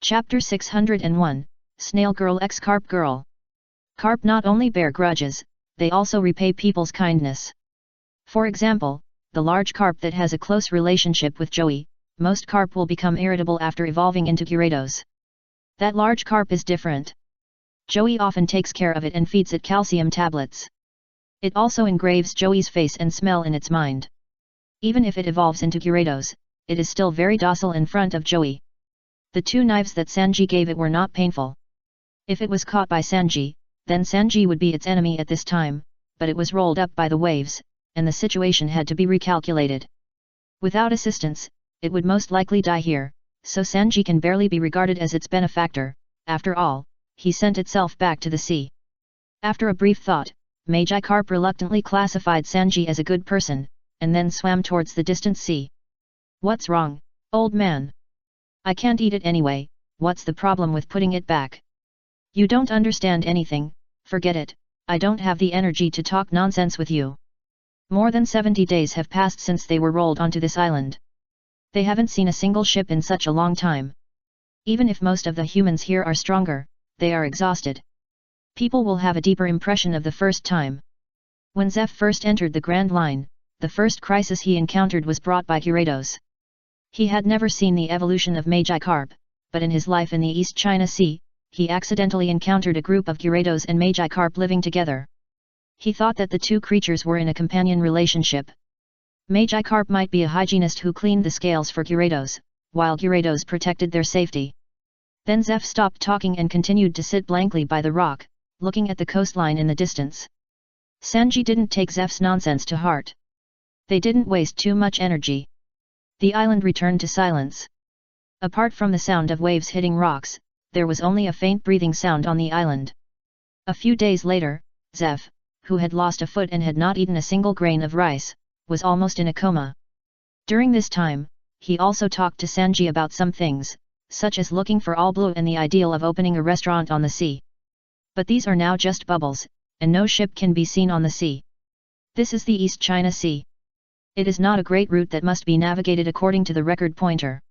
Chapter 601, Snail Girl x Carp Girl. Carp not only bear grudges, they also repay people's kindness. For example, the large carp that has a close relationship with Joey, most carp will become irritable after evolving into Gyarados. That large carp is different. Joey often takes care of it and feeds it calcium tablets. It also engraves Joey's face and smell in its mind. Even if it evolves into Gyarados, it is still very docile in front of Joey. The 2 knives that Sanji gave it were not painful. If it was caught by Sanji, then Sanji would be its enemy at this time, but it was rolled up by the waves, and the situation had to be recalculated. Without assistance, it would most likely die here, so Sanji can barely be regarded as its benefactor. After all, he sent itself back to the sea. After a brief thought, Magikarp reluctantly classified Sanji as a good person, and then swam towards the distant sea. "What's wrong, old man? I can't eat it anyway, what's the problem with putting it back?" "You don't understand anything, forget it, I don't have the energy to talk nonsense with you. More than 70 days have passed since they were rolled onto this island. They haven't seen a single ship in such a long time. Even if most of the humans here are stronger, they are exhausted. People will have a deeper impression of the first time." When Zeph first entered the Grand Line, the first crisis he encountered was brought by Gyarados. He had never seen the evolution of Magikarp, but in his life in the East China Sea, he accidentally encountered a group of Gyarados and Magikarp living together. He thought that the 2 creatures were in a companion relationship. Magikarp might be a hygienist who cleaned the scales for Gyarados, while Gyarados protected their safety. Then Zeph stopped talking and continued to sit blankly by the rock, looking at the coastline in the distance. Sanji didn't take Zeph's nonsense to heart. They didn't waste too much energy. The island returned to silence. Apart from the sound of waves hitting rocks, there was only a faint breathing sound on the island. A few days later, Zeph, who had lost a foot and had not eaten a single grain of rice, was almost in a coma. During this time, he also talked to Sanji about some things, such as looking for all blue and the ideal of opening a restaurant on the sea. But these are now just bubbles, and no ship can be seen on the sea. This is the East China Sea. It is not a great route that must be navigated according to the record pointer.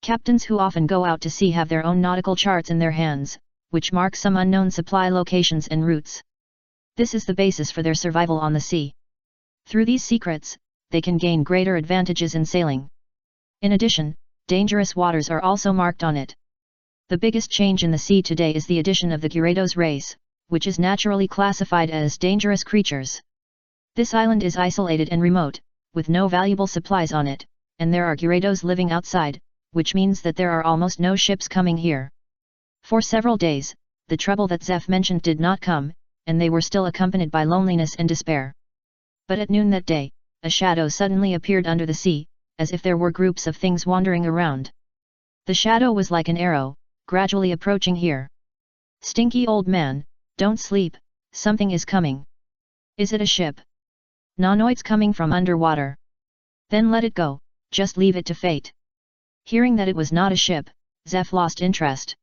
Captains who often go out to sea have their own nautical charts in their hands, which mark some unknown supply locations and routes. This is the basis for their survival on the sea. Through these secrets, they can gain greater advantages in sailing. In addition, dangerous waters are also marked on it. The biggest change in the sea today is the addition of the Gyarados race, which is naturally classified as dangerous creatures. This island is isolated and remote, with no valuable supplies on it, and there are Gyarados living outside, which means that there are almost no ships coming here. For several days, the trouble that Zeph mentioned did not come, and they were still accompanied by loneliness and despair. But at noon that day, a shadow suddenly appeared under the sea, as if there were groups of things wandering around. The shadow was like an arrow, gradually approaching here. "Stinky old man, don't sleep, something is coming." "Is it a ship?" "Nanoid's coming from underwater." "Then let it go, just leave it to fate." Hearing that it was not a ship, Zeph lost interest.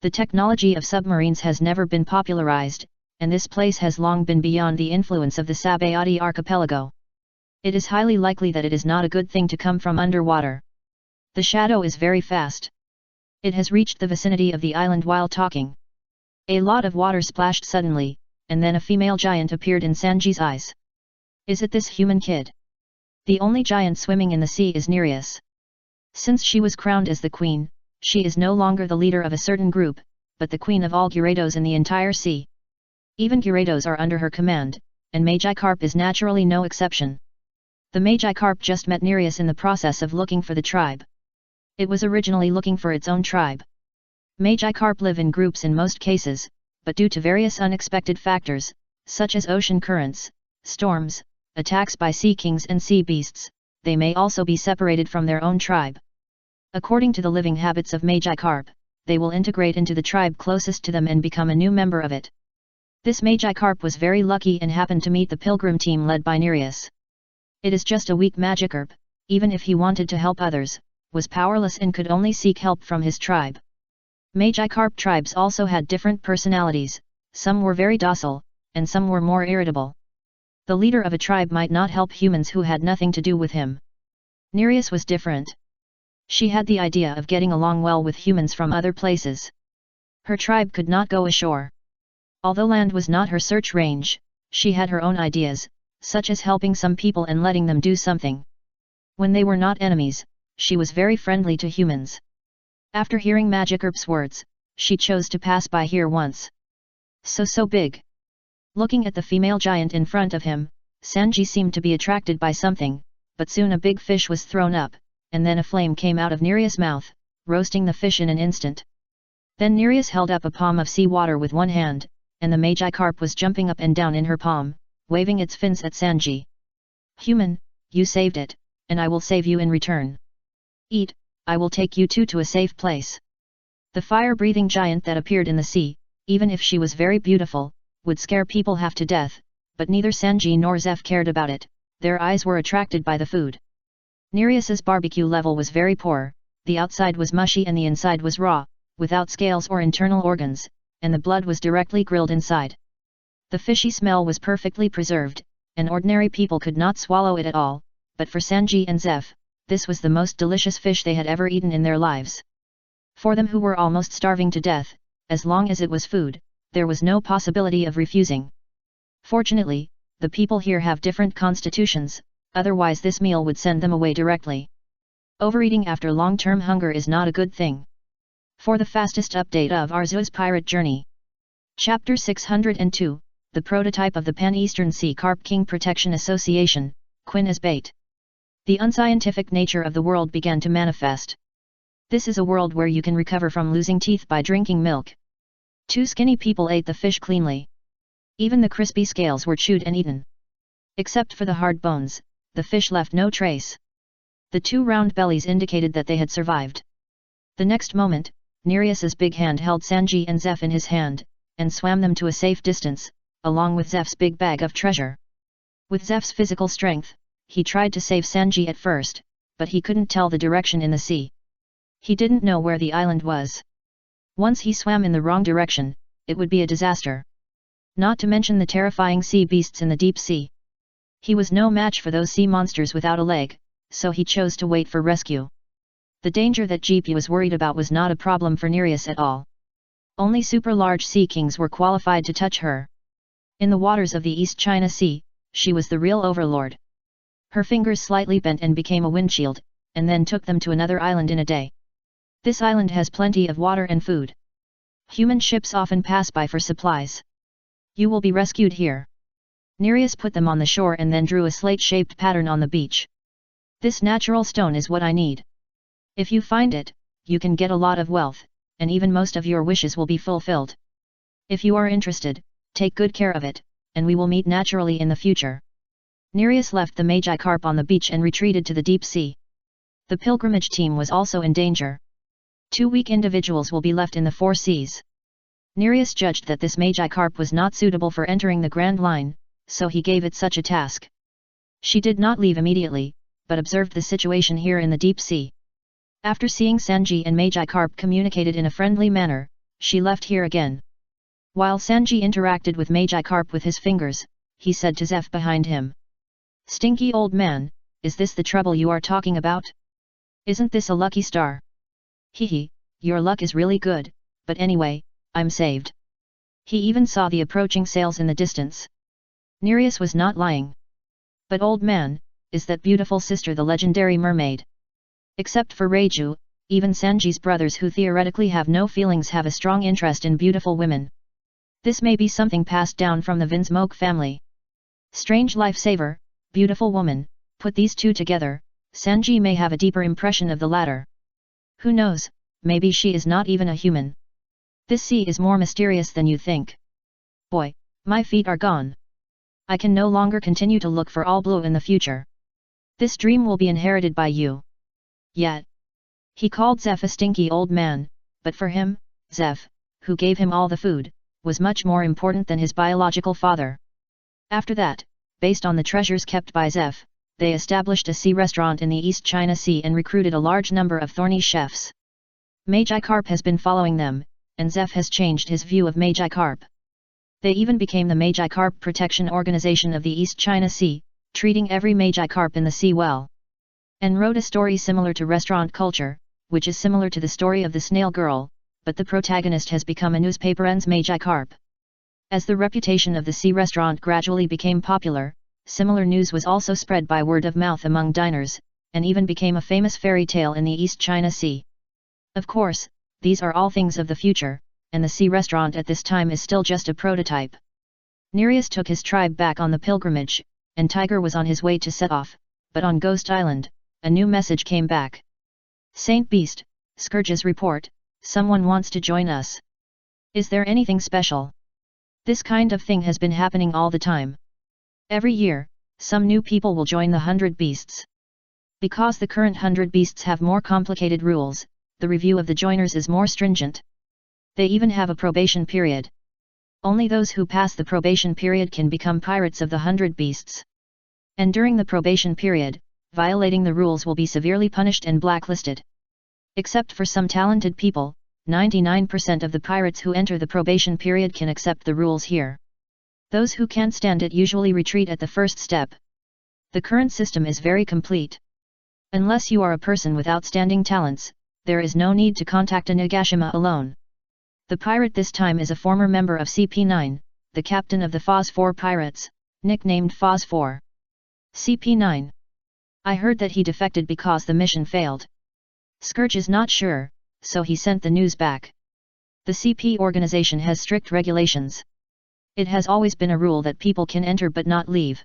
The technology of submarines has never been popularized, and this place has long been beyond the influence of the Sabayati archipelago. It is highly likely that it is not a good thing to come from underwater. The shadow is very fast. It has reached the vicinity of the island while talking. A lot of water splashed suddenly, and then a female giant appeared in Sanji's eyes. "Is it this human kid?" The only giant swimming in the sea is Nereus. Since she was crowned as the queen, she is no longer the leader of a certain group, but the queen of all Gyarados in the entire sea. Even Gyarados are under her command, and Magikarp is naturally no exception. The Magikarp just met Nereus in the process of looking for the tribe. It was originally looking for its own tribe. Magikarp live in groups in most cases, but due to various unexpected factors, such as ocean currents, storms, attacks by sea kings and sea beasts, they may also be separated from their own tribe. According to the living habits of Magikarp, they will integrate into the tribe closest to them and become a new member of it. This Magikarp was very lucky and happened to meet the pilgrim team led by Nereus. It is just a weak Magikarp, even if he wanted to help others, was powerless and could only seek help from his tribe. Magikarp tribes also had different personalities, some were very docile, and some were more irritable. The leader of a tribe might not help humans who had nothing to do with him. Nereus was different. She had the idea of getting along well with humans from other places. Her tribe could not go ashore. Although land was not her search range, she had her own ideas, such as helping some people and letting them do something. When they were not enemies, she was very friendly to humans. After hearing Magikarp's words, she chose to pass by here once. So big. Looking at the female giant in front of him, Sanji seemed to be attracted by something, but soon a big fish was thrown up, and then a flame came out of Nereus' mouth, roasting the fish in an instant. Then Nereus held up a palm of sea water with one hand, and the Magikarp was jumping up and down in her palm, waving its fins at Sanji. Human, you saved it, and I will save you in return. Eat, I will take you two to a safe place. The fire-breathing giant that appeared in the sea, even if she was very beautiful, would scare people half to death, but neither Sanji nor Zeph cared about it, their eyes were attracted by the food. Nereus's barbecue level was very poor, the outside was mushy and the inside was raw, without scales or internal organs, and the blood was directly grilled inside. The fishy smell was perfectly preserved, and ordinary people could not swallow it at all, but for Sanji and Zeph, this was the most delicious fish they had ever eaten in their lives. For them who were almost starving to death, as long as it was food, there was no possibility of refusing. Fortunately, the people here have different constitutions, otherwise this meal would send them away directly. Overeating after long-term hunger is not a good thing. For the fastest update of Arceus' pirate journey. Chapter 602, the prototype of the Pan-Eastern Sea Carp King Protection Association, Quinn as bait. The unscientific nature of the world began to manifest. This is a world where you can recover from losing teeth by drinking milk. Two skinny people ate the fish cleanly. Even the crispy scales were chewed and eaten. Except for the hard bones, the fish left no trace. The two round bellies indicated that they had survived. The next moment, Nereus's big hand held Sanji and Zeph in his hand, and swam them to a safe distance, along with Zeph's big bag of treasure. With Zeph's physical strength, he tried to save Sanji at first, but he couldn't tell the direction in the sea. He didn't know where the island was. Once he swam in the wrong direction, it would be a disaster. Not to mention the terrifying sea beasts in the deep sea. He was no match for those sea monsters without a leg, so he chose to wait for rescue. The danger that GP was worried about was not a problem for Nereus at all. Only super-large sea kings were qualified to touch her. In the waters of the East China Sea, she was the real overlord. Her fingers slightly bent and became a windshield, and then took them to another island in a day. This island has plenty of water and food. Human ships often pass by for supplies. You will be rescued here. Nereus put them on the shore and then drew a slate-shaped pattern on the beach. This natural stone is what I need. If you find it, you can get a lot of wealth, and even most of your wishes will be fulfilled. If you are interested, take good care of it, and we will meet naturally in the future. Nereus left the Magikarp on the beach and retreated to the deep sea. The pilgrimage team was also in danger. 2 weak individuals will be left in the 4 seas. Nereus judged that this Magikarp was not suitable for entering the Grand Line, so he gave it such a task. She did not leave immediately, but observed the situation here in the deep sea. After seeing Sanji and Magikarp communicated in a friendly manner, she left here again. While Sanji interacted with Magikarp with his fingers, he said to Zeph behind him. "Stinky old man, is this the trouble you are talking about? Isn't this a lucky star? Hehe, your luck is really good, but anyway, I'm saved." He even saw the approaching sails in the distance. Nereus was not lying. "But old man, is that beautiful sister the legendary mermaid?" Except for Reiju, even Sanji's brothers who theoretically have no feelings have a strong interest in beautiful women. This may be something passed down from the Vinsmoke family. Strange lifesaver, beautiful woman, put these two together, Sanji may have a deeper impression of the latter. Who knows, maybe she is not even a human. This sea is more mysterious than you think. Boy, my feet are gone. I can no longer continue to look for all blue in the future. This dream will be inherited by you. Yet. He called Zeph a stinky old man, but for him, Zeph, who gave him all the food, was much more important than his biological father. After that, based on the treasures kept by Zeph, they established a sea restaurant in the East China Sea and recruited a large number of thorny chefs. Magikarp has been following them, and Zeph has changed his view of Magikarp. They even became the Magikarp Protection Organization of the East China Sea, treating every Magikarp in the sea well. and wrote a story similar to restaurant culture, which is similar to the story of the snail girl, but the protagonist has become a newspaper's Magikarp. As the reputation of the sea restaurant gradually became popular, similar news was also spread by word of mouth among diners, and even became a famous fairy tale in the East China Sea. Of course, these are all things of the future, and the sea restaurant at this time is still just a prototype. Nereus took his tribe back on the pilgrimage, and Tiger was on his way to set off, but on Ghost Island, a new message came back. Saint Beast, Scourge's report, someone wants to join us. Is there anything special? This kind of thing has been happening all the time. Every year, some new people will join the 100 Beasts. Because the current 100 Beasts have more complicated rules, the review of the joiners is more stringent. They even have a probation period. Only those who pass the probation period can become pirates of the 100 Beasts. And during the probation period, violating the rules will be severely punished and blacklisted. Except for some talented people, 99% of the pirates who enter the probation period can accept the rules here. Those who can't stand it usually retreat at the first step. The current system is very complete. Unless you are a person with outstanding talents, there is no need to contact a Nagashima alone. The pirate this time is a former member of CP9, the captain of the Phos-4 pirates, nicknamed Phos-4. CP9. I heard that he defected because the mission failed. Scourge is not sure, so he sent the news back. The CP organization has strict regulations. It has always been a rule that people can enter but not leave.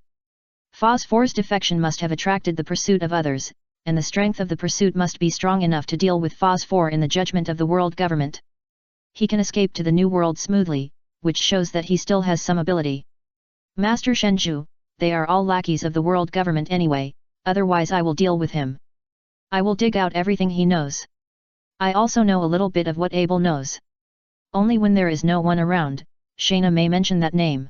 Phos-4's defection must have attracted the pursuit of others, and the strength of the pursuit must be strong enough to deal with Phos-4 in the judgment of the world government. He can escape to the new world smoothly, which shows that he still has some ability. Master Shenju, they are all lackeys of the world government anyway, otherwise I will deal with him. I will dig out everything he knows. I also know a little bit of what Abel knows. Only when there is no one around, Shayna may mention that name.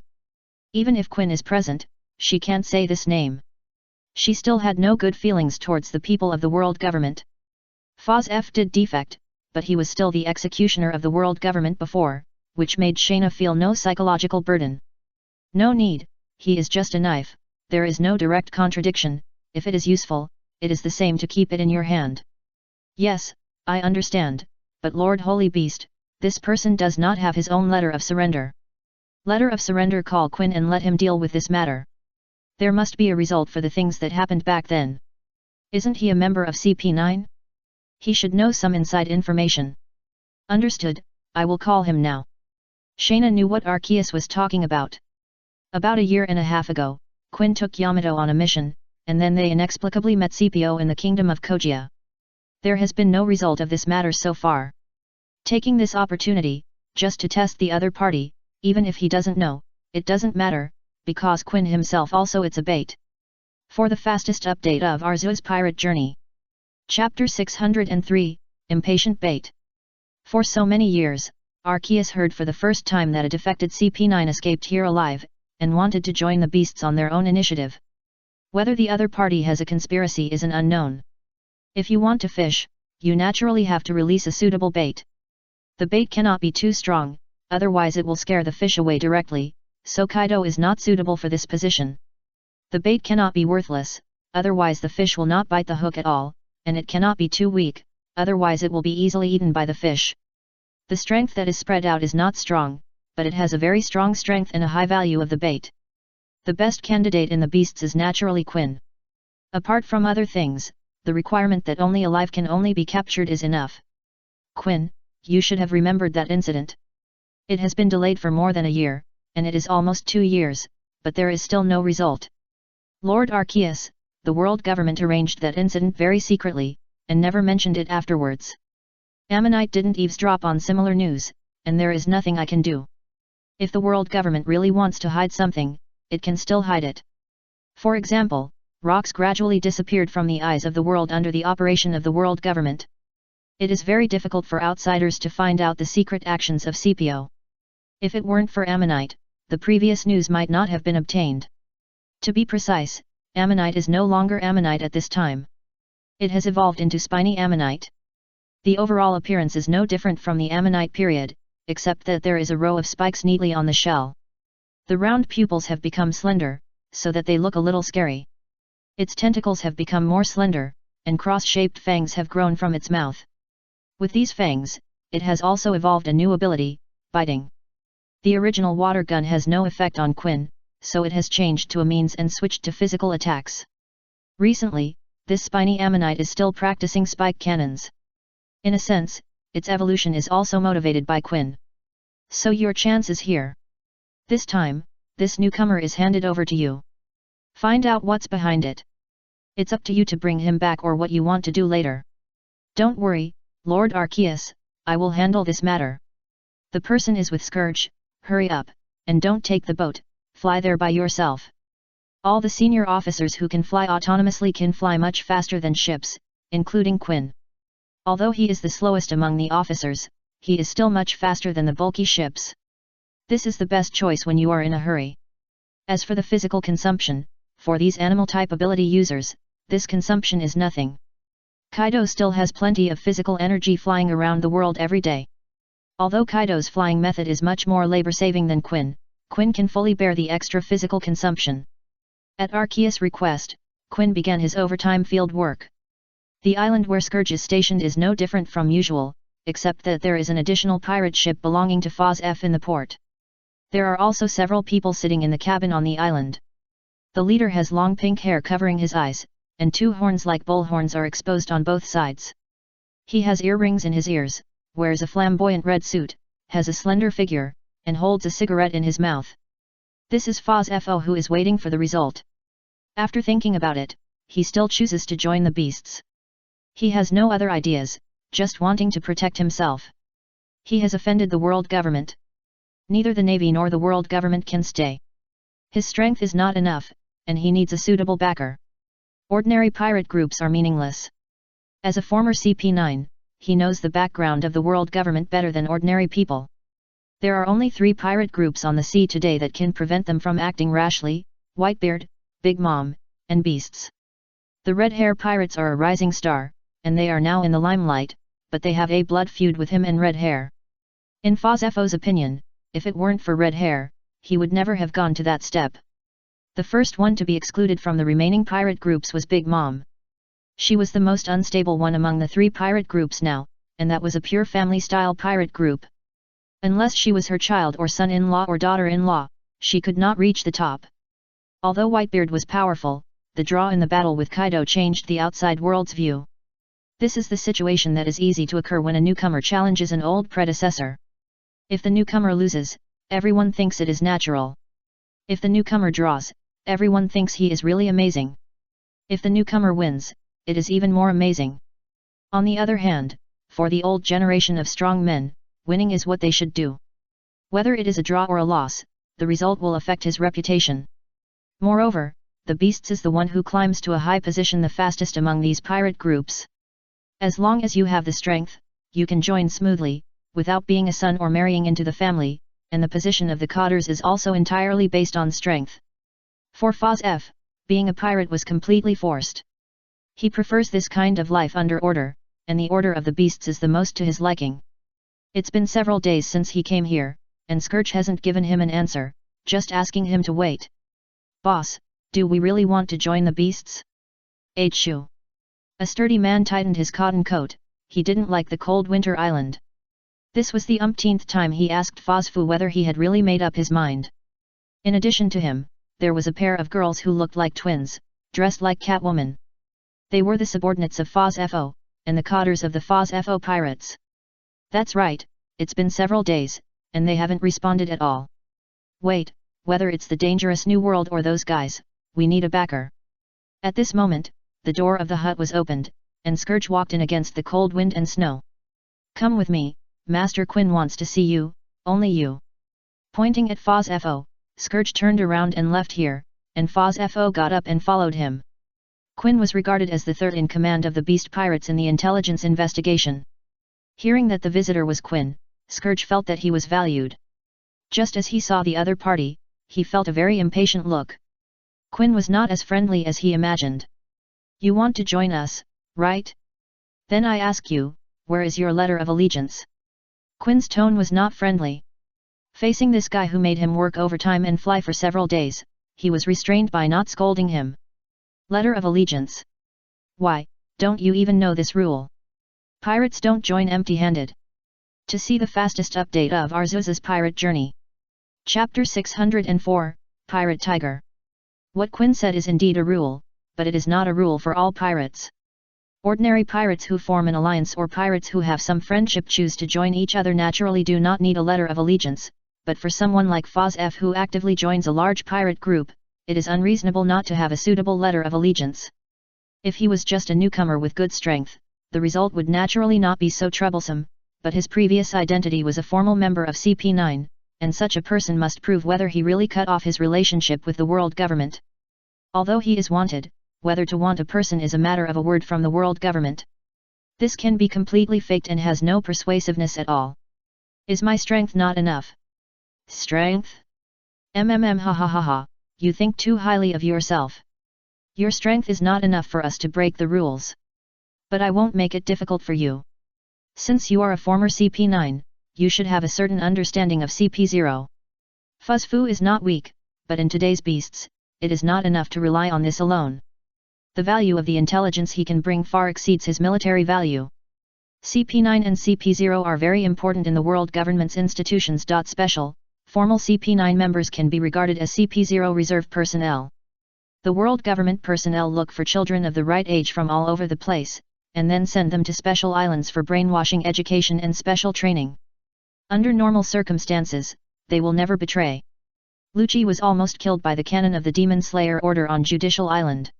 Even if Quinn is present, she can't say this name. She still had no good feelings towards the people of the world government. Phos-F did defect, but he was still the executioner of the world government before, which made Shayna feel no psychological burden. No need, he is just a knife, there is no direct contradiction, if it is useful, it is the same to keep it in your hand. Yes, I understand, but Lord Holy Beast, this person does not have his own letter of surrender. Letter of surrender, call Quinn and let him deal with this matter. There must be a result for the things that happened back then. Isn't he a member of CP9? He should know some inside information. Understood, I will call him now. Shayna knew what Arceus was talking about. About a year and a half ago, Quinn took Yamato on a mission, and then they inexplicably met CPO in the kingdom of Kojia. There has been no result of this matter so far. Taking this opportunity, just to test the other party, even if he doesn't know, it doesn't matter, because Quinn himself also it's a bait. For the fastest update of Arceus' pirate journey. Chapter 603, Impatient Bait. For so many years, Arceus heard for the first time that a defected CP9 escaped here alive, and wanted to join the beasts on their own initiative. Whether the other party has a conspiracy is an unknown. If you want to fish, you naturally have to release a suitable bait. The bait cannot be too strong, otherwise it will scare the fish away directly, so Kaido is not suitable for this position. The bait cannot be worthless, otherwise the fish will not bite the hook at all, and it cannot be too weak, otherwise it will be easily eaten by the fish. The strength that is spread out is not strong, but it has a very strong strength and a high value of the bait. The best candidate in the beasts is naturally Quinn. Apart from other things, the requirement that only alive can only be captured is enough. Quinn, you should have remembered that incident. It has been delayed for more than a year, and it is almost 2 years, but there is still no result. Lord Arceus, the world government arranged that incident very secretly, and never mentioned it afterwards. Ammonite didn't eavesdrop on similar news, and there is nothing I can do. If the world government really wants to hide something, it can still hide it. For example, rocks gradually disappeared from the eyes of the world under the operation of the world government. It is very difficult for outsiders to find out the secret actions of CPO. If it weren't for Ammonite, the previous news might not have been obtained. To be precise, Ammonite is no longer Ammonite at this time. It has evolved into Spiny Ammonite. The overall appearance is no different from the Ammonite period, except that there is a row of spikes neatly on the shell. The round pupils have become slender, so that they look a little scary. Its tentacles have become more slender, and cross-shaped fangs have grown from its mouth. With these fangs, it has also evolved a new ability, biting. The original water gun has no effect on Quinn, so it has changed to a means and switched to physical attacks. Recently, this spiny ammonite is still practicing spike cannons. In a sense, its evolution is also motivated by Quinn. So your chance is here. This time, this newcomer is handed over to you. Find out what's behind it. It's up to you to bring him back or what you want to do later. Don't worry, Lord Arceus, I will handle this matter. The person is with Scourge, hurry up, and don't take the boat, fly there by yourself. All the senior officers who can fly autonomously can fly much faster than ships, including Quinn. Although he is the slowest among the officers, he is still much faster than the bulky ships. This is the best choice when you are in a hurry. As for the physical consumption, for these animal-type ability users, this consumption is nothing. Kaido still has plenty of physical energy flying around the world every day. Although Kaido's flying method is much more labor-saving than Quinn, Quinn can fully bear the extra physical consumption. At Arceus' request, Quinn began his overtime field work. The island where Scourge is stationed is no different from usual, except that there is an additional pirate ship belonging to FANFIC in the port. There are also several people sitting in the cabin on the island. The leader has long pink hair covering his eyes, and two horns like bullhorns are exposed on both sides. He has earrings in his ears, wears a flamboyant red suit, has a slender figure, and holds a cigarette in his mouth. This is FANFIC who is waiting for the result. After thinking about it, he still chooses to join the beasts. He has no other ideas, just wanting to protect himself. He has offended the world government. Neither the Navy nor the world government can stay. His strength is not enough, and he needs a suitable backer. Ordinary pirate groups are meaningless. As a former CP9, he knows the background of the world government better than ordinary people. There are only 3 pirate groups on the sea today that can prevent them from acting rashly: Whitebeard, Big Mom, and Beasts. The Red Hair pirates are a rising star, and they are now in the limelight, but they have a blood feud with him and Red Hair. In FANFIC's opinion, if it weren't for Red Hair, he would never have gone to that step. The first one to be excluded from the remaining pirate groups was Big Mom. She was the most unstable one among the 3 pirate groups now, and that was a pure family-style pirate group. Unless she was her child or son-in-law or daughter-in-law, she could not reach the top. Although Whitebeard was powerful, the draw in the battle with Kaido changed the outside world's view. This is the situation that is easy to occur when a newcomer challenges an old predecessor. If the newcomer loses, everyone thinks it is natural. If the newcomer draws, everyone thinks he is really amazing. If the newcomer wins, it is even more amazing. On the other hand, for the old generation of strong men, winning is what they should do. Whether it is a draw or a loss, the result will affect his reputation. Moreover, the Beasts is the one who climbs to a high position the fastest among these pirate groups. As long as you have the strength, you can join smoothly, without being a son or marrying into the family, and the position of the cotters is also entirely based on strength. For FANFIC, being a pirate was completely forced. He prefers this kind of life under order, and the order of the Beasts is the most to his liking. It's been several days since he came here, and Scourge hasn't given him an answer, just asking him to wait. Boss, do we really want to join the Beasts? H.U. A sturdy man tightened his cotton coat. He didn't like the cold winter island. This was the umpteenth time he asked FANFIC whether he had really made up his mind. In addition to him, there was a pair of girls who looked like twins, dressed like Catwoman. They were the subordinates of FANFIC, and the cotters of the FANFIC pirates. That's right, it's been several days, and they haven't responded at all. Wait, whether it's the dangerous new world or those guys, we need a backer. At this moment, the door of the hut was opened, and Scourge walked in against the cold wind and snow. Come with me, Master Quinn wants to see you, only you. Pointing at FANFIC, Scourge turned around and left here, and FANFIC got up and followed him. Quinn was regarded as the third in command of the Beast Pirates in the intelligence investigation. Hearing that the visitor was Quinn, Scourge felt that he was valued. Just as he saw the other party, he felt a very impatient look. Quinn was not as friendly as he imagined. You want to join us, right? Then I ask you, where is your letter of allegiance? Quinn's tone was not friendly. Facing this guy who made him work overtime and fly for several days, he was restrained by not scolding him. Letter of allegiance. Why, Don't you even know this rule? Pirates don't join empty-handed. To see the fastest update of Arceus's pirate journey. Chapter 604, Pirate Tiger. What Quinn said is indeed a rule, but it is not a rule for all pirates. Ordinary pirates who form an alliance or pirates who have some friendship choose to join each other naturally do not need a letter of allegiance, but for someone like FANFIC who actively joins a large pirate group, it is unreasonable not to have a suitable letter of allegiance. If he was just a newcomer with good strength, the result would naturally not be so troublesome, but his previous identity was a formal member of CP9, and such a person must prove whether he really cut off his relationship with the world government. Although he is wanted, whether to want a person is a matter of a word from the world government. This can be completely faked and has no persuasiveness at all. Is my strength not enough? Strength? Ha ha ha ha, you think too highly of yourself. Your strength is not enough for us to break the rules. But I won't make it difficult for you. Since you are a former CP9, you should have a certain understanding of CP0. Fuzfu is not weak, but in today's beasts, it is not enough to rely on this alone. The value of the intelligence he can bring far exceeds his military value. CP9 and CP0 are very important in the world government's institutions. Special, formal CP9 members can be regarded as CP0 reserve personnel. The world government personnel look for children of the right age from all over the place, and then send them to special islands for brainwashing education and special training. Under normal circumstances, they will never betray. Lucci was almost killed by the cannon of the Demon Slayer Order on Judicial Island.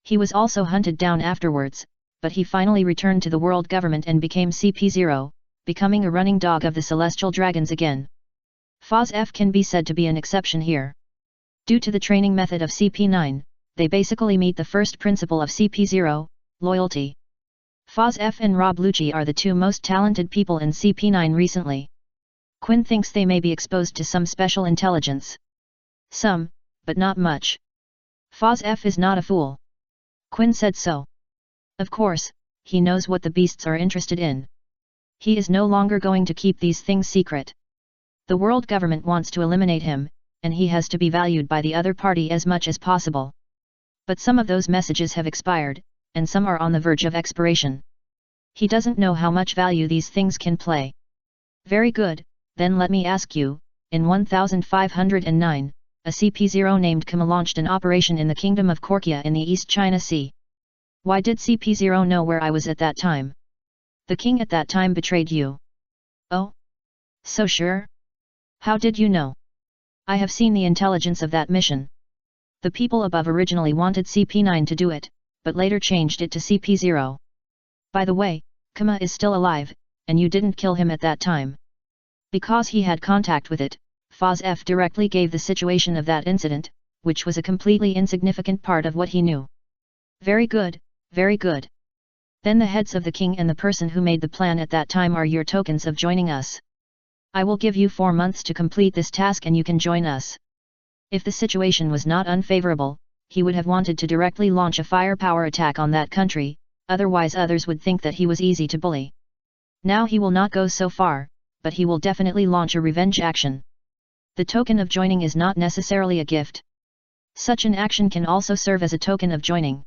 He was also hunted down afterwards, but he finally returned to the world government and became CP0, becoming a running dog of the Celestial Dragons again. FANFIC can be said to be an exception here. Due to the training method of CP9, they basically meet the first principle of CP0, loyalty. FANFIC and Rob Lucci are the two most talented people in CP9 recently. Quinn thinks they may be exposed to some special intelligence. Some, but not much. FANFIC is not a fool. Quinn said so. Of course, he knows what the beasts are interested in. He is no longer going to keep these things secret. The world government wants to eliminate him, and he has to be valued by the other party as much as possible. But some of those messages have expired, and some are on the verge of expiration. He doesn't know how much value these things can play. Very good, then let me ask you, in 1509, a CP0 named Kama launched an operation in the Kingdom of Korkia in the East China Sea. Why did CP0 know where I was at that time? The king at that time betrayed you. Oh? So sure? How did you know? I have seen the intelligence of that mission. The people above originally wanted CP9 to do it, but later changed it to CP0. By the way, Kama is still alive, and you didn't kill him at that time. Because he had contact with it, FANFIC directly gave the situation of that incident, which was a completely insignificant part of what he knew. Very good, very good. Then the heads of the king and the person who made the plan at that time are your tokens of joining us. I will give you 4 months to complete this task and you can join us. If the situation was not unfavorable, he would have wanted to directly launch a firepower attack on that country, otherwise others would think that he was easy to bully. Now he will not go so far, but he will definitely launch a revenge action. The token of joining is not necessarily a gift. Such an action can also serve as a token of joining.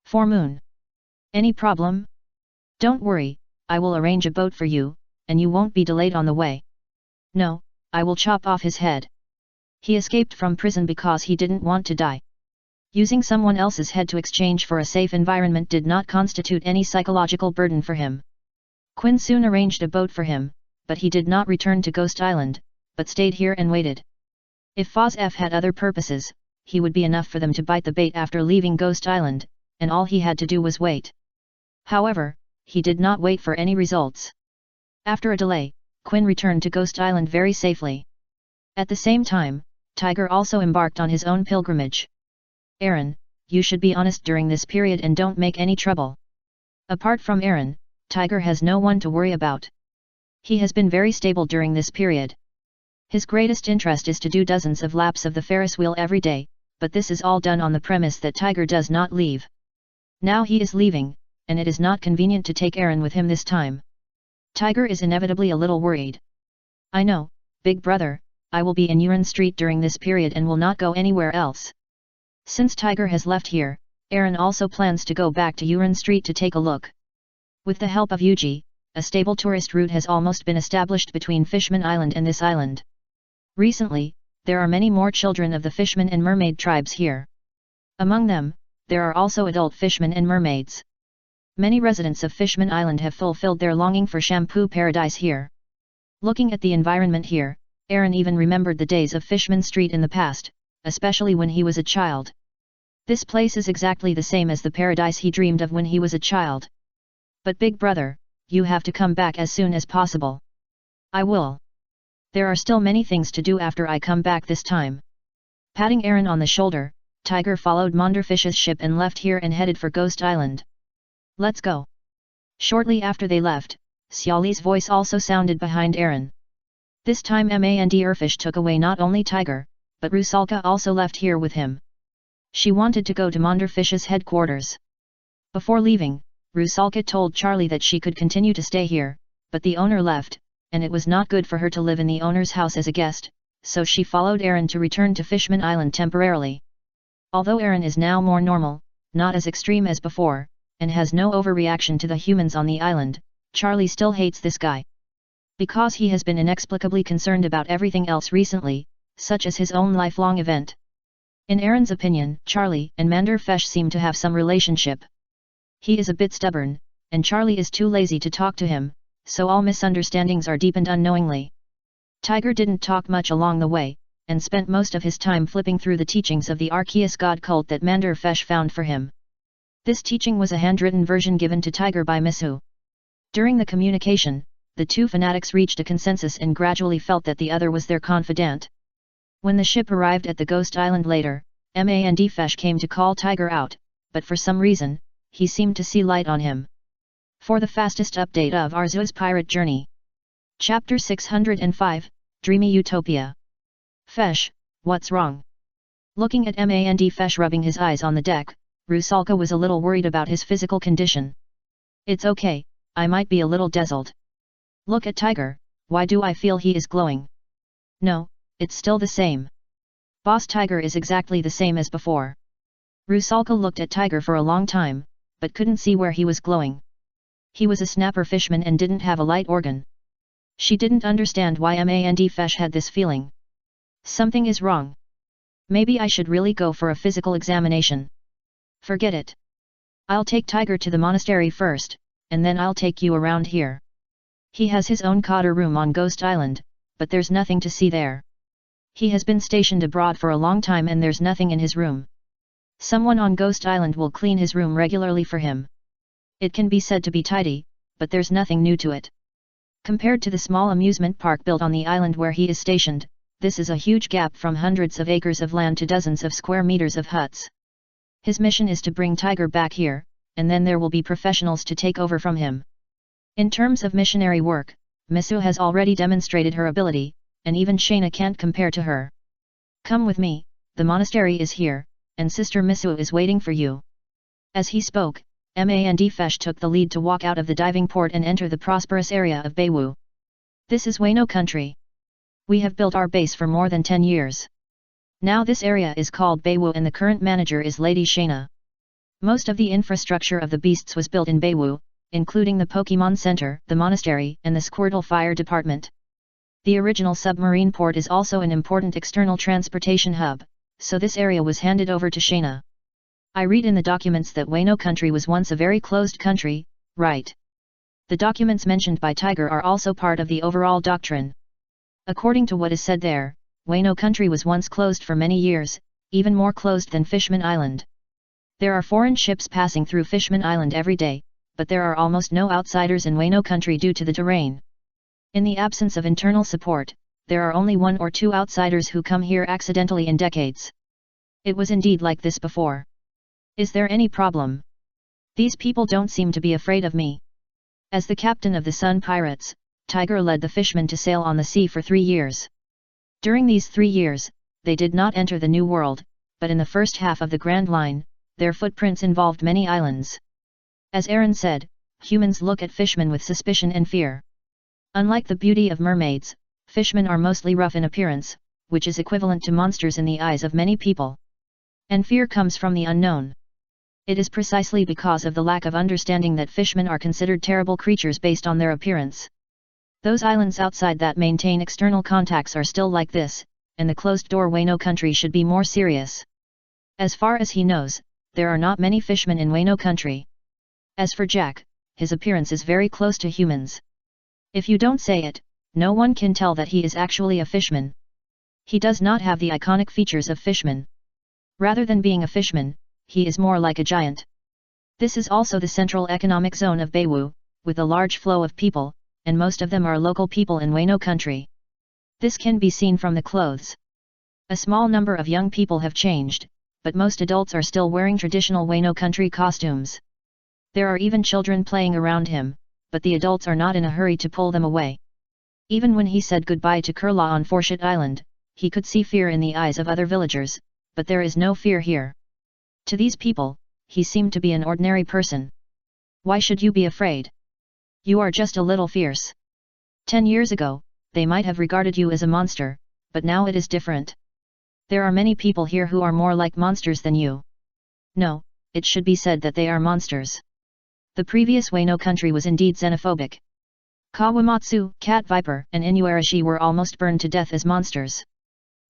4 Moon. Any problem? Don't worry, I will arrange a boat for you, and you won't be delayed on the way. No, I will chop off his head. He escaped from prison because he didn't want to die. Using someone else's head to exchange for a safe environment did not constitute any psychological burden for him. Quinn soon arranged a boat for him, but he did not return to Ghost Island, but stayed here and waited. If FANFIC had other purposes, he would be enough for them to bite the bait after leaving Ghost Island, and all he had to do was wait. However, he did not wait for any results. After a delay, Quinn returned to Ghost Island very safely. At the same time, Tiger also embarked on his own pilgrimage. Aaron, you should be honest during this period and don't make any trouble. Apart from Aaron, Tiger has no one to worry about. He has been very stable during this period. His greatest interest is to do dozens of laps of the Ferris wheel every day, but this is all done on the premise that Tiger does not leave. Now he is leaving, and it is not convenient to take Aaron with him this time. Tiger is inevitably a little worried. I know, big brother, I will be in Yuan Street during this period and will not go anywhere else. Since Tiger has left here, Aaron also plans to go back to Yuran Street to take a look. With the help of Yuji, a stable tourist route has almost been established between Fishman Island and this island. Recently, there are many more children of the Fishman and Mermaid tribes here. Among them, there are also adult fishmen and mermaids. Many residents of Fishman Island have fulfilled their longing for shampoo paradise here. Looking at the environment here, Aaron even remembered the days of Fishman Street in the past, especially when he was a child. This place is exactly the same as the paradise he dreamed of when he was a child. But big brother, you have to come back as soon as possible. I will. There are still many things to do after I come back this time. Patting Aaron on the shoulder, Tiger followed Monderfish's ship and left here and headed for Ghost Island. Let's go. Shortly after they left, Xiaoli's voice also sounded behind Aaron. This time Manderfish took away not only Tiger, but Rusalka also left here with him. She wanted to go to Monderfish's headquarters. Before leaving, Rusalka told Charlie that she could continue to stay here, but the owner left, and it was not good for her to live in the owner's house as a guest, so she followed Aaron to return to Fishman Island temporarily. Although Aaron is now more normal, not as extreme as before, and has no overreaction to the humans on the island, Charlie still hates this guy. Because he has been inexplicably concerned about everything else recently, such as his own lifelong event. In Aaron's opinion, Charlie and Manderfish seem to have some relationship. He is a bit stubborn, and Charlie is too lazy to talk to him, so all misunderstandings are deepened unknowingly. Tiger didn't talk much along the way, and spent most of his time flipping through the teachings of the Arceus god cult that Manderfish found for him. This teaching was a handwritten version given to Tiger by Misu. During the communication, the two fanatics reached a consensus and gradually felt that the other was their confidant. When the ship arrived at the Ghost Island later, Manderfish came to call Tiger out, but for some reason, he seemed to see light on him. For the fastest update of Arceus' pirate journey. Chapter 605, Dreamy Utopia. Fesh, what's wrong? Looking at Manderfish rubbing his eyes on the deck, Rusalka was a little worried about his physical condition. It's okay, I might be a little dazzled. Look at Tiger, why do I feel he is glowing? No, it's still the same. Boss Tiger is exactly the same as before. Rusalka looked at Tiger for a long time, but couldn't see where he was glowing. He was a snapper fishman and didn't have a light organ. She didn't understand why Manderfish had this feeling. Something is wrong. Maybe I should really go for a physical examination. Forget it. I'll take Tiger to the monastery first, and then I'll take you around here. He has his own cotter room on Ghost Island, but there's nothing to see there. He has been stationed abroad for a long time and there's nothing in his room. Someone on Ghost Island will clean his room regularly for him. It can be said to be tidy, but there's nothing new to it. Compared to the small amusement park built on the island where he is stationed, this is a huge gap from hundreds of acres of land to dozens of square meters of huts. His mission is to bring Tiger back here, and then there will be professionals to take over from him. In terms of missionary work, Misu has already demonstrated her ability, and even Shayna can't compare to her. Come with me, the monastery is here, and Sister Misu is waiting for you. As he spoke, Manderfish took the lead to walk out of the diving port and enter the prosperous area of Beiwu. This is Wano country. We have built our base for more than 10 years. Now this area is called Beiwu and the current manager is Lady Shayna. Most of the infrastructure of the beasts was built in Beiwu, including the Pokemon Center, the monastery, and the Squirtle Fire Department. The original submarine port is also an important external transportation hub, so this area was handed over to Shayna. I read in the documents that Wano country was once a very closed country, right? The documents mentioned by Tiger are also part of the overall doctrine. According to what is said there, Wano country was once closed for many years, even more closed than Fishman Island. There are foreign ships passing through Fishman Island every day, but there are almost no outsiders in Wano country due to the terrain. In the absence of internal support, there are only 1 or 2 outsiders who come here accidentally in decades. It was indeed like this before. Is there any problem? These people don't seem to be afraid of me. As the captain of the Sun Pirates, Tiger led the fishmen to sail on the sea for 3 years. During these 3 years, they did not enter the New World, but in the first half of the Grand Line, their footprints involved many islands. As Aaron said, humans look at fishmen with suspicion and fear. Unlike the beauty of mermaids, fishmen are mostly rough in appearance, which is equivalent to monsters in the eyes of many people. And fear comes from the unknown. It is precisely because of the lack of understanding that fishmen are considered terrible creatures based on their appearance. Those islands outside that maintain external contacts are still like this, and the closed-door Wano country should be more serious. As far as he knows, there are not many fishmen in Wano country. As for Jack, his appearance is very close to humans. If you don't say it, no one can tell that he is actually a fishman. He does not have the iconic features of fishmen. Rather than being a fishman, he is more like a giant. This is also the central economic zone of Beiwu, with a large flow of people, and most of them are local people in Wano country. This can be seen from the clothes. A small number of young people have changed, but most adults are still wearing traditional Wano country costumes. There are even children playing around him, but the adults are not in a hurry to pull them away. Even when he said goodbye to Kurla on Forshit Island, he could see fear in the eyes of other villagers, but there is no fear here. To these people, he seemed to be an ordinary person. Why should you be afraid? You are just a little fierce. 10 years ago, they might have regarded you as a monster, but now it is different. There are many people here who are more like monsters than you. No, it should be said that they are monsters. The previous Wano country was indeed xenophobic. Kawamatsu, Cat Viper, and Inuarashi were almost burned to death as monsters.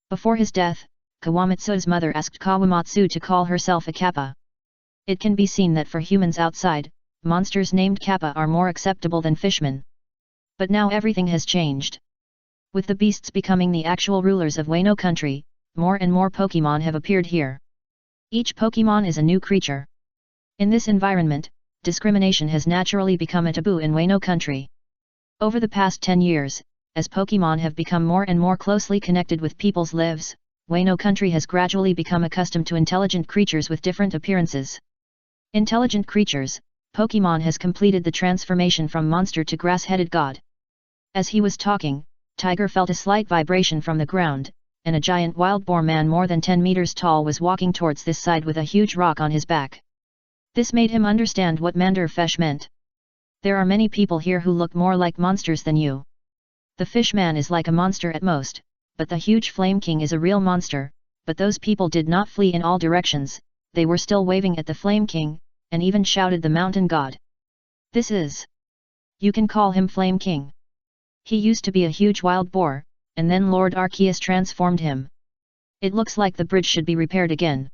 Before his death, Kawamatsu's mother asked Kawamatsu to call herself a kappa. It can be seen that for humans outside, monsters named kappa are more acceptable than fishmen. But now everything has changed. With the beasts becoming the actual rulers of Wano country, more and more Pokemon have appeared here. Each Pokemon is a new creature. In this environment, discrimination has naturally become a taboo in Wano country. Over the past 10 years, as Pokemon have become more and more closely connected with people's lives, Wano country has gradually become accustomed to intelligent creatures with different appearances. Intelligent creatures, Pokemon has completed the transformation from monster to grass-headed god. As he was talking, Tiger felt a slight vibration from the ground, and a giant wild boar man more than 10 meters tall was walking towards this side with a huge rock on his back. This made him understand what Manderfesh meant. There are many people here who look more like monsters than you. The fish man is like a monster at most, but the huge Flame King is a real monster, but those people did not flee in all directions, they were still waving at the Flame King, and even shouted the mountain god. This is. You can call him Flame King. He used to be a huge wild boar, and then Lord Arceus transformed him. It looks like the bridge should be repaired again.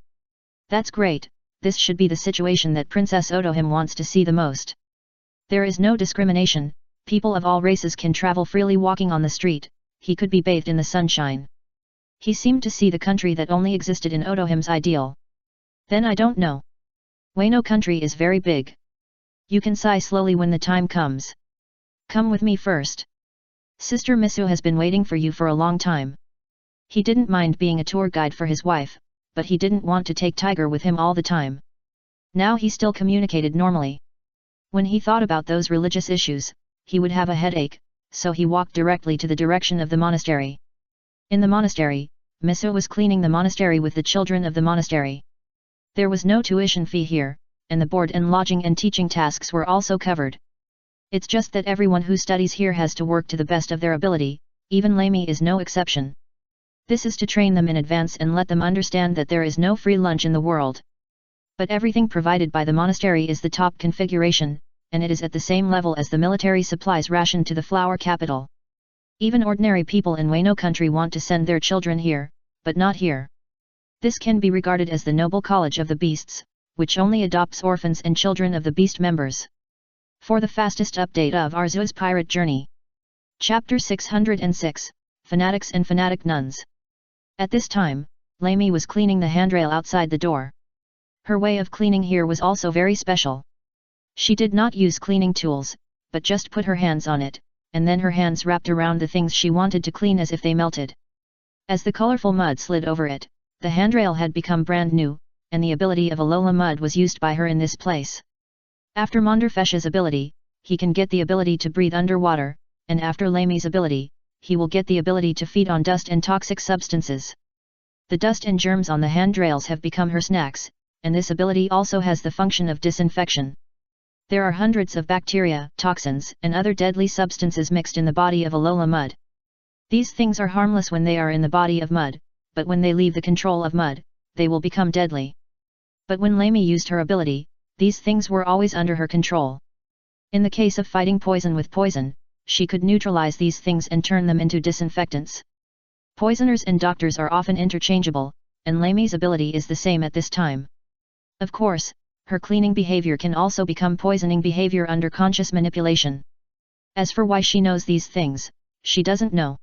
That's great, this should be the situation that Princess Otohime wants to see the most. There is no discrimination, people of all races can travel freely walking on the street, he could be bathed in the sunshine. He seemed to see the country that only existed in Otohime's ideal. Then I don't know. Wano country is very big. You can sigh slowly when the time comes. Come with me first. Sister Misu has been waiting for you for a long time. He didn't mind being a tour guide for his wife, but he didn't want to take Tiger with him all the time. Now he still communicated normally. When he thought about those religious issues, he would have a headache, so he walked directly to the direction of the monastery. In the monastery, Misu was cleaning the monastery with the children of the monastery. There was no tuition fee here, and the board and lodging and teaching tasks were also covered. It's just that everyone who studies here has to work to the best of their ability, even Lamy is no exception. This is to train them in advance and let them understand that there is no free lunch in the world. But everything provided by the monastery is the top configuration, and it is at the same level as the military supplies ration to the flower capital. Even ordinary people in Wano country want to send their children here, but not here. This can be regarded as the noble college of the beasts, which only adopts orphans and children of the beast members. For the fastest update of Arceus Pirate Journey. Chapter 606, Fanatics and Fanatic Nuns. At this time, Lamy was cleaning the handrail outside the door. Her way of cleaning here was also very special. She did not use cleaning tools, but just put her hands on it, and then her hands wrapped around the things she wanted to clean as if they melted. As the colorful mud slid over it, the handrail had become brand new, and the ability of Alola Mud was used by her in this place. After Manderfesh's ability, he can get the ability to breathe underwater, and after Lamy's ability, he will get the ability to feed on dust and toxic substances. The dust and germs on the handrails have become her snacks, and this ability also has the function of disinfection. There are hundreds of bacteria, toxins, and other deadly substances mixed in the body of Alola Mud. These things are harmless when they are in the body of Mud, but when they leave the control of Mud, they will become deadly. But when Lamy used her ability, these things were always under her control. In the case of fighting poison with poison, she could neutralize these things and turn them into disinfectants. Poisoners and doctors are often interchangeable, and Lamy's ability is the same at this time. Of course, her cleaning behavior can also become poisoning behavior under conscious manipulation. As for why she knows these things, she doesn't know.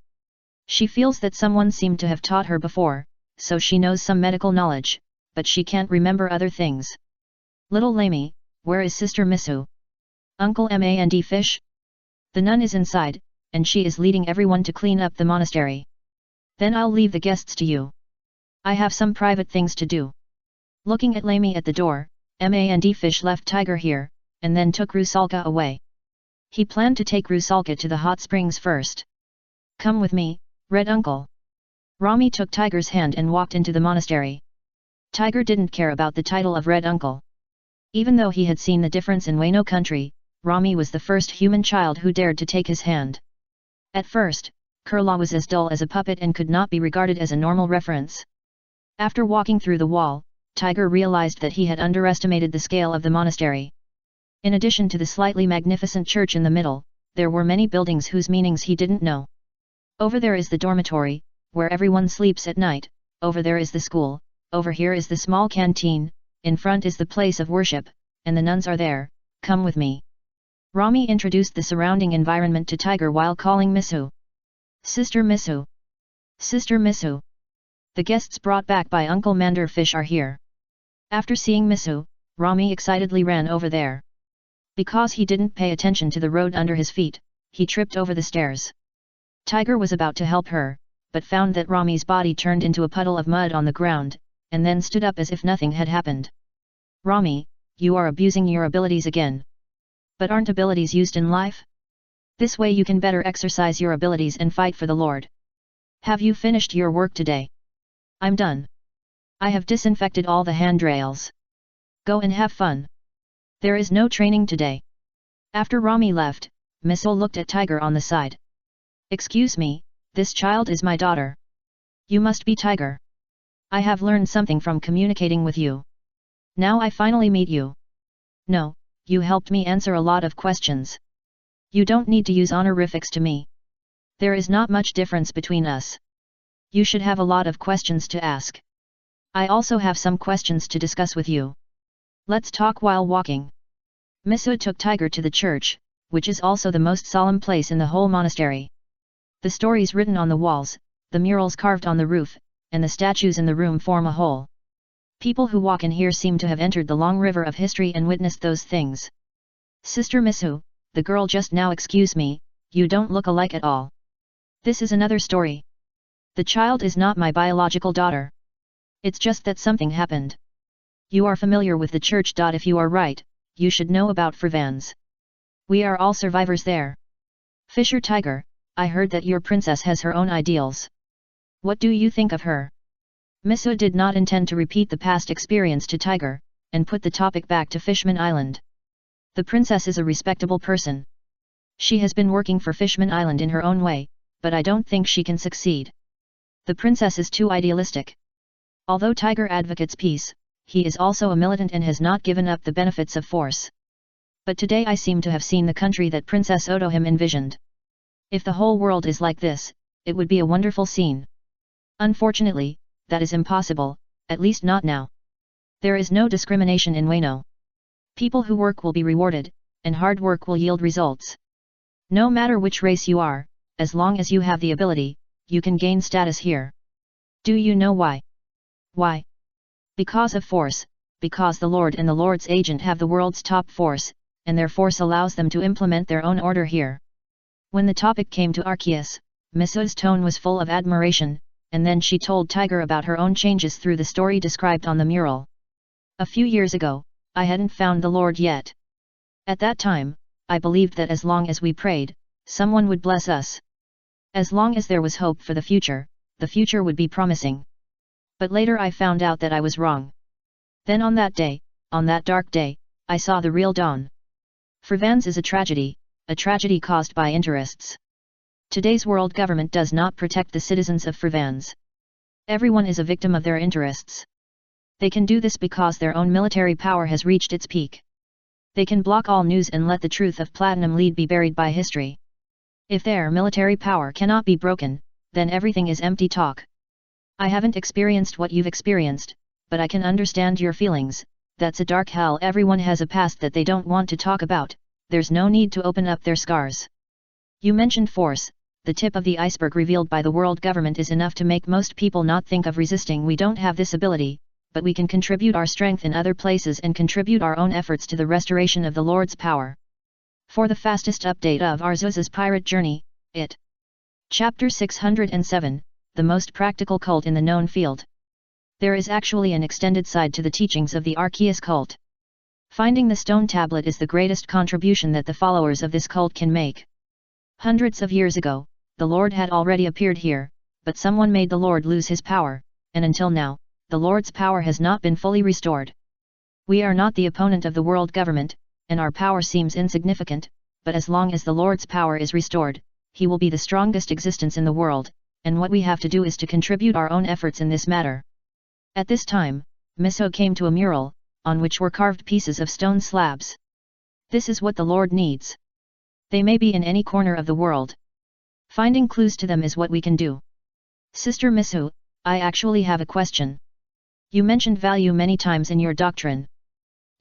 She feels that someone seemed to have taught her before, so she knows some medical knowledge, but she can't remember other things. Little Lamy, where is Sister Misu? Uncle Mand Fish? The nun is inside, and she is leading everyone to clean up the monastery. Then I'll leave the guests to you. I have some private things to do. Looking at Lamy at the door, Mand Fish left Tiger here, and then took Rusalka away. He planned to take Rusalka to the hot springs first. Come with me, Red Uncle. Rami took Tiger's hand and walked into the monastery. Tiger didn't care about the title of Red Uncle. Even though he had seen the difference in Wano country, Rami was the first human child who dared to take his hand. At first, Kurla was as dull as a puppet and could not be regarded as a normal reference. After walking through the wall, Tiger realized that he had underestimated the scale of the monastery. In addition to the slightly magnificent church in the middle, there were many buildings whose meanings he didn't know. Over there is the dormitory, where everyone sleeps at night, over there is the school, over here is the small canteen, in front is the place of worship, and the nuns are there. Come with me. Rami introduced the surrounding environment to Tiger while calling Misu. Sister Misu. Sister Misu. The guests brought back by Uncle Mandar Fish are here. After seeing Misu, Rami excitedly ran over there. Because he didn't pay attention to the road under his feet, he tripped over the stairs. Tiger was about to help her, but found that Rami's body turned into a puddle of mud on the ground, and then stood up as if nothing had happened. Rami, you are abusing your abilities again. But aren't abilities used in life? This way you can better exercise your abilities and fight for the Lord. Have you finished your work today? I'm done. I have disinfected all the handrails. Go and have fun. There is no training today. After Rami left, Miso looked at Tiger on the side. Excuse me, this child is my daughter. You must be Tiger. I have learned something from communicating with you. Now I finally meet you. No, you helped me answer a lot of questions. You don't need to use honorifics to me. There is not much difference between us. You should have a lot of questions to ask. I also have some questions to discuss with you. Let's talk while walking. Miso took Tiger to the church, which is also the most solemn place in the whole monastery. The stories written on the walls, the murals carved on the roof, and the statues in the room form a whole. People who walk in here seem to have entered the long river of history and witnessed those things. Sister Misu, the girl just now, excuse me, you don't look alike at all. This is another story. The child is not my biological daughter. It's just that something happened. You are familiar with the church. If you are right, you should know about Fervans. We are all survivors there. Fisher Tiger, I heard that your princess has her own ideals. What do you think of her? Miso did not intend to repeat the past experience to Tiger, and put the topic back to Fishman Island. The princess is a respectable person. She has been working for Fishman Island in her own way, but I don't think she can succeed. The princess is too idealistic. Although Tiger advocates peace, he is also a militant and has not given up the benefits of force. But today I seem to have seen the country that Princess Otohim envisioned. If the whole world is like this, it would be a wonderful scene. Unfortunately, that is impossible, at least not now. There is no discrimination in Wano. People who work will be rewarded, and hard work will yield results. No matter which race you are, as long as you have the ability, you can gain status here. Do you know why? Why? Because of force, because the Lord and the Lord's agent have the world's top force, and their force allows them to implement their own order here. When the topic came to Arceus, Miso's tone was full of admiration, and then she told Tiger about her own changes through the story described on the mural. A few years ago, I hadn't found the Lord yet. At that time, I believed that as long as we prayed, someone would bless us. As long as there was hope for the future would be promising. But later I found out that I was wrong. Then on that day, on that dark day, I saw the real dawn. Fervans is a tragedy caused by interests. Today's world government does not protect the citizens of Fervans. Everyone is a victim of their interests. They can do this because their own military power has reached its peak. They can block all news and let the truth of Platinum Lead be buried by history. If their military power cannot be broken, then everything is empty talk. I haven't experienced what you've experienced, but I can understand your feelings. That's a dark hell. Everyone has a past that they don't want to talk about. There's no need to open up their scars. You mentioned force. The tip of the iceberg revealed by the world government is enough to make most people not think of resisting. We don't have this ability, but we can contribute our strength in other places and contribute our own efforts to the restoration of the Lord's power. For the fastest update of Arceus's pirate journey, it. Chapter 607, The Most Practical Cult in the Known Field. There is actually an extended side to the teachings of the Arceus cult. Finding the stone tablet is the greatest contribution that the followers of this cult can make. Hundreds of years ago, the Lord had already appeared here, but someone made the Lord lose his power, and until now, the Lord's power has not been fully restored. We are not the opponent of the world government, and our power seems insignificant, but as long as the Lord's power is restored, he will be the strongest existence in the world, and what we have to do is to contribute our own efforts in this matter. At this time, Miso came to a mural, on which were carved pieces of stone slabs. This is what the Lord needs. They may be in any corner of the world. Finding clues to them is what we can do. Sister Miso, I actually have a question. You mentioned value many times in your doctrine.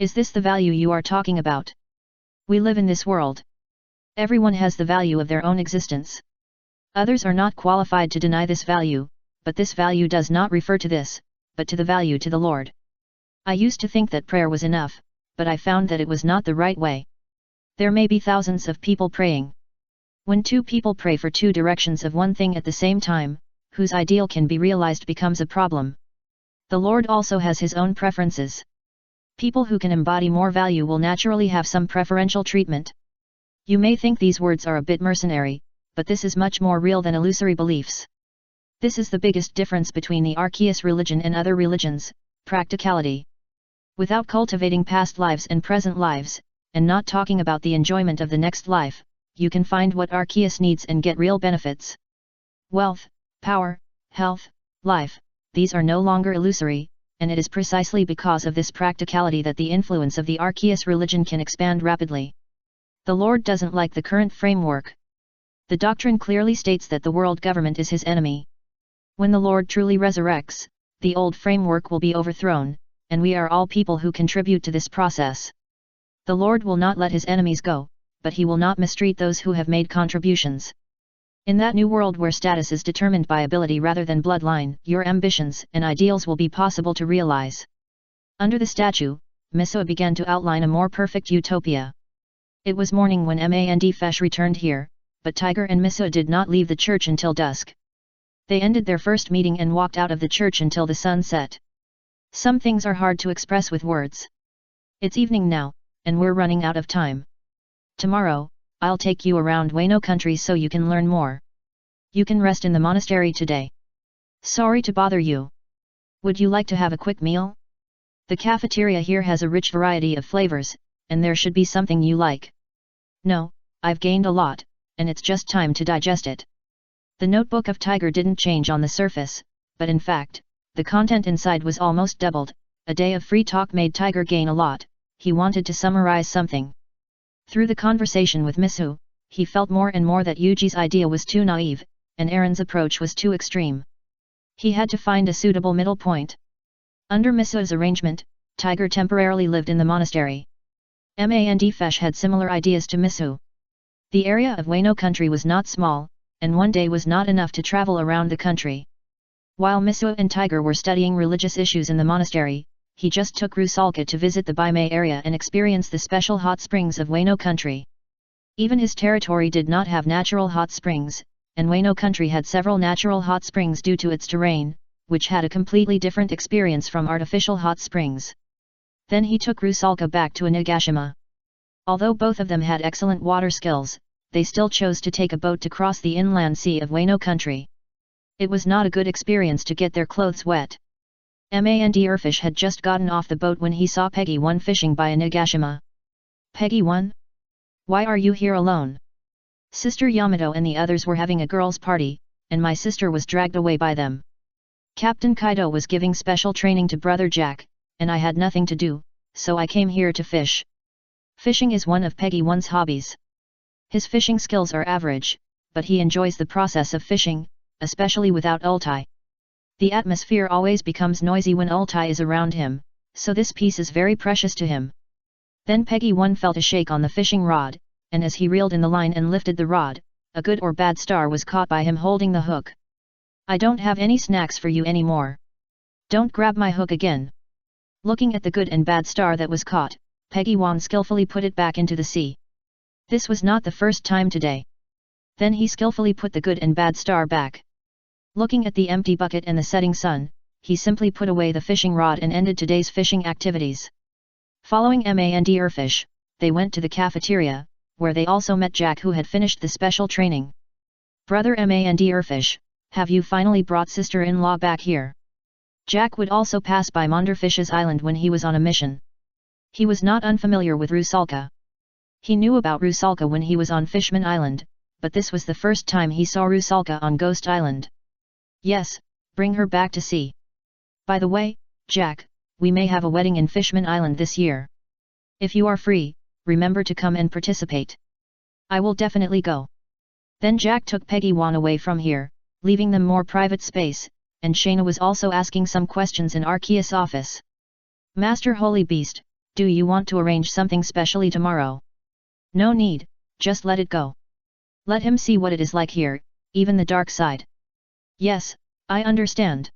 Is this the value you are talking about? We live in this world. Everyone has the value of their own existence. Others are not qualified to deny this value, but this value does not refer to this, but to the value to the Lord. I used to think that prayer was enough, but I found that it was not the right way. There may be thousands of people praying. When two people pray for two directions of one thing at the same time, whose ideal can be realized becomes a problem. The Lord also has his own preferences. People who can embody more value will naturally have some preferential treatment. You may think these words are a bit mercenary, but this is much more real than illusory beliefs. This is the biggest difference between the Arceus religion and other religions, practicality. Without cultivating past lives and present lives, and not talking about the enjoyment of the next life, you can find what Arceus needs and get real benefits. Wealth, power, health, life, these are no longer illusory, and it is precisely because of this practicality that the influence of the Arceus religion can expand rapidly. The Lord doesn't like the current framework. The doctrine clearly states that the world government is his enemy. When the Lord truly resurrects, the old framework will be overthrown, and we are all people who contribute to this process. The Lord will not let his enemies go, but he will not mistreat those who have made contributions. In that new world where status is determined by ability rather than bloodline, your ambitions and ideals will be possible to realize. Under the statue, Miso began to outline a more perfect utopia. It was morning when FANFIC returned here, but Tiger and Miso did not leave the church until dusk. They ended their first meeting and walked out of the church until the sun set. Some things are hard to express with words. It's evening now, and we're running out of time. Tomorrow, I'll take you around Wano country so you can learn more. You can rest in the monastery today. Sorry to bother you. Would you like to have a quick meal? The cafeteria here has a rich variety of flavors, and there should be something you like. No, I've gained a lot, and it's just time to digest it. The notebook of Tiger didn't change on the surface, but in fact, the content inside was almost doubled. A day of free talk made Tiger gain a lot. He wanted to summarize something. Through the conversation with Miso, he felt more and more that Yuji's idea was too naive, and Aaron's approach was too extreme. He had to find a suitable middle point. Under Miso's arrangement, Tiger temporarily lived in the monastery. FANFIC had similar ideas to Miso. The area of Wano country was not small, and one day was not enough to travel around the country. While Miso and Tiger were studying religious issues in the monastery, he just took Rusalka to visit the Baimei area and experience the special hot springs of Wano country. Even his territory did not have natural hot springs, and Wano country had several natural hot springs due to its terrain, which had a completely different experience from artificial hot springs. Then he took Rusalka back to Onigashima. Although both of them had excellent water skills, they still chose to take a boat to cross the inland sea of Wano country. It was not a good experience to get their clothes wet. Erfish had just gotten off the boat when he saw Peggy 1 fishing by Onigashima. Peggy 1? Why are you here alone? Sister Yamato and the others were having a girls' party, and my sister was dragged away by them. Captain Kaido was giving special training to Brother Jack, and I had nothing to do, so I came here to fish. Fishing is one of Peggy 1's hobbies. His fishing skills are average, but he enjoys the process of fishing, especially without ulti. The atmosphere always becomes noisy when ulti is around him, so this piece is very precious to him. Then Peggy 1 felt a shake on the fishing rod, and as he reeled in the line and lifted the rod, a good or bad star was caught by him holding the hook. I don't have any snacks for you anymore. Don't grab my hook again. Looking at the good and bad star that was caught, Peggy 1 skillfully put it back into the sea. This was not the first time today. Then he skillfully put the good and bad star back. Looking at the empty bucket and the setting sun, he simply put away the fishing rod and ended today's fishing activities. Following Mandirfish, they went to the cafeteria, where they also met Jack, who had finished the special training. Brother Mandirfish, have you finally brought sister-in-law back here? Jack would also pass by Mandirfish's island when he was on a mission. He was not unfamiliar with Rusalka. He knew about Rusalka when he was on Fishman Island, but this was the first time he saw Rusalka on Ghost Island. Yes, bring her back to see. By the way, Jack, we may have a wedding in Fishman Island this year. If you are free, remember to come and participate. I will definitely go. Then Jack took Peggy 1 away from here, leaving them more private space, and Shayna was also asking some questions in Arceus' office. Master Holy Beast, do you want to arrange something specially tomorrow? No need, just let it go. Let him see what it is like here, even the dark side. Yes, I understand.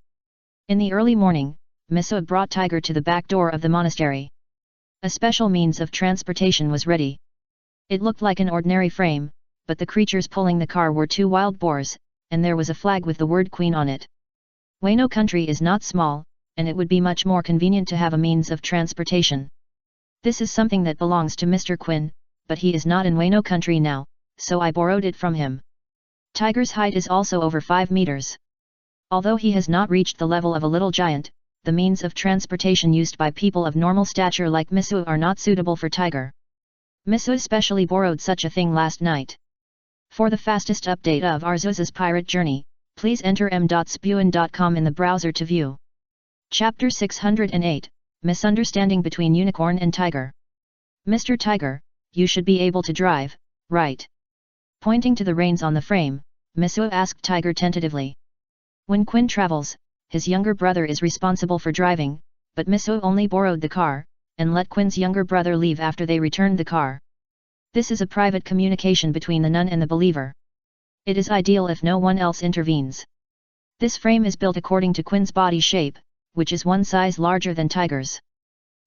In the early morning, Misuo brought Tiger to the back door of the monastery. A special means of transportation was ready. It looked like an ordinary frame, but the creatures pulling the car were 2 wild boars, and there was a flag with the word Queen on it. Wano country is not small, and it would be much more convenient to have a means of transportation. This is something that belongs to Mr. Quinn, but he is not in Wano country now, so I borrowed it from him. Tiger's height is also over 5 meters. Although he has not reached the level of a little giant, the means of transportation used by people of normal stature like Misuo are not suitable for Tiger. Misuo especially borrowed such a thing last night. For the fastest update of Arceus's pirate journey, please enter m.spuin.com in the browser to view. Chapter 608, Misunderstanding between Unicorn and Tiger. Mr. Tiger, you should be able to drive, right? Pointing to the reins on the frame, Misuo asked Tiger tentatively. When Quinn travels, his younger brother is responsible for driving, but Misuo only borrowed the car, and let Quinn's younger brother leave after they returned the car. This is a private communication between the nun and the believer. It is ideal if no one else intervenes. This frame is built according to Quinn's body shape, which is 1 size larger than Tiger's.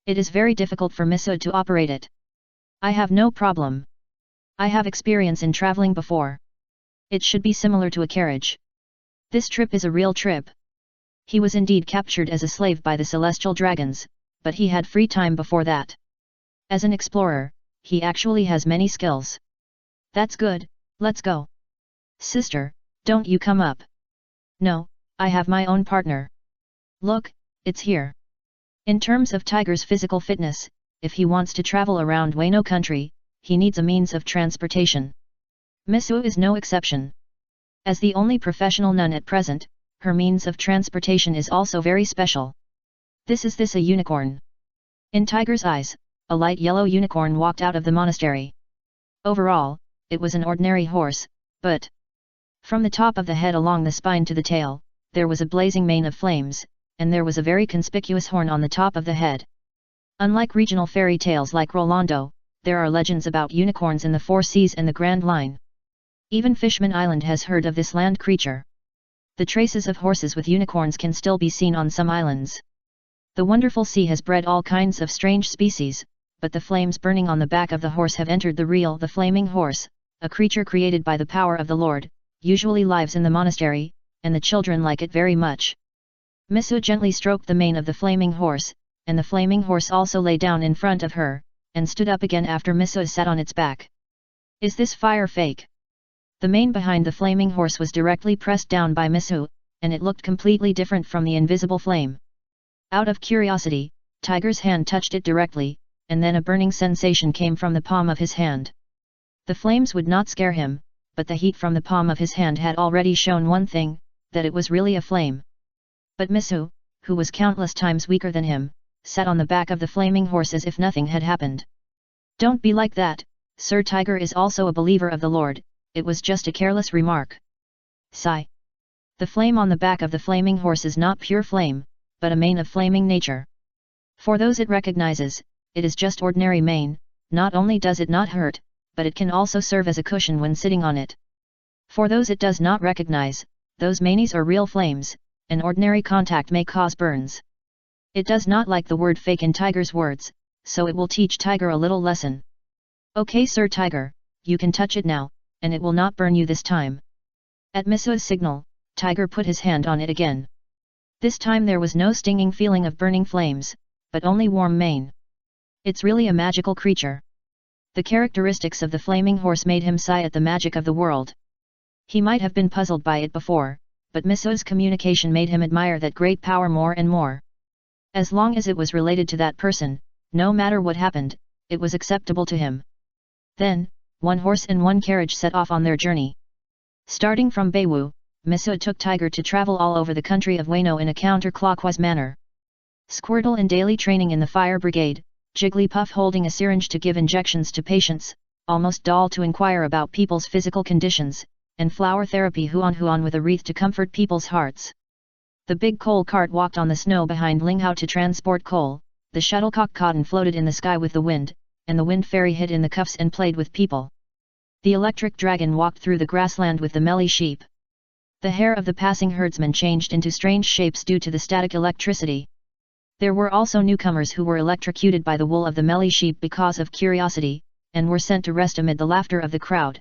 It is very difficult for Misuo to operate it. I have no problem. I have experience in traveling before. It should be similar to a carriage. This trip is a real trip. He was indeed captured as a slave by the celestial dragons, but he had free time before that. As an explorer, he actually has many skills. That's good, let's go. Sister, don't you come up. No, I have my own partner. Look, it's here. In terms of Tiger's physical fitness, if he wants to travel around Wano country, he needs a means of transportation. Misuo is no exception. As the only professional nun at present, her means of transportation is also very special. This a unicorn. In Tiger's eyes, a light yellow unicorn walked out of the monastery. Overall, it was an ordinary horse, but from the top of the head along the spine to the tail, there was a blazing mane of flames, and there was a very conspicuous horn on the top of the head. Unlike regional fairy tales like Rolando, there are legends about unicorns in the 4 seas and the Grand Line. Even Fishman Island has heard of this land creature. The traces of horses with unicorns can still be seen on some islands. The wonderful sea has bred all kinds of strange species, but the flames burning on the back of the horse have entered the flaming horse, a creature created by the power of the Lord, usually lives in the monastery, and the children like it very much. Misuo gently stroked the mane of the flaming horse, and the flaming horse also lay down in front of her, and stood up again after Misuo sat on its back. Is this fire fake? The mane behind the flaming horse was directly pressed down by Misuo, and it looked completely different from the invisible flame. Out of curiosity, Tiger's hand touched it directly, and then a burning sensation came from the palm of his hand. The flames would not scare him, but the heat from the palm of his hand had already shown one thing, that it was really a flame. But Misu, who was countless times weaker than him, sat on the back of the flaming horse as if nothing had happened. "Don't be like that, Sir Tiger is also a believer of the Lord, it was just a careless remark." Sigh. The flame on the back of the flaming horse is not pure flame, but a mane of flaming nature. For those it recognizes, it is just ordinary mane. Not only does it not hurt, but it can also serve as a cushion when sitting on it. For those it does not recognize, those manes are real flames, and ordinary contact may cause burns. It does not like the word fake in Tiger's words, so it will teach Tiger a little lesson. "Okay Sir Tiger, you can touch it now, and it will not burn you this time." At Misua's signal, Tiger put his hand on it again. This time there was no stinging feeling of burning flames, but only warm mane. It's really a magical creature. The characteristics of the flaming horse made him sigh at the magic of the world. He might have been puzzled by it before, but Misua's communication made him admire that great power more and more. As long as it was related to that person, no matter what happened, it was acceptable to him. Then, one horse and one carriage set off on their journey. Starting from Beiwu, Misua took Tiger to travel all over the country of Wano in a counterclockwise manner. Squirtle in daily training in the fire brigade, Jigglypuff holding a syringe to give injections to patients, Almost Doll to inquire about people's physical conditions, and Flower Therapy Huan with a wreath to comfort people's hearts. The big coal cart walked on the snow behind Linghao to transport coal, the shuttlecock Cotton floated in the sky with the wind, and the wind fairy hid in the cuffs and played with people. The electric dragon walked through the grassland with the melly sheep. The hair of the passing herdsman changed into strange shapes due to the static electricity. There were also newcomers who were electrocuted by the wool of the melly sheep because of curiosity, and were sent to rest amid the laughter of the crowd.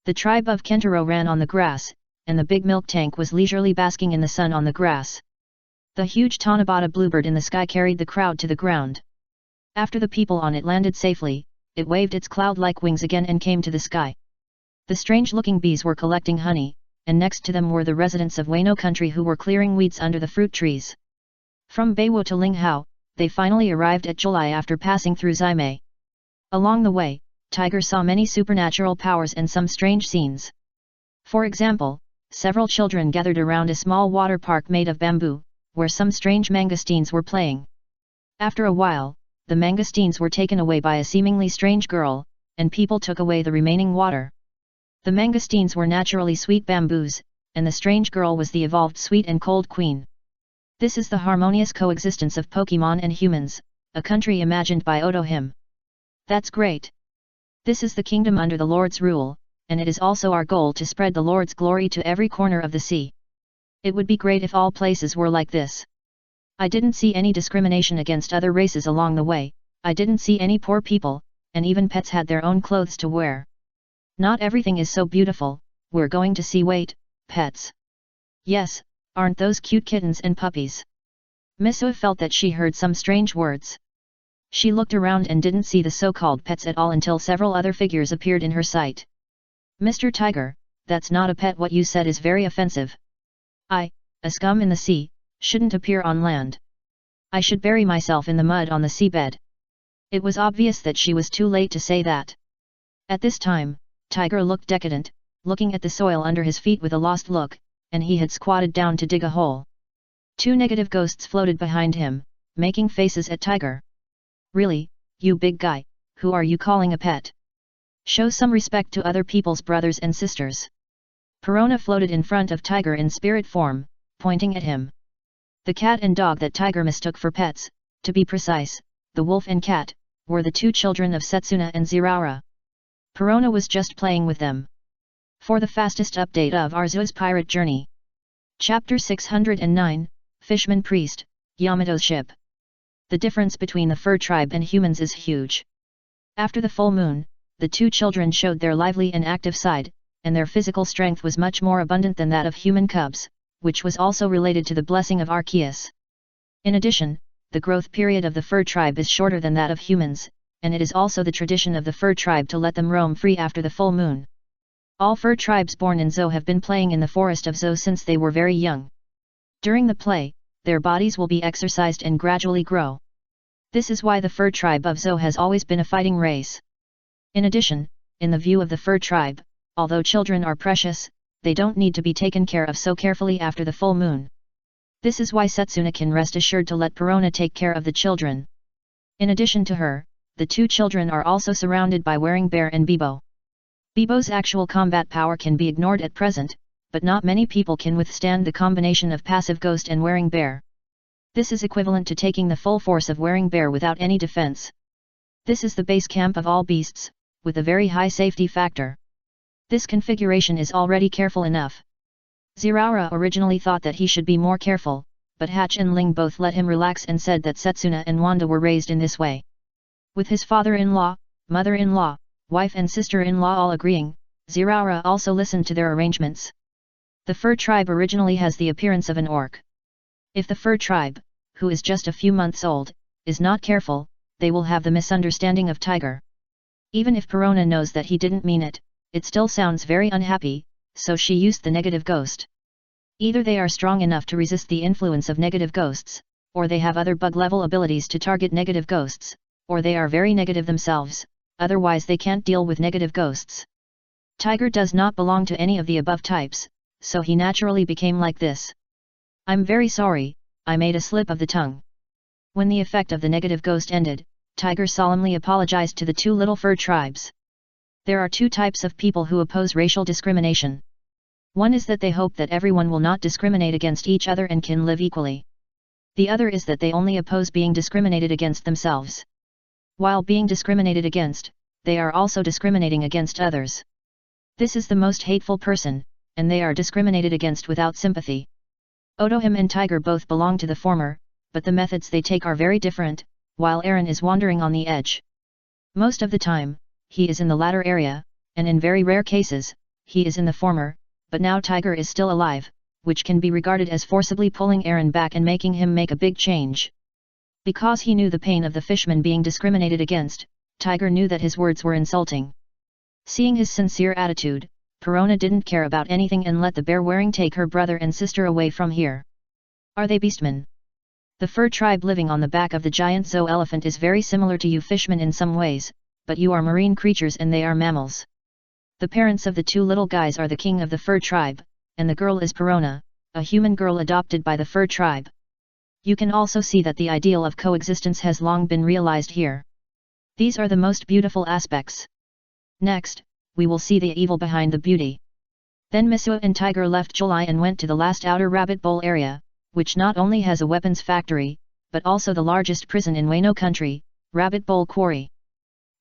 The tribe of Kentaro ran on the grass, and the big milk tank was leisurely basking in the sun on the grass. The huge Tanabata bluebird in the sky carried the crowd to the ground. After the people on it landed safely, it waved its cloud-like wings again and came to the sky. The strange-looking bees were collecting honey, and next to them were the residents of Wano country who were clearing weeds under the fruit trees. From Beiwu to Linghao, they finally arrived at July after passing through Ximei. Along the way, Tiger saw many supernatural powers and some strange scenes. For example, several children gathered around a small water park made of bamboo, where some strange mangosteens were playing. After a while, the mangosteens were taken away by a seemingly strange girl, and people took away the remaining water. The mangosteens were naturally sweet bamboos, and the strange girl was the evolved sweet and cold queen. This is the harmonious coexistence of Pokemon and humans, a country imagined by Oto him. That's great. This is the kingdom under the Lord's rule, and it is also our goal to spread the Lord's glory to every corner of the sea. It would be great if all places were like this. I didn't see any discrimination against other races along the way, I didn't see any poor people, and even pets had their own clothes to wear. Not everything is so beautiful, we're going to see pets. Yes, aren't those cute kittens and puppies? Misua felt that she heard some strange words. She looked around and didn't see the so-called pets at all until several other figures appeared in her sight. Mr. Tiger, that's not a pet, what you said is very offensive. A scum in the sea, shouldn't appear on land. I should bury myself in the mud on the seabed. It was obvious that she was too late to say that. At this time, Tiger looked decadent, looking at the soil under his feet with a lost look, and he had squatted down to dig a hole. Two negative ghosts floated behind him, making faces at Tiger. Really, you big guy, who are you calling a pet? Show some respect to other people's brothers and sisters. Perona floated in front of Tiger in spirit form, pointing at him. The cat and dog that Tiger mistook for pets, to be precise, the wolf and cat, were the two children of Setsuna and Ziraura. Perona was just playing with them. For the fastest update of Arceus pirate journey. Chapter 609, Fishman Priest, Yamato's ship. The difference between the fur tribe and humans is huge. After the full moon, the two children showed their lively and active side, and their physical strength was much more abundant than that of human cubs, which was also related to the blessing of Arceus. In addition, the growth period of the fur tribe is shorter than that of humans, and it is also the tradition of the fur tribe to let them roam free after the full moon. All fur tribes born in Zou have been playing in the forest of Zou since they were very young. During the play, their bodies will be exercised and gradually grow. This is why the fur tribe of Zou has always been a fighting race. In addition, in the view of the fur tribe, although children are precious, they don't need to be taken care of so carefully after the full moon. This is why Setsuna can rest assured to let Perona take care of the children. In addition to her, the two children are also surrounded by Wearing Bear and Bibo. Bibo's actual combat power can be ignored at present, but not many people can withstand the combination of passive Ghost and Wearing Bear. This is equivalent to taking the full force of Wearing Bear without any defense. This is the base camp of all beasts, with a very high safety factor. This configuration is already careful enough. Ziraura originally thought that he should be more careful, but Hatch and Ling both let him relax and said that Setsuna and Wanda were raised in this way. With his father-in-law, mother-in-law, wife and sister-in-law all agreeing, Ziraura also listened to their arrangements. The Fur tribe originally has the appearance of an orc. If the Fur tribe, who is just a few months old, is not careful, they will have the misunderstanding of tiger. Even if Perona knows that he didn't mean it, it still sounds very unhappy, so she used the negative ghost. Either they are strong enough to resist the influence of negative ghosts, or they have other bug-level abilities to target negative ghosts, or they are very negative themselves, otherwise they can't deal with negative ghosts. Tiger does not belong to any of the above types, so he naturally became like this. I'm very sorry, I made a slip of the tongue. When the effect of the negative ghost ended, Tiger solemnly apologized to the two little Fur tribes. There are two types of people who oppose racial discrimination. One is that they hope that everyone will not discriminate against each other and can live equally. The other is that they only oppose being discriminated against themselves. While being discriminated against, they are also discriminating against others. This is the most hateful person, and they are discriminated against without sympathy. Otohim and Tiger both belong to the former, but the methods they take are very different, while Aaron is wandering on the edge. Most of the time, he is in the latter area, and in very rare cases, he is in the former, but now Tiger is still alive, which can be regarded as forcibly pulling Aaron back and making him make a big change. Because he knew the pain of the fishman being discriminated against, Tiger knew that his words were insulting. Seeing his sincere attitude, Perona didn't care about anything and let the bear-wearing take her brother and sister away from here. Are they beastmen? The Fur tribe living on the back of the giant zoo elephant is very similar to you fishmen in some ways, but you are marine creatures and they are mammals. The parents of the two little guys are the king of the Fur tribe, and the girl is Perona, a human girl adopted by the Fur tribe. You can also see that the ideal of coexistence has long been realized here. These are the most beautiful aspects. Next, we will see the evil behind the beauty. Then Misua and Tiger left July and went to the last outer rabbit bowl area, which not only has a weapons factory, but also the largest prison in Wano country, Rabbit Bowl Quarry.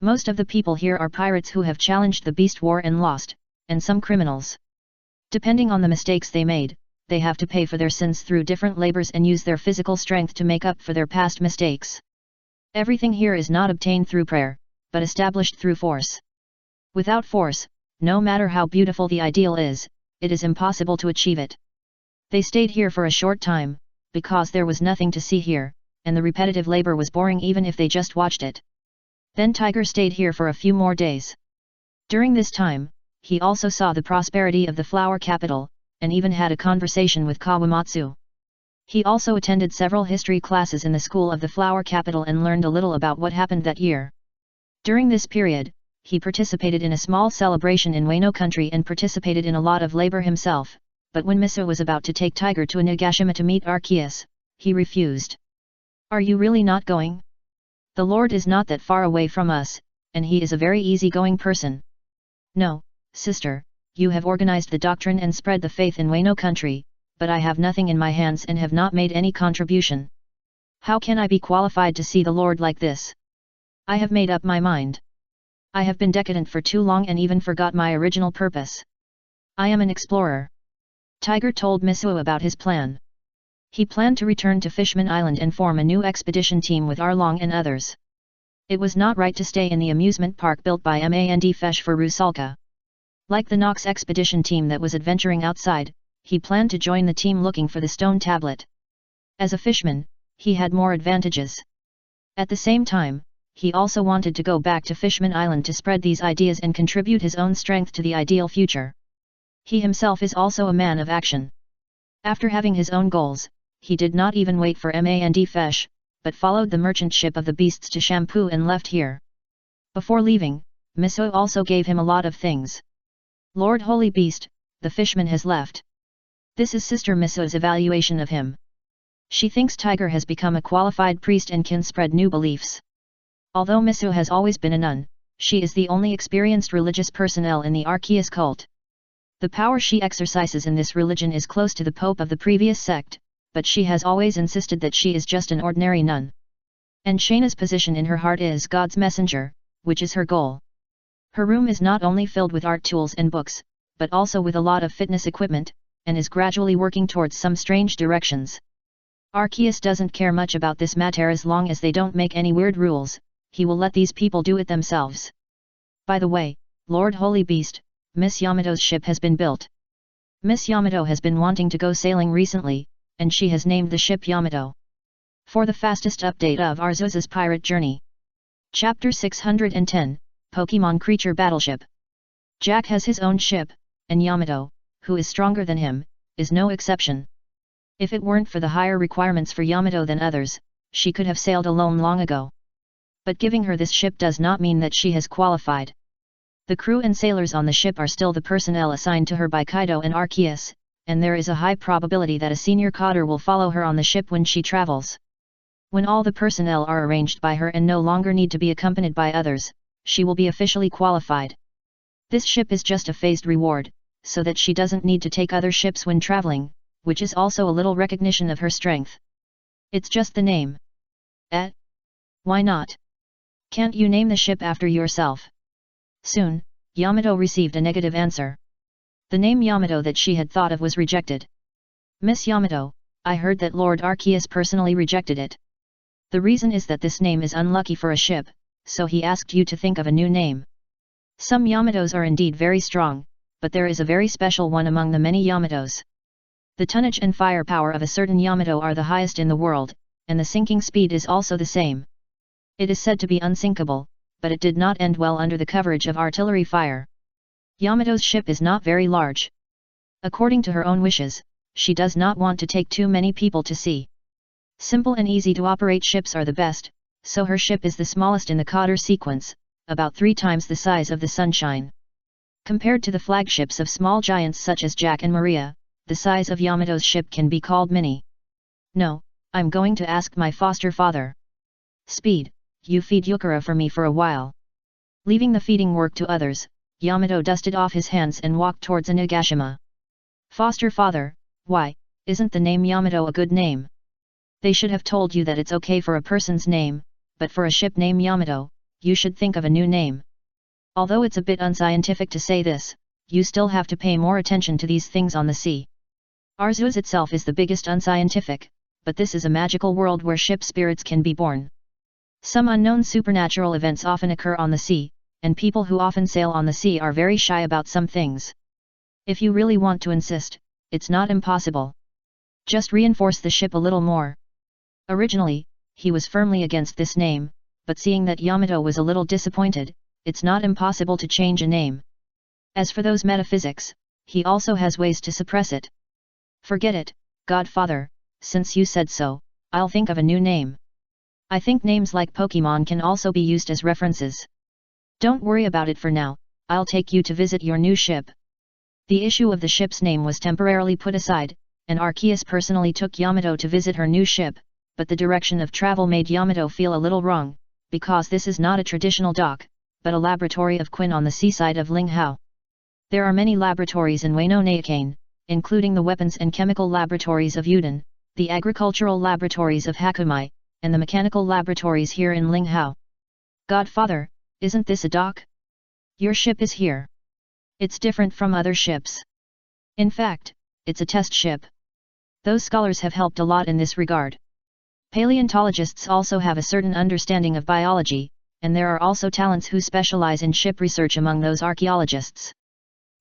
Most of the people here are pirates who have challenged the Beast War and lost, and some criminals. Depending on the mistakes they made, they have to pay for their sins through different labors and use their physical strength to make up for their past mistakes. Everything here is not obtained through prayer, but established through force. Without force, no matter how beautiful the ideal is, it is impossible to achieve it. They stayed here for a short time, because there was nothing to see here, and the repetitive labor was boring even if they just watched it. Then Tiger stayed here for a few more days. During this time, he also saw the prosperity of the flower capital, and even had a conversation with Kawamatsu. He also attended several history classes in the school of the flower capital and learned a little about what happened that year. During this period, he participated in a small celebration in Wano country and participated in a lot of labor himself, but when Misua was about to take Tiger to Nagashima to meet Arceus, he refused. Are you really not going? The Lord is not that far away from us, and he is a very easygoing person. No, sister, you have organized the doctrine and spread the faith in Wano country, but I have nothing in my hands and have not made any contribution. How can I be qualified to see the Lord like this? I have made up my mind. I have been decadent for too long and even forgot my original purpose. I am an explorer. Tiger told Misua about his plan. He planned to return to Fishman Island and form a new expedition team with Arlong and others. It was not right to stay in the amusement park built by FANFIC for Rusalka. Like the Nox expedition team that was adventuring outside, he planned to join the team looking for the stone tablet. As a fishman, he had more advantages. At the same time, he also wanted to go back to Fishman Island to spread these ideas and contribute his own strength to the ideal future. He himself is also a man of action. After having his own goals, he did not even wait for FANFIC, but followed the merchant ship of the beasts to Shampoo and left here. Before leaving, Misua also gave him a lot of things. Lord Holy Beast, the fishman has left. This is Sister Misua's evaluation of him. She thinks Tiger has become a qualified priest and can spread new beliefs. Although Misu has always been a nun, she is the only experienced religious personnel in the Arceus cult. The power she exercises in this religion is close to the Pope of the previous sect, but she has always insisted that she is just an ordinary nun. And Shayna's position in her heart is God's messenger, which is her goal. Her room is not only filled with art tools and books, but also with a lot of fitness equipment, and is gradually working towards some strange directions. Arceus doesn't care much about this matter as long as they don't make any weird rules, he will let these people do it themselves. By the way, Lord Holy Beast, Miss Yamato's ship has been built. Miss Yamato has been wanting to go sailing recently, and she has named the ship Yamato. For the fastest update of Arceus's pirate journey. Chapter 610, Pokemon Creature Battleship. Jack has his own ship, and Yamato, who is stronger than him, is no exception. If it weren't for the higher requirements for Yamato than others, she could have sailed alone long ago. But giving her this ship does not mean that she has qualified. The crew and sailors on the ship are still the personnel assigned to her by Kaido and Arceus, and there is a high probability that a senior cadre will follow her on the ship when she travels. When all the personnel are arranged by her and no longer need to be accompanied by others, she will be officially qualified. This ship is just a phased reward, so that she doesn't need to take other ships when traveling, which is also a little recognition of her strength. It's just the name. Why not? Can't you name the ship after yourself? Soon, Yamato received a negative answer. The name Yamato that she had thought of was rejected. Miss Yamato, I heard that Lord Arceus personally rejected it. The reason is that this name is unlucky for a ship, so he asked you to think of a new name. Some Yamatos are indeed very strong, but there is a very special one among the many Yamatos. The tonnage and firepower of a certain Yamato are the highest in the world, and the sinking speed is also the same. It is said to be unsinkable, but it did not end well under the coverage of artillery fire. Yamato's ship is not very large. According to her own wishes, she does not want to take too many people to sea. Simple and easy to operate ships are the best, so her ship is the smallest in the cadre sequence, about 3 times the size of the Sunshine. Compared to the flagships of small giants such as Jack and Maria, the size of Yamato's ship can be called mini. No, I'm going to ask my foster father. Speed, you feed Yukara for me for a while. Leaving the feeding work to others, Yamato dusted off his hands and walked towards Onigashima. Foster father, why, isn't the name Yamato a good name? They should have told you that it's okay for a person's name, but for a ship named Yamato, you should think of a new name. Although it's a bit unscientific to say this, you still have to pay more attention to these things on the sea. Arceus itself is the biggest unscientific, but this is a magical world where ship spirits can be born. Some unknown supernatural events often occur on the sea, and people who often sail on the sea are very shy about some things. If you really want to insist, it's not impossible. Just reinforce the ship a little more. Originally, he was firmly against this name, but seeing that Yamato was a little disappointed, it's not impossible to change a name. As for those metaphysics, he also has ways to suppress it. Forget it, Godfather, since you said so, I'll think of a new name. I think names like Pokemon can also be used as references. Don't worry about it for now, I'll take you to visit your new ship. The issue of the ship's name was temporarily put aside, and Arceus personally took Yamato to visit her new ship, but the direction of travel made Yamato feel a little wrong, because this is not a traditional dock, but a laboratory of Quinn on the seaside of Linghao. There are many laboratories in Wano Naokane, including the weapons and chemical laboratories of Yuden, the agricultural laboratories of Hakumai, and the mechanical laboratories here in Linghao. Godfather, isn't this a dock? Your ship is here. It's different from other ships. In fact, it's a test ship. Those scholars have helped a lot in this regard. Paleontologists also have a certain understanding of biology, and there are also talents who specialize in ship research among those archaeologists.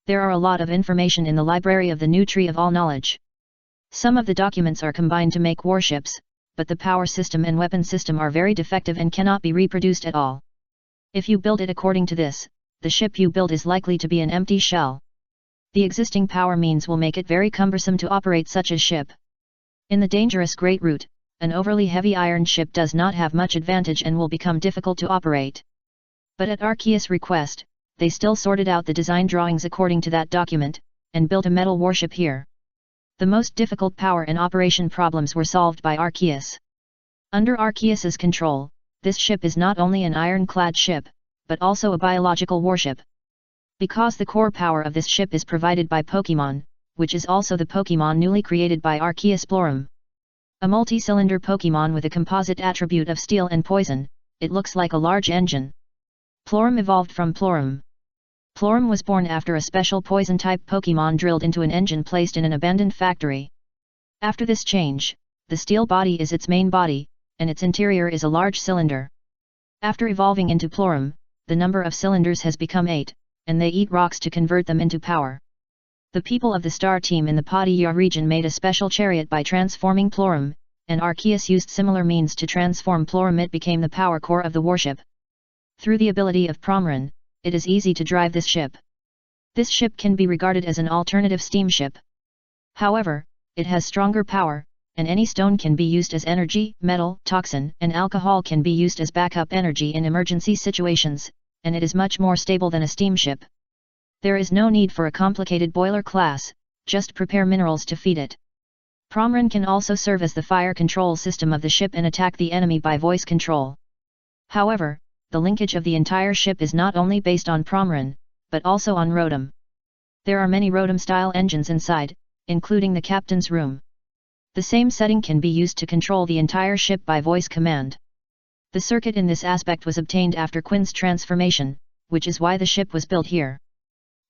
There are a lot of information in the library of the new Tree of All Knowledge. Some of the documents are combined to make warships, but the power system and weapon system are very defective and cannot be reproduced at all. If you build it according to this, the ship you build is likely to be an empty shell. The existing power means will make it very cumbersome to operate such a ship. In the dangerous Great Route, an overly heavy iron ship does not have much advantage and will become difficult to operate. But at Arceus' request, they still sorted out the design drawings according to that document, and built a metal warship here. The most difficult power and operation problems were solved by Arceus. Under Arceus's control, this ship is not only an ironclad ship, but also a biological warship. Because the core power of this ship is provided by Pokémon, which is also the Pokémon newly created by Arceus Plorum. A multi-cylinder Pokémon with a composite attribute of steel and poison, it looks like a large engine. Plorum evolved from Plorum. Plorum was born after a special poison-type Pokémon drilled into an engine placed in an abandoned factory. After this change, the steel body is its main body, and its interior is a large cylinder. After evolving into Plorum, the number of cylinders has become 8, and they eat rocks to convert them into power. The people of the Star Team in the Padilla region made a special chariot by transforming Plorum, and Arceus used similar means to transform Plorum. It became the power core of the warship. Through the ability of Promran, it is easy to drive this ship. This ship can be regarded as an alternative steamship. However, it has stronger power, and any stone can be used as energy, metal, toxin, and alcohol can be used as backup energy in emergency situations, and it is much more stable than a steamship. There is no need for a complicated boiler class, just prepare minerals to feed it. Promran can also serve as the fire control system of the ship and attack the enemy by voice control. However, the linkage of the entire ship is not only based on Promran, but also on Rotom. There are many Rotom-style engines inside, including the captain's room. The same setting can be used to control the entire ship by voice command. The circuit in this aspect was obtained after Quinn's transformation, which is why the ship was built here.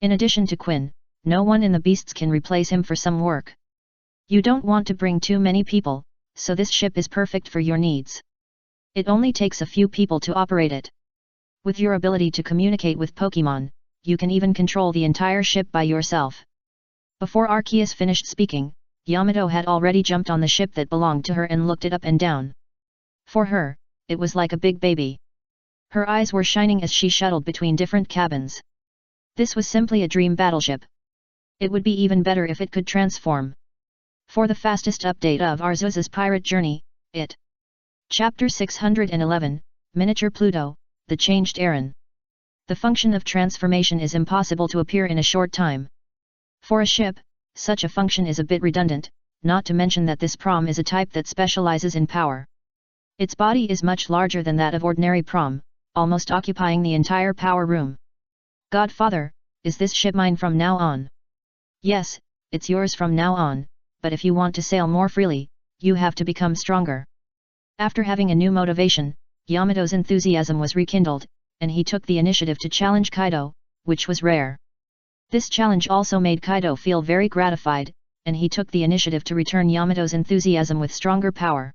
In addition to Quinn, no one in the beasts can replace him for some work. You don't want to bring too many people, so this ship is perfect for your needs. It only takes a few people to operate it. With your ability to communicate with Pokémon, you can even control the entire ship by yourself. Before Arceus finished speaking, Yamato had already jumped on the ship that belonged to her and looked it up and down. For her, it was like a big baby. Her eyes were shining as she shuttled between different cabins. This was simply a dream battleship. It would be even better if it could transform. For the fastest update of Arceus's pirate journey, it. Chapter 611, Miniature Pluto, The Changed Aaron. The function of transformation is impossible to appear in a short time. For a ship, such a function is a bit redundant, not to mention that this Prom is a type that specializes in power. Its body is much larger than that of ordinary Prom, almost occupying the entire power room. Godfather, is this ship mine from now on? Yes, it's yours from now on, but if you want to sail more freely, you have to become stronger. After having a new motivation, Yamato's enthusiasm was rekindled, and he took the initiative to challenge Kaido, which was rare. This challenge also made Kaido feel very gratified, and he took the initiative to return Yamato's enthusiasm with stronger power.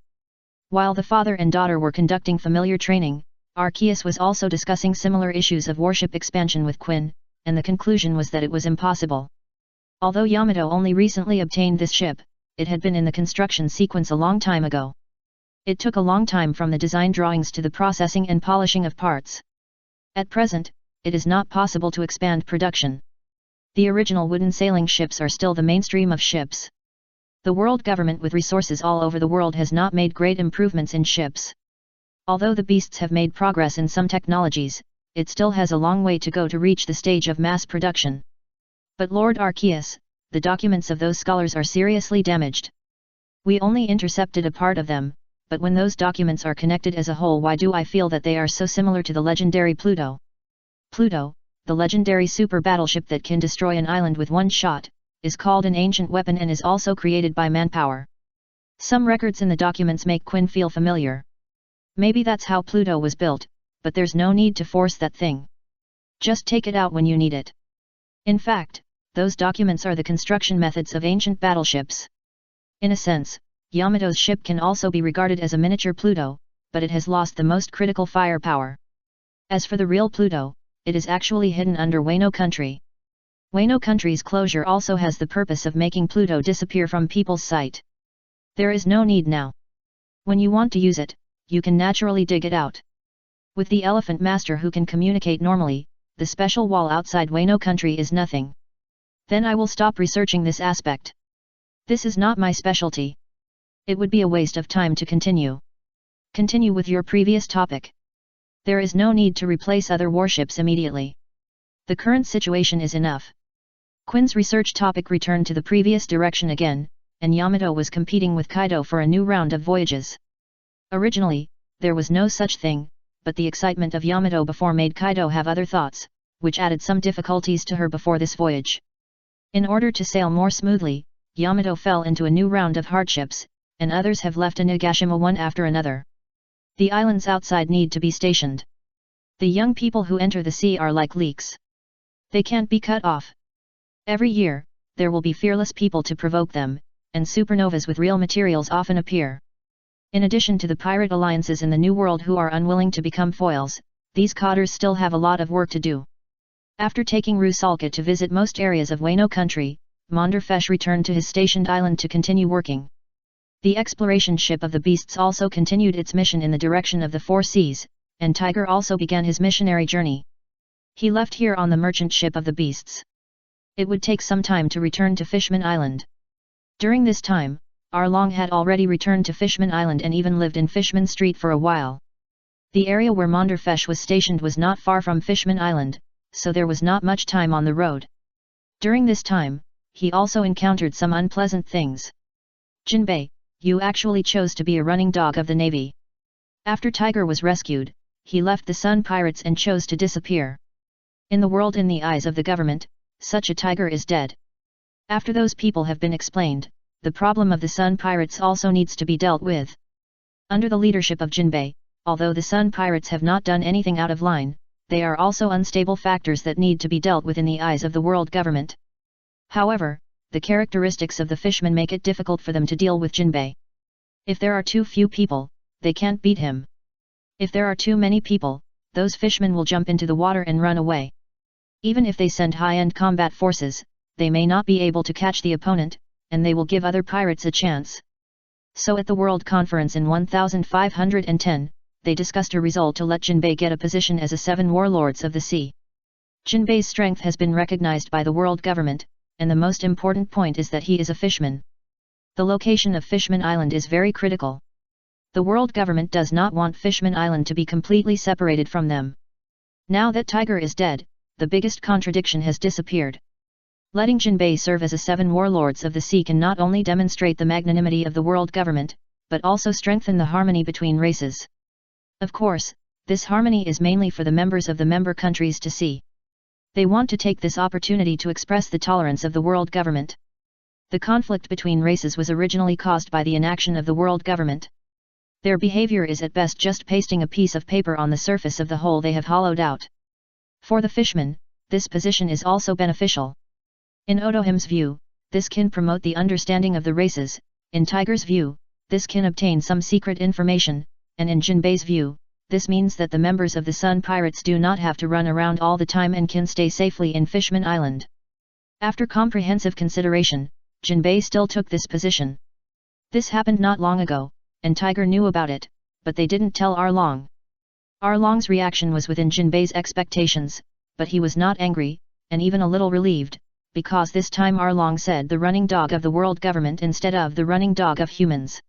While the father and daughter were conducting familiar training, Arceus was also discussing similar issues of warship expansion with Quinn, and the conclusion was that it was impossible. Although Yamato only recently obtained this ship, it had been in the construction sequence a long time ago. It took a long time from the design drawings to the processing and polishing of parts. At present, it is not possible to expand production. The original wooden sailing ships are still the mainstream of ships. The world government with resources all over the world has not made great improvements in ships. Although the beasts have made progress in some technologies, it still has a long way to go to reach the stage of mass production. But Lord Arceus, the documents of those scholars are seriously damaged. We only intercepted a part of them, but when those documents are connected as a whole, why do I feel that they are so similar to the legendary Pluto? Pluto, the legendary super battleship that can destroy an island with one shot, is called an ancient weapon and is also created by manpower. Some records in the documents make Quinn feel familiar. Maybe that's how Pluto was built, but there's no need to force that thing. Just take it out when you need it. In fact, those documents are the construction methods of ancient battleships. In a sense, Yamato's ship can also be regarded as a miniature Pluto, but it has lost the most critical firepower. As for the real Pluto, it is actually hidden under Wano Country. Wano Country's closure also has the purpose of making Pluto disappear from people's sight. There is no need now. When you want to use it, you can naturally dig it out. With the Elephant Master who can communicate normally, the special wall outside Wano Country is nothing. Then I will stop researching this aspect. This is not my specialty. It would be a waste of time to continue. Continue with your previous topic. There is no need to replace other warships immediately. The current situation is enough. Quinn's research topic returned to the previous direction again, and Yamato was competing with Kaido for a new round of voyages. Originally, there was no such thing, but the excitement of Yamato before made Kaido have other thoughts, which added some difficulties to her before this voyage. In order to sail more smoothly, Yamato fell into a new round of hardships, and others have left Onigashima one after another. The islands outside need to be stationed. The young people who enter the sea are like leaks. They can't be cut off. Every year, there will be fearless people to provoke them, and supernovas with real materials often appear. In addition to the pirate alliances in the New World who are unwilling to become foils, these cotters still have a lot of work to do. After taking Rusalka to visit most areas of Wano country, Monderfesh returned to his stationed island to continue working. The exploration ship of the beasts also continued its mission in the direction of the Four Seas, and Tiger also began his missionary journey. He left here on the merchant ship of the beasts. It would take some time to return to Fishman Island. During this time, Arlong had already returned to Fishman Island and even lived in Fishman Street for a while. The area where Monderfesh was stationed was not far from Fishman Island, so there was not much time on the road. During this time, he also encountered some unpleasant things. Jinbei, you actually chose to be a running dog of the Navy. After Tiger was rescued, he left the Sun Pirates and chose to disappear. In the world, in the eyes of the government, such a tiger is dead. After those people have been explained, the problem of the Sun Pirates also needs to be dealt with. Under the leadership of Jinbei, although the Sun Pirates have not done anything out of line, they are also unstable factors that need to be dealt with in the eyes of the world government. However, the characteristics of the fishmen make it difficult for them to deal with Jinbei. If there are too few people, they can't beat him. If there are too many people, those fishmen will jump into the water and run away. Even if they send high-end combat forces, they may not be able to catch the opponent, and they will give other pirates a chance. So at the World Conference in 1510, they discussed a result to let Jinbei get a position as a 7 warlords of the sea. Jinbei's strength has been recognized by the world government, and the most important point is that he is a fishman. The location of Fishman Island is very critical. The world government does not want Fishman Island to be completely separated from them. Now that Tiger is dead, the biggest contradiction has disappeared. Letting Jinbei serve as a 7 warlords of the sea can not only demonstrate the magnanimity of the world government, but also strengthen the harmony between races. Of course, this harmony is mainly for the members of the member countries to see. They want to take this opportunity to express the tolerance of the world government. The conflict between races was originally caused by the inaction of the world government. Their behavior is at best just pasting a piece of paper on the surface of the hole they have hollowed out. For the fishmen, this position is also beneficial. In Otohim's view, this can promote the understanding of the races, in Tiger's view, this can obtain some secret information, and in Jinbei's view, this means that the members of the Sun Pirates do not have to run around all the time and can stay safely in Fishman Island. After comprehensive consideration, Jinbei still took this position. This happened not long ago, and Tiger knew about it, but they didn't tell Arlong. Arlong's reaction was within Jinbei's expectations, but he was not angry, and even a little relieved, because this time Arlong said the running dog of the world government instead of the running dog of humans.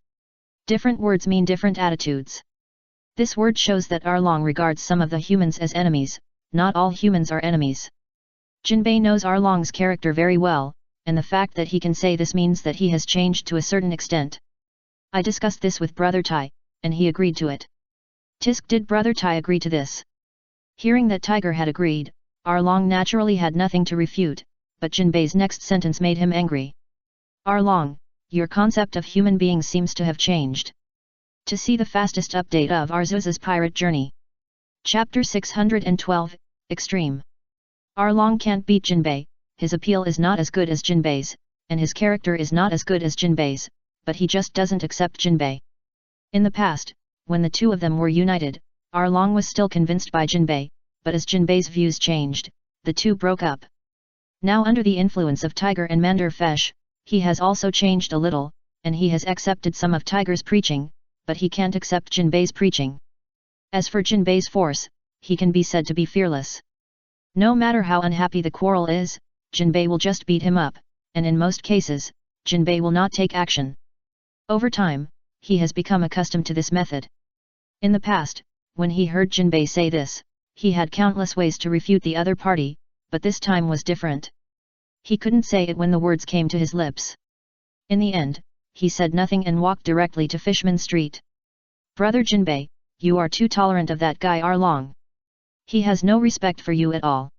Different words mean different attitudes. This word shows that Arlong regards some of the humans as enemies. Not all humans are enemies. Jinbei knows Arlong's character very well, and the fact that he can say this means that he has changed to a certain extent. I discussed this with Brother Tai, and he agreed to it. Tisk, did Brother Tai agree to this? Hearing that Tiger had agreed, Arlong naturally had nothing to refute, but Jinbei's next sentence made him angry. Arlong, your concept of human beings seems to have changed. To see the fastest update of Arceus's pirate journey. Chapter 612, Extreme. Arlong can't beat Jinbei, his appeal is not as good as Jinbei's, and his character is not as good as Jinbei's, but he just doesn't accept Jinbei. In the past, when the two of them were united, Arlong was still convinced by Jinbei, but as Jinbei's views changed, the two broke up. Now under the influence of Tiger and Manderfesh, he has also changed a little, and he has accepted some of Tiger's preaching, but he can't accept Jinbei's preaching. As for Jinbei's force, he can be said to be fearless. No matter how unhappy the quarrel is, Jinbei will just beat him up, and in most cases, Jinbei will not take action. Over time, he has become accustomed to this method. In the past, when he heard Jinbei say this, he had countless ways to refute the other party, but this time was different. He couldn't say it when the words came to his lips. In the end, he said nothing and walked directly to Fishman Street. "Brother Jinbei, you are too tolerant of that guy Arlong. He has no respect for you at all."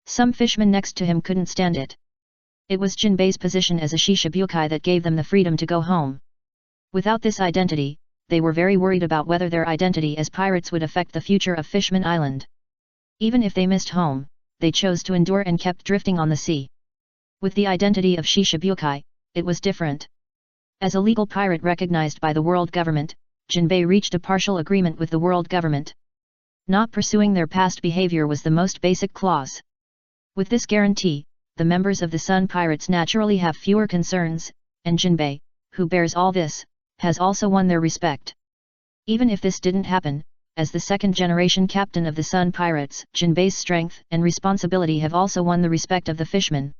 Some fishmen next to him couldn't stand it. It was Jinbei's position as a Shishibukai that gave them the freedom to go home. Without this identity, they were very worried about whether their identity as pirates would affect the future of Fishman Island. Even if they missed home, they chose to endure and kept drifting on the sea. With the identity of Shishibukai, it was different. As a legal pirate recognized by the world government, Jinbei reached a partial agreement with the world government. Not pursuing their past behavior was the most basic clause. With this guarantee, the members of the Sun Pirates naturally have fewer concerns, and Jinbei, who bears all this, has also won their respect. Even if this didn't happen, as the second-generation captain of the Sun Pirates, Jinbei's strength and responsibility have also won the respect of the fishmen.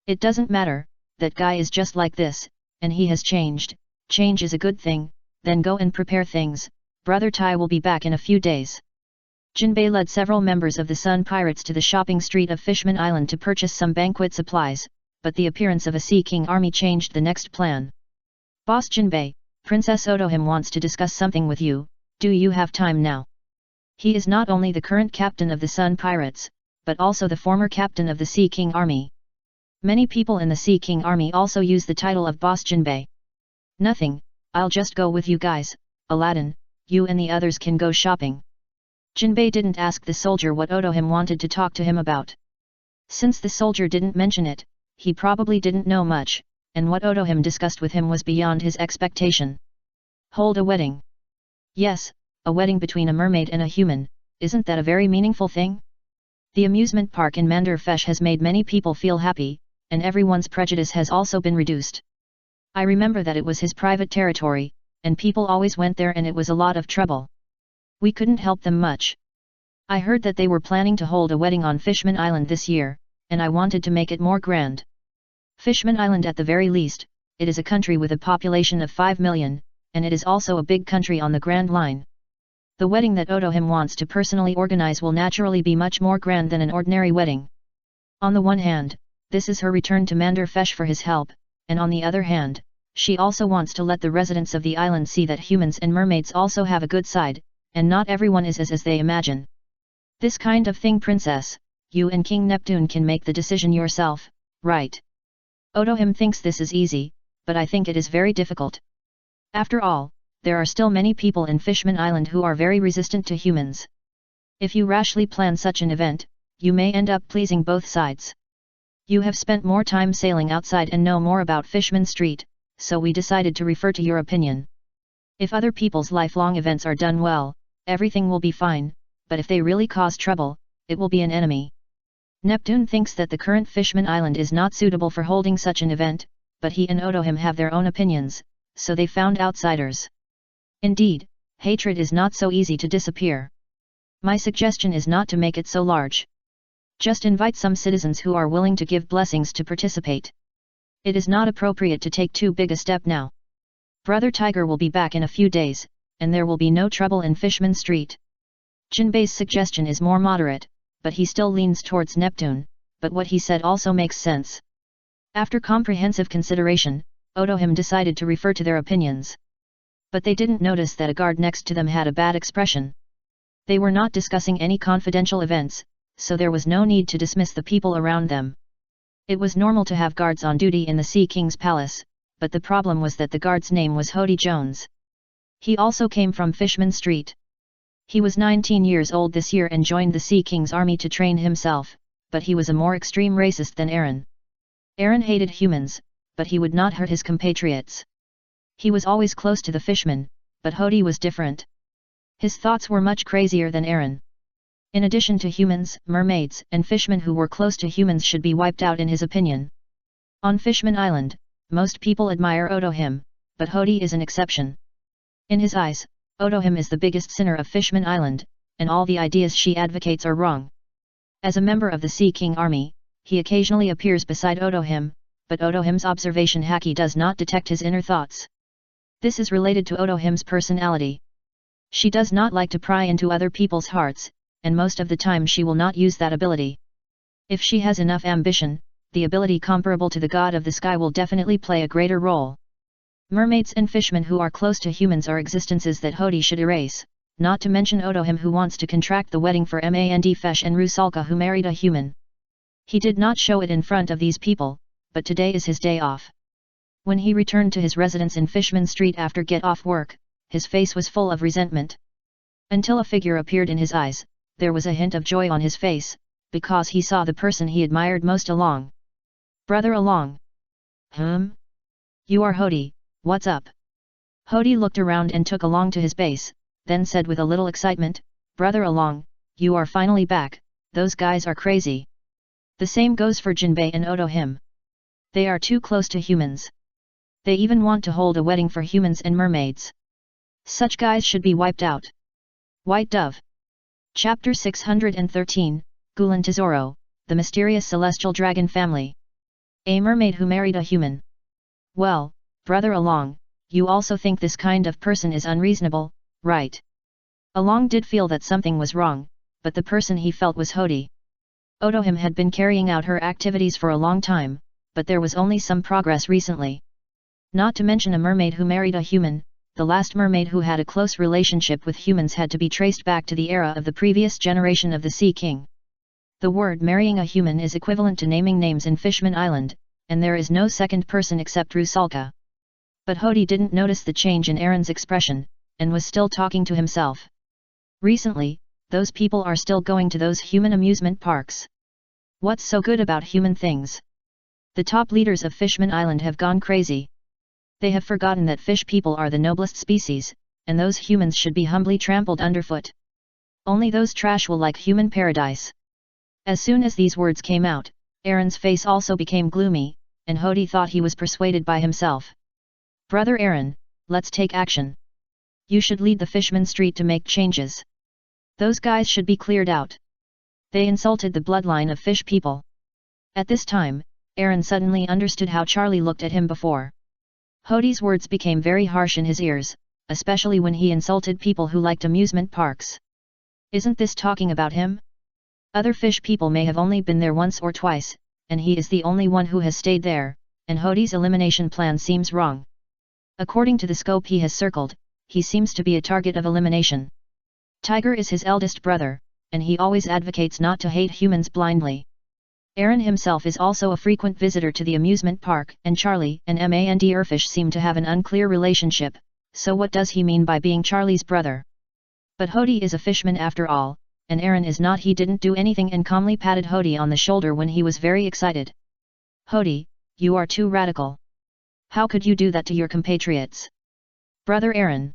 It doesn't matter, that guy is just like this, and he has changed. Change is a good thing, then go and prepare things, Brother Tai will be back in a few days. Jinbei led several members of the Sun Pirates to the shopping street of Fishman Island to purchase some banquet supplies, but the appearance of a Sea King army changed the next plan. "Boss Jinbei, Princess Otohime wants to discuss something with you, do you have time now?" He is not only the current captain of the Sun Pirates, but also the former captain of the Sea King army. Many people in the Sea King army also use the title of Boss Jinbei. "Nothing, I'll just go with you guys, Aladdin, you and the others can go shopping." Jinbei didn't ask the soldier what Otohime wanted to talk to him about. Since the soldier didn't mention it, he probably didn't know much, and what Otohime discussed with him was beyond his expectation. "Hold a wedding." "Yes, a wedding between a mermaid and a human, isn't that a very meaningful thing?" The amusement park in Mandarfesh has made many people feel happy, and everyone's prejudice has also been reduced. I remember that it was his private territory, and people always went there and it was a lot of trouble. We couldn't help them much. I heard that they were planning to hold a wedding on Fishman Island this year, and I wanted to make it more grand. Fishman Island at the very least, it is a country with a population of 5 million, and it is also a big country on the Grand Line. The wedding that Otohime wants to personally organize will naturally be much more grand than an ordinary wedding. On the one hand, this is her return to Mandarfesh for his help, and on the other hand, she also wants to let the residents of the island see that humans and mermaids also have a good side, and not everyone is as they imagine. This kind of thing, Princess, you and King Neptune can make the decision yourself, right? Otohime thinks this is easy, but I think it is very difficult. After all, there are still many people in Fishman Island who are very resistant to humans. If you rashly plan such an event, you may end up pleasing both sides. You have spent more time sailing outside and know more about Fishman Street, so we decided to refer to your opinion. If other people's lifelong events are done well, everything will be fine, but if they really cause trouble, it will be an enemy. Neptune thinks that the current Fishman Island is not suitable for holding such an event, but he and Otohime have their own opinions, so they found outsiders. Indeed, hatred is not so easy to disappear. My suggestion is not to make it so large. Just invite some citizens who are willing to give blessings to participate. It is not appropriate to take too big a step now. Brother Tiger will be back in a few days, and there will be no trouble in Fishman Street. Jinbei's suggestion is more moderate, but he still leans towards Neptune, but what he said also makes sense. After comprehensive consideration, Otohime decided to refer to their opinions. But they didn't notice that a guard next to them had a bad expression. They were not discussing any confidential events, so there was no need to dismiss the people around them. It was normal to have guards on duty in the Sea King's palace, but the problem was that the guard's name was Hody Jones. He also came from Fishman Street. He was 19 years old this year and joined the Sea King's army to train himself, but he was a more extreme racist than Aaron. Aaron hated humans, but he would not hurt his compatriots. He was always close to the fishmen, but Hody was different. His thoughts were much crazier than Aaron. In addition to humans, mermaids and fishmen who were close to humans should be wiped out in his opinion. On Fishman Island, most people admire Otohime, but Hody is an exception. In his eyes, Otohime is the biggest sinner of Fishman Island, and all the ideas she advocates are wrong. As a member of the Sea King army, he occasionally appears beside Otohime, but Otohime's observation haki does not detect his inner thoughts. This is related to Otohime's personality. She does not like to pry into other people's hearts, and most of the time she will not use that ability. If she has enough ambition, the ability comparable to the god of the sky will definitely play a greater role. Mermaids and fishmen who are close to humans are existences that Hody should erase, not to mention Odohim who wants to contract the wedding for Mandfesh and Rusalka who married a human. He did not show it in front of these people, but today is his day off. When he returned to his residence in Fishman Street after get off work, his face was full of resentment. Until a figure appeared in his eyes, there was a hint of joy on his face, because he saw the person he admired most Along. Brother Along. You are Hody, what's up? Hody looked around and took Along to his base, then said with a little excitement, Brother Along, you are finally back, those guys are crazy. The same goes for Jinbei and Odohim. They are too close to humans. They even want to hold a wedding for humans and mermaids. Such guys should be wiped out. White Dove. Chapter 613, Gulan Tesoro, the mysterious celestial dragon family. A mermaid who married a human. Well, Brother Along, you also think this kind of person is unreasonable, right? Along did feel that something was wrong, but the person he felt was Hody. Odohim had been carrying out her activities for a long time, but there was only some progress recently. Not to mention a mermaid who married a human, the last mermaid who had a close relationship with humans had to be traced back to the era of the previous generation of the Sea King. The word marrying a human is equivalent to naming names in Fishman Island, and there is no second person except Rusalka. But Hody didn't notice the change in Aaron's expression, and was still talking to himself. Recently, those people are still going to those human amusement parks. What's so good about human things? The top leaders of Fishman Island have gone crazy. They have forgotten that fish people are the noblest species, and those humans should be humbly trampled underfoot. Only those trash will like human paradise. As soon as these words came out, Aaron's face also became gloomy, and Hody thought he was persuaded by himself. Brother Aaron, let's take action. You should lead the Fishman Street to make changes. Those guys should be cleared out. They insulted the bloodline of fish people. At this time, Aaron suddenly understood how Charlie looked at him before. Hody's words became very harsh in his ears, especially when he insulted people who liked amusement parks. Isn't this talking about him? Other fish people may have only been there once or twice, and he is the only one who has stayed there, and Hody's elimination plan seems wrong. According to the scope he has circled, he seems to be a target of elimination. Tiger is his eldest brother, and he always advocates not to hate humans blindly. Aaron himself is also a frequent visitor to the amusement park, and Charlie and Mandfesh seem to have an unclear relationship, so what does he mean by being Charlie's brother? But Hody is a fishman after all, and Aaron is not. He didn't do anything and calmly patted Hody on the shoulder when he was very excited. Hody, you are too radical. How could you do that to your compatriots? Brother Aaron.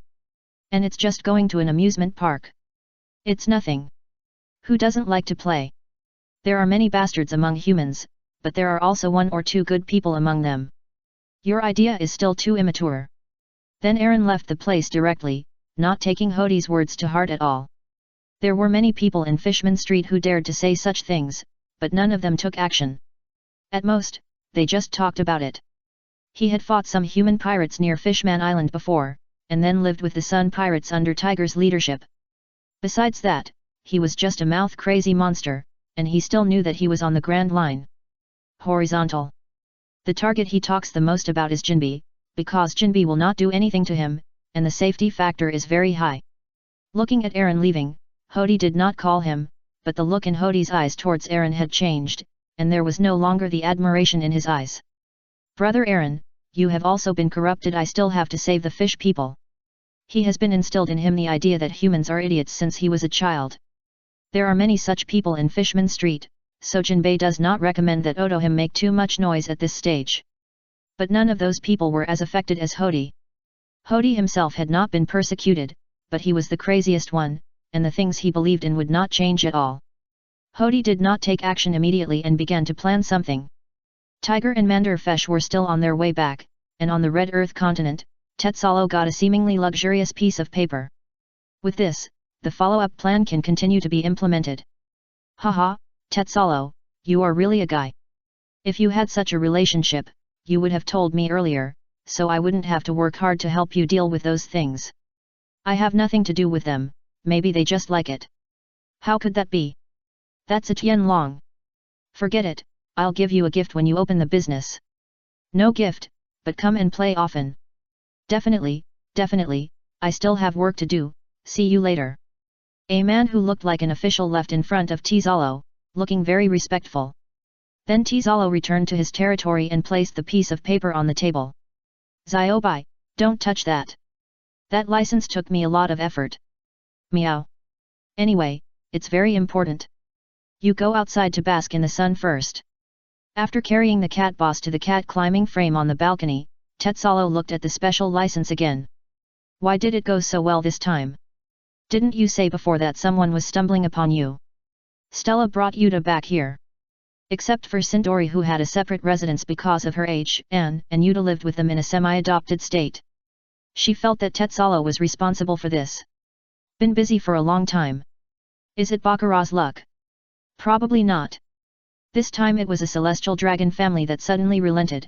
And it's just going to an amusement park. It's nothing. Who doesn't like to play? There are many bastards among humans, but there are also one or two good people among them. Your idea is still too immature. Then Aaron left the place directly, not taking Hody's words to heart at all. There were many people in Fishman Street who dared to say such things, but none of them took action. At most, they just talked about it. He had fought some human pirates near Fishman Island before, and then lived with the Sun Pirates under Tiger's leadership. Besides that, he was just a mouth-crazy monster, and he still knew that he was on the Grand Line. Horizontal. The target he talks the most about is Jinbei, because Jinbei will not do anything to him, and the safety factor is very high. Looking at Aaron leaving, Hody did not call him, but the look in Hody's eyes towards Aaron had changed, and there was no longer the admiration in his eyes. Brother Aaron, you have also been corrupted. I still have to save the fish people. He has been instilled in him the idea that humans are idiots since he was a child. There are many such people in Fishman Street, so Jinbei does not recommend that Odohim make too much noise at this stage. But none of those people were as affected as Hody. Hody himself had not been persecuted, but he was the craziest one, and the things he believed in would not change at all. Hody did not take action immediately and began to plan something. Tiger and Mandfesh were still on their way back, and on the Red Earth continent, Tetsalo got a seemingly luxurious piece of paper. With this, the follow-up plan can continue to be implemented. Haha, Tetsalo, you are really a guy. If you had such a relationship, you would have told me earlier, so I wouldn't have to work hard to help you deal with those things. I have nothing to do with them, maybe they just like it. How could that be? That's a Tianlong. Forget it, I'll give you a gift when you open the business. No gift, but come and play often. Definitely, definitely, I still have work to do, see you later. A man who looked like an official left in front of Tizalo, looking very respectful. Then Tizalo returned to his territory and placed the piece of paper on the table. Ziobai, don't touch that. That license took me a lot of effort. Meow. Anyway, it's very important. You go outside to bask in the sun first. After carrying the cat boss to the cat climbing frame on the balcony, Tetsalo looked at the special license again. Why did it go so well this time? Didn't you say before that someone was stumbling upon you? Stella brought Yuta back here. Except for Sindori, who had a separate residence because of her age, and Yuta lived with them in a semi-adopted state. She felt that Tetsalo was responsible for this. Been busy for a long time. Is it Baccarat's luck? Probably not. This time it was a celestial dragon family that suddenly relented.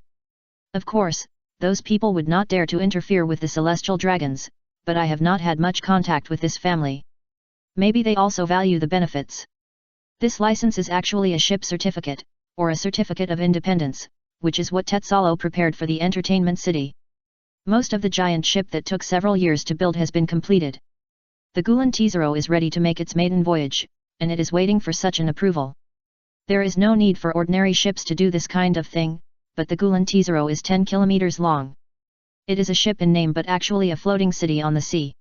Of course, those people would not dare to interfere with the celestial dragons, but I have not had much contact with this family. Maybe they also value the benefits. This license is actually a ship certificate, or a certificate of independence, which is what Tetsalo prepared for the entertainment city. Most of the giant ship that took several years to build has been completed. The Gulan Tizero is ready to make its maiden voyage, and it is waiting for such an approval. There is no need for ordinary ships to do this kind of thing, but the Gulan Tizero is 10 kilometers long. It is a ship in name but actually a floating city on the sea.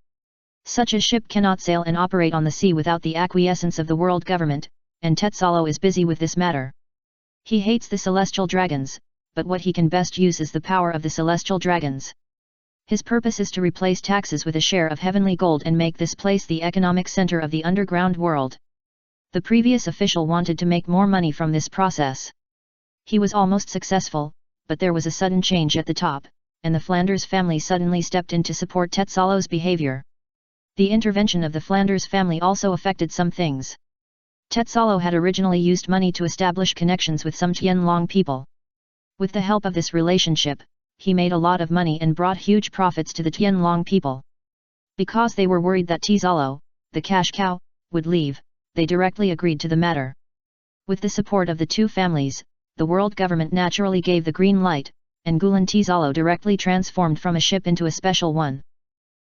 Such a ship cannot sail and operate on the sea without the acquiescence of the world government, and Tetsalo is busy with this matter. He hates the celestial dragons, but what he can best use is the power of the celestial dragons. His purpose is to replace taxes with a share of heavenly gold and make this place the economic center of the underground world. The previous official wanted to make more money from this process. He was almost successful, but there was a sudden change at the top, and the Flanders family suddenly stepped in to support Tetsalo's behavior. The intervention of the Flanders family also affected some things. Tetsalo had originally used money to establish connections with some Tianlong people. With the help of this relationship, he made a lot of money and brought huge profits to the Tianlong people. Because they were worried that Tizalo, the cash cow, would leave, they directly agreed to the matter. With the support of the two families, the world government naturally gave the green light, and Gulan Tizalo directly transformed from a ship into a special one.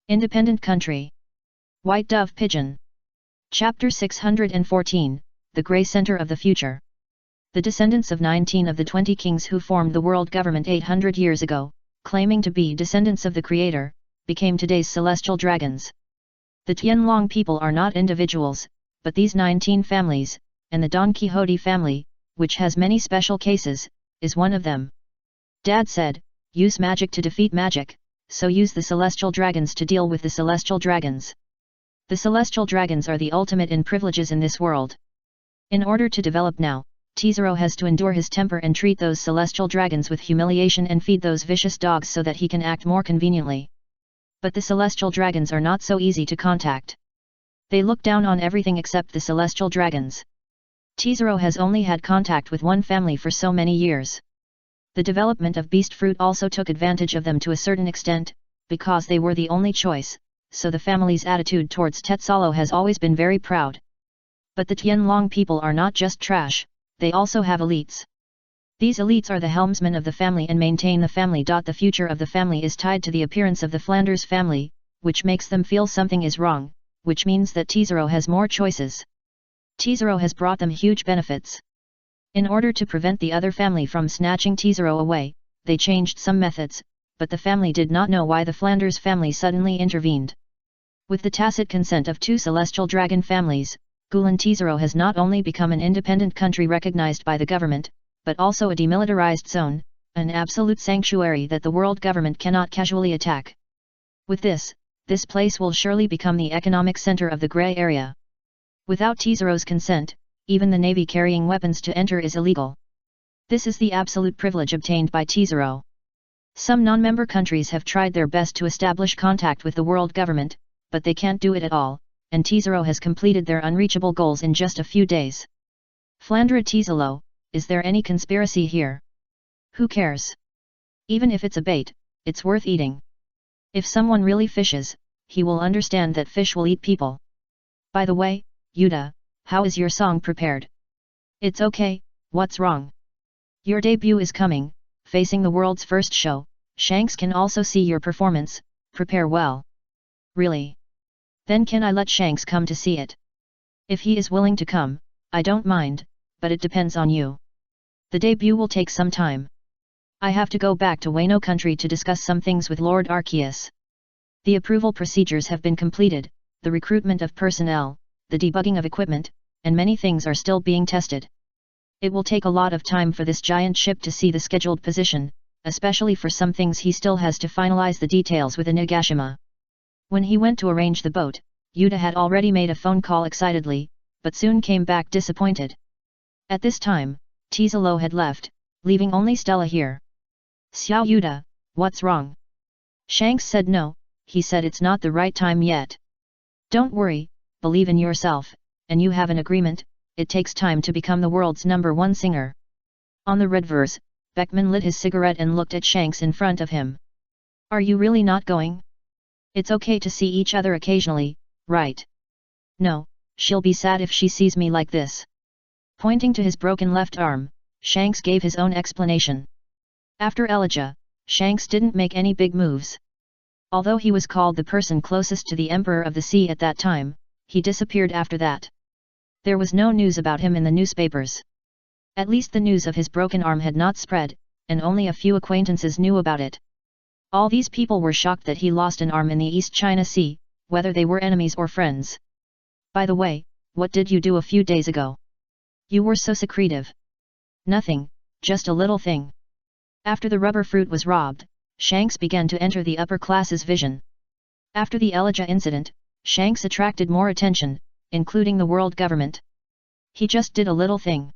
Independent country. White Dove Pigeon. Chapter 614, The Grey Center of the Future. The descendants of 19 of the 20 kings who formed the world government 800 years ago, claiming to be descendants of the Creator, became today's celestial dragons. The Tianlong people are not individuals, but these 19 families, and the Don Quixote family, which has many special cases, is one of them. Dad said, use magic to defeat magic, so use the celestial dragons to deal with the celestial dragons. The celestial dragons are the ultimate in privileges in this world. In order to develop now, Tizero has to endure his temper and treat those celestial dragons with humiliation and feed those vicious dogs so that he can act more conveniently. But the celestial dragons are not so easy to contact. They look down on everything except the celestial dragons. Tizero has only had contact with one family for so many years. The development of beast fruit also took advantage of them to a certain extent, because they were the only choice, so the family's attitude towards Tetsalo has always been very proud. But the Tianlong people are not just trash, they also have elites. These elites are the helmsmen of the family and maintain the family. The future of the family is tied to the appearance of the Flanders family, which makes them feel something is wrong, which means that Tizero has more choices. Tizero has brought them huge benefits. In order to prevent the other family from snatching Tizero away, they changed some methods, but the family did not know why the Flanders family suddenly intervened. With the tacit consent of two celestial dragon families, Gulan Tizero has not only become an independent country recognized by the government, but also a demilitarized zone, an absolute sanctuary that the world government cannot casually attack. With this place will surely become the economic center of the gray area. Without Tizero's consent, even the navy carrying weapons to enter is illegal. This is the absolute privilege obtained by Tizero. Some non-member countries have tried their best to establish contact with the world government, but they can't do it at all, and Tizero has completed their unreachable goals in just a few days. Flandra Tizelo, is there any conspiracy here? Who cares? Even if it's a bait, it's worth eating. If someone really fishes, he will understand that fish will eat people. By the way, Yuta, how is your song prepared? It's okay, what's wrong? Your debut is coming, facing the world's first show. Shanks can also see your performance, prepare well. Really? Then can I let Shanks come to see it? If he is willing to come, I don't mind, but it depends on you. The debut will take some time. I have to go back to Wano country to discuss some things with Lord Arceus. The approval procedures have been completed, the recruitment of personnel, the debugging of equipment, and many things are still being tested. It will take a lot of time for this giant ship to see the scheduled position, especially for some things he still has to finalize the details with Inagashima. When he went to arrange the boat, Yuta had already made a phone call excitedly, but soon came back disappointed. At this time, Tizalo had left, leaving only Stella here. Xiao Yuta, what's wrong? Shanks said no, he said it's not the right time yet. Don't worry, believe in yourself, and you have an agreement, it takes time to become the world's #1 singer. On the red verse, Beckman lit his cigarette and looked at Shanks in front of him. Are you really not going? It's okay to see each other occasionally, right? No, she'll be sad if she sees me like this. Pointing to his broken left arm, Shanks gave his own explanation. After Elijah, Shanks didn't make any big moves. Although he was called the person closest to the Emperor of the Sea at that time, he disappeared after that. There was no news about him in the newspapers. At least the news of his broken arm had not spread, and only a few acquaintances knew about it. All these people were shocked that he lost an arm in the East China Sea, whether they were enemies or friends. By the way, what did you do a few days ago? You were so secretive. Nothing, just a little thing. After the rubber fruit was robbed, Shanks began to enter the upper class's vision. After the Elijah incident, Shanks attracted more attention, including the world government. He just did a little thing.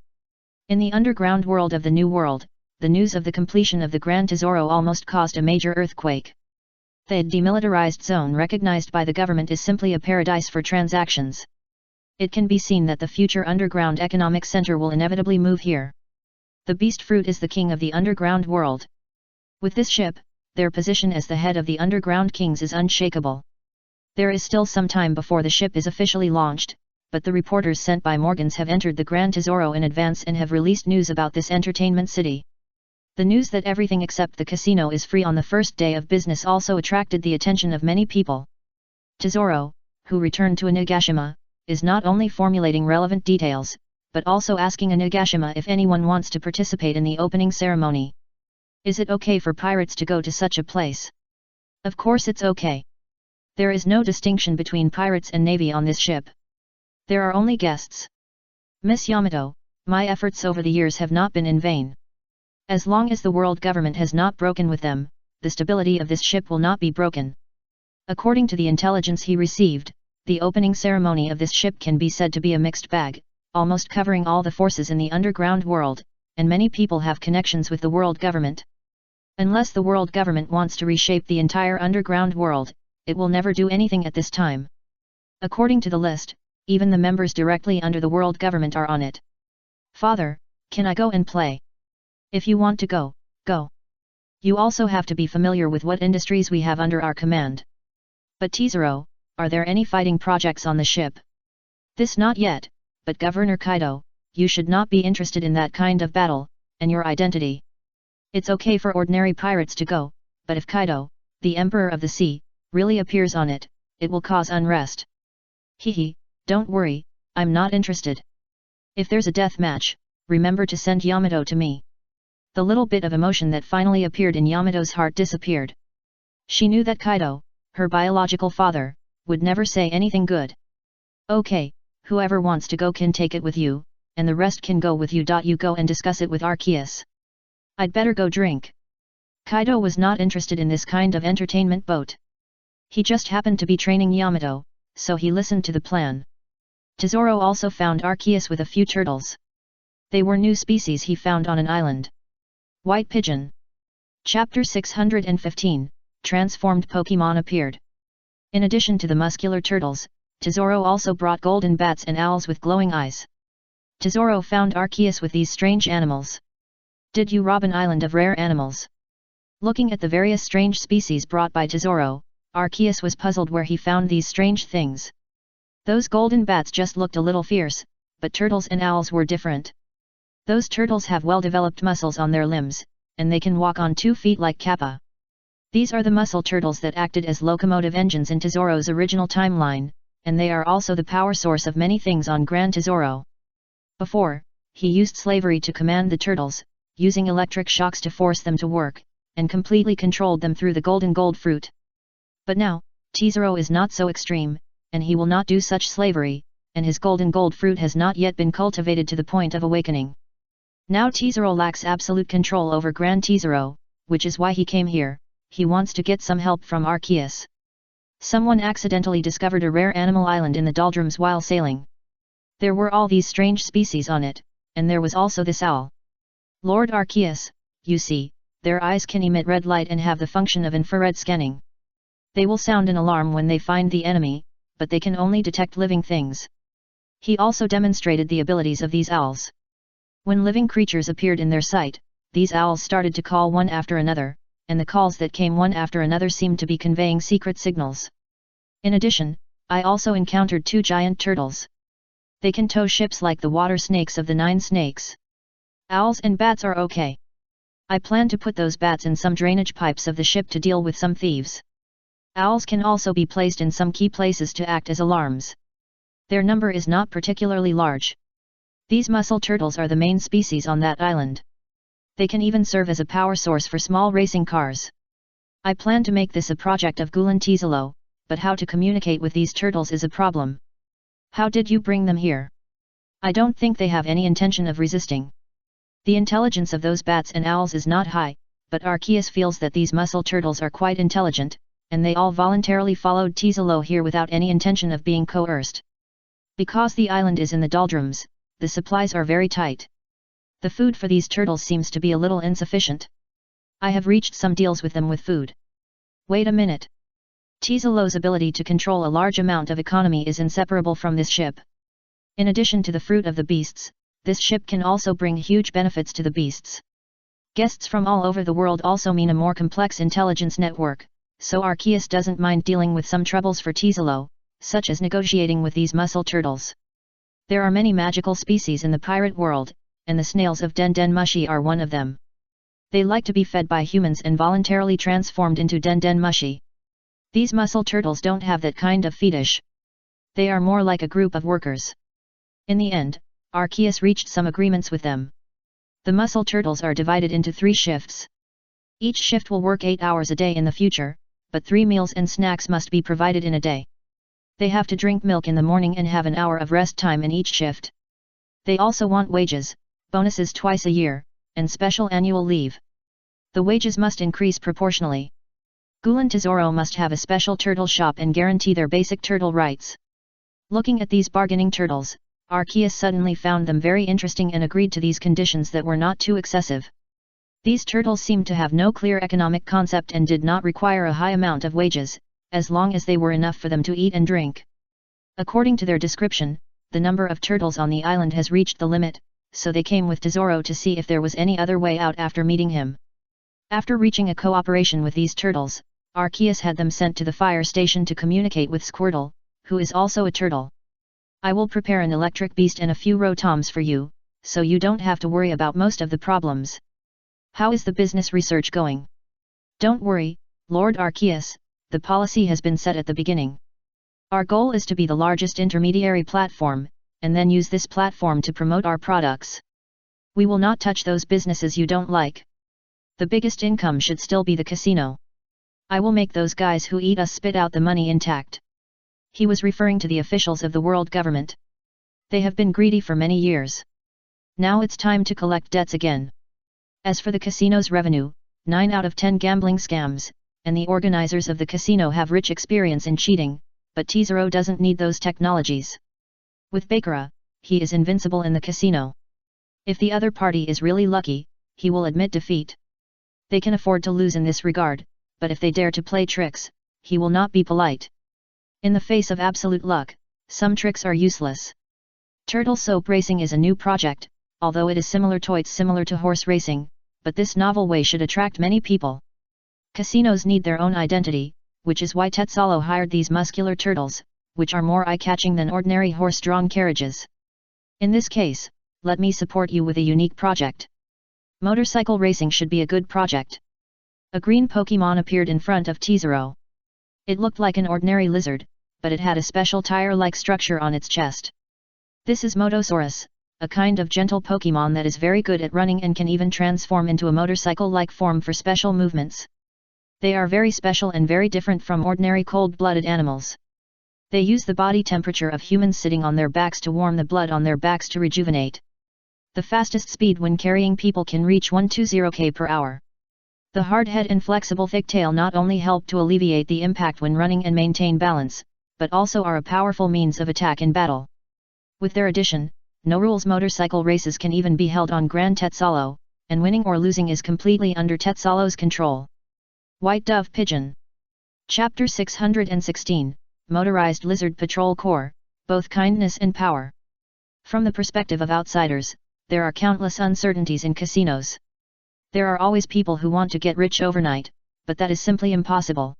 In the underground world of the New World, the news of the completion of the Grand Tesoro almost caused a major earthquake. The demilitarized zone recognized by the government is simply a paradise for transactions. It can be seen that the future underground economic center will inevitably move here. The beast fruit is the king of the underground world. With this ship, their position as the head of the underground kings is unshakable. There is still some time before the ship is officially launched, but the reporters sent by Morgans have entered the Grand Tesoro in advance and have released news about this entertainment city. The news that everything except the casino is free on the first day of business also attracted the attention of many people. Tesoro, who returned to Inagashima, is not only formulating relevant details, but also asking Inagashima if anyone wants to participate in the opening ceremony. Is it okay for pirates to go to such a place? Of course it's okay. There is no distinction between pirates and navy on this ship. There are only guests. Miss Yamato, my efforts over the years have not been in vain. As long as the world government has not broken with them, the stability of this ship will not be broken. According to the intelligence he received, the opening ceremony of this ship can be said to be a mixed bag, almost covering all the forces in the underground world, and many people have connections with the world government. Unless the world government wants to reshape the entire underground world, it will never do anything at this time. According to the list, even the members directly under the world government are on it. Father, can I go and play? If you want to go, go. You also have to be familiar with what industries we have under our command. But Tizaro, are there any fighting projects on the ship? This not yet, but Governor Kaido, you should not be interested in that kind of battle, and your identity. It's okay for ordinary pirates to go, but if Kaido, the Emperor of the Sea, really appears on it, it will cause unrest. Hehe, don't worry, I'm not interested. If there's a death match, remember to send Yamato to me. The little bit of emotion that finally appeared in Yamato's heart disappeared. She knew that Kaido, her biological father, would never say anything good. Okay, whoever wants to go can take it with you, and the rest can go with you. You go and discuss it with Arceus. I'd better go drink. Kaido was not interested in this kind of entertainment boat. He just happened to be training Yamato, so he listened to the plan. Tesoro also found Arceus with a few turtles. They were new species he found on an island. White Pigeon. Chapter 615, Transformed Pokemon appeared. In addition to the muscular turtles, Tesoro also brought golden bats and owls with glowing eyes. Tesoro found Arceus with these strange animals. Did you rob an island of rare animals? Looking at the various strange species brought by Tesoro, Arceus was puzzled where he found these strange things. Those golden bats just looked a little fierce, but turtles and owls were different. Those turtles have well-developed muscles on their limbs, and they can walk on 2 feet like Kappa. These are the muscle turtles that acted as locomotive engines in Tesoro's original timeline, and they are also the power source of many things on Grand Tesoro. Before, he used slavery to command the turtles, using electric shocks to force them to work, and completely controlled them through the golden gold fruit. But now, Tesoro is not so extreme, and he will not do such slavery, and his golden gold fruit has not yet been cultivated to the point of awakening. Now Tesoro lacks absolute control over Grand Tesoro, which is why he came here. He wants to get some help from Arceus. Someone accidentally discovered a rare animal island in the doldrums while sailing. There were all these strange species on it, and there was also this owl. Lord Arceus, you see, their eyes can emit red light and have the function of infrared scanning. They will sound an alarm when they find the enemy, but they can only detect living things. He also demonstrated the abilities of these owls. When living creatures appeared in their sight, these owls started to call one after another, and the calls that came one after another seemed to be conveying secret signals. In addition, I also encountered 2 giant turtles. They can tow ships like the water snakes of the 9 snakes. Owls and bats are okay. I plan to put those bats in some drainage pipes of the ship to deal with some thieves. Owls can also be placed in some key places to act as alarms. Their number is not particularly large. These muscle turtles are the main species on that island. They can even serve as a power source for small racing cars. I plan to make this a project of Gulen Tesolo, but how to communicate with these turtles is a problem. How did you bring them here? I don't think they have any intention of resisting. The intelligence of those bats and owls is not high, but Arceus feels that these muscle turtles are quite intelligent, and they all voluntarily followed Tesolo here without any intention of being coerced. Because the island is in the doldrums, the supplies are very tight. The food for these turtles seems to be a little insufficient. I have reached some deals with them with food. Wait a minute. Tesolo's ability to control a large amount of economy is inseparable from this ship. In addition to the fruit of the beasts, this ship can also bring huge benefits to the beasts. Guests from all over the world also mean a more complex intelligence network, so Arceus doesn't mind dealing with some troubles for Tesolo, such as negotiating with these muscle turtles. There are many magical species in the pirate world, and the snails of Den Den Mushi are one of them. They like to be fed by humans and voluntarily transformed into Den Den Mushi. These muscle turtles don't have that kind of fetish. They are more like a group of workers. In the end, Arceus reached some agreements with them. The muscle turtles are divided into 3 shifts. Each shift will work 8 hours a day in the future, but 3 meals and snacks must be provided in a day. They have to drink milk in the morning and have an hour of rest time in each shift. They also want wages, bonuses twice a year, and special annual leave. The wages must increase proportionally. Gulen Tesoro must have a special turtle shop and guarantee their basic turtle rights. Looking at these bargaining turtles, Arceus suddenly found them very interesting and agreed to these conditions that were not too excessive. These turtles seemed to have no clear economic concept and did not require a high amount of wages, as long as they were enough for them to eat and drink. According to their description, the number of turtles on the island has reached the limit, so they came with Tesoro to see if there was any other way out after meeting him. After reaching a cooperation with these turtles, Arceus had them sent to the fire station to communicate with Squirtle, who is also a turtle. I will prepare an electric beast and a few rotoms for you, so you don't have to worry about most of the problems. How is the business research going? Don't worry, Lord Arceus, the policy has been set at the beginning. Our goal is to be the largest intermediary platform, and then use this platform to promote our products. We will not touch those businesses you don't like. The biggest income should still be the casino. I will make those guys who eat us spit out the money intact. He was referring to the officials of the world government. They have been greedy for many years. Now it's time to collect debts again. As for the casino's revenue, 9 out of 10 gambling scams, and the organizers of the casino have rich experience in cheating, but Tesoro doesn't need those technologies. With Bakura, he is invincible in the casino. If the other party is really lucky, he will admit defeat. They can afford to lose in this regard, but if they dare to play tricks, he will not be polite. In the face of absolute luck, some tricks are useless. Turtle soap racing is a new project, although it is similar to horse racing, but this novel way should attract many people. Casinos need their own identity, which is why Tetsalo hired these muscular turtles, which are more eye-catching than ordinary horse-drawn carriages. In this case, let me support you with a unique project. Motorcycle racing should be a good project. A green Pokemon appeared in front of Tizero. It looked like an ordinary lizard, but it had a special tire-like structure on its chest. This is Motosaurus, a kind of gentle Pokemon that is very good at running and can even transform into a motorcycle-like form for special movements. They are very special and very different from ordinary cold-blooded animals. They use the body temperature of humans sitting on their backs to warm the blood on their backs to rejuvenate. The fastest speed when carrying people can reach 120 km per hour. The hard head and flexible thick tail not only help to alleviate the impact when running and maintain balance, but also are a powerful means of attack in battle. With their addition, no-rules motorcycle races can even be held on Grand Tetzalo, and winning or losing is completely under Tetzalo's control. White Dove Pigeon. Chapter 616, Motorized Lizard Patrol Corps, both kindness and power. From the perspective of outsiders, there are countless uncertainties in casinos. There are always people who want to get rich overnight, but that is simply impossible.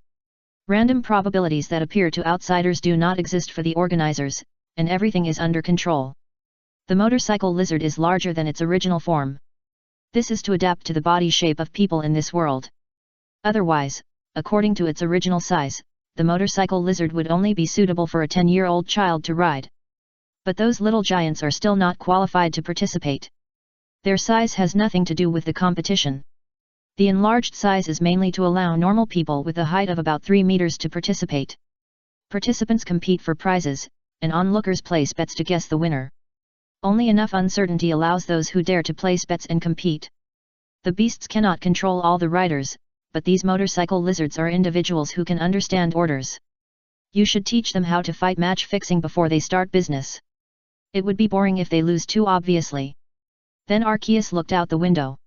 Random probabilities that appear to outsiders do not exist for the organizers, and everything is under control. The motorcycle lizard is larger than its original form. This is to adapt to the body shape of people in this world. Otherwise, according to its original size, the motorcycle lizard would only be suitable for a 10-year-old child to ride. But those little giants are still not qualified to participate. Their size has nothing to do with the competition. The enlarged size is mainly to allow normal people with a height of about 3 meters to participate. Participants compete for prizes, and onlookers place bets to guess the winner. Only enough uncertainty allows those who dare to place bets and compete. The beasts cannot control all the riders, but these motorcycle lizards are individuals who can understand orders. You should teach them how to fight match fixing before they start business. It would be boring if they lose too obviously. Then Arceus looked out the window.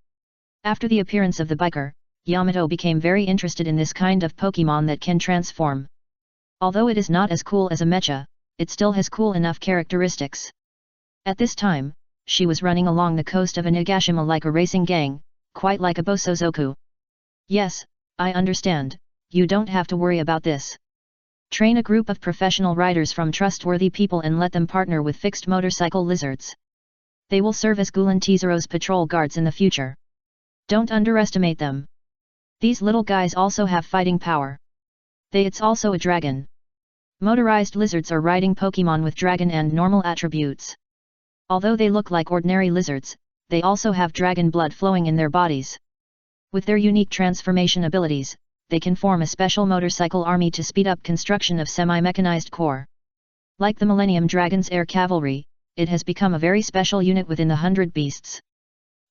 After the appearance of the biker, Yamato became very interested in this kind of Pokemon that can transform. Although it is not as cool as a mecha, it still has cool enough characteristics. At this time, she was running along the coast of Onigashima like a racing gang, quite like a Bosozoku. Yes, I understand, you don't have to worry about this. Train a group of professional riders from trustworthy people and let them partner with fixed motorcycle lizards. They will serve as Gulen Tizero's patrol guards in the future. Don't underestimate them. These little guys also have fighting power. It's also a dragon. Motorized lizards are riding Pokemon with dragon and normal attributes. Although they look like ordinary lizards, they also have dragon blood flowing in their bodies. With their unique transformation abilities, they can form a special motorcycle army to speed up construction of semi-mechanized corps. Like the Millennium Dragon's air cavalry, it has become a very special unit within the 100 beasts.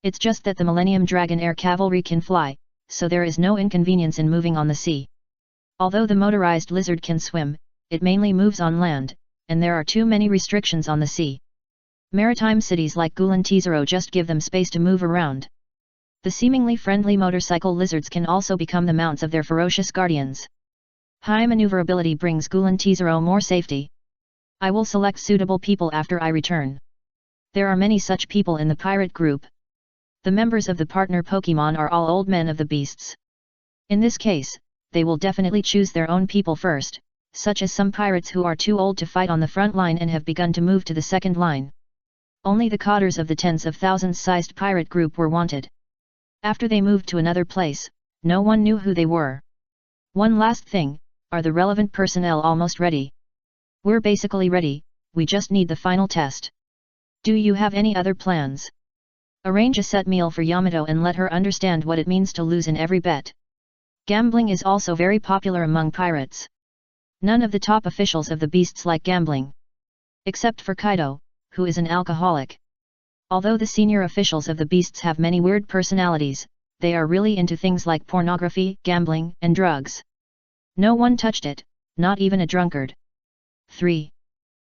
It's just that the Millennium Dragon air cavalry can fly, so there is no inconvenience in moving on the sea. Although the motorized lizard can swim, it mainly moves on land, and there are too many restrictions on the sea. Maritime cities like Gulen Tizero just give them space to move around. The seemingly friendly motorcycle lizards can also become the mounts of their ferocious guardians. High maneuverability brings Gulen Tizero more safety. I will select suitable people after I return. There are many such people in the pirate group. The members of the partner Pokemon are all old men of the beasts. In this case, they will definitely choose their own people first, such as some pirates who are too old to fight on the front line and have begun to move to the second line. Only the cotters of the tens of thousands sized pirate group were wanted. After they moved to another place, no one knew who they were. One last thing, are the relevant personnel almost ready? We're basically ready, we just need the final test. Do you have any other plans? Arrange a set meal for Yamato and let her understand what it means to lose in every bet. Gambling is also very popular among pirates. None of the top officials of the beasts like gambling. Except for Kaido, who is an alcoholic. Although the senior officials of the beasts have many weird personalities, they are really into things like pornography, gambling, and drugs. No one touched it, not even a drunkard. 3.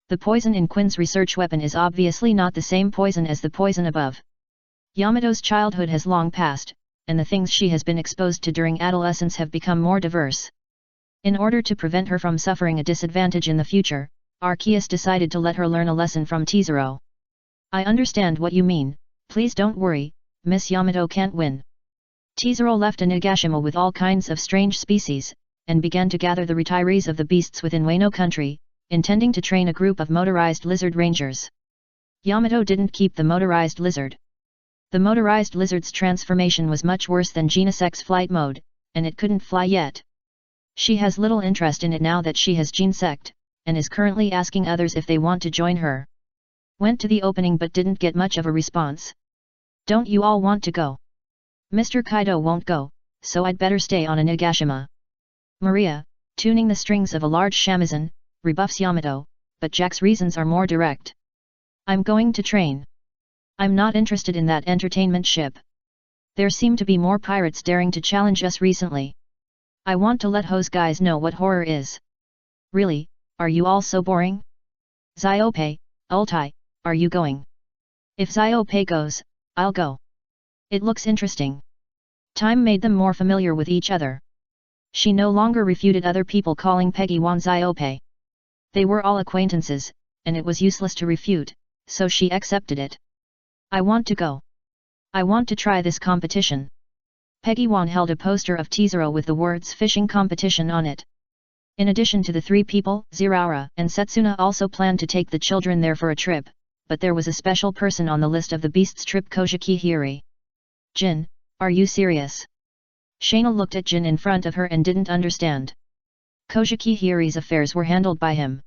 The poison in Quinn's research weapon is obviously not the same poison as the poison above. Yamato's childhood has long passed, and the things she has been exposed to during adolescence have become more diverse. In order to prevent her from suffering a disadvantage in the future, Arceus decided to let her learn a lesson from Tizero. I understand what you mean, please don't worry, Miss Yamato can't win. Tizero left Onigashima with all kinds of strange species, and began to gather the retirees of the beasts within Wano country, intending to train a group of motorized lizard rangers. Yamato didn't keep the motorized lizard. The motorized lizard's transformation was much worse than Genesek's flight mode, and it couldn't fly yet. She has little interest in it now that she has Genesect, and is currently asking others if they want to join her. Went to the opening but didn't get much of a response. Don't you all want to go? Mr. Kaido won't go, so I'd better stay on Onigashima. Maria, tuning the strings of a large shamisen, rebuffs Yamato, but Jack's reasons are more direct. I'm going to train. I'm not interested in that entertainment ship. There seem to be more pirates daring to challenge us recently. I want to let those guys know what horror is. Really, are you all so boring? Ziope, Ultai, are you going? If Ziope goes, I'll go. It looks interesting. Time made them more familiar with each other. She no longer refuted other people calling Peggy Wan Ziope. They were all acquaintances, and it was useless to refute, so she accepted it. I want to go. I want to try this competition. Peggy Wan held a poster of Teezero with the words fishing competition on it. In addition to the three people, Ziraura and Setsuna also planned to take the children there for a trip, but there was a special person on the list of the beast's trip, Kojiki Hiri. Jin, are you serious? Shana looked at Jin in front of her and didn't understand. Kojiki Hiri's affairs were handled by him.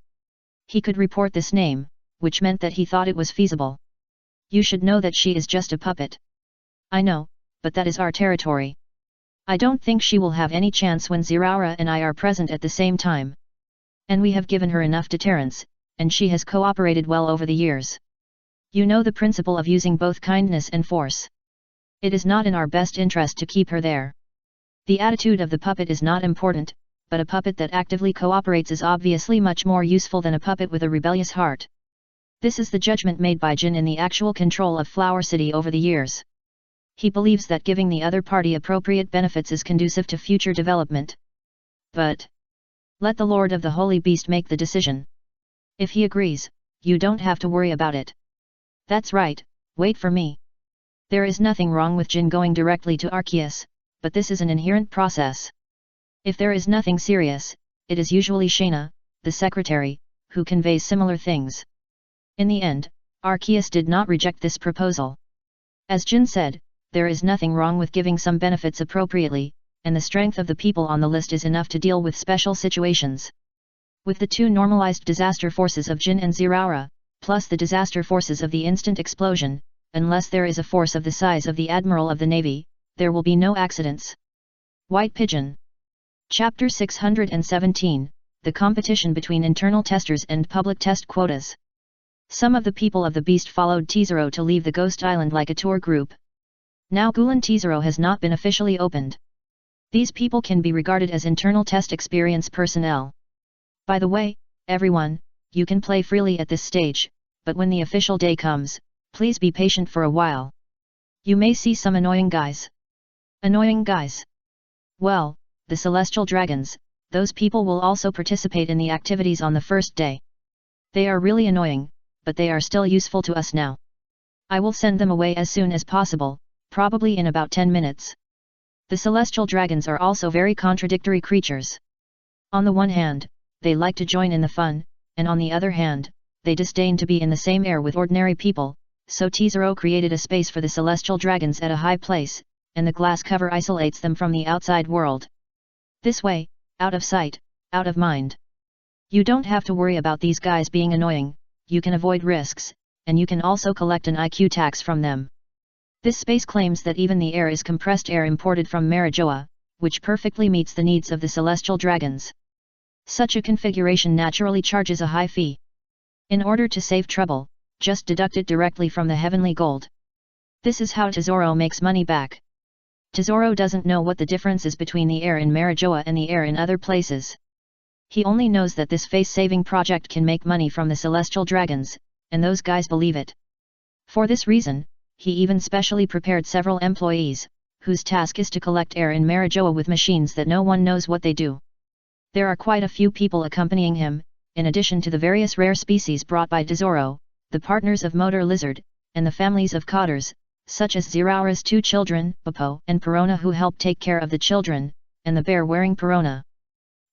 He could report this name, which meant that he thought it was feasible. You should know that she is just a puppet. I know, but that is our territory. I don't think she will have any chance when Ziraura and I are present at the same time. And we have given her enough deterrence, and she has cooperated well over the years. You know the principle of using both kindness and force. It is not in our best interest to keep her there. The attitude of the puppet is not important, but a puppet that actively cooperates is obviously much more useful than a puppet with a rebellious heart. This is the judgment made by Jin in the actual control of Flower City over the years. He believes that giving the other party appropriate benefits is conducive to future development. But let the Lord of the Holy Beast make the decision. If he agrees, you don't have to worry about it. That's right, wait for me. There is nothing wrong with Jin going directly to Arceus, but this is an inherent process. If there is nothing serious, it is usually Shana, the secretary, who conveys similar things. In the end, Arceus did not reject this proposal. As Jin said, there is nothing wrong with giving some benefits appropriately, and the strength of the people on the list is enough to deal with special situations. With the two normalized disaster forces of Jin and Ziraura, plus the disaster forces of the instant explosion, unless there is a force of the size of the Admiral of the Navy, there will be no accidents. White Pigeon. Chapter 617, The Competition Between Internal Testers and Public Test Quotas. Some of the people of the Beast followed Teezero to leave the Ghost Island like a tour group. Now Gulan Teezero has not been officially opened. These people can be regarded as internal test experience personnel. By the way, everyone, you can play freely at this stage, but when the official day comes, please be patient for a while. You may see some annoying guys. Annoying guys? Well, the Celestial Dragons, those people will also participate in the activities on the first day. They are really annoying, but they are still useful to us now. I will send them away as soon as possible, probably in about 10 minutes. The Celestial Dragons are also very contradictory creatures. On the one hand, they like to join in the fun, and on the other hand, they disdain to be in the same air with ordinary people, so Teezero created a space for the Celestial Dragons at a high place, and the glass cover isolates them from the outside world. This way, out of sight, out of mind. You don't have to worry about these guys being annoying, you can avoid risks, and you can also collect an IQ tax from them. This space claims that even the air is compressed air imported from Marijoa, which perfectly meets the needs of the Celestial Dragons. Such a configuration naturally charges a high fee. In order to save trouble, just deduct it directly from the heavenly gold. This is how Teezero makes money back. Teezero doesn't know what the difference is between the air in Marijoa and the air in other places. He only knows that this face-saving project can make money from the Celestial Dragons, and those guys believe it. For this reason, he even specially prepared several employees, whose task is to collect air in Marijoa with machines that no one knows what they do. There are quite a few people accompanying him, in addition to the various rare species brought by Teezero, the partners of Motor Lizard, and the families of cotters, such as Ziraura's two children, Popo and Perona, who help take care of the children, and the bear-wearing Perona.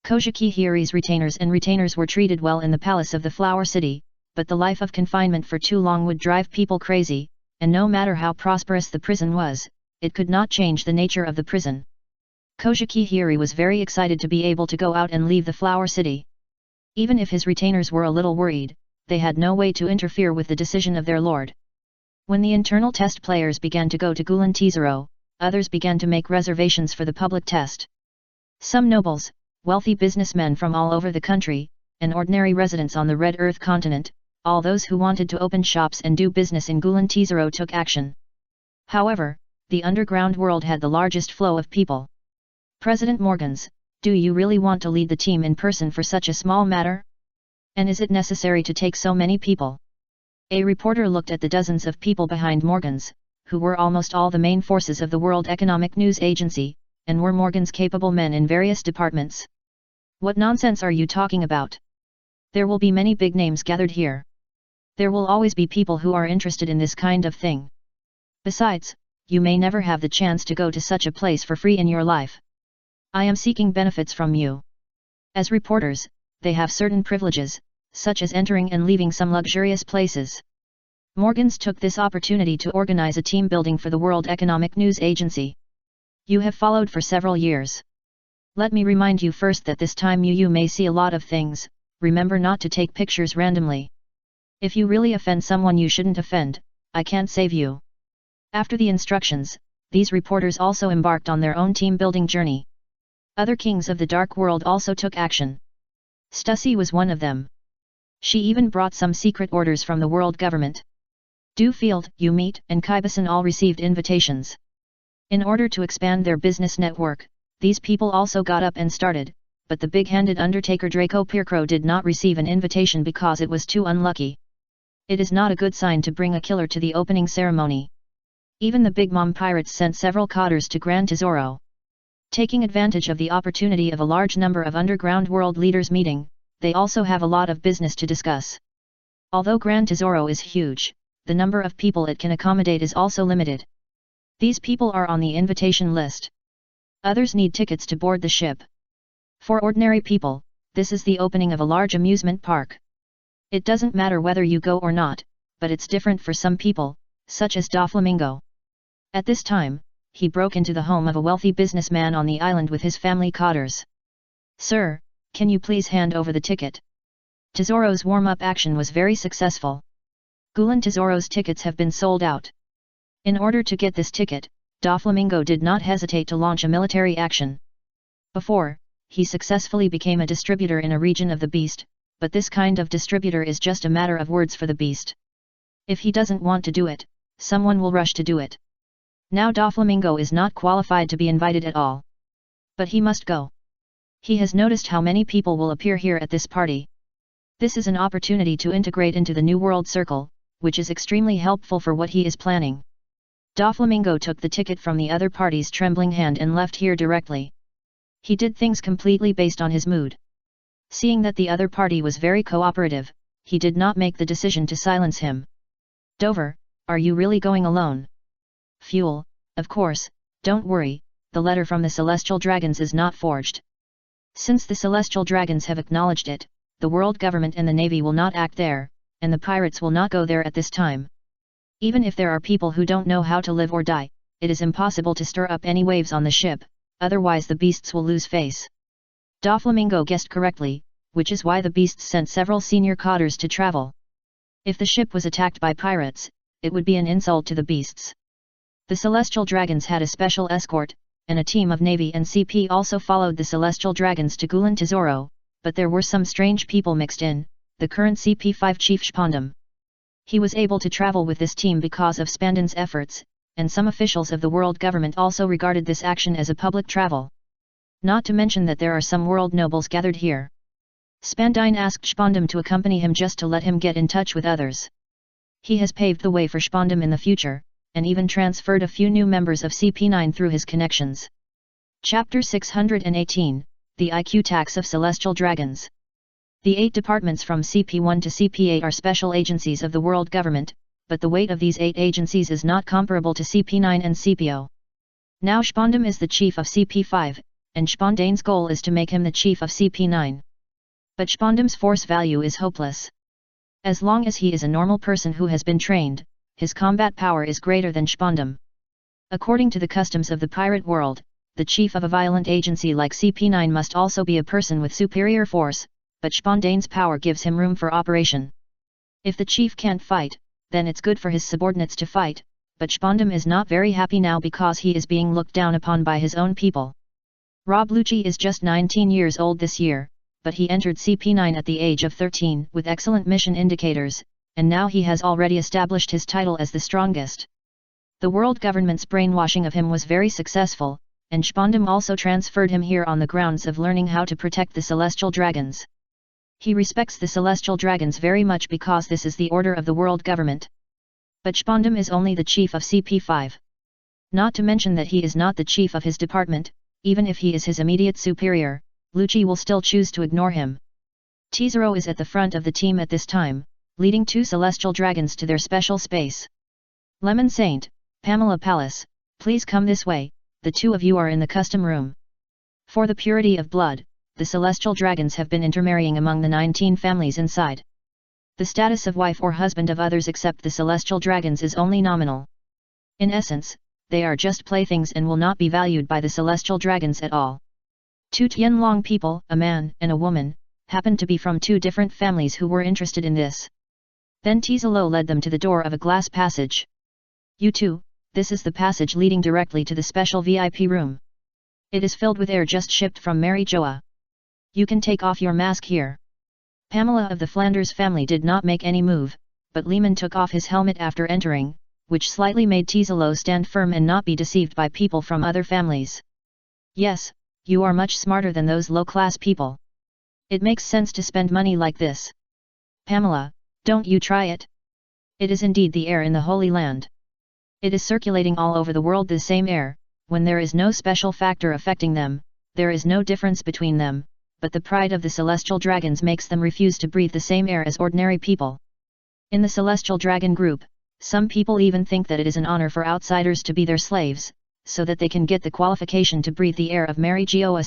Kojiki Hiri's retainers were treated well in the palace of the Flower City, but the life of confinement for too long would drive people crazy, and no matter how prosperous the prison was, it could not change the nature of the prison. Kojiki Hiri was very excited to be able to go out and leave the Flower City. Even if his retainers were a little worried, they had no way to interfere with the decision of their lord. When the internal test players began to go to Gulan Tizero, others began to make reservations for the public test. Some nobles, wealthy businessmen from all over the country, and ordinary residents on the Red Earth continent, all those who wanted to open shops and do business in Gulan Tizero took action. However, the underground world had the largest flow of people. President Morgans, do you really want to lead the team in person for such a small matter? And is it necessary to take so many people? A reporter looked at the dozens of people behind Morgans, who were almost all the main forces of the World Economic News Agency, and were Morgans' capable men in various departments. What nonsense are you talking about? There will be many big names gathered here. There will always be people who are interested in this kind of thing. Besides, you may never have the chance to go to such a place for free in your life. I am seeking benefits from you. As reporters, they have certain privileges, such as entering and leaving some luxurious places. Morgans took this opportunity to organize a team building for the World Economic News Agency. You have followed for several years. Let me remind you first that this time you may see a lot of things. Remember not to take pictures randomly. If you really offend someone you shouldn't offend, I can't save you. After the instructions, these reporters also embarked on their own team-building journey. Other kings of the dark world also took action. Stussy was one of them. She even brought some secret orders from the world government. Dewfield, Umit, and Kaibasan all received invitations. In order to expand their business network, these people also got up and started, but the big-handed undertaker Draco Pircro did not receive an invitation because it was too unlucky. It is not a good sign to bring a killer to the opening ceremony. Even the Big Mom pirates sent several cotters to Gran Tesoro. Taking advantage of the opportunity of a large number of underground world leaders meeting, they also have a lot of business to discuss. Although Gran Tesoro is huge, the number of people it can accommodate is also limited. These people are on the invitation list. Others need tickets to board the ship. For ordinary people, this is the opening of a large amusement park. It doesn't matter whether you go or not, but it's different for some people, such as Doflamingo. At this time, he broke into the home of a wealthy businessman on the island with his family cotters. Sir, can you please hand over the ticket? Tesoro's warm-up action was very successful. Gulan Tesoro's tickets have been sold out. In order to get this ticket, Doflamingo did not hesitate to launch a military action. Before, he successfully became a distributor in a region of the beast, but this kind of distributor is just a matter of words for the beast. If he doesn't want to do it, someone will rush to do it. Now Doflamingo is not qualified to be invited at all. But he must go. He has noticed how many people will appear here at this party. This is an opportunity to integrate into the New World Circle, which is extremely helpful for what he is planning. Doflamingo took the ticket from the other party's trembling hand and left here directly. He did things completely based on his mood. Seeing that the other party was very cooperative, he did not make the decision to silence him. Dover, are you really going alone? Fuel, of course, don't worry, the letter from the Celestial Dragons is not forged. Since the Celestial Dragons have acknowledged it, the world government and the navy will not act there, and the pirates will not go there at this time. Even if there are people who don't know how to live or die, it is impossible to stir up any waves on the ship, otherwise the beasts will lose face. Doflamingo guessed correctly, which is why the beasts sent several senior cotters to travel. If the ship was attacked by pirates, it would be an insult to the beasts. The Celestial Dragons had a special escort, and a team of Navy and CP also followed the Celestial Dragons to Gulan Tesoro, but there were some strange people mixed in, the current CP5 Chief Spandam. He was able to travel with this team because of Spandam's efforts, and some officials of the world government also regarded this action as a public travel. Not to mention that there are some world nobles gathered here. Spandine asked Spandam to accompany him just to let him get in touch with others. He has paved the way for Spandam in the future, and even transferred a few new members of CP9 through his connections. Chapter 618, The IQ Tax of Celestial Dragons. The 8 departments from CP1 to CP8 are special agencies of the world government, but the weight of these 8 agencies is not comparable to CP9 and CPO. Now Spandam is the chief of CP5, and Spandane's goal is to make him the chief of CP9. But Spandam's force value is hopeless. As long as he is a normal person who has been trained, his combat power is greater than Spondam. According to the customs of the pirate world, the chief of a violent agency like CP9 must also be a person with superior force, but Spondane's power gives him room for operation. If the chief can't fight, then it's good for his subordinates to fight, but Spondam is not very happy now because he is being looked down upon by his own people. Rob Lucci is just 19 years old this year, but he entered CP9 at the age of 13 with excellent mission indicators, and now he has already established his title as the strongest. The world government's brainwashing of him was very successful, and Spondam also transferred him here on the grounds of learning how to protect the celestial dragons. He respects the celestial dragons very much because this is the order of the world government. But Spondam is only the chief of CP5. Not to mention that he is not the chief of his department, even if he is his immediate superior, Lucci will still choose to ignore him. Tezzero is at the front of the team at this time, leading 2 celestial dragons to their special space. Lemon Saint, Pamela Palace, please come this way, the 2 of you are in the custom room. For the purity of blood, the celestial dragons have been intermarrying among the 19 families inside. The status of wife or husband of others except the celestial dragons is only nominal. In essence, they are just playthings and will not be valued by the celestial dragons at all. 2 Tianlong people, a man and a woman, happened to be from 2 different families who were interested in this. Then Tezzelo led them to the door of a glass passage. You 2, this is the passage leading directly to the special VIP room. It is filled with air just shipped from Mary Joa. You can take off your mask here. Pamela of the Flanders family did not make any move, but Lehman took off his helmet after entering, which slightly made Tezzelo stand firm and not be deceived by people from other families. Yes, you are much smarter than those low-class people. It makes sense to spend money like this. Pamela, don't you try it? It is indeed the air in the Holy Land. It is circulating all over the world the same air, when there is no special factor affecting them, there is no difference between them, but the pride of the celestial dragons makes them refuse to breathe the same air as ordinary people. In the celestial dragon group, some people even think that it is an honor for outsiders to be their slaves, so that they can get the qualification to breathe the air of Mary Joa.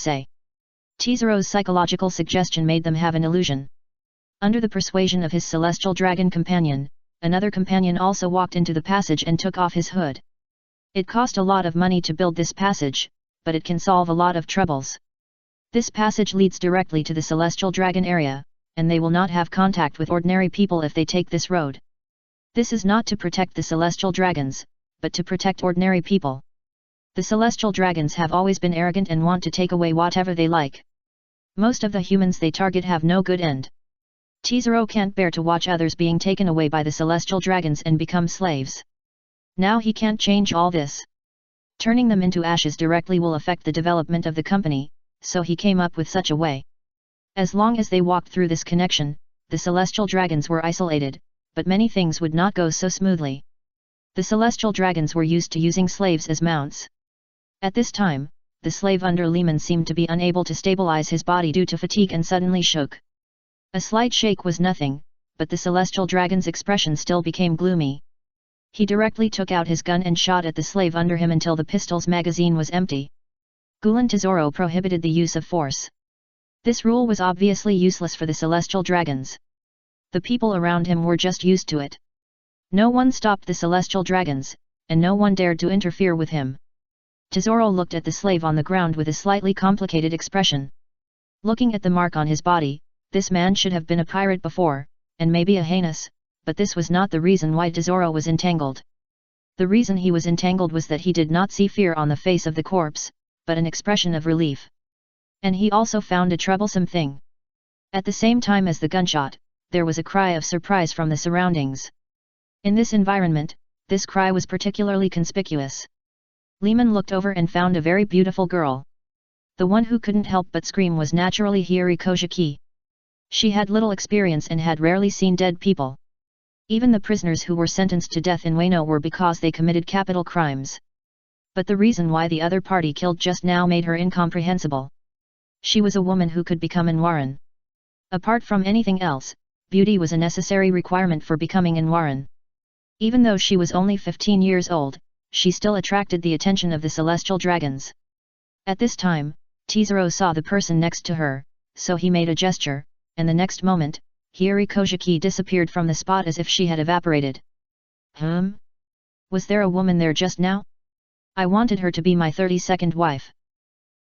Tezzero's psychological suggestion made them have an illusion. Under the persuasion of his celestial dragon companion, another companion also walked into the passage and took off his hood. It cost a lot of money to build this passage, but it can solve a lot of troubles. This passage leads directly to the celestial dragon area, and they will not have contact with ordinary people if they take this road. This is not to protect the celestial dragons, but to protect ordinary people. The celestial dragons have always been arrogant and want to take away whatever they like. Most of the humans they target have no good end. Tezzero can't bear to watch others being taken away by the celestial dragons and become slaves. Now he can't change all this. Turning them into ashes directly will affect the development of the company, so he came up with such a way. As long as they walked through this connection, the celestial dragons were isolated, but many things would not go so smoothly. The celestial dragons were used to using slaves as mounts. At this time, the slave under Lehman seemed to be unable to stabilize his body due to fatigue and suddenly shook. A slight shake was nothing, but the celestial dragon's expression still became gloomy. He directly took out his gun and shot at the slave under him until the pistol's magazine was empty. Gulen Tezzero prohibited the use of force. This rule was obviously useless for the celestial dragons. The people around him were just used to it. No one stopped the celestial dragons, and no one dared to interfere with him. Tezzero looked at the slave on the ground with a slightly complicated expression. Looking at the mark on his body, this man should have been a pirate before, and maybe a heinous, but this was not the reason why Tezzero was entangled. The reason he was entangled was that he did not see fear on the face of the corpse, but an expression of relief. And he also found a troublesome thing. At the same time as the gunshot, there was a cry of surprise from the surroundings. In this environment, this cry was particularly conspicuous. Lehman looked over and found a very beautiful girl. The one who couldn't help but scream was naturally Hiri Kojiki. She had little experience and had rarely seen dead people. Even the prisoners who were sentenced to death in Wano were because they committed capital crimes. But the reason why the other party killed just now made her incomprehensible. She was a woman who could become Anwaran. Apart from anything else, beauty was a necessary requirement for becoming Anwaran. Even though she was only 15 years old, she still attracted the attention of the celestial dragons. At this time, Tezzero saw the person next to her, so he made a gesture, and the next moment, Hiyori Kojiki disappeared from the spot as if she had evaporated. Was there a woman there just now? I wanted her to be my 32nd wife.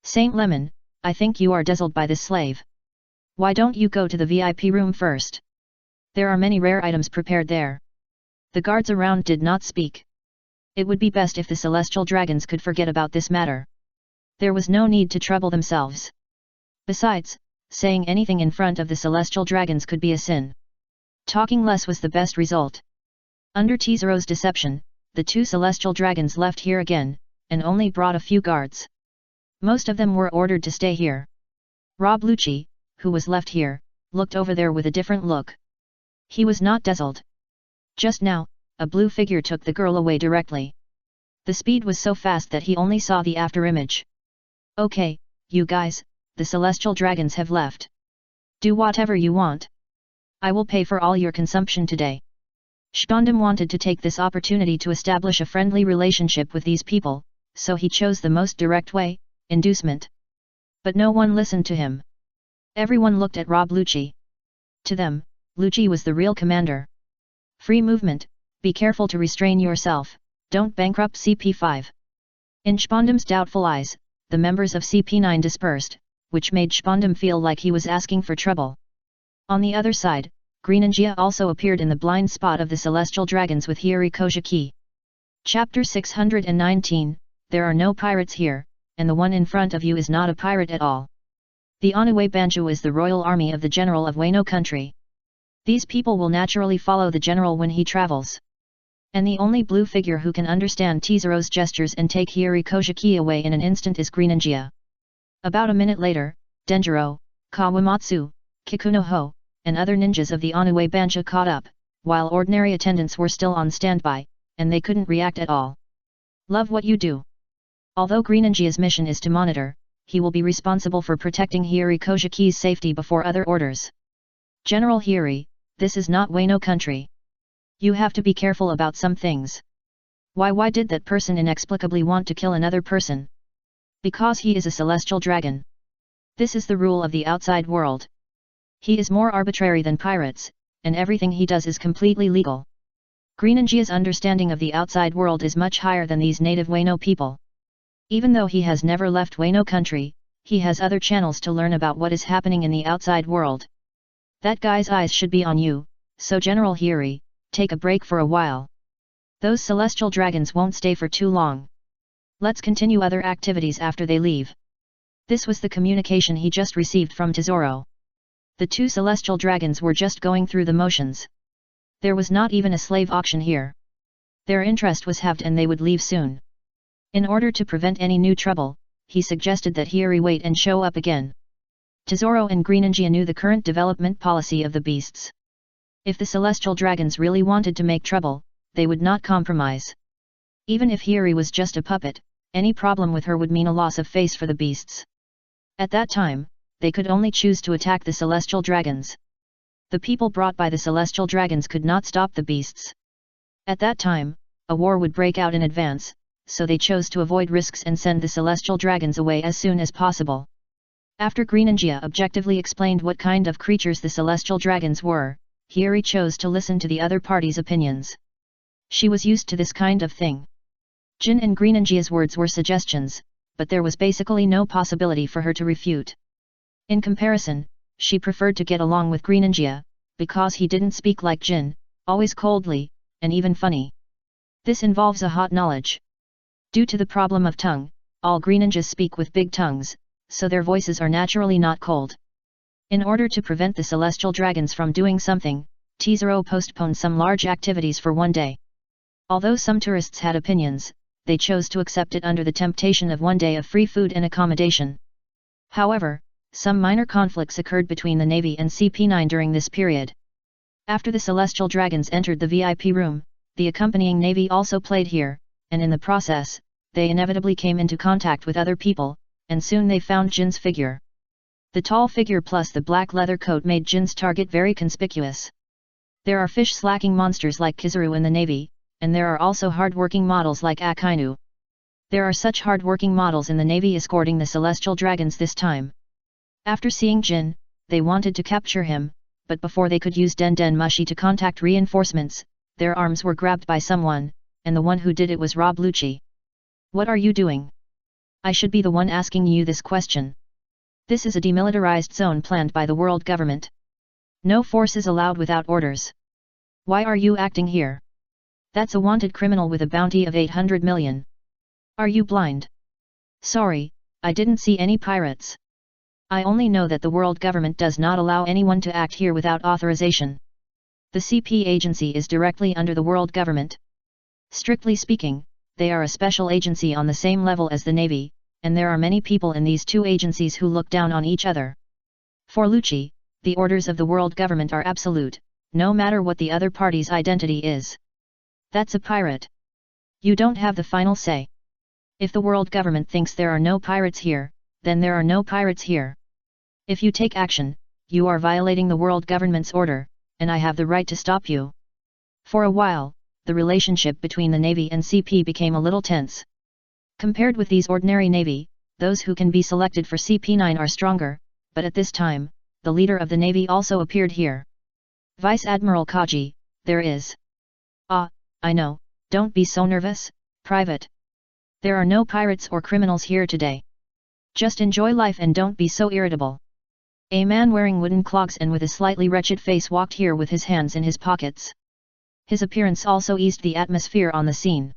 Saint Lemon, I think you are dazzled by this slave. Why don't you go to the VIP room first? There are many rare items prepared there. The guards around did not speak. It would be best if the celestial dragons could forget about this matter. There was no need to trouble themselves. Besides, saying anything in front of the celestial dragons could be a sin. Talking less was the best result. Under Tezaro's deception, the two celestial dragons left here again, and only brought a few guards. Most of them were ordered to stay here. Rob Lucci, who was left here, looked over there with a different look. He was not dazzled. Just now, a blue figure took the girl away directly. The speed was so fast that he only saw the afterimage. Okay, you guys, the celestial dragons have left. Do whatever you want. I will pay for all your consumption today. Spondam wanted to take this opportunity to establish a friendly relationship with these people, so he chose the most direct way, inducement. But no one listened to him. Everyone looked at Rob Lucci. To them, Lucci was the real commander. Free movement, be careful to restrain yourself, don't bankrupt CP5. In Spondam's doubtful eyes, the members of CP9 dispersed, which made Spondam feel like he was asking for trouble. On the other side, Greninja also appeared in the blind spot of the celestial dragons with Hiyori Kojiki. Chapter 619, There are no pirates here, and the one in front of you is not a pirate at all. The Onue Banjo is the royal army of the general of Wano country. These people will naturally follow the general when he travels. And the only blue figure who can understand Tezaro's gestures and take Hiyori Kojiki away in an instant is Greninja. About a minute later, Denjiro, Kawamatsu, Kikunoho, and other ninjas of the Onue Banjo caught up, while ordinary attendants were still on standby, and they couldn't react at all. Love what you do. Although Greninja's mission is to monitor, he will be responsible for protecting Hiyori Kojiki's safety before other orders. General Hiyori, this is not Wano country. You have to be careful about some things. Why did that person inexplicably want to kill another person? Because he is a celestial dragon. This is the rule of the outside world. He is more arbitrary than pirates, and everything he does is completely legal. Greninja's understanding of the outside world is much higher than these native Wano people. Even though he has never left Wano country, he has other channels to learn about what is happening in the outside world. That guy's eyes should be on you, so General Hiyori, take a break for a while. Those celestial dragons won't stay for too long. Let's continue other activities after they leave. This was the communication he just received from Tesoro. The two celestial dragons were just going through the motions. There was not even a slave auction here. Their interest was halved and they would leave soon. In order to prevent any new trouble, he suggested that Hiyori wait and show up again. Tesoro and Greninja knew the current development policy of the beasts. If the celestial dragons really wanted to make trouble, they would not compromise. Even if Hiyori was just a puppet, any problem with her would mean a loss of face for the beasts. At that time, they could only choose to attack the celestial dragons. The people brought by the celestial dragons could not stop the beasts. At that time, a war would break out in advance, so they chose to avoid risks and send the celestial dragons away as soon as possible. After Greninja objectively explained what kind of creatures the celestial dragons were, Hiyori chose to listen to the other party's opinions. She was used to this kind of thing. Jin and Greninja's words were suggestions, but there was basically no possibility for her to refute. In comparison, she preferred to get along with Greninja, because he didn't speak like Jin, always coldly, and even funny. This involves a hot knowledge. Due to the problem of tongue, all Greninjas speak with big tongues, so their voices are naturally not cold. In order to prevent the celestial dragons from doing something, Tesoro postponed some large activities for one day. Although some tourists had opinions, they chose to accept it under the temptation of one day of free food and accommodation. However, some minor conflicts occurred between the Navy and CP9 during this period. After the celestial dragons entered the VIP room, the accompanying Navy also played here, and in the process, they inevitably came into contact with other people, and soon they found Jin's figure. The tall figure plus the black leather coat made Jin's target very conspicuous. There are fish-slacking monsters like Kizaru in the Navy, and there are also hard-working models like Akainu. There are such hard-working models in the Navy escorting the celestial dragons this time. After seeing Jin, they wanted to capture him, but before they could use Den Den Mushi to contact reinforcements, their arms were grabbed by someone, and the one who did it was Rob Lucci. What are you doing? I should be the one asking you this question. This is a demilitarized zone planned by the world government. No force is allowed without orders. Why are you acting here? That's a wanted criminal with a bounty of 800 million. Are you blind? Sorry, I didn't see any pirates. I only know that the world government does not allow anyone to act here without authorization. The CP agency is directly under the world government. Strictly speaking, they are a special agency on the same level as the Navy, and there are many people in these two agencies who look down on each other. For Lucci, the orders of the world government are absolute, no matter what the other party's identity is. That's a pirate. You don't have the final say. If the world government thinks there are no pirates here, then there are no pirates here. If you take action, you are violating the world government's order, and I have the right to stop you. For a while, the relationship between the Navy and CP became a little tense. Compared with these ordinary Navy, those who can be selected for CP9 are stronger, but at this time, the leader of the Navy also appeared here. Vice Admiral Kaji, there is. Ah, I know, don't be so nervous, Private. There are no pirates or criminals here today. Just enjoy life and don't be so irritable. A man wearing wooden clogs and with a slightly wretched face walked here with his hands in his pockets. His appearance also eased the atmosphere on the scene.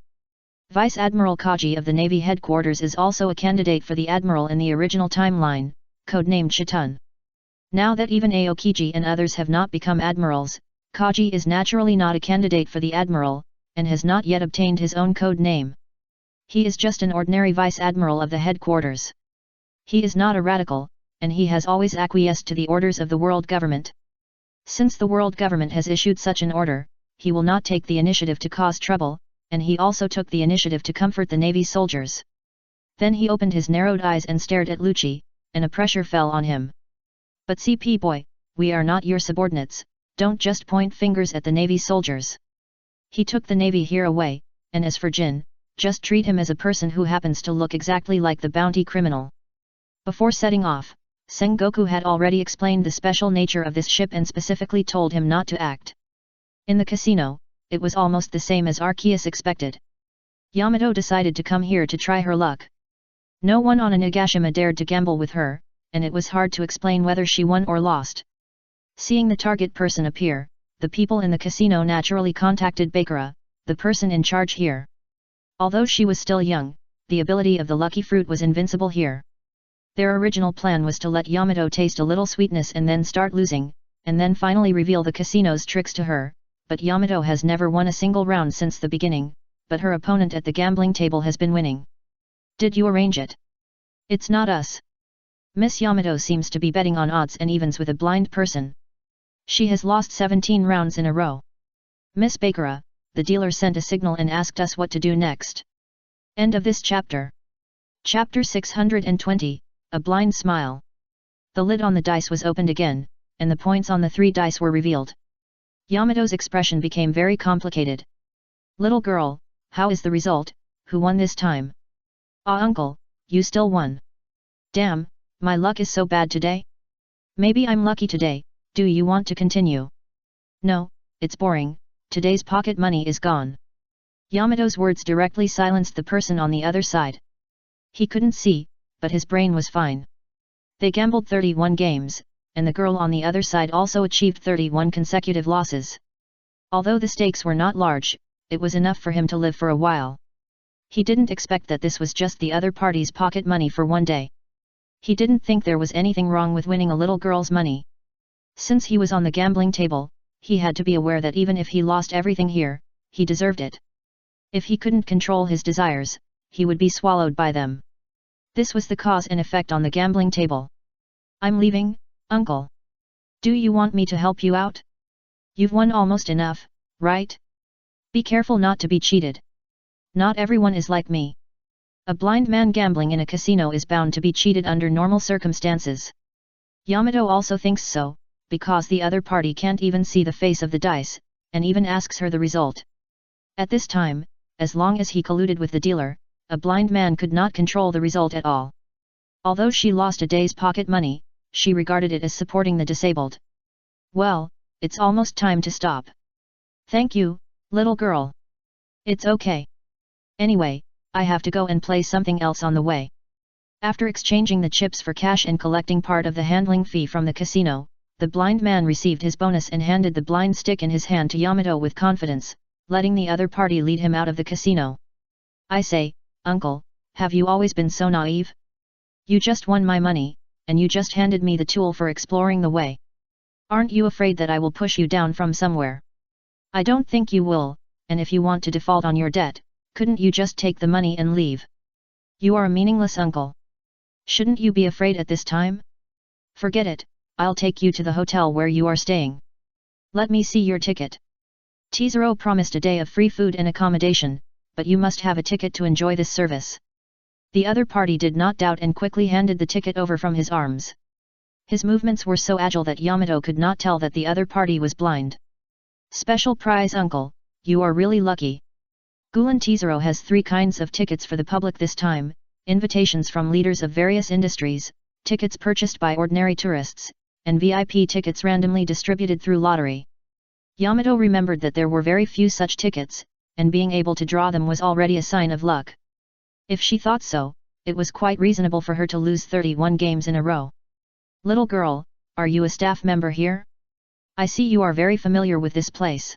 Vice Admiral Kaji of the Navy headquarters is also a candidate for the Admiral in the original timeline, codenamed Shitun. Now that even Aokiji and others have not become admirals, Kaji is naturally not a candidate for the Admiral, and has not yet obtained his own code name. He is just an ordinary Vice Admiral of the headquarters. He is not a radical, and he has always acquiesced to the orders of the world government. Since the world government has issued such an order, he will not take the initiative to cause trouble, and he also took the initiative to comfort the Navy soldiers. Then he opened his narrowed eyes and stared at Lucci, and a pressure fell on him. But CP boy, we are not your subordinates, don't just point fingers at the Navy soldiers. He took the Navy here away, and as for Jin, just treat him as a person who happens to look exactly like the bounty criminal. Before setting off, Sengoku had already explained the special nature of this ship and specifically told him not to act. In the casino, it was almost the same as Arceus expected. Yamato decided to come here to try her luck. No one on Onigashima dared to gamble with her, and it was hard to explain whether she won or lost. Seeing the target person appear, the people in the casino naturally contacted Bakura, the person in charge here. Although she was still young, the ability of the lucky fruit was invincible here. Their original plan was to let Yamato taste a little sweetness and then start losing, and then finally reveal the casino's tricks to her, but Yamato has never won a single round since the beginning, but her opponent at the gambling table has been winning. Did you arrange it? It's not us. Miss Yamato seems to be betting on odds and evens with a blind person. She has lost 17 rounds in a row. Miss Bakura, the dealer sent a signal and asked us what to do next. End of this chapter. Chapter 620, A Blind Smile. The lid on the dice was opened again, and the points on the 3 dice were revealed. Yamato's expression became very complicated. Little girl, how is the result, who won this time? Ah uncle, you still won. Damn, my luck is so bad today? Maybe I'm lucky today, do you want to continue? No, it's boring, today's pocket money is gone. Yamato's words directly silenced the person on the other side. He couldn't see, but his brain was fine. They gambled 31 games, and the girl on the other side also achieved 31 consecutive losses. Although the stakes were not large, it was enough for him to live for a while. He didn't expect that this was just the other party's pocket money for one day. He didn't think there was anything wrong with winning a little girl's money. Since he was on the gambling table, he had to be aware that even if he lost everything here, he deserved it. If he couldn't control his desires, he would be swallowed by them. This was the cause and effect on the gambling table. I'm leaving, uncle. Do you want me to help you out? You've won almost enough, right? Be careful not to be cheated. Not everyone is like me. A blind man gambling in a casino is bound to be cheated under normal circumstances. Yamato also thinks so, because the other party can't even see the face of the dice, and even asks her the result. At this time, as long as he colluded with the dealer, a blind man could not control the result at all. Although she lost a day's pocket money, she regarded it as supporting the disabled. Well, it's almost time to stop. Thank you, little girl. It's okay. Anyway, I have to go and play something else on the way. After exchanging the chips for cash and collecting part of the handling fee from the casino, the blind man received his bonus and handed the blind stick in his hand to Yamato with confidence, letting the other party lead him out of the casino. I say, uncle, have you always been so naive? You just won my money, and you just handed me the tool for exploring the way. Aren't you afraid that I will push you down from somewhere? I don't think you will, and if you want to default on your debt, couldn't you just take the money and leave? You are a meaningless uncle. Shouldn't you be afraid at this time? Forget it, I'll take you to the hotel where you are staying. Let me see your ticket. Tizero promised a day of free food and accommodation, but you must have a ticket to enjoy this service. The other party did not doubt and quickly handed the ticket over from his arms. His movements were so agile that Yamato could not tell that the other party was blind. Special prize uncle, you are really lucky. Gulen Tizero has 3 kinds of tickets for the public this time: invitations from leaders of various industries, tickets purchased by ordinary tourists, and VIP tickets randomly distributed through lottery. Yamato remembered that there were very few such tickets, and being able to draw them was already a sign of luck. If she thought so, it was quite reasonable for her to lose 31 games in a row. Little girl, are you a staff member here? I see you are very familiar with this place.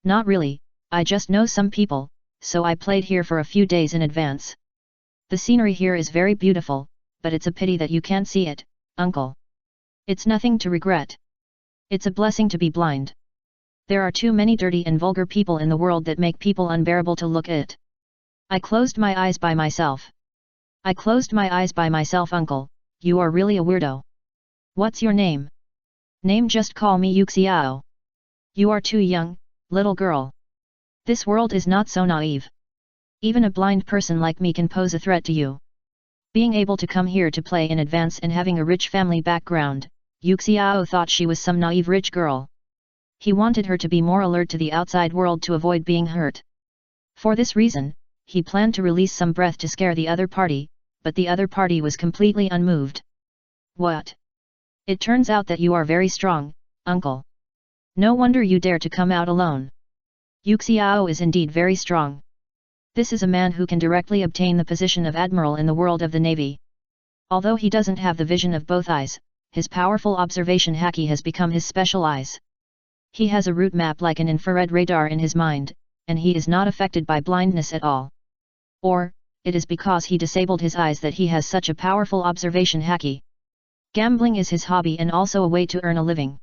Not really, I just know some people, so I played here for a few days in advance. The scenery here is very beautiful, but it's a pity that you can't see it, uncle. It's nothing to regret. It's a blessing to be blind. There are too many dirty and vulgar people in the world that make people unbearable to look at. I closed my eyes by myself. I closed my eyes by myself, uncle, you are really a weirdo. What's your name? Name, just call me Yuxiao. You are too young, little girl. This world is not so naive. Even a blind person like me can pose a threat to you. Being able to come here to play in advance and having a rich family background, Yuxiao thought she was some naive rich girl. He wanted her to be more alert to the outside world to avoid being hurt. For this reason, he planned to release some breath to scare the other party, but the other party was completely unmoved. What? It turns out that you are very strong, uncle. No wonder you dare to come out alone. Yuxiao is indeed very strong. This is a man who can directly obtain the position of admiral in the world of the navy. Although he doesn't have the vision of both eyes, his powerful observation haki has become his special eyes. He has a route map like an infrared radar in his mind, and he is not affected by blindness at all. Or, it is because he disabled his eyes that he has such a powerful observation haki. Gambling is his hobby and also a way to earn a living.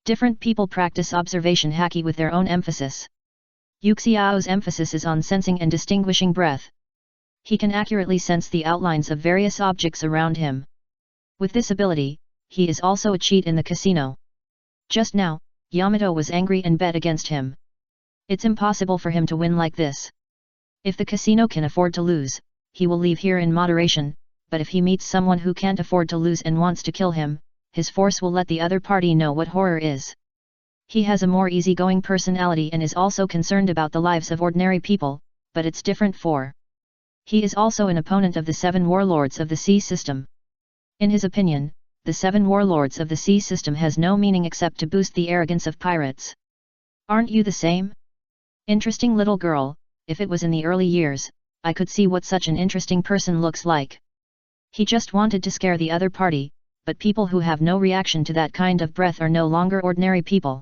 Different people practice observation haki with their own emphasis. Yuxiao's emphasis is on sensing and distinguishing breath. He can accurately sense the outlines of various objects around him. With this ability, he is also a cheat in the casino. Just now, Yamato was angry and bet against him. It's impossible for him to win like this. If the casino can afford to lose, he will leave here in moderation, but if he meets someone who can't afford to lose and wants to kill him, his force will let the other party know what horror is. He has a more easygoing personality and is also concerned about the lives of ordinary people, but it's different for. He is also an opponent of the 7 warlords of the sea system. In his opinion, the 7 warlords of the sea system has no meaning except to boost the arrogance of pirates. Aren't you the same? Interesting little girl, if it was in the early years, I could see what such an interesting person looks like. He just wanted to scare the other party, but people who have no reaction to that kind of breath are no longer ordinary people.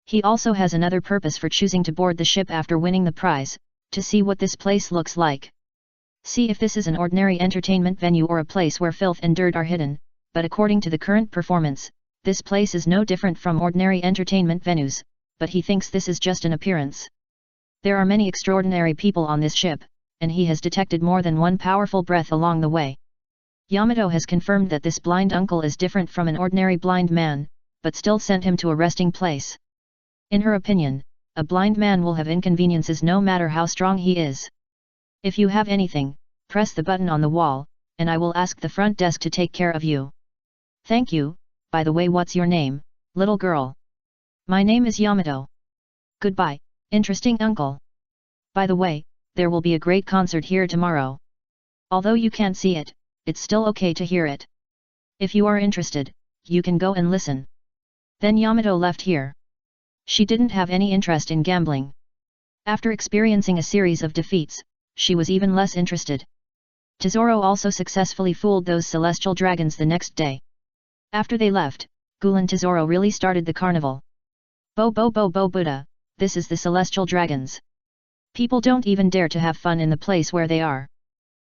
He also has another purpose for choosing to board the ship after winning the prize, to see what this place looks like. See if this is an ordinary entertainment venue or a place where filth and dirt are hidden, but according to the current performance, this place is no different from ordinary entertainment venues, but he thinks this is just an appearance. There are many extraordinary people on this ship, and he has detected more than one powerful breath along the way. Yamato has confirmed that this blind uncle is different from an ordinary blind man, but still sent him to a resting place. In her opinion, a blind man will have inconveniences no matter how strong he is. If you have anything, press the button on the wall, and I will ask the front desk to take care of you. Thank you. By the way, what's your name, little girl? My name is Yamato. Goodbye, interesting uncle. By the way, there will be a great concert here tomorrow. Although you can't see it, it's still okay to hear it. If you are interested, you can go and listen. Then Yamato left here. She didn't have any interest in gambling. After experiencing a series of defeats, she was even less interested. Tesoro also successfully fooled those celestial dragons the next day. After they left, Gulan Tesoro really started the carnival. Bo Buddha, this is the celestial dragons. People don't even dare to have fun in the place where they are.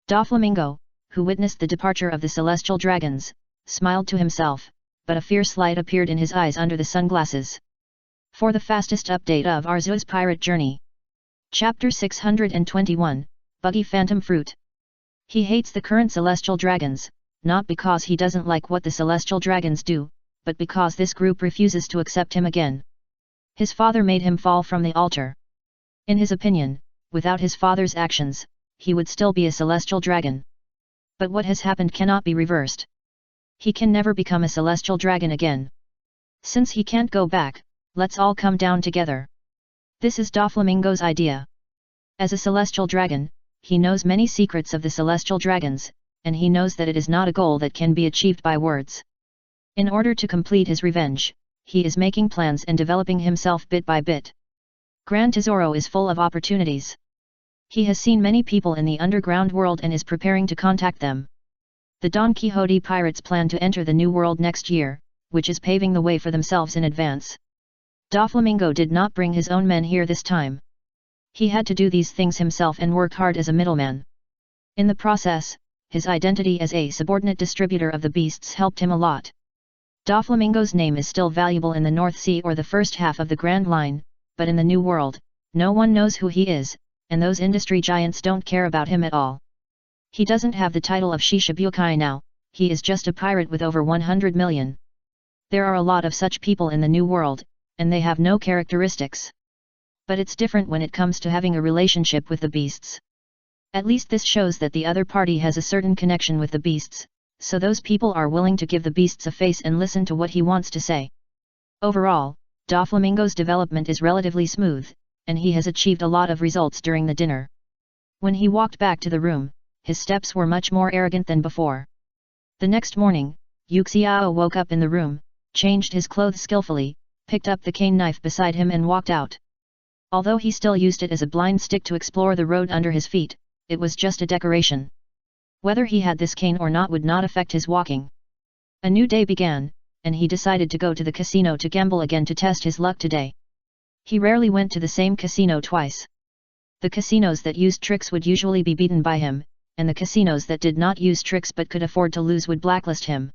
Doflamingo, who witnessed the departure of the celestial dragons, smiled to himself, but a fierce light appeared in his eyes under the sunglasses. For the fastest update of Arceus Pirate Journey. Chapter 621, Buggy Phantom Fruit. He hates the current celestial dragons, not because he doesn't like what the celestial dragons do, but because this group refuses to accept him again. His father made him fall from the altar. In his opinion, without his father's actions, he would still be a celestial dragon. But what has happened cannot be reversed. He can never become a celestial dragon again. Since he can't go back, let's all come down together. This is Doflamingo's idea. As a celestial dragon, he knows many secrets of the celestial dragons, and he knows that it is not a goal that can be achieved by words. In order to complete his revenge, he is making plans and developing himself bit by bit. Grand Tesoro is full of opportunities. He has seen many people in the underground world and is preparing to contact them. The Don Quixote pirates plan to enter the New World next year, which is paving the way for themselves in advance. Doflamingo did not bring his own men here this time. He had to do these things himself and work hard as a middleman. In the process, his identity as a subordinate distributor of the beasts helped him a lot. Doflamingo's name is still valuable in the North Sea or the first half of the Grand Line, but in the New World, no one knows who he is, and those industry giants don't care about him at all. He doesn't have the title of Shishibukai now, he is just a pirate with over 100 million. There are a lot of such people in the New World, and they have no characteristics. But it's different when it comes to having a relationship with the beasts. At least this shows that the other party has a certain connection with the beasts, so those people are willing to give the beasts a face and listen to what he wants to say. Overall, Doflamingo's development is relatively smooth, and he has achieved a lot of results during the dinner. When he walked back to the room, his steps were much more arrogant than before. The next morning, Yuxiao woke up in the room, changed his clothes skillfully, picked up the cane knife beside him and walked out. Although he still used it as a blind stick to explore the road under his feet, it was just a decoration. Whether he had this cane or not would not affect his walking. A new day began, and he decided to go to the casino to gamble again to test his luck today. He rarely went to the same casino twice. The casinos that used tricks would usually be beaten by him, and the casinos that did not use tricks but could afford to lose would blacklist him.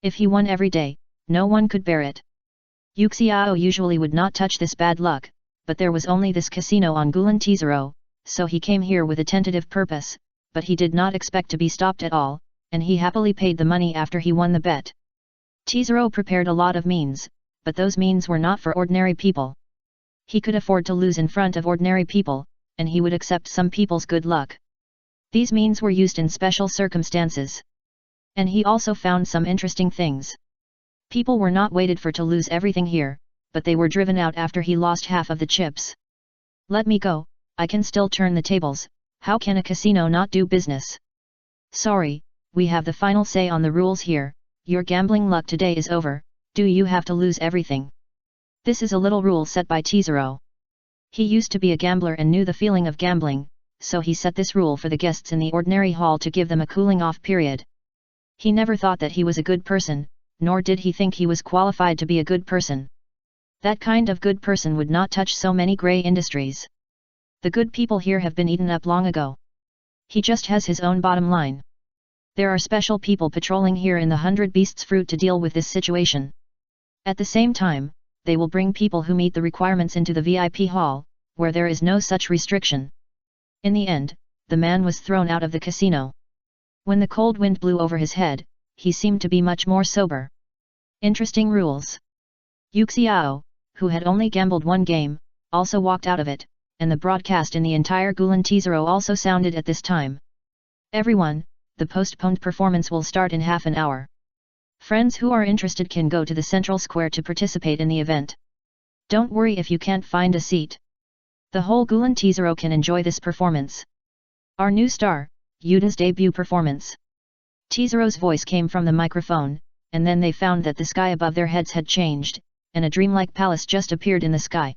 If he won every day, no one could bear it. Yuxiao usually would not touch this bad luck, but there was only this casino on Gulan Tesoro, so he came here with a tentative purpose, but he did not expect to be stopped at all, and he happily paid the money after he won the bet. Tesoro prepared a lot of means, but those means were not for ordinary people. He could afford to lose in front of ordinary people, and he would accept some people's good luck. These means were used in special circumstances. And he also found some interesting things. People were not waited for to lose everything here, but they were driven out after he lost half of the chips. Let me go, I can still turn the tables, how can a casino not do business? Sorry, we have the final say on the rules here, your gambling luck today is over, do you have to lose everything? This is a little rule set by Tesoro. He used to be a gambler and knew the feeling of gambling, so he set this rule for the guests in the ordinary hall to give them a cooling off period. He never thought that he was a good person, nor did he think he was qualified to be a good person. That kind of good person would not touch so many grey industries. The good people here have been eaten up long ago. He just has his own bottom line. There are special people patrolling here in the 100 Beasts Fruit to deal with this situation. At the same time, they will bring people who meet the requirements into the VIP hall, where there is no such restriction. In the end, the man was thrown out of the casino. When the cold wind blew over his head, he seemed to be much more sober. Interesting rules. Yuxiao, who had only gambled one game, also walked out of it, and the broadcast in the entire Gulan Tesoro also sounded at this time. Everyone, the postponed performance will start in half an hour. Friends who are interested can go to the central square to participate in the event. Don't worry if you can't find a seat. The whole Gulan Tesoro can enjoy this performance. Our new star, Yuden's debut performance. Tesoro's voice came from the microphone, and then they found that the sky above their heads had changed, and a dreamlike palace just appeared in the sky.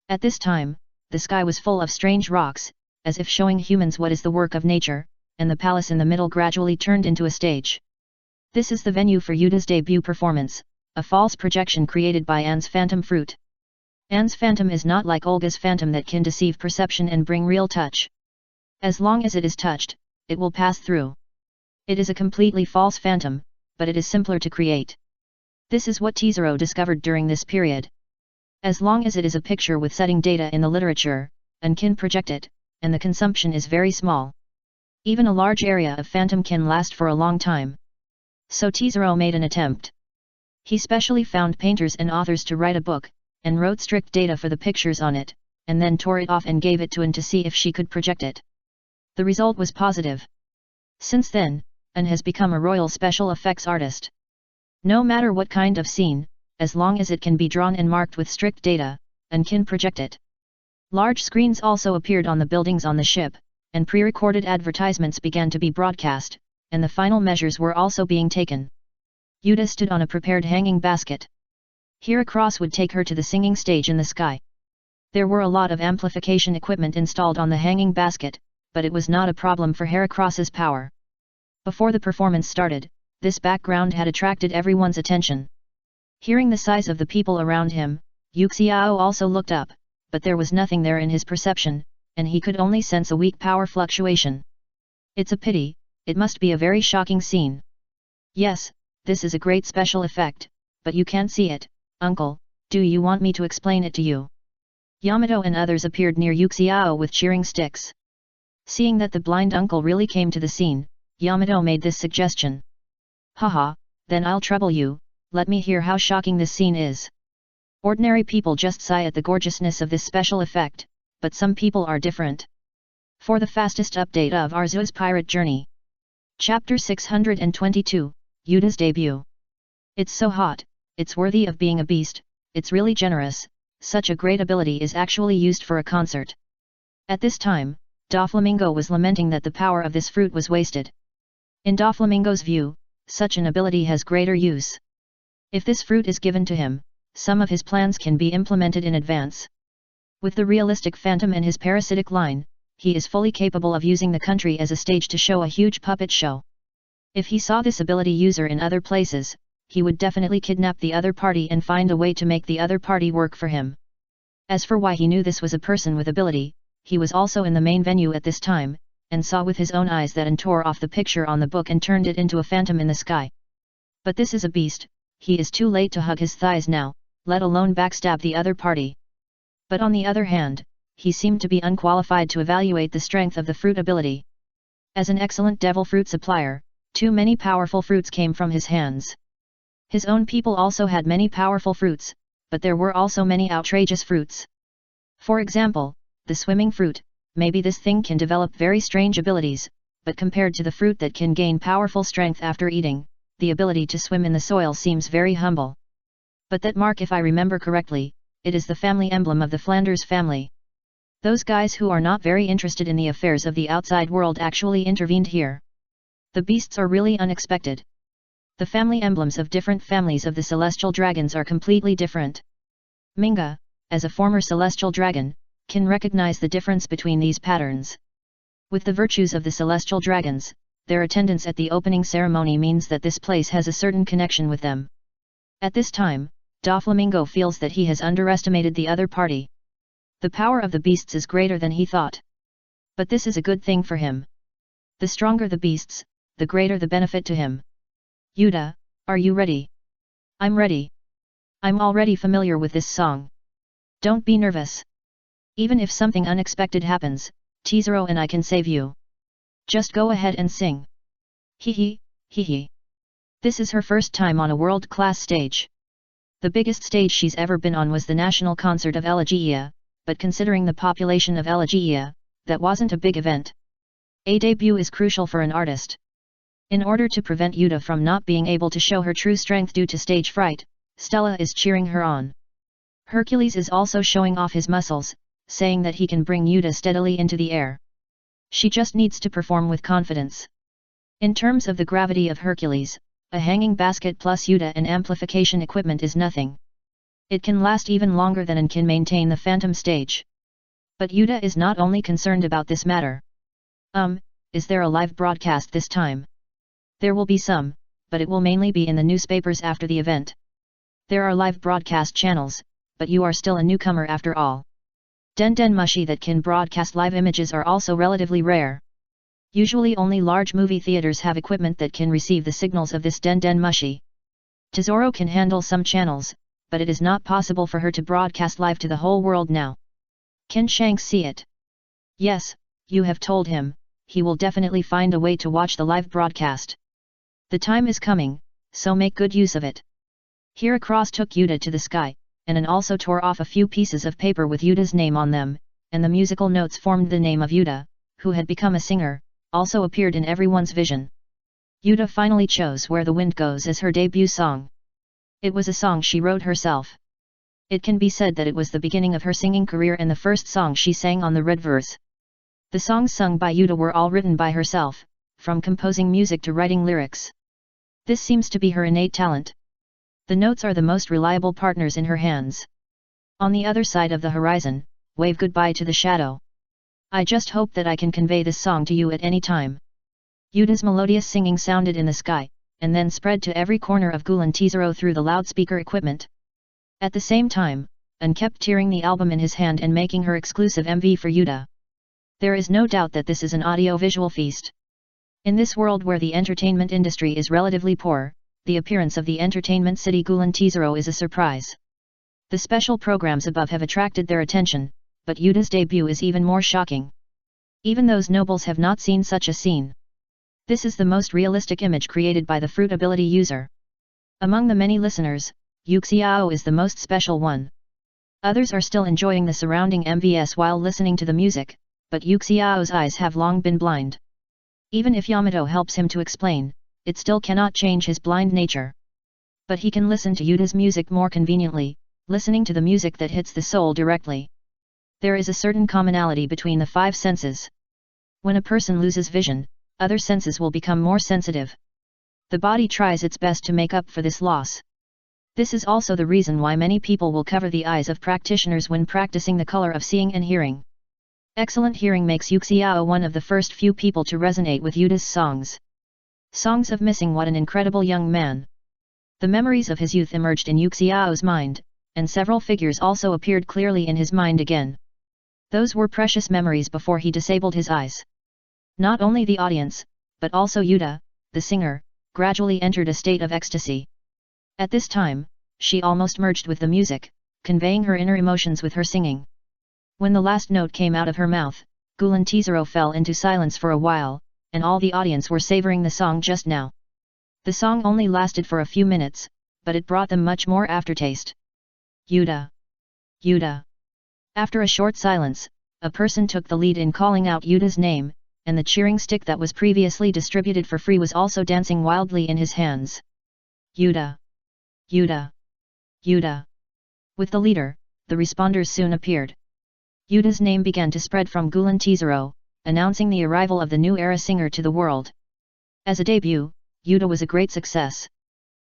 At this time, the sky was full of strange rocks, as if showing humans what is the work of nature, and the palace in the middle gradually turned into a stage. This is the venue for Yuta's debut performance, a false projection created by Anne's phantom fruit. Anne's phantom is not like Olga's phantom that can deceive perception and bring real touch. As long as it is touched, it will pass through. It is a completely false phantom, but it is simpler to create. This is what Teazero discovered during this period. As long as it is a picture with setting data in the literature, and can project it, and the consumption is very small. Even a large area of phantom can last for a long time. So Teazero made an attempt. He specially found painters and authors to write a book, and wrote strict data for the pictures on it, and then tore it off and gave it to Anne to see if she could project it. The result was positive. Since then, Anne has become a royal special effects artist. No matter what kind of scene, as long as it can be drawn and marked with strict data, Anne can project it. Large screens also appeared on the buildings on the ship, and pre-recorded advertisements began to be broadcast, and the final measures were also being taken. Yuta stood on a prepared hanging basket. Here a cross would take her to the singing stage in the sky. There were a lot of amplification equipment installed on the hanging basket, but it was not a problem for Heracross's power. Before the performance started, this background had attracted everyone's attention. Hearing the size of the people around him, Yuxiao also looked up, but there was nothing there in his perception, and he could only sense a weak power fluctuation. It's a pity, it must be a very shocking scene. Yes, this is a great special effect, but you can't see it, uncle, do you want me to explain it to you? Yamato and others appeared near Yuxiao with cheering sticks. Seeing that the blind uncle really came to the scene, Yamato made this suggestion. Haha, then I'll trouble you, let me hear how shocking this scene is. Ordinary people just sigh at the gorgeousness of this special effect, but some people are different. For the fastest update of Arceus' pirate journey. Chapter 622, Yuta's debut. It's so hot, it's worthy of being a beast, it's really generous, such a great ability is actually used for a concert. At this time, Doflamingo was lamenting that the power of this fruit was wasted. In Doflamingo's view, such an ability has greater use. If this fruit is given to him, some of his plans can be implemented in advance. With the realistic phantom and his parasitic line, he is fully capable of using the country as a stage to show a huge puppet show. If he saw this ability user in other places, he would definitely kidnap the other party and find a way to make the other party work for him. As for why he knew this was a person with ability, he was also in the main venue at this time, and saw with his own eyes that Anne tore off the picture on the book and turned it into a phantom in the sky. But this is a beast, he is too late to hug his thighs now, let alone backstab the other party. But on the other hand, he seemed to be unqualified to evaluate the strength of the fruit ability. As an excellent devil fruit supplier, too many powerful fruits came from his hands. His own people also had many powerful fruits, but there were also many outrageous fruits. For example, the swimming fruit, maybe this thing can develop very strange abilities, but compared to the fruit that can gain powerful strength after eating, the ability to swim in the soil seems very humble. But that mark, if I remember correctly, it is the family emblem of the Flanders family. Those guys who are not very interested in the affairs of the outside world actually intervened here. The beasts are really unexpected. The family emblems of different families of the celestial dragons are completely different. Minga, as a former celestial dragon, can recognize the difference between these patterns. With the virtues of the celestial dragons, their attendance at the opening ceremony means that this place has a certain connection with them. At this time, Doflamingo feels that he has underestimated the other party. The power of the beasts is greater than he thought. But this is a good thing for him. The stronger the beasts, the greater the benefit to him. Yuta, are you ready? I'm ready. I'm already familiar with this song. Don't be nervous. Even if something unexpected happens, Teazero and I can save you. Just go ahead and sing. Hee hee. This is her first time on a world-class stage. The biggest stage she's ever been on was the National Concert of Elegia, but considering the population of Elegia, that wasn't a big event. A debut is crucial for an artist. In order to prevent Yuta from not being able to show her true strength due to stage fright, Stella is cheering her on. Hercules is also showing off his muscles, saying that he can bring Yuta steadily into the air. She just needs to perform with confidence. In terms of the gravity of Hercules, a hanging basket plus Yuta and amplification equipment is nothing. It can last even longer than and can maintain the phantom stage. But Yuta is not only concerned about this matter. Is there a live broadcast this time? There will be some, but it will mainly be in the newspapers after the event. There are live broadcast channels, but you are still a newcomer after all. Den Mushi that can broadcast live images are also relatively rare. Usually only large movie theaters have equipment that can receive the signals of this Den Mushi. Tesoro can handle some channels, but it is not possible for her to broadcast live to the whole world now. Can Shanks see it? Yes, you have told him, he will definitely find a way to watch the live broadcast. The time is coming, so make good use of it. Here Across took Yuta to the sky, and also tore off a few pieces of paper with Yuta's name on them, and the musical notes formed the name of Yuta, who had become a singer, also appeared in everyone's vision. Yuta finally chose Where the Wind Goes as her debut song. It was a song she wrote herself. It can be said that it was the beginning of her singing career and the first song she sang on the red verse. The songs sung by Yuta were all written by herself, from composing music to writing lyrics. This seems to be her innate talent. The notes are the most reliable partners in her hands. On the other side of the horizon, wave goodbye to the shadow. I just hope that I can convey this song to you at any time. Yuta's melodious singing sounded in the sky, and then spread to every corner of Gulan Tizero through the loudspeaker equipment. At the same time, An kept tearing the album in his hand and making her exclusive MV for Yuta. There is no doubt that this is an audio-visual feast. In this world where the entertainment industry is relatively poor, the appearance of the entertainment city Gulan Tizero is a surprise. The special programs above have attracted their attention, but Yuta's debut is even more shocking. Even those nobles have not seen such a scene. This is the most realistic image created by the Fruit Ability user. Among the many listeners, Yuxiao is the most special one. Others are still enjoying the surrounding MVS while listening to the music, but Yuxiao's eyes have long been blind. Even if Yamato helps him to explain, it still cannot change his blind nature. But he can listen to Yuta's music more conveniently, listening to the music that hits the soul directly. There is a certain commonality between the five senses. When a person loses vision, other senses will become more sensitive. The body tries its best to make up for this loss. This is also the reason why many people will cover the eyes of practitioners when practicing the color of seeing and hearing. Excellent hearing makes Yuxiao one of the first few people to resonate with Yuta's songs. Songs of Missing What an Incredible Young Man. The memories of his youth emerged in Yuxiao's mind, and several figures also appeared clearly in his mind again. Those were precious memories before he disabled his eyes. Not only the audience, but also Yuta, the singer, gradually entered a state of ecstasy. At this time, she almost merged with the music, conveying her inner emotions with her singing. When the last note came out of her mouth, Gulan Tizero fell into silence for a while, and all the audience were savoring the song just now. The song only lasted for a few minutes, but it brought them much more aftertaste. Yuta! Yuta! After a short silence, a person took the lead in calling out Yuta's name, and the cheering stick that was previously distributed for free was also dancing wildly in his hands. Yuta! Yuta! Yuta! With the leader, the responders soon appeared. Yuta's name began to spread from Gulan Tizero, announcing the arrival of the new era singer to the world. As a debut, Yuta was a great success.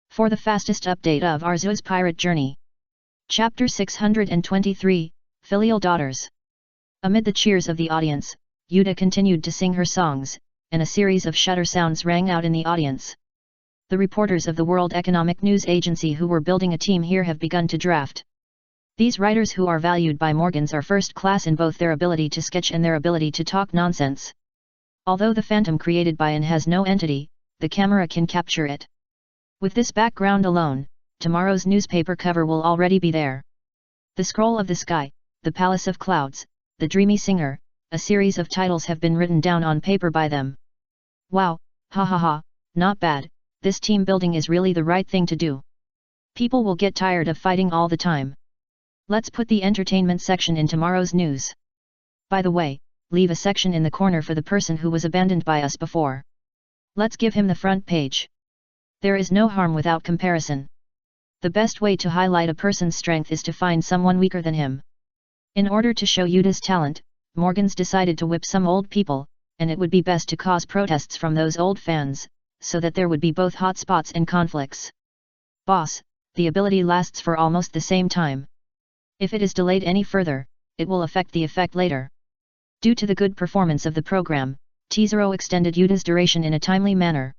For the fastest update of Arceus' pirate journey. Chapter 623, Filial Daughters. Amid the cheers of the audience, Yuta continued to sing her songs, and a series of shudder sounds rang out in the audience. The reporters of the World Economic News Agency who were building a team here have begun to draft. These writers who are valued by Morgans are first class in both their ability to sketch and their ability to talk nonsense. Although the phantom created by An has no entity, the camera can capture it. With this background alone, tomorrow's newspaper cover will already be there. The Scroll of the Sky, The Palace of Clouds, The Dreamy Singer, a series of titles have been written down on paper by them. Wow, ha ha ha, not bad, this team building is really the right thing to do. People will get tired of fighting all the time. Let's put the entertainment section in tomorrow's news. By the way, leave a section in the corner for the person who was abandoned by us before. Let's give him the front page. There is no harm without comparison. The best way to highlight a person's strength is to find someone weaker than him. In order to show Yuta's talent, Morgans decided to whip some old people, and it would be best to cause protests from those old fans, so that there would be both hot spots and conflicts. Boss, the ability lasts for almost the same time. If it is delayed any further, it will affect the effect later. Due to the good performance of the program, T0 extended Yuda's duration in a timely manner.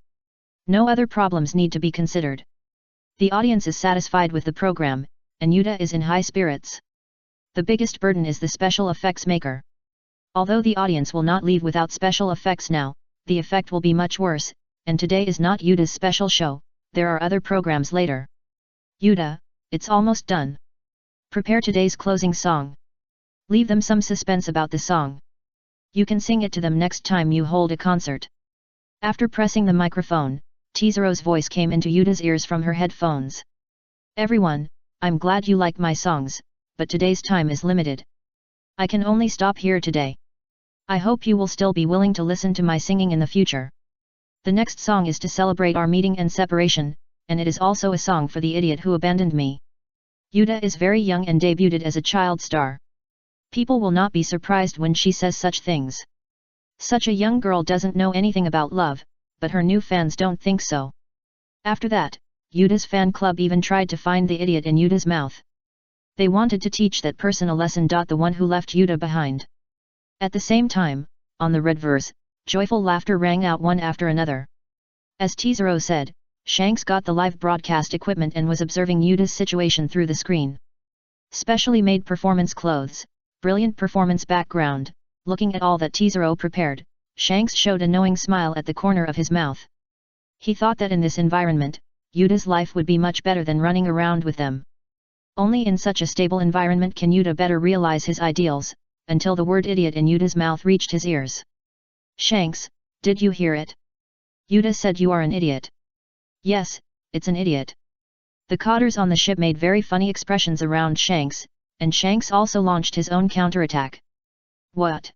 No other problems need to be considered. The audience is satisfied with the program, and Yuda is in high spirits. The biggest burden is the special effects maker. Although the audience will not leave without special effects now, the effect will be much worse, and today is not Yuda's special show, there are other programs later. Yuda, it's almost done. Prepare today's closing song. Leave them some suspense about the song. You can sing it to them next time you hold a concert. After pressing the microphone, T0's voice came into Yuda's ears from her headphones. Everyone, I'm glad you like my songs, but today's time is limited. I can only stop here today. I hope you will still be willing to listen to my singing in the future. The next song is to celebrate our meeting and separation, and it is also a song for the idiot who abandoned me. Yuda is very young and debuted as a child star. People will not be surprised when she says such things. Such a young girl doesn't know anything about love, but her new fans don't think so. After that, Yuda's fan club even tried to find the idiot in Yuda's mouth. They wanted to teach that person a lesson. The one who left Yuda behind. At the same time, on the red verse, joyful laughter rang out one after another. As T0 said, Shanks got the live broadcast equipment and was observing Yuda's situation through the screen. Specially made performance clothes, brilliant performance background, looking at all that T0 prepared, Shanks showed a knowing smile at the corner of his mouth. He thought that in this environment, Yuda's life would be much better than running around with them. Only in such a stable environment can Yuda better realize his ideals, until the word idiot in Yuda's mouth reached his ears. Shanks, did you hear it? Yuda said you are an idiot. Yes, it's an idiot. The cotters on the ship made very funny expressions around Shanks, and Shanks also launched his own counterattack. What?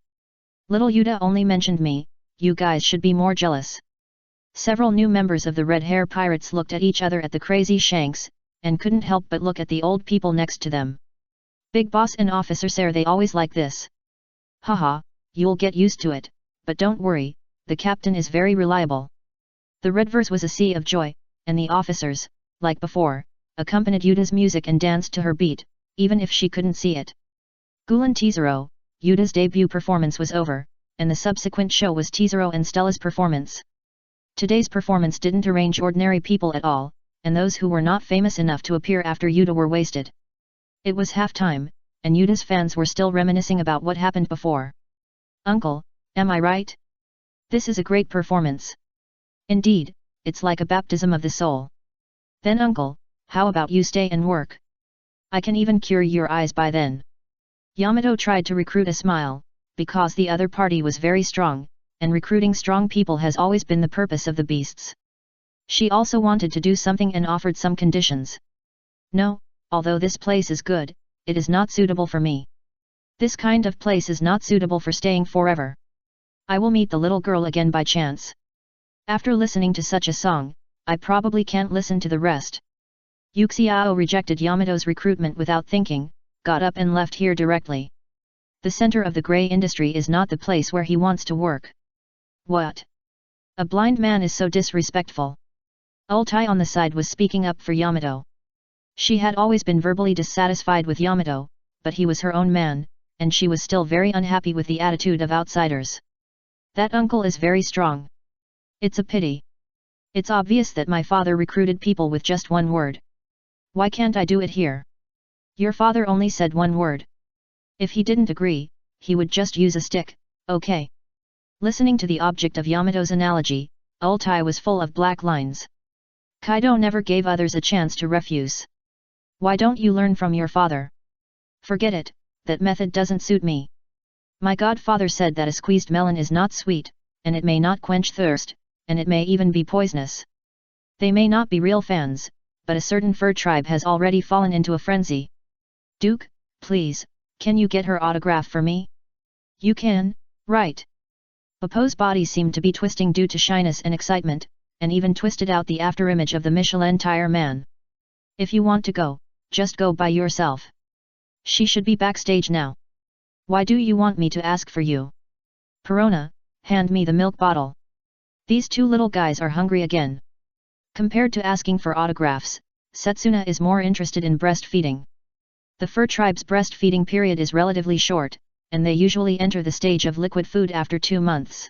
Little Yuda only mentioned me, you guys should be more jealous. Several new members of the Red Hair Pirates looked at each other at the crazy Shanks, and couldn't help but look at the old people next to them. Big Boss and Officer Sir, they always like this. Haha, you'll get used to it, but don't worry, the captain is very reliable. The red verse was a sea of joy, and the officers, like before, accompanied Yuda's music and danced to her beat, even if she couldn't see it. Gulen T0, Yuda's debut performance was over, and the subsequent show was T0 and Stella's performance. Today's performance didn't arrange ordinary people at all, and those who were not famous enough to appear after Yuda were wasted. It was halftime, and Yuda's fans were still reminiscing about what happened before. Uncle, am I right? This is a great performance. Indeed, it's like a baptism of the soul. Then uncle, how about you stay and work? I can even cure your eyes by then. Yamato tried to recruit a smile, because the other party was very strong, and recruiting strong people has always been the purpose of the beasts. She also wanted to do something and offered some conditions. No, although this place is good, it is not suitable for me. This kind of place is not suitable for staying forever. I will meet the little girl again by chance. After listening to such a song, I probably can't listen to the rest. Yuxiao rejected Yamato's recruitment without thinking, got up and left here directly. The center of the grey industry is not the place where he wants to work. What? A blind man is so disrespectful. Ultai on the side was speaking up for Yamato. She had always been verbally dissatisfied with Yamato, but he was her own man, and she was still very unhappy with the attitude of outsiders. That uncle is very strong. It's a pity. It's obvious that my father recruited people with just one word. Why can't I do it here? Your father only said one word. If he didn't agree, he would just use a stick, okay? Listening to the object of Yamato's analogy, Ultai was full of black lines. Kaido never gave others a chance to refuse. Why don't you learn from your father? Forget it, that method doesn't suit me. My godfather said that a squeezed melon is not sweet, and it may not quench thirst, and it may even be poisonous. They may not be real fans, but a certain fur tribe has already fallen into a frenzy. Duke, please, can you get her autograph for me? You can, right? Popo's body seemed to be twisting due to shyness and excitement, and even twisted out the afterimage of the Michelin tire man. If you want to go, just go by yourself. She should be backstage now. Why do you want me to ask for you? Perona, hand me the milk bottle. These two little guys are hungry again. Compared to asking for autographs, Setsuna is more interested in breastfeeding. The fur tribe's breastfeeding period is relatively short, and they usually enter the stage of liquid food after 2 months.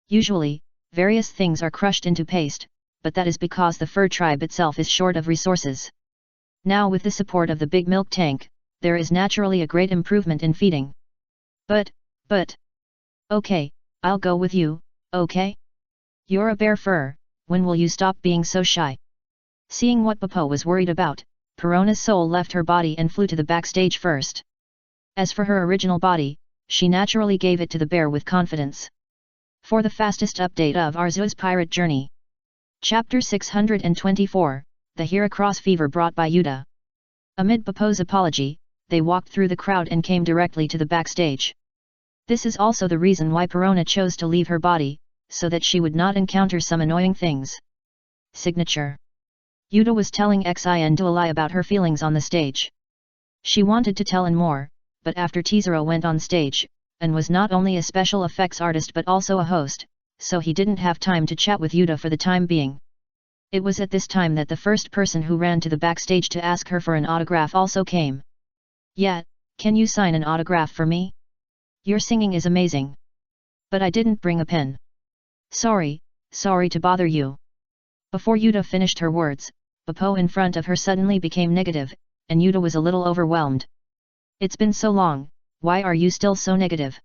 Usually, various things are crushed into paste, but that is because the fur tribe itself is short of resources. Now with the support of the big milk tank, there is naturally a great improvement in feeding. But... Okay, I'll go with you, okay? You're a bear fur, when will you stop being so shy? Seeing what Popo was worried about, Perona's soul left her body and flew to the backstage first. As for her original body, she naturally gave it to the bear with confidence. For the fastest update of Arceus' pirate journey. Chapter 624, The Heracross Fever brought by Yuta. Amid Popo's apology, they walked through the crowd and came directly to the backstage. This is also the reason why Perona chose to leave her body, so that she would not encounter some annoying things. Signature. Yuta was telling Xin Duolai about her feelings on the stage. She wanted to tell and more, but after Tizero went on stage, and was not only a special effects artist but also a host, so he didn't have time to chat with Yuta for the time being. It was at this time that the first person who ran to the backstage to ask her for an autograph also came. Yeah, can you sign an autograph for me? Your singing is amazing. But I didn't bring a pen. Sorry to bother you. Before Yuta finished her words, Popo in front of her suddenly became negative, and Yuta was a little overwhelmed. It's been so long, why are you still so negative?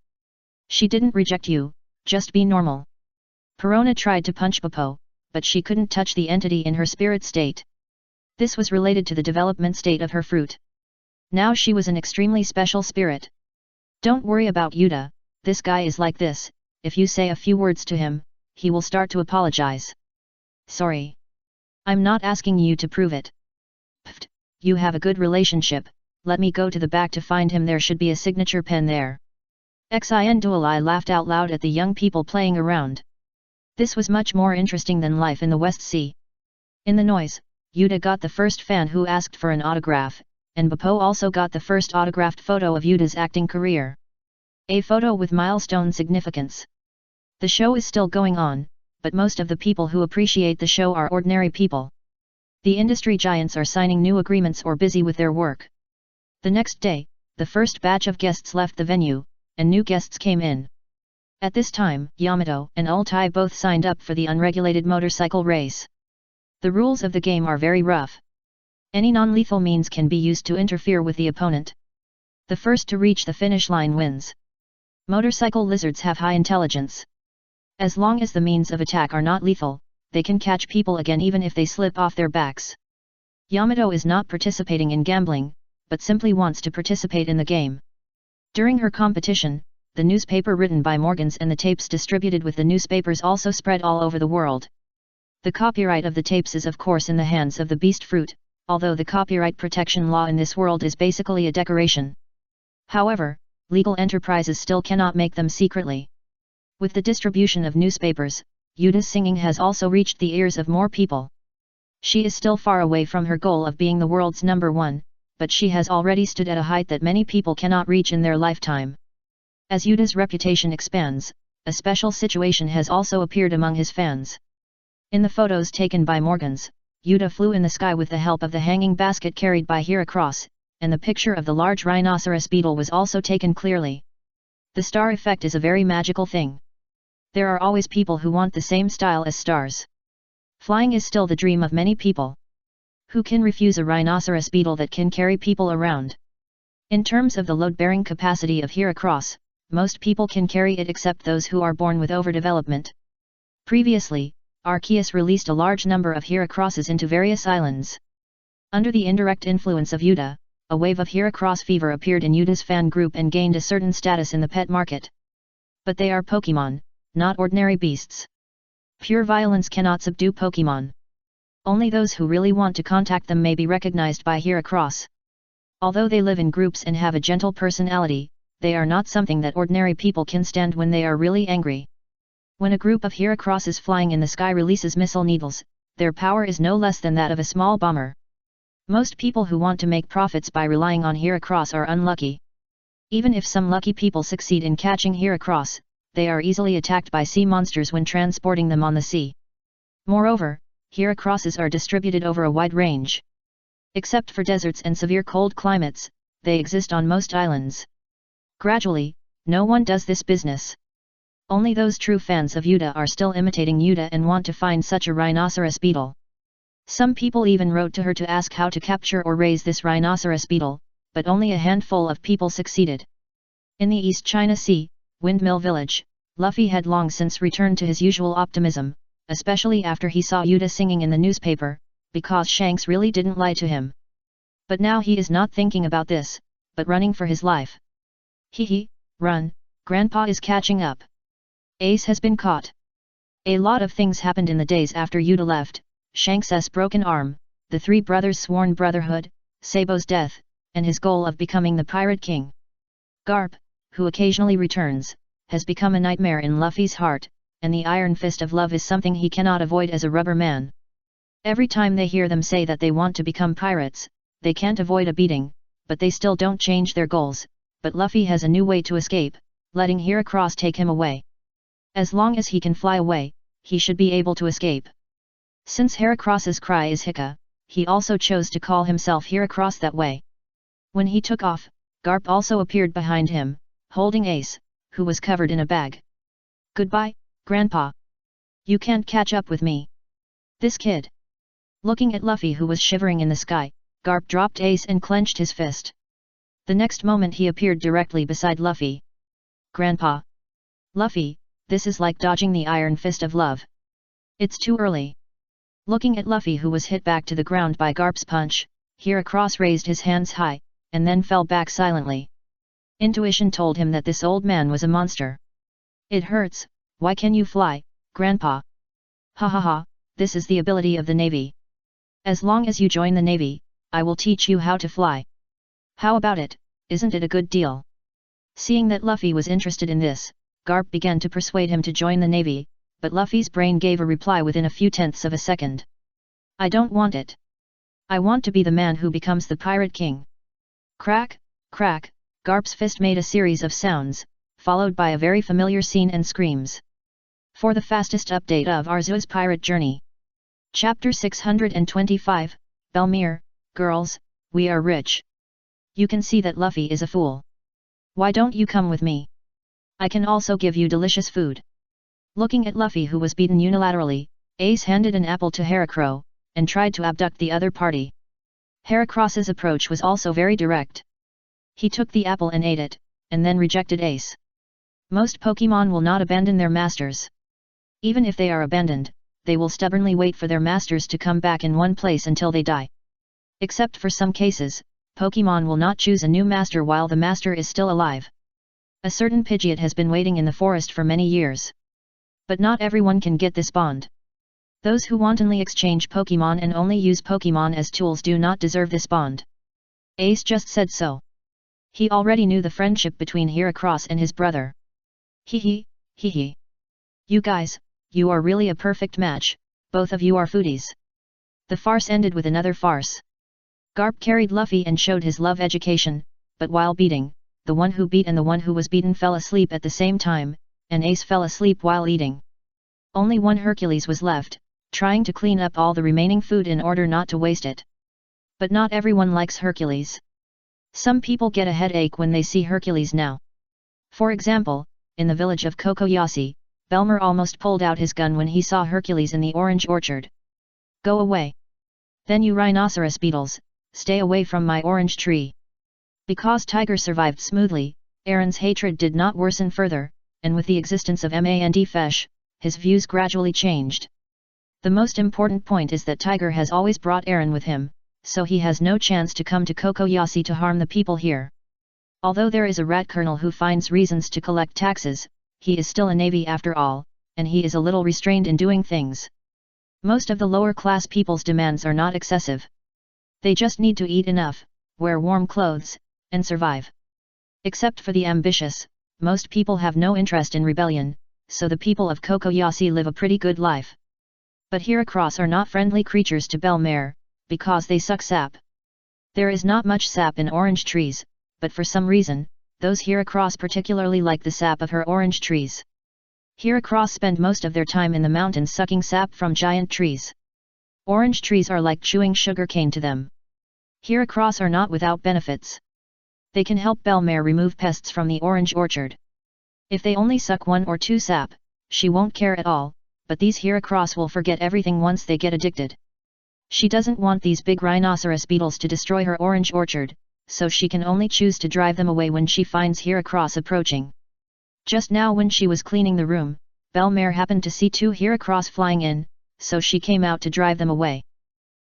She didn't reject you, just be normal. Perona tried to punch Popo, but she couldn't touch the entity in her spirit state. This was related to the development state of her fruit. Now she was an extremely special spirit. Don't worry about Yuta, this guy is like this, if you say a few words to him, he will start to apologize. Sorry. I'm not asking you to prove it. Pfft, you have a good relationship, let me go to the back to find him, there should be a signature pen there. Xin Duolai laughed out loud at the young people playing around. This was much more interesting than life in the West Sea. In the noise, Yuta got the first fan who asked for an autograph, and Popo also got the first autographed photo of Yuta's acting career. A photo with milestone significance. The show is still going on, but most of the people who appreciate the show are ordinary people. The industry giants are signing new agreements or busy with their work. The next day, the first batch of guests left the venue, and new guests came in. At this time, Yamato and Ultai both signed up for the unregulated motorcycle race. The rules of the game are very rough. Any non-lethal means can be used to interfere with the opponent. The first to reach the finish line wins. Motorcycle lizards have high intelligence. As long as the means of attack are not lethal, they can catch people again even if they slip off their backs. Yamato is not participating in gambling, but simply wants to participate in the game. During her competition, the newspaper written by Morgans and the tapes distributed with the newspapers also spread all over the world. The copyright of the tapes is of course in the hands of the beast fruit, although the copyright protection law in this world is basically a decoration. However, legal enterprises still cannot make them secretly. With the distribution of newspapers, Yuta's singing has also reached the ears of more people. She is still far away from her goal of being the world's #1, but she has already stood at a height that many people cannot reach in their lifetime. As Yuta's reputation expands, a special situation has also appeared among his fans. In the photos taken by Morgans, Yuta flew in the sky with the help of the hanging basket carried by Heracross, and the picture of the large rhinoceros beetle was also taken clearly. The star effect is a very magical thing. There are always people who want the same style as stars. Flying is still the dream of many people. Who can refuse a rhinoceros beetle that can carry people around? In terms of the load-bearing capacity of Heracross, most people can carry it except those who are born with overdevelopment. Previously, Arceus released a large number of Heracrosses into various islands. Under the indirect influence of Yuta, a wave of Heracross fever appeared in Yuta's fan group and gained a certain status in the pet market. But they are Pokemon, not ordinary beasts. Pure violence cannot subdue Pokemon. Only those who really want to contact them may be recognized by Heracross. Although they live in groups and have a gentle personality, they are not something that ordinary people can stand when they are really angry. When a group of Heracrosses flying in the sky releases missile needles, their power is no less than that of a small bomber. Most people who want to make profits by relying on Heracross are unlucky. Even if some lucky people succeed in catching Heracross, they are easily attacked by sea monsters when transporting them on the sea. Moreover, Heracrosses are distributed over a wide range. Except for deserts and severe cold climates, they exist on most islands. Gradually, no one does this business. Only those true fans of Yuta are still imitating Yuta and want to find such a rhinoceros beetle. Some people even wrote to her to ask how to capture or raise this rhinoceros beetle, but only a handful of people succeeded. In the East China Sea, Windmill Village, Luffy had long since returned to his usual optimism, especially after he saw Yuta singing in the newspaper, because Shanks really didn't lie to him. But now he is not thinking about this, but running for his life. Hee, run, Grandpa is catching up. Ace has been caught. A lot of things happened in the days after Yuta left: Shanks' broken arm, the three brothers' sworn brotherhood, Sabo's death, and his goal of becoming the Pirate King. Garp, who occasionally returns, has become a nightmare in Luffy's heart, and the iron fist of love is something he cannot avoid as a rubber man. Every time they hear them say that they want to become pirates, they can't avoid a beating, but they still don't change their goals. But Luffy has a new way to escape, letting Heracross take him away. As long as he can fly away, he should be able to escape. Since Heracross's cry is Hika, he also chose to call himself Heracross that way. When he took off, Garp also appeared behind him, holding Ace, who was covered in a bag. Goodbye, Grandpa. You can't catch up with me. This kid. Looking at Luffy, who was shivering in the sky, Garp dropped Ace and clenched his fist. The next moment he appeared directly beside Luffy. Grandpa. Luffy, this is like dodging the iron fist of love. It's too early. Looking at Luffy, who was hit back to the ground by Garp's punch, Heracross raised his hands high, and then fell back silently. Intuition told him that this old man was a monster. It hurts, why can you fly, Grandpa? Ha ha ha, this is the ability of the Navy. As long as you join the Navy, I will teach you how to fly. How about it, isn't it a good deal? Seeing that Luffy was interested in this, Garp began to persuade him to join the Navy, but Luffy's brain gave a reply within a few tenths of a second. I don't want it. I want to be the man who becomes the Pirate King. Crack, crack, Garp's fist made a series of sounds, followed by a very familiar scene and screams. For the fastest update of Arceus' pirate journey. Chapter 625, Belmere, Girls, we are rich. You can see that Luffy is a fool. Why don't you come with me? I can also give you delicious food. Looking at Luffy, who was beaten unilaterally, Ace handed an apple to Heracross, and tried to abduct the other party. Heracross's approach was also very direct. He took the apple and ate it, and then rejected Ace. Most Pokémon will not abandon their masters. Even if they are abandoned, they will stubbornly wait for their masters to come back in one place until they die. Except for some cases, Pokémon will not choose a new master while the master is still alive. A certain Pidgeot has been waiting in the forest for many years. But not everyone can get this bond. Those who wantonly exchange Pokémon and only use Pokémon as tools do not deserve this bond. Ace just said so. He already knew the friendship between Heracross and his brother. Hee hee. You guys, you are really a perfect match, both of you are foodies. The farce ended with another farce. Garp carried Luffy and showed his love education, but while beating, the one who beat and the one who was beaten fell asleep at the same time, and Ace fell asleep while eating. Only one Hercules was left, trying to clean up all the remaining food in order not to waste it. But not everyone likes Hercules. Some people get a headache when they see Hercules now. For example, in the village of Kokoyasi, Belmer almost pulled out his gun when he saw Hercules in the orange orchard. Go away. Then you rhinoceros beetles, stay away from my orange tree. Because Tiger survived smoothly, Aaron's hatred did not worsen further, and with the existence of Mandfesh, his views gradually changed. The most important point is that Tiger has always brought Aaron with him, so he has no chance to come to Kokoyasi to harm the people here. Although there is a rat colonel who finds reasons to collect taxes, he is still a navy after all, and he is a little restrained in doing things. Most of the lower class people's demands are not excessive. They just need to eat enough, wear warm clothes, and survive. Except for the ambitious, most people have no interest in rebellion, so the people of Kokoyasi live a pretty good life. But Heracross are not friendly creatures to Belmere, because they suck sap. There is not much sap in orange trees, but for some reason, those Heracross particularly like the sap of her orange trees. Heracross spend most of their time in the mountains sucking sap from giant trees. Orange trees are like chewing sugar cane to them. Heracross are not without benefits. They can help Belmare remove pests from the orange orchard. If they only suck 1 or 2 sap, she won't care at all, but these Heracross will forget everything once they get addicted. She doesn't want these big rhinoceros beetles to destroy her orange orchard, so she can only choose to drive them away when she finds Heracross approaching. Just now when she was cleaning the room, Belmare happened to see 2 Heracross flying in, so she came out to drive them away.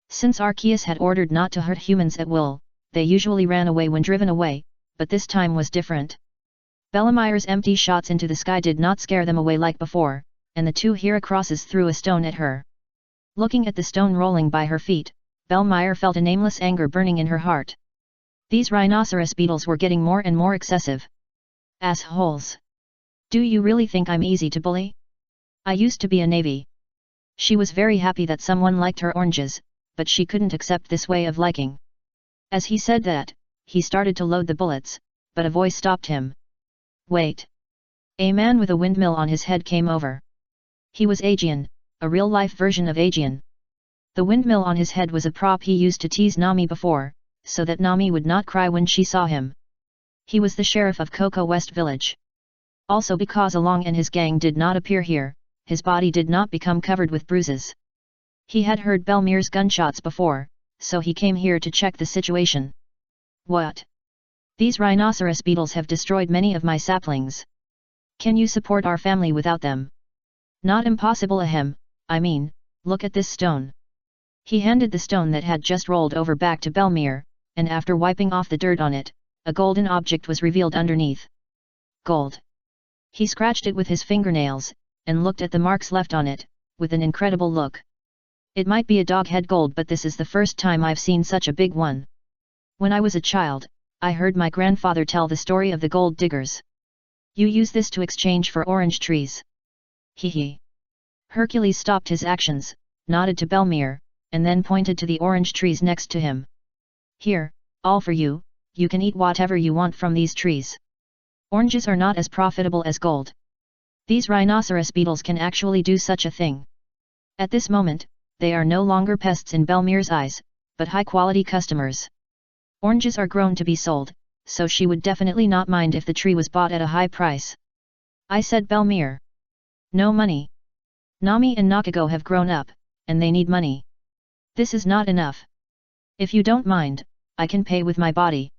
Since Arceus had ordered not to hurt humans at will, they usually ran away when driven away, but this time was different. Belmire's empty shots into the sky did not scare them away like before, and the 2 Heracrosses threw a stone at her. Looking at the stone rolling by her feet, Belmire felt a nameless anger burning in her heart. These rhinoceros beetles were getting more and more excessive. Assholes! Do you really think I'm easy to bully? I used to be a navy. She was very happy that someone liked her oranges, but she couldn't accept this way of liking. As he said that, he started to load the bullets, but a voice stopped him. Wait! A man with a windmill on his head came over. He was Aegeon, a real-life version of Aegeon. The windmill on his head was a prop he used to tease Nami before, so that Nami would not cry when she saw him. He was the sheriff of Cocoa West Village. Also because Along and his gang did not appear here, his body did not become covered with bruises. He had heard Belmire's gunshots before, so he came here to check the situation. What? These rhinoceros beetles have destroyed many of my saplings. Can you support our family without them? Not impossible, ahem. I mean, look at this stone. He handed the stone that had just rolled over back to Belmire, and after wiping off the dirt on it, a golden object was revealed underneath. Gold. He scratched it with his fingernails, and looked at the marks left on it, with an incredible look. It might be a dog head gold, but this is the first time I've seen such a big one. When I was a child, I heard my grandfather tell the story of the gold diggers. You use this to exchange for orange trees. Hee. Hercules stopped his actions, nodded to Belmire, and then pointed to the orange trees next to him. Here, all for you, you can eat whatever you want from these trees. Oranges are not as profitable as gold. These rhinoceros beetles can actually do such a thing. At this moment, they are no longer pests in Belmire's eyes, but high-quality customers. Oranges are grown to be sold, so she would definitely not mind if the tree was bought at a high price. I said Belmire. No money. Nami and Nakago have grown up, and they need money. This is not enough. If you don't mind, I can pay with my body.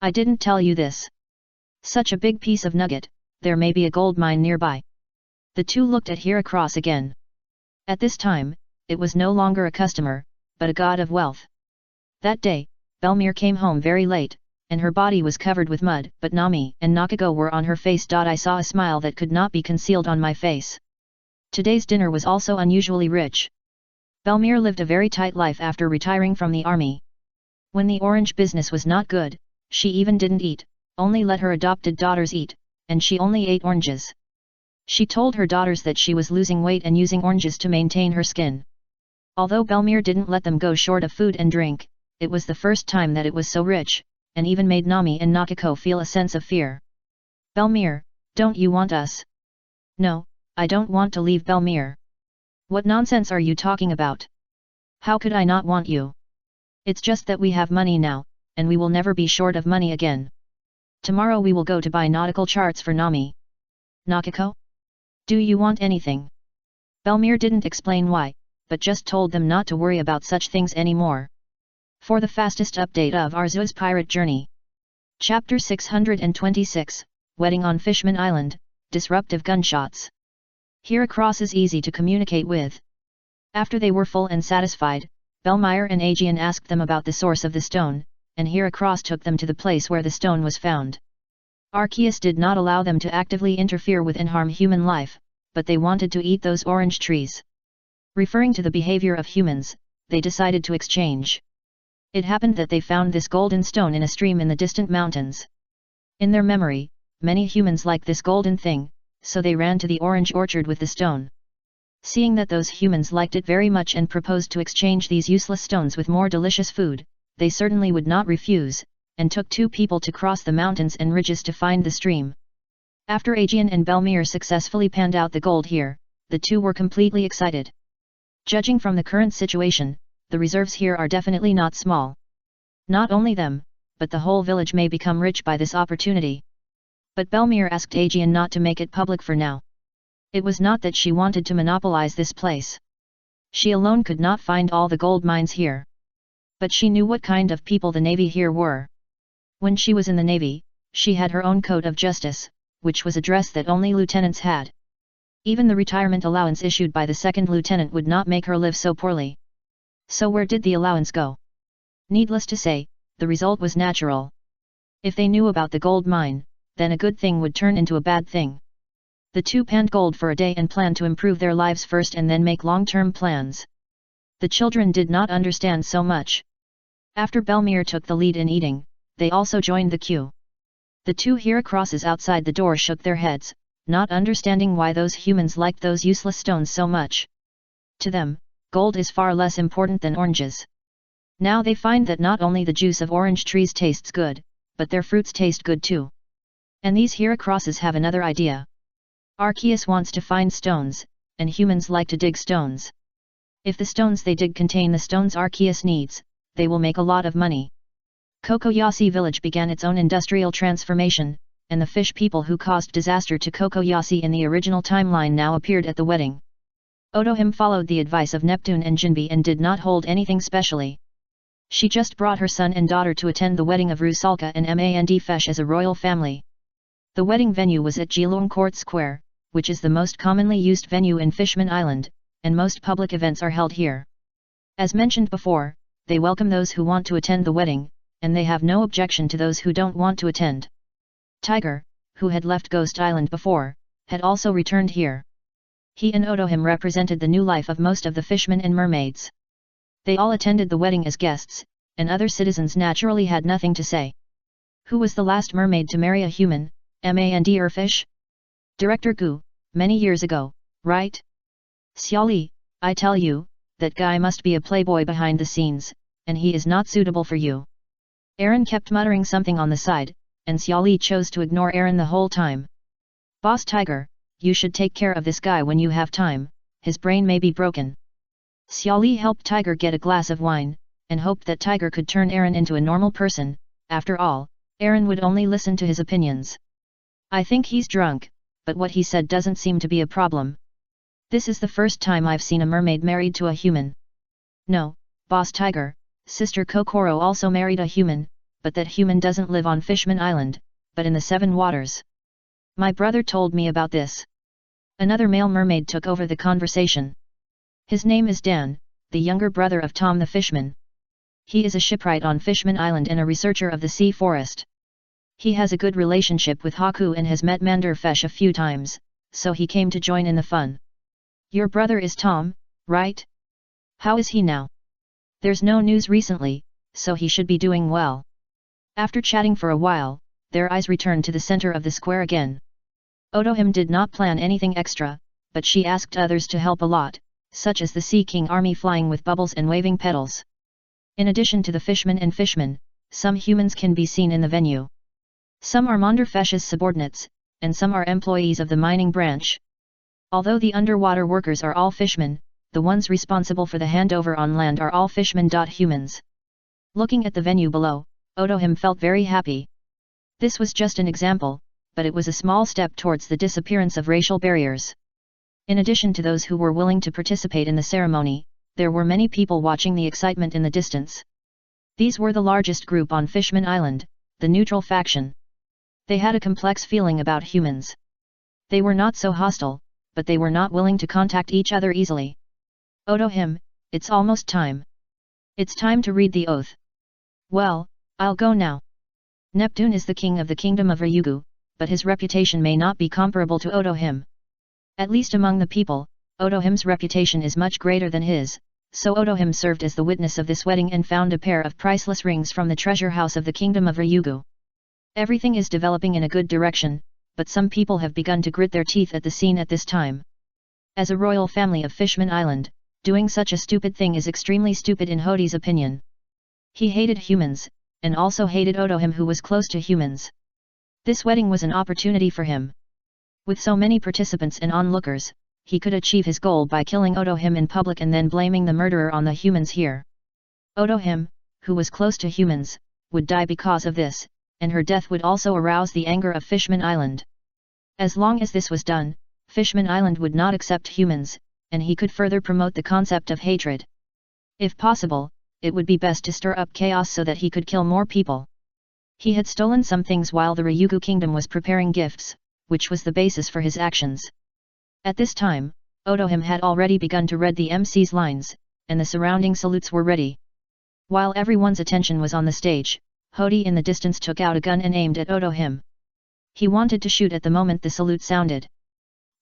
I didn't tell you this. Such a big piece of nugget, there may be a gold mine nearby. The two looked at Heracross again. At this time, it was no longer a customer, but a god of wealth. That day, Belmire came home very late, and her body was covered with mud, but Nami and Nakago were on her face. I saw a smile that could not be concealed on my face. Today's dinner was also unusually rich. Belmire lived a very tight life after retiring from the army. When the orange business was not good, she even didn't eat, only let her adopted daughters eat, and she only ate oranges. She told her daughters that she was losing weight and using oranges to maintain her skin. Although Belmire didn't let them go short of food and drink, it was the first time that it was so rich, and even made Nami and Nakako feel a sense of fear. Belmire, don't you want us? No, I don't want to leave Belmire. What nonsense are you talking about? How could I not want you? It's just that we have money now, and we will never be short of money again. Tomorrow we will go to buy nautical charts for Nami. Nakako? Do you want anything? Belmire didn't explain why, but just told them not to worry about such things anymore. For the fastest update of Arceus pirate journey. Chapter 626, Wedding on Fishman Island, Disruptive Gunshots. Heracross is easy to communicate with. After they were full and satisfied, Belmire and Aegeon asked them about the source of the stone, and Heracross took them to the place where the stone was found. Arceus did not allow them to actively interfere with and harm human life, but they wanted to eat those orange trees. Referring to the behavior of humans, they decided to exchange. It happened that they found this golden stone in a stream in the distant mountains. In their memory, many humans liked this golden thing, so they ran to the orange orchard with the stone. Seeing that those humans liked it very much and proposed to exchange these useless stones with more delicious food, they certainly would not refuse, and took 2 people to cross the mountains and ridges to find the stream. After Aegeon and Belmire successfully panned out the gold here, the two were completely excited. Judging from the current situation, the reserves here are definitely not small. Not only them, but the whole village may become rich by this opportunity. But Belmir asked Aegean not to make it public for now. It was not that she wanted to monopolize this place. She alone could not find all the gold mines here. But she knew what kind of people the navy here were. When she was in the navy, she had her own code of justice, which was a dress that only lieutenants had. Even the retirement allowance issued by the second lieutenant would not make her live so poorly. So where did the allowance go? Needless to say, the result was natural. If they knew about the gold mine, then a good thing would turn into a bad thing. The two panned gold for a day and planned to improve their lives first and then make long-term plans. The children did not understand so much. After Belmir took the lead in eating, they also joined the queue. The two Heracrosses outside the door shook their heads, not understanding why those humans liked those useless stones so much. To them, gold is far less important than oranges. Now they find that not only the juice of orange trees tastes good, but their fruits taste good too. And these Heracrosses have another idea. Arceus wants to find stones, and humans like to dig stones. If the stones they dig contain the stones Arceus needs, they will make a lot of money. Kokoyasi village began its own industrial transformation, and the fish people who caused disaster to Kokoyasi in the original timeline now appeared at the wedding. Otohime followed the advice of Neptune and Jinbi and did not hold anything specially. She just brought her son and daughter to attend the wedding of Rusalka and Mandfesh as a royal family. The wedding venue was at Geelong Court Square, which is the most commonly used venue in Fishman Island, and most public events are held here. As mentioned before, they welcome those who want to attend the wedding, and they have no objection to those who don't want to attend. Tiger, who had left Ghost Island before, had also returned here. He and Otohime represented the new life of most of the fishmen and mermaids. They all attended the wedding as guests, and other citizens naturally had nothing to say. Who was the last mermaid to marry a human, Mandfesh? Director Gu, many years ago, right? Xiaoli, I tell you, that guy must be a playboy behind the scenes, and he is not suitable for you. Aaron kept muttering something on the side, and Xiaoli chose to ignore Aaron the whole time. Boss Tiger, you should take care of this guy when you have time, his brain may be broken. Xiaoli helped Tiger get a glass of wine, and hoped that Tiger could turn Aaron into a normal person. After all, Aaron would only listen to his opinions. I think he's drunk, but what he said doesn't seem to be a problem. This is the first time I've seen a mermaid married to a human. No, Boss Tiger, Sister Kokoro also married a human, but that human doesn't live on Fishman Island, but in the Seven Waters. My brother told me about this. Another male mermaid took over the conversation. His name is Dan, the younger brother of Tom the Fishman. He is a shipwright on Fishman Island and a researcher of the sea forest. He has a good relationship with Haku and has met Mandfesh a few times, so he came to join in the fun. Your brother is Tom, right? How is he now? There's no news recently, so he should be doing well. After chatting for a while, their eyes returned to the center of the square again. Otohime did not plan anything extra, but she asked others to help a lot, such as the Sea King army flying with bubbles and waving petals. In addition to the fishmen and fishmen, some humans can be seen in the venue. Some are Mandfesh's subordinates, and some are employees of the mining branch. Although the underwater workers are all fishmen, the ones responsible for the handover on land are all fishmen. Humans. Looking at the venue below, Otohime felt very happy. This was just an example, but it was a small step towards the disappearance of racial barriers. In addition to those who were willing to participate in the ceremony, there were many people watching the excitement in the distance. These were the largest group on Fishman Island, the neutral faction. They had a complex feeling about humans. They were not so hostile, but they were not willing to contact each other easily. Otohime, it's almost time. It's time to read the oath. Well, I'll go now. Neptune is the king of the kingdom of Ryugu, but his reputation may not be comparable to Otohime. At least among the people, Otohime's reputation is much greater than his, so Otohime served as the witness of this wedding and found a pair of priceless rings from the treasure house of the kingdom of Ryugu. Everything is developing in a good direction, but some people have begun to grit their teeth at the scene at this time. As a royal family of Fishman Island, doing such a stupid thing is extremely stupid in Hodi's opinion. He hated humans, and also hated Otohime who was close to humans. This wedding was an opportunity for him. With so many participants and onlookers, he could achieve his goal by killing Otohime in public and then blaming the murderer on the humans here. Otohime, who was close to humans, would die because of this, and her death would also arouse the anger of Fishman Island. As long as this was done, Fishman Island would not accept humans, and he could further promote the concept of hatred. If possible, it would be best to stir up chaos so that he could kill more people. He had stolen some things while the Ryugu kingdom was preparing gifts, which was the basis for his actions. At this time, Otohime had already begun to read the MC's lines, and the surrounding salutes were ready. While everyone's attention was on the stage, Hody in the distance took out a gun and aimed at Otohime. He wanted to shoot at the moment the salute sounded.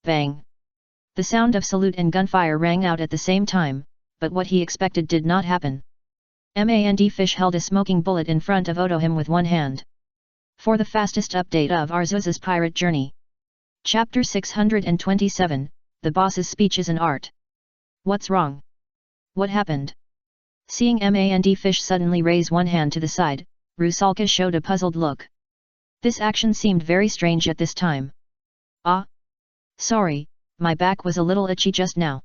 Bang! The sound of salute and gunfire rang out at the same time, but what he expected did not happen. Fish held a smoking bullet in front of Otohime with one hand. For the fastest update of Arceus's pirate journey. Chapter 627, The Boss's Speech is an Art. What's wrong? What happened? Seeing Fish suddenly raise one hand to the side, Rusalka showed a puzzled look. This action seemed very strange at this time. Ah! Sorry, my back was a little itchy just now.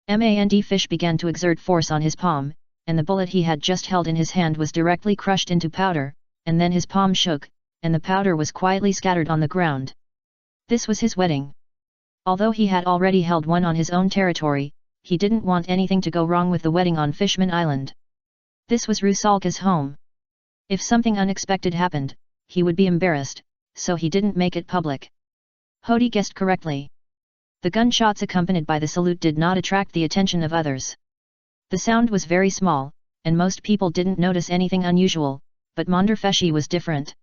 Fish began to exert force on his palm, and the bullet he had just held in his hand was directly crushed into powder, and then his palm shook, and the powder was quietly scattered on the ground. This was his wedding. Although he had already held one on his own territory, he didn't want anything to go wrong with the wedding on Fishman Island. This was Rusalka's home. If something unexpected happened, he would be embarrassed, so he didn't make it public. Hody guessed correctly. The gunshots accompanied by the salute did not attract the attention of others. The sound was very small, and most people didn't notice anything unusual, but Monderfeshi was different.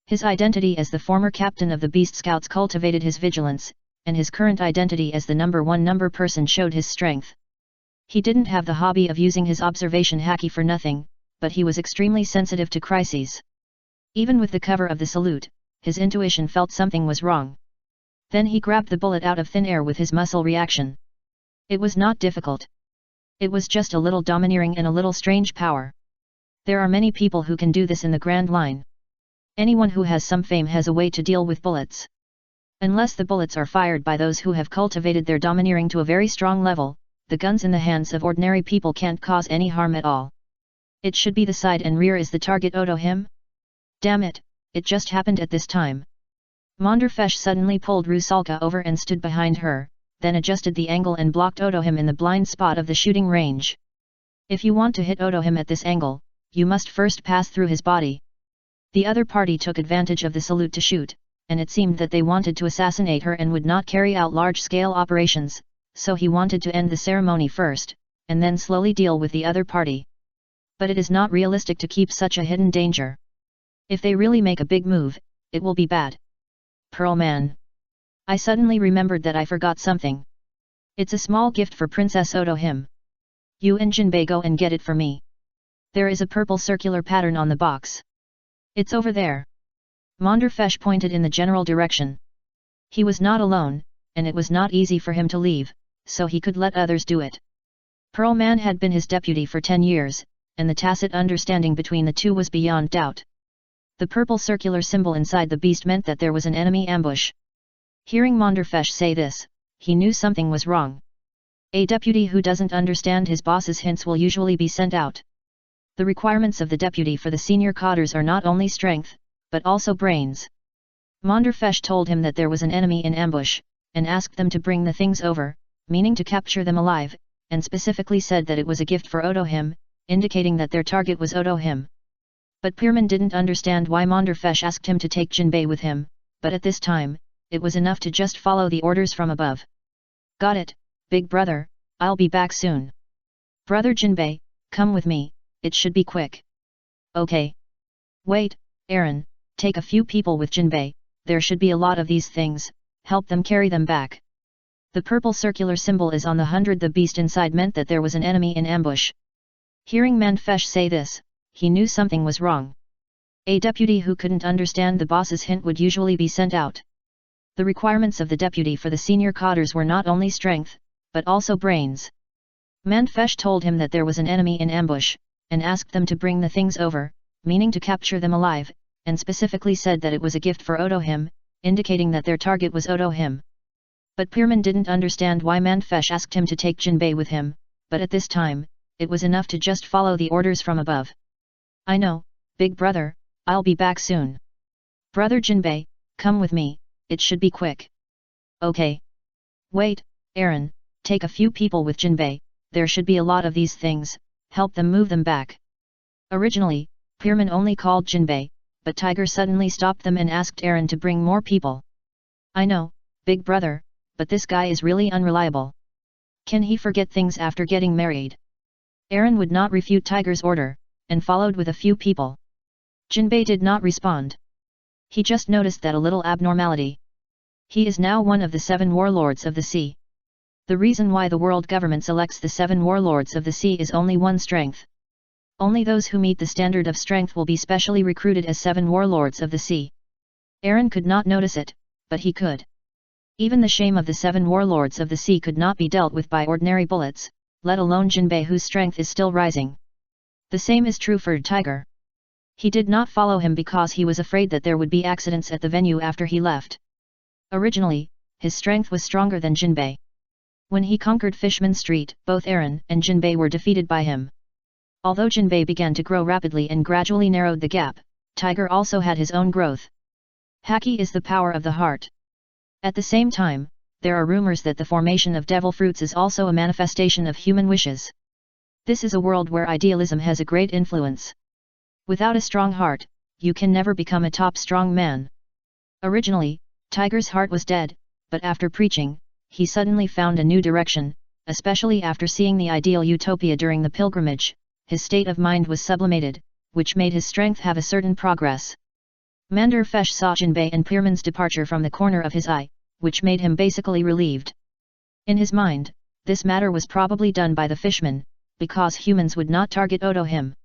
His identity as the former captain of the Beast Scouts cultivated his vigilance, and his current identity as the number person showed his strength. He didn't have the hobby of using his observation haki for nothing, but he was extremely sensitive to crises. Even with the cover of the salute, his intuition felt something was wrong. Then he grabbed the bullet out of thin air with his muscle reaction. It was not difficult. It was just a little domineering and a little strange power. There are many people who can do this in the Grand Line. Anyone who has some fame has a way to deal with bullets. Unless the bullets are fired by those who have cultivated their domineering to a very strong level, the guns in the hands of ordinary people can't cause any harm at all. It should be the side and rear is the target. Otohime? Damn it, it just happened at this time. Monderfesh suddenly pulled Rusalka over and stood behind her, then adjusted the angle and blocked Otohime in the blind spot of the shooting range. If you want to hit Otohime at this angle, you must first pass through his body. The other party took advantage of the salute to shoot, and it seemed that they wanted to assassinate her and would not carry out large-scale operations, so he wanted to end the ceremony first, and then slowly deal with the other party. But it is not realistic to keep such a hidden danger. If they really make a big move, it will be bad. Pearl Man. I suddenly remembered that I forgot something. It's a small gift for Princess Otohime. You and Jinbei go and get it for me. There is a purple circular pattern on the box. It's over there. Monderfesh pointed in the general direction. He was not alone, and it was not easy for him to leave, so he could let others do it. Pearl Man had been his deputy for 10 years, and the tacit understanding between the two was beyond doubt. The purple circular symbol inside the beast meant that there was an enemy ambush. Hearing Monderfesh say this, he knew something was wrong. A deputy who doesn't understand his boss's hints will usually be sent out. The requirements of the deputy for the senior cadres are not only strength, but also brains. Monderfesh told him that there was an enemy in ambush, and asked them to bring the things over, meaning to capture them alive, and specifically said that it was a gift for Otohime, indicating that their target was Otohime. But Pierman didn't understand why Monderfesh asked him to take Jinbei with him, but at this time, it was enough to just follow the orders from above. Got it, big brother, I'll be back soon. Brother Jinbei, come with me, it should be quick. Okay. Wait, Aaron, take a few people with Jinbei, there should be a lot of these things, help them carry them back. The purple circular symbol is on the 100. The beast inside meant that there was an enemy in ambush. Hearing Monderfesh say this, he knew something was wrong. A deputy who couldn't understand the boss's hint would usually be sent out. The requirements of the deputy for the senior cadres were not only strength, but also brains. Monderfesh told him that there was an enemy in ambush, and asked them to bring the things over, meaning to capture them alive, and specifically said that it was a gift for Otohime, indicating that their target was Otohime. But Pierman didn't understand why Monderfesh asked him to take Jinbei with him, but at this time, it was enough to just follow the orders from above. I know, big brother, I'll be back soon. Brother Jinbei, come with me, it should be quick. Okay. Wait, Aaron, take a few people with Jinbei, there should be a lot of these things, help them move them back. Originally, Pierman only called Jinbei, but Tiger suddenly stopped them and asked Aaron to bring more people. I know, big brother, but this guy is really unreliable. Can he forget things after getting married? Aaron would not refute Tiger's order, and followed with a few people. Jinbei did not respond. He just noticed that a little abnormality. He is now one of the 7 warlords of the sea. The reason why the world government selects the 7 warlords of the sea is only one strength. Only those who meet the standard of strength will be specially recruited as 7 warlords of the sea. Aaron could not notice it, but he could. Even the shame of the 7 warlords of the sea could not be dealt with by ordinary bullets, let alone Jinbei whose strength is still rising. The same is true for Tiger. He did not follow him because he was afraid that there would be accidents at the venue after he left. Originally, his strength was stronger than Jinbei. When he conquered Fishman Street, both Aaron and Jinbei were defeated by him. Although Jinbei began to grow rapidly and gradually narrowed the gap, Tiger also had his own growth. Haki is the power of the heart. At the same time, there are rumors that the formation of devil fruits is also a manifestation of human wishes. This is a world where idealism has a great influence. Without a strong heart, you can never become a top strong man. Originally, Tiger's heart was dead, but after preaching, he suddenly found a new direction, especially after seeing the ideal utopia during the pilgrimage. His state of mind was sublimated, which made his strength have a certain progress. Mandar Fesh saw Jinbei and Pierman's departure from the corner of his eye, which made him basically relieved. In his mind, this matter was probably done by the fishmen, because humans would not target Odo him.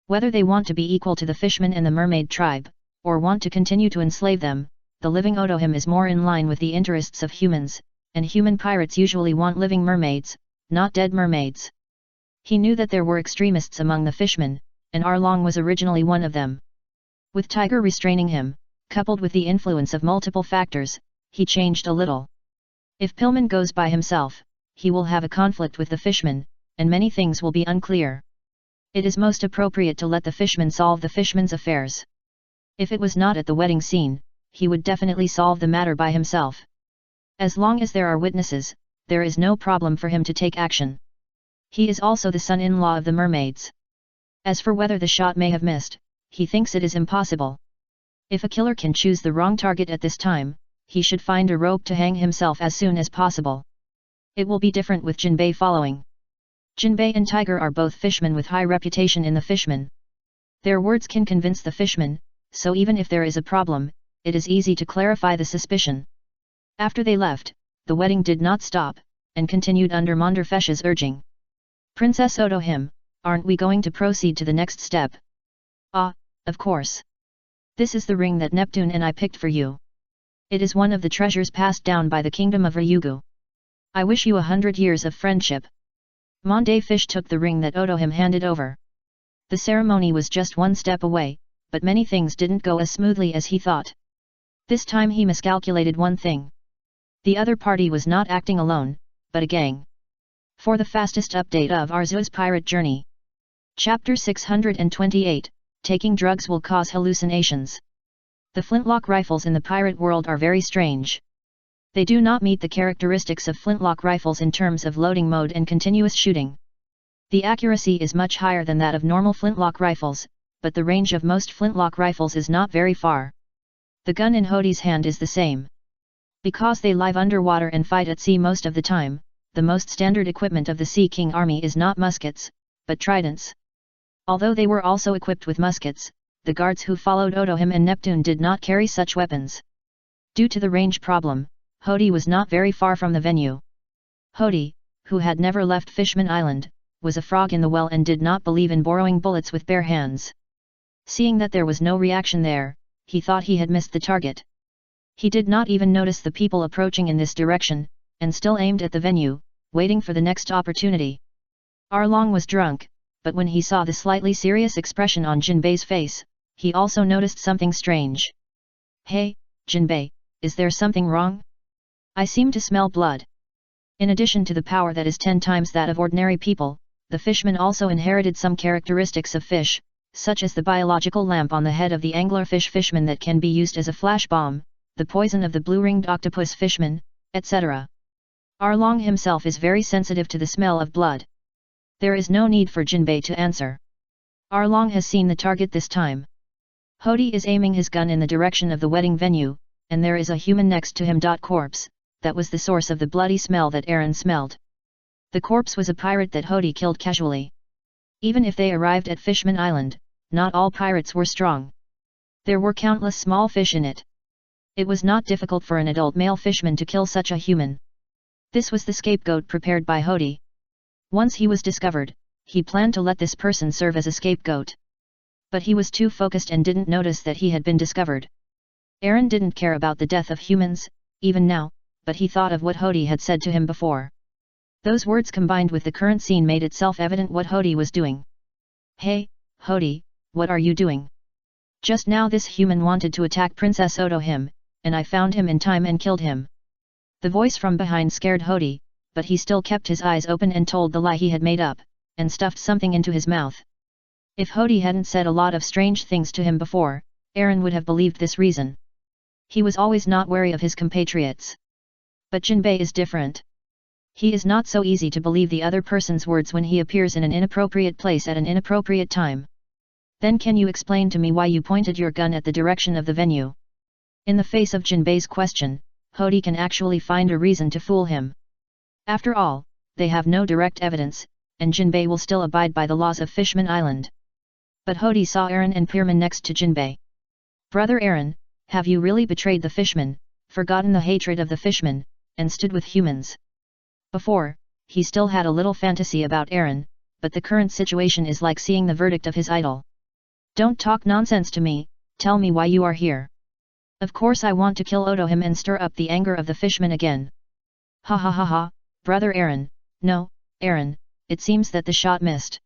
Whether they want to be equal to the fishmen and the mermaid tribe, or want to continue to enslave them, the living Odo him is more in line with the interests of humans, and human pirates usually want living mermaids, not dead mermaids. He knew that there were extremists among the fishmen, and Arlong was originally one of them. With Tiger restraining him, coupled with the influence of multiple factors, he changed a little. If Pillman goes by himself, he will have a conflict with the fishmen, and many things will be unclear. It is most appropriate to let the fishmen solve the fishmen's affairs. If it was not at the wedding scene, he would definitely solve the matter by himself. As long as there are witnesses, there is no problem for him to take action. He is also the son-in-law of the mermaids. As for whether the shot may have missed, he thinks it is impossible. If a killer can choose the wrong target at this time, he should find a rope to hang himself as soon as possible. It will be different with Jinbei following. Jinbei and Tiger are both fishmen with high reputation in the fishmen. Their words can convince the fishmen, so even if there is a problem, it is easy to clarify the suspicion. After they left, the wedding did not stop, and continued under Mandar Fesh's urging. Princess Odo him, aren't we going to proceed to the next step? Ah, of course. This is the ring that Neptune and I picked for you. It is one of the treasures passed down by the kingdom of Ryugu. I wish you 100 years of friendship. Mandar Fesh took the ring that Odo him handed over. The ceremony was just one step away, but many things didn't go as smoothly as he thought. This time he miscalculated one thing. The other party was not acting alone, but a gang. For the fastest update of Arceus pirate journey. Chapter 628, Taking drugs will cause hallucinations. The flintlock rifles in the pirate world are very strange. They do not meet the characteristics of flintlock rifles in terms of loading mode and continuous shooting. The accuracy is much higher than that of normal flintlock rifles, but the range of most flintlock rifles is not very far. The gun in Hodi's hand is the same. Because they live underwater and fight at sea most of the time, the most standard equipment of the Sea King army is not muskets, but tridents. Although they were also equipped with muskets, the guards who followed Odohim and Neptune did not carry such weapons. Due to the range problem, Hodi was not very far from the venue. Hodi, who had never left Fishman Island, was a frog in the well and did not believe in borrowing bullets with bare hands. Seeing that there was no reaction there, he thought he had missed the target. He did not even notice the people approaching in this direction, and still aimed at the venue, waiting for the next opportunity. Arlong was drunk, but when he saw the slightly serious expression on Jinbei's face, he also noticed something strange. Hey, Jinbei, is there something wrong? I seem to smell blood. In addition to the power that is 10 times that of ordinary people, the fishmen also inherited some characteristics of fish, such as the biological lamp on the head of the anglerfish fishman that can be used as a flash bomb, the poison of the blue-ringed octopus fishman, etc. Arlong himself is very sensitive to the smell of blood. There is no need for Jinbei to answer. Arlong has seen the target this time. Hody is aiming his gun in the direction of the wedding venue, and there is a human next to him. Corpse, that was the source of the bloody smell that Aaron smelled. The corpse was a pirate that Hody killed casually. Even if they arrived at Fishman Island, not all pirates were strong. There were countless small fish in it. It was not difficult for an adult male fishman to kill such a human. This was the scapegoat prepared by Hody. Once he was discovered, he planned to let this person serve as a scapegoat. But he was too focused and didn't notice that he had been discovered. Aaron didn't care about the death of humans, even now, but he thought of what Hody had said to him before. Those words combined with the current scene made it self-evident what Hody was doing. "Hey, Hody, what are you doing? Just now this human wanted to attack Princess Otohim, and I found him in time and killed him." The voice from behind scared Hody, but he still kept his eyes open and told the lie he had made up, and stuffed something into his mouth. If Hody hadn't said a lot of strange things to him before, Aaron would have believed this reason. He was always not wary of his compatriots. But Jinbei is different. He is not so easy to believe the other person's words when he appears in an inappropriate place at an inappropriate time. "Then can you explain to me why you pointed your gun at the direction of the venue?" In the face of Jinbei's question, Hody can actually find a reason to fool him. After all, they have no direct evidence, and Jinbei will still abide by the laws of Fishman Island. But Hody saw Aaron and Pierman next to Jinbei. "Brother Aaron, have you really betrayed the fishman, forgotten the hatred of the fishman, and stood with humans?" Before, he still had a little fantasy about Aaron, but the current situation is like seeing the verdict of his idol. "Don't talk nonsense to me, tell me why you are here." "Of course I want to kill Otohim and stir up the anger of the fishman again." "Ha ha ha ha, brother Aaron, no, Aaron, it seems that the shot missed.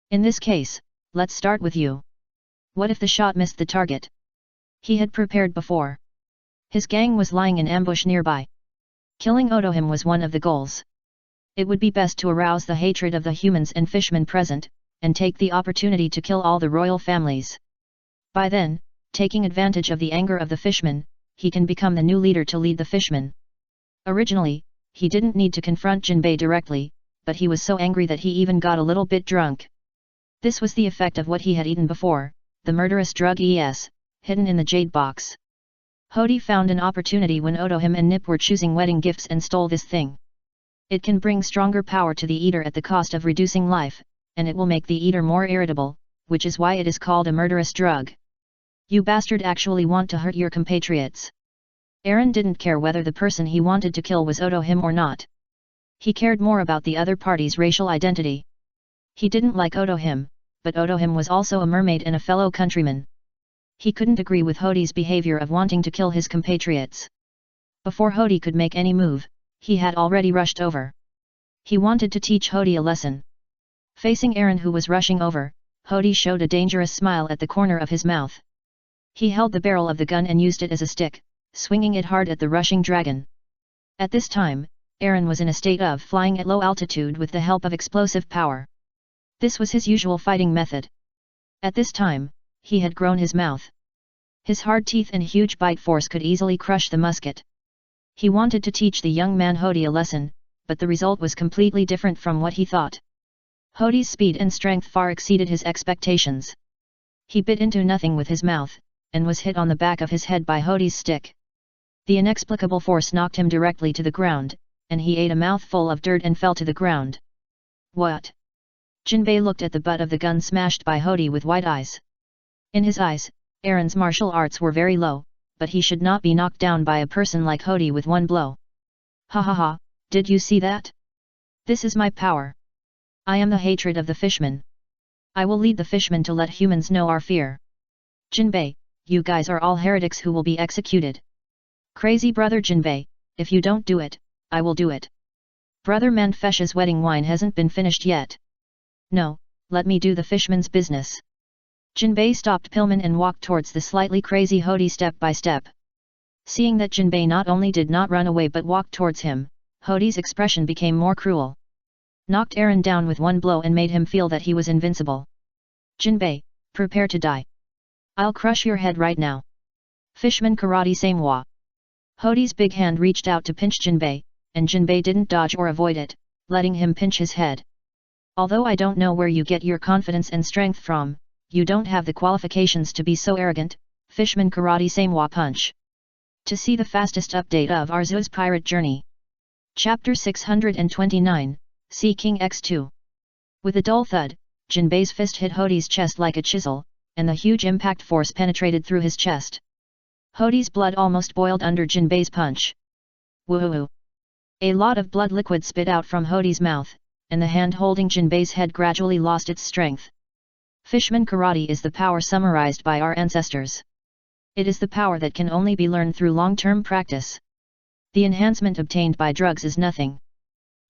In this case, let's start with you. What if the shot missed the target?" He had prepared before. His gang was lying in ambush nearby. Killing Otohim was one of the goals. It would be best to arouse the hatred of the humans and fishmen present, and take the opportunity to kill all the royal families. By then, taking advantage of the anger of the fishmen, he can become the new leader to lead the fishmen. Originally, he didn't need to confront Jinbei directly, but he was so angry that he even got a little bit drunk. This was the effect of what he had eaten before, the murderous drug hidden in the jade box. Hody found an opportunity when Otohim and Nip were choosing wedding gifts and stole this thing. It can bring stronger power to the eater at the cost of reducing life, and it will make the eater more irritable, which is why it is called a murderous drug. "You bastard actually want to hurt your compatriots." Aaron didn't care whether the person he wanted to kill was Otohim or not. He cared more about the other party's racial identity. He didn't like Otohim, but Otohim was also a mermaid and a fellow countryman. He couldn't agree with Hody's behavior of wanting to kill his compatriots. Before Hody could make any move, he had already rushed over. He wanted to teach Hody a lesson. Facing Aaron who was rushing over, Hody showed a dangerous smile at the corner of his mouth. He held the barrel of the gun and used it as a stick, swinging it hard at the rushing dragon. At this time, Aaron was in a state of flying at low altitude with the help of explosive power. This was his usual fighting method. At this time, he had grown his mouth. His hard teeth and huge bite force could easily crush the musket. He wanted to teach the young man Hody a lesson, but the result was completely different from what he thought. Hody's speed and strength far exceeded his expectations. He bit into nothing with his mouth, and was hit on the back of his head by Hody's stick. The inexplicable force knocked him directly to the ground, and he ate a mouthful of dirt and fell to the ground. "What?" Jinbei looked at the butt of the gun smashed by Hody with wide eyes. In his eyes, Aaron's martial arts were very low, but he should not be knocked down by a person like Hody with one blow. "Ha ha ha, did you see that? This is my power. I am the hatred of the fishmen. I will lead the fishmen to let humans know our fear. Jinbei, you guys are all heretics who will be executed. Crazy brother Jinbei, if you don't do it, I will do it. Brother Manfesh's wedding wine hasn't been finished yet. No, let me do the fishman's business." Jinbei stopped Pillman and walked towards the slightly crazy Hody step by step. Seeing that Jinbei not only did not run away but walked towards him, Hody's expression became more cruel. Knocked Aaron down with one blow and made him feel that he was invincible. "Jinbei, Prepare to die. I'll crush your head right now. Fishman karate samwa. Hodee's big hand reached out to pinch Jinbei, and Jinbei didn't dodge or avoid it, letting him pinch his head. Although I don't know where you get your confidence and strength from, you don't have the qualifications to be so arrogant. Fishman karate samwa punch. To see the fastest update of Arceus pirate journey. Chapter 629, See King X2. With a dull thud, Jinbei's fist hit Hodee's chest like a chisel, and the huge impact force penetrated through his chest. Hodee's blood almost boiled under Jinbei's punch. Woohoo! A lot of blood liquid spit out from Hodee's mouth, and the hand holding Jinbei's head gradually lost its strength. Fishman karate is the power summarized by our ancestors. It is the power that can only be learned through long-term practice. The enhancement obtained by drugs is nothing.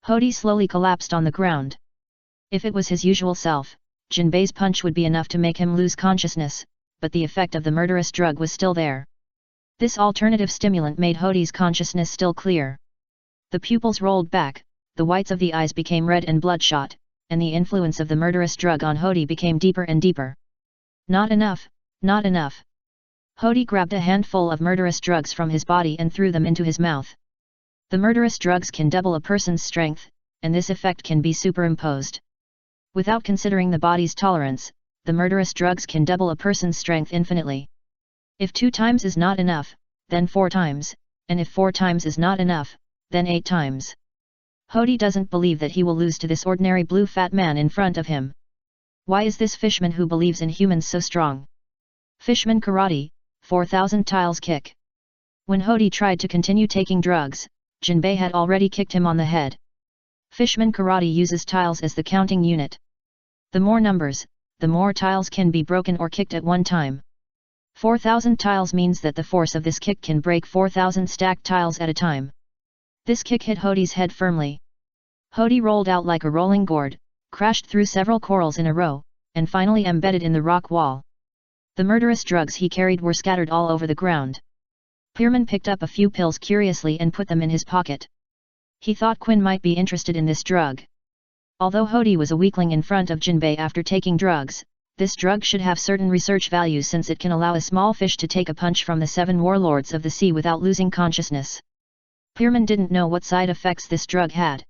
Hodee slowly collapsed on the ground. If it was his usual self, Jinbei's punch would be enough to make him lose consciousness, but the effect of the murderous drug was still there. This alternative stimulant made Hodee's consciousness still clear. The pupils rolled back, the whites of the eyes became red and bloodshot, and the influence of the murderous drug on Hodee became deeper and deeper. Not enough, not enough. Hodee grabbed a handful of murderous drugs from his body and threw them into his mouth. The murderous drugs can double a person's strength, and this effect can be superimposed. Without considering the body's tolerance, the murderous drugs can double a person's strength infinitely. If 2 times is not enough, then 4 times, and if 4 times is not enough, then 8 times. Hodee doesn't believe that he will lose to this ordinary blue fat man in front of him. Why is this fishman who believes in humans so strong? Fishman karate, 4000 tiles kick. When Hodee tried to continue taking drugs, Jinbei had already kicked him on the head. Fishman karate uses tiles as the counting unit. The more numbers, the more tiles can be broken or kicked at one time. 4000 tiles means that the force of this kick can break 4000 stacked tiles at a time. This kick hit Hodee's head firmly. Hodee rolled out like a rolling gourd, crashed through several corals in a row, and finally embedded in the rock wall. The murderous drugs he carried were scattered all over the ground. Pierman picked up a few pills curiously and put them in his pocket. He thought Quinn might be interested in this drug. Although Hodee was a weakling in front of Jinbei after taking drugs, this drug should have certain research value since it can allow a small fish to take a punch from the 7 warlords of the sea without losing consciousness. Pierman didn't know what side effects this drug had.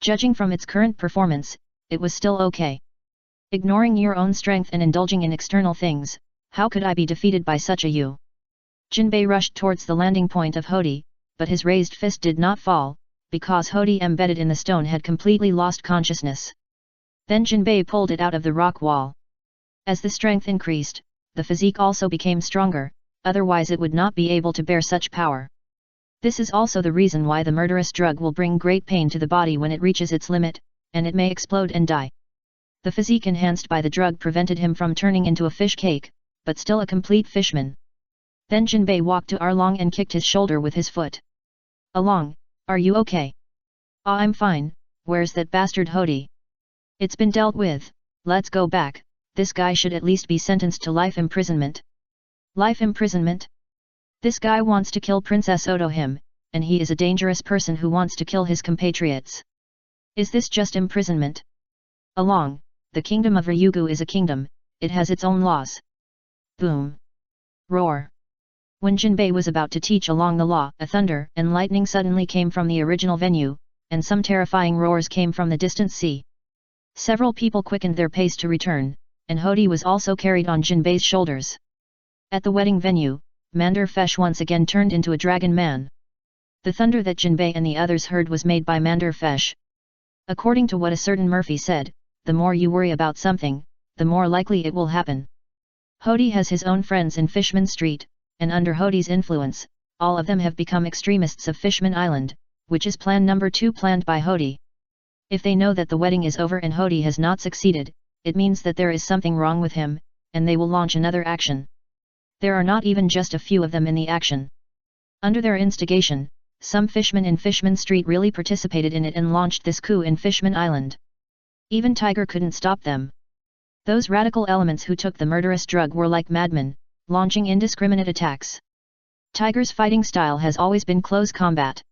Judging from its current performance, it was still okay. Ignoring your own strength and indulging in external things, how could I be defeated by such a you? Jinbei rushed towards the landing point of Hodee, but his raised fist did not fall, because Hodee embedded in the stone had completely lost consciousness. Then Jinbei pulled it out of the rock wall. As the strength increased, the physique also became stronger, otherwise it would not be able to bear such power. This is also the reason why the murderous drug will bring great pain to the body when it reaches its limit, and it may explode and die. The physique enhanced by the drug prevented him from turning into a fish cake, but still a complete fishman. Then Jinbei walked to Arlong and kicked his shoulder with his foot. Arlong, are you okay? Ah, I'm fine. Where's that bastard Hodee? It's been dealt with, let's go back. This guy should at least be sentenced to life imprisonment. Life imprisonment? This guy wants to kill Princess Otohime, and he is a dangerous person who wants to kill his compatriots. Is this just imprisonment? Arlong, the kingdom of Ryugu is a kingdom, it has its own laws. Boom. Roar. When Jinbei was about to teach Arlong the law, a thunder and lightning suddenly came from the original venue, and some terrifying roars came from the distant sea. Several people quickened their pace to return, and Hodee was also carried on Jinbei's shoulders. At the wedding venue, Mander Fesh once again turned into a dragon man. The thunder that Jinbei and the others heard was made by Mander Fesh. According to what a certain Murphy said, the more you worry about something, the more likely it will happen. Hodee has his own friends in Fishman Street, and under Hodee's influence, all of them have become extremists of Fishman Island, which is plan number 2 planned by Hodee. If they know that the wedding is over and Hodee has not succeeded, it means that there is something wrong with him, and they will launch another action. There are not even just a few of them in the action. Under their instigation, some fishmen in Fishman Street really participated in it and launched this coup in Fishman Island. Even Tiger couldn't stop them. Those radical elements who took the murderous drug were like madmen, launching indiscriminate attacks. Tiger's fighting style has always been close combat.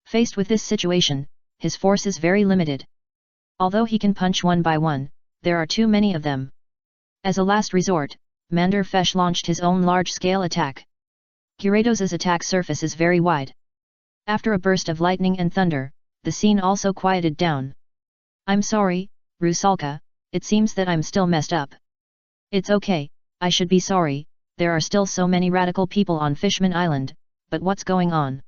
Faced with this situation, his force is very limited. Although he can punch one by one, there are too many of them. As a last resort, Manderfesh launched his own large-scale attack. Gyarados' attack surface is very wide. After a burst of lightning and thunder, the scene also quieted down. "I'm sorry, Rusalka, it seems that I'm still messed up." "It's okay, I should be sorry, there are still so many radical people on Fishman Island, but what's going on?"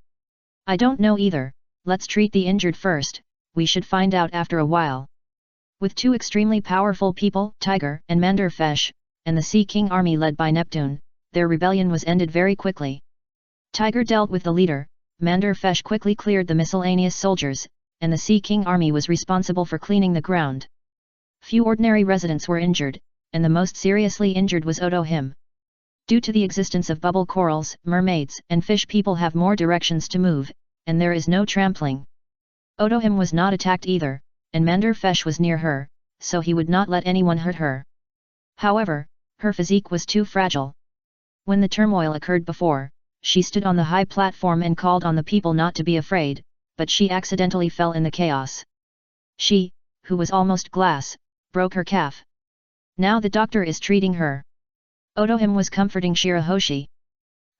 "I don't know either, let's treat the injured first, we should find out after a while." With two extremely powerful people, Tiger and Manderfesh, and the Sea King army led by Neptune, their rebellion was ended very quickly. Tiger dealt with the leader, Manderfesh quickly cleared the miscellaneous soldiers, and the Sea King army was responsible for cleaning the ground. Few ordinary residents were injured, and the most seriously injured was Odohim. Due to the existence of bubble corals, mermaids and fish people have more directions to move, and there is no trampling. Odohim was not attacked either, and Manderfesh was near her, so he would not let anyone hurt her. However, her physique was too fragile. When the turmoil occurred before, she stood on the high platform and called on the people not to be afraid, but she accidentally fell in the chaos. She, who was almost glass, broke her calf. Now the doctor is treating her. Odohim was comforting Shirahoshi.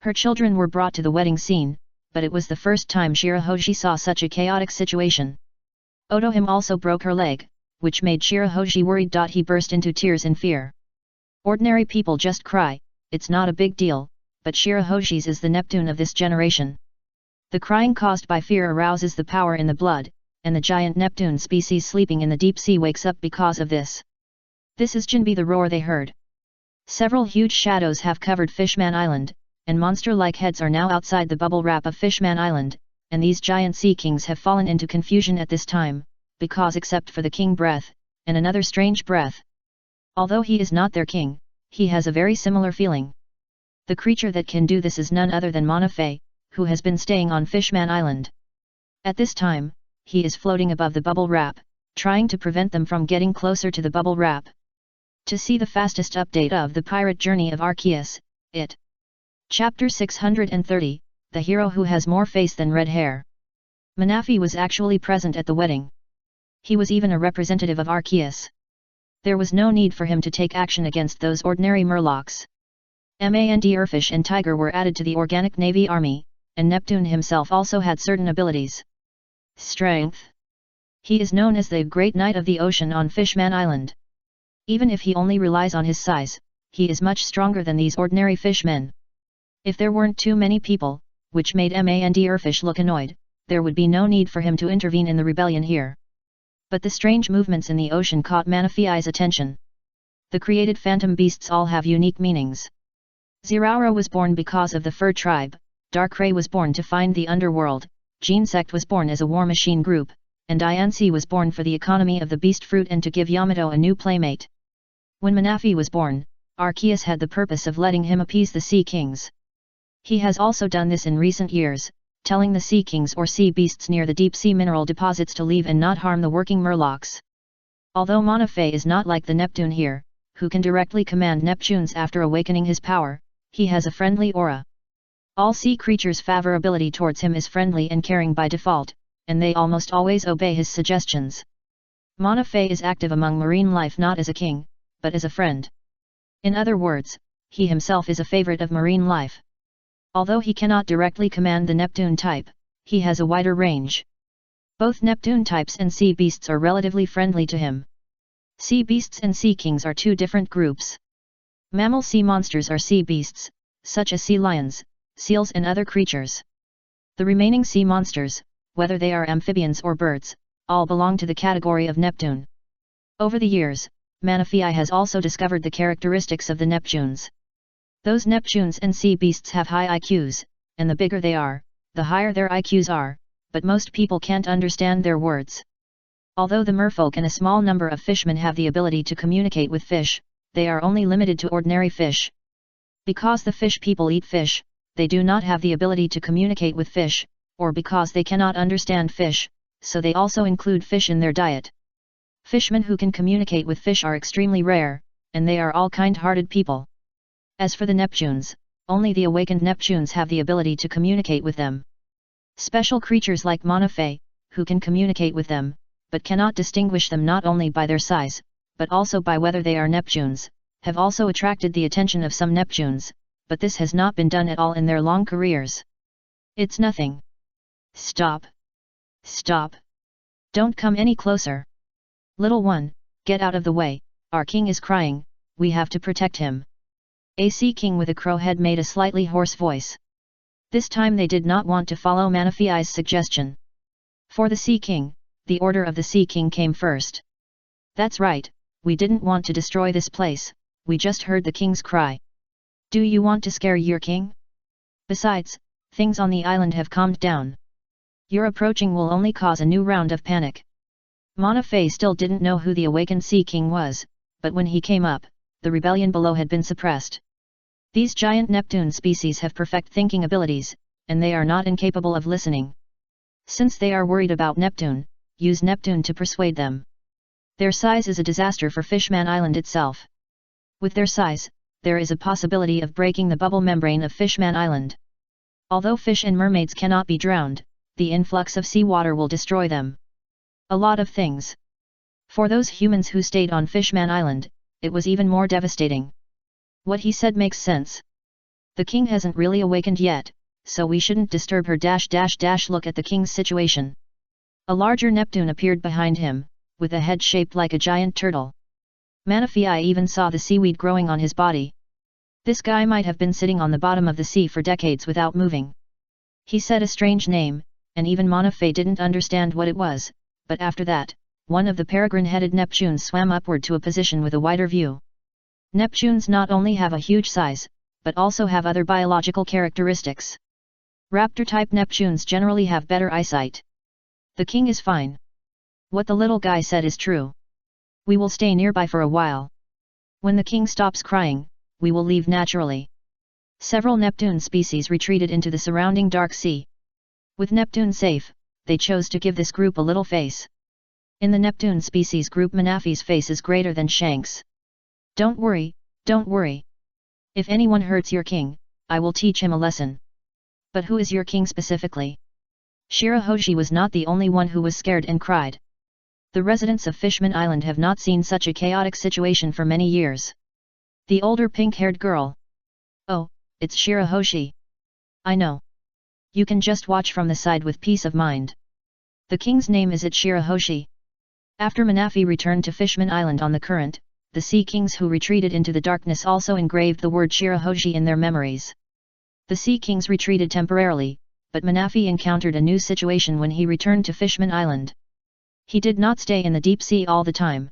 Her children were brought to the wedding scene, but it was the first time Shirahoshi saw such a chaotic situation. Odohim also broke her leg, which made Shirahoshi worried. He burst into tears in fear. Ordinary people just cry, it's not a big deal, but Shirahoshi's is the Neptune of this generation. The crying caused by fear arouses the power in the blood, and the giant Neptune species sleeping in the deep sea wakes up because of this. This is Jinbe the roar they heard. Several huge shadows have covered Fishman Island, and monster-like heads are now outside the bubble wrap of Fishman Island, and these giant sea kings have fallen into confusion at this time, because except for the king breath, and another strange breath. Although he is not their king, he has a very similar feeling. The creature that can do this is none other than Monafe, who has been staying on Fishman Island. At this time, he is floating above the bubble wrap, trying to prevent them from getting closer to the bubble wrap. To see the fastest update of the pirate journey of Arceus, it. Chapter 630, The Hero Who Has More Face Than Red Hair. Manafi was actually present at the wedding. He was even a representative of Arceus. There was no need for him to take action against those ordinary murlocs. Manderfesh and Tiger were added to the Organic Navy Army, and Neptune himself also had certain abilities. Strength. He is known as the Great Knight of the Ocean on Fishman Island. Even if he only relies on his size, he is much stronger than these ordinary fishmen. If there weren't too many people, which made Manderfesh look annoyed, there would be no need for him to intervene in the rebellion here. But the strange movements in the ocean caught Manafi's attention. The created phantom beasts all have unique meanings. Zeraora was born because of the Fur tribe, Darkrai was born to find the underworld, Genesect was born as a war machine group, and Diancie was born for the economy of the beast fruit and to give Yamato a new playmate. When Manafi was born, Arceus had the purpose of letting him appease the Sea Kings. He has also done this in recent years, telling the Sea Kings or sea beasts near the deep-sea mineral deposits to leave and not harm the working murlocs. Although Monafe is not like the Neptune here, who can directly command Neptunes after awakening his power, he has a friendly aura. All sea creatures' favorability towards him is friendly and caring by default, and they almost always obey his suggestions. Monafe is active among marine life not as a king, but as a friend. In other words, he himself is a favorite of marine life. Although he cannot directly command the Neptune type, he has a wider range. Both Neptune types and sea beasts are relatively friendly to him. Sea beasts and sea kings are two different groups. Mammal sea monsters are sea beasts, such as sea lions, seals and other creatures. The remaining sea monsters, whether they are amphibians or birds, all belong to the category of Neptune. Over the years, Manafi has also discovered the characteristics of the Neptunes. Those Neptunes and sea beasts have high IQs, and the bigger they are, the higher their IQs are, but most people can't understand their words. Although the merfolk and a small number of fishmen have the ability to communicate with fish, they are only limited to ordinary fish. Because the fish people eat fish, they do not have the ability to communicate with fish, or because they cannot understand fish, so they also include fish in their diet. Fishmen who can communicate with fish are extremely rare, and they are all kind-hearted people. As for the Neptunes, only the awakened Neptunes have the ability to communicate with them. Special creatures like Monafe, who can communicate with them, but cannot distinguish them not only by their size, but also by whether they are Neptunes, have also attracted the attention of some Neptunes, but this has not been done at all in their long careers. It's nothing. Stop. Stop. Don't come any closer. Little one, get out of the way, our king is crying, we have to protect him. A sea king with a crow head made a slightly hoarse voice. This time they did not want to follow Manafi's suggestion. For the Sea King, the order of the Sea King came first. That's right, we didn't want to destroy this place, we just heard the king's cry. Do you want to scare your king? Besides, things on the island have calmed down. Your approaching will only cause a new round of panic. Manafi still didn't know who the awakened Sea King was, but when he came up, the rebellion below had been suppressed. These giant Neptune species have perfect thinking abilities, and they are not incapable of listening. Since they are worried about Neptune, use Neptune to persuade them. Their size is a disaster for Fishman Island itself. With their size, there is a possibility of breaking the bubble membrane of Fishman Island. Although fish and mermaids cannot be drowned, the influx of seawater will destroy them. A lot of things. For those humans who stayed on Fishman Island, it was even more devastating. What he said makes sense. The king hasn't really awakened yet, so we shouldn't disturb her. Look at the king's situation. A larger Neptune appeared behind him, with a head shaped like a giant turtle. Manafi even saw the seaweed growing on his body. This guy might have been sitting on the bottom of the sea for decades without moving. He said a strange name, and even Manafi didn't understand what it was, but after that, one of the peregrine-headed Neptunes swam upward to a position with a wider view. Neptunes not only have a huge size, but also have other biological characteristics. Raptor-type Neptunes generally have better eyesight. The king is fine. What the little guy said is true. We will stay nearby for a while. When the king stops crying, we will leave naturally. Several Neptune species retreated into the surrounding dark sea. With Neptune safe, they chose to give this group a little face. In the Neptune species group, Manafi's face is greater than Shank's. Don't worry, don't worry. If anyone hurts your king, I will teach him a lesson. But who is your king specifically? Shirahoshi was not the only one who was scared and cried. The residents of Fishman Island have not seen such a chaotic situation for many years. The older pink-haired girl. Oh, it's Shirahoshi. I know. You can just watch from the side with peace of mind. The king's name is Shirahoshi. After Manafi returned to Fishman Island on the current, the Sea Kings who retreated into the darkness also engraved the word Shirahoshi in their memories. The Sea Kings retreated temporarily, but Manafi encountered a new situation when he returned to Fishman Island. He did not stay in the deep sea all the time.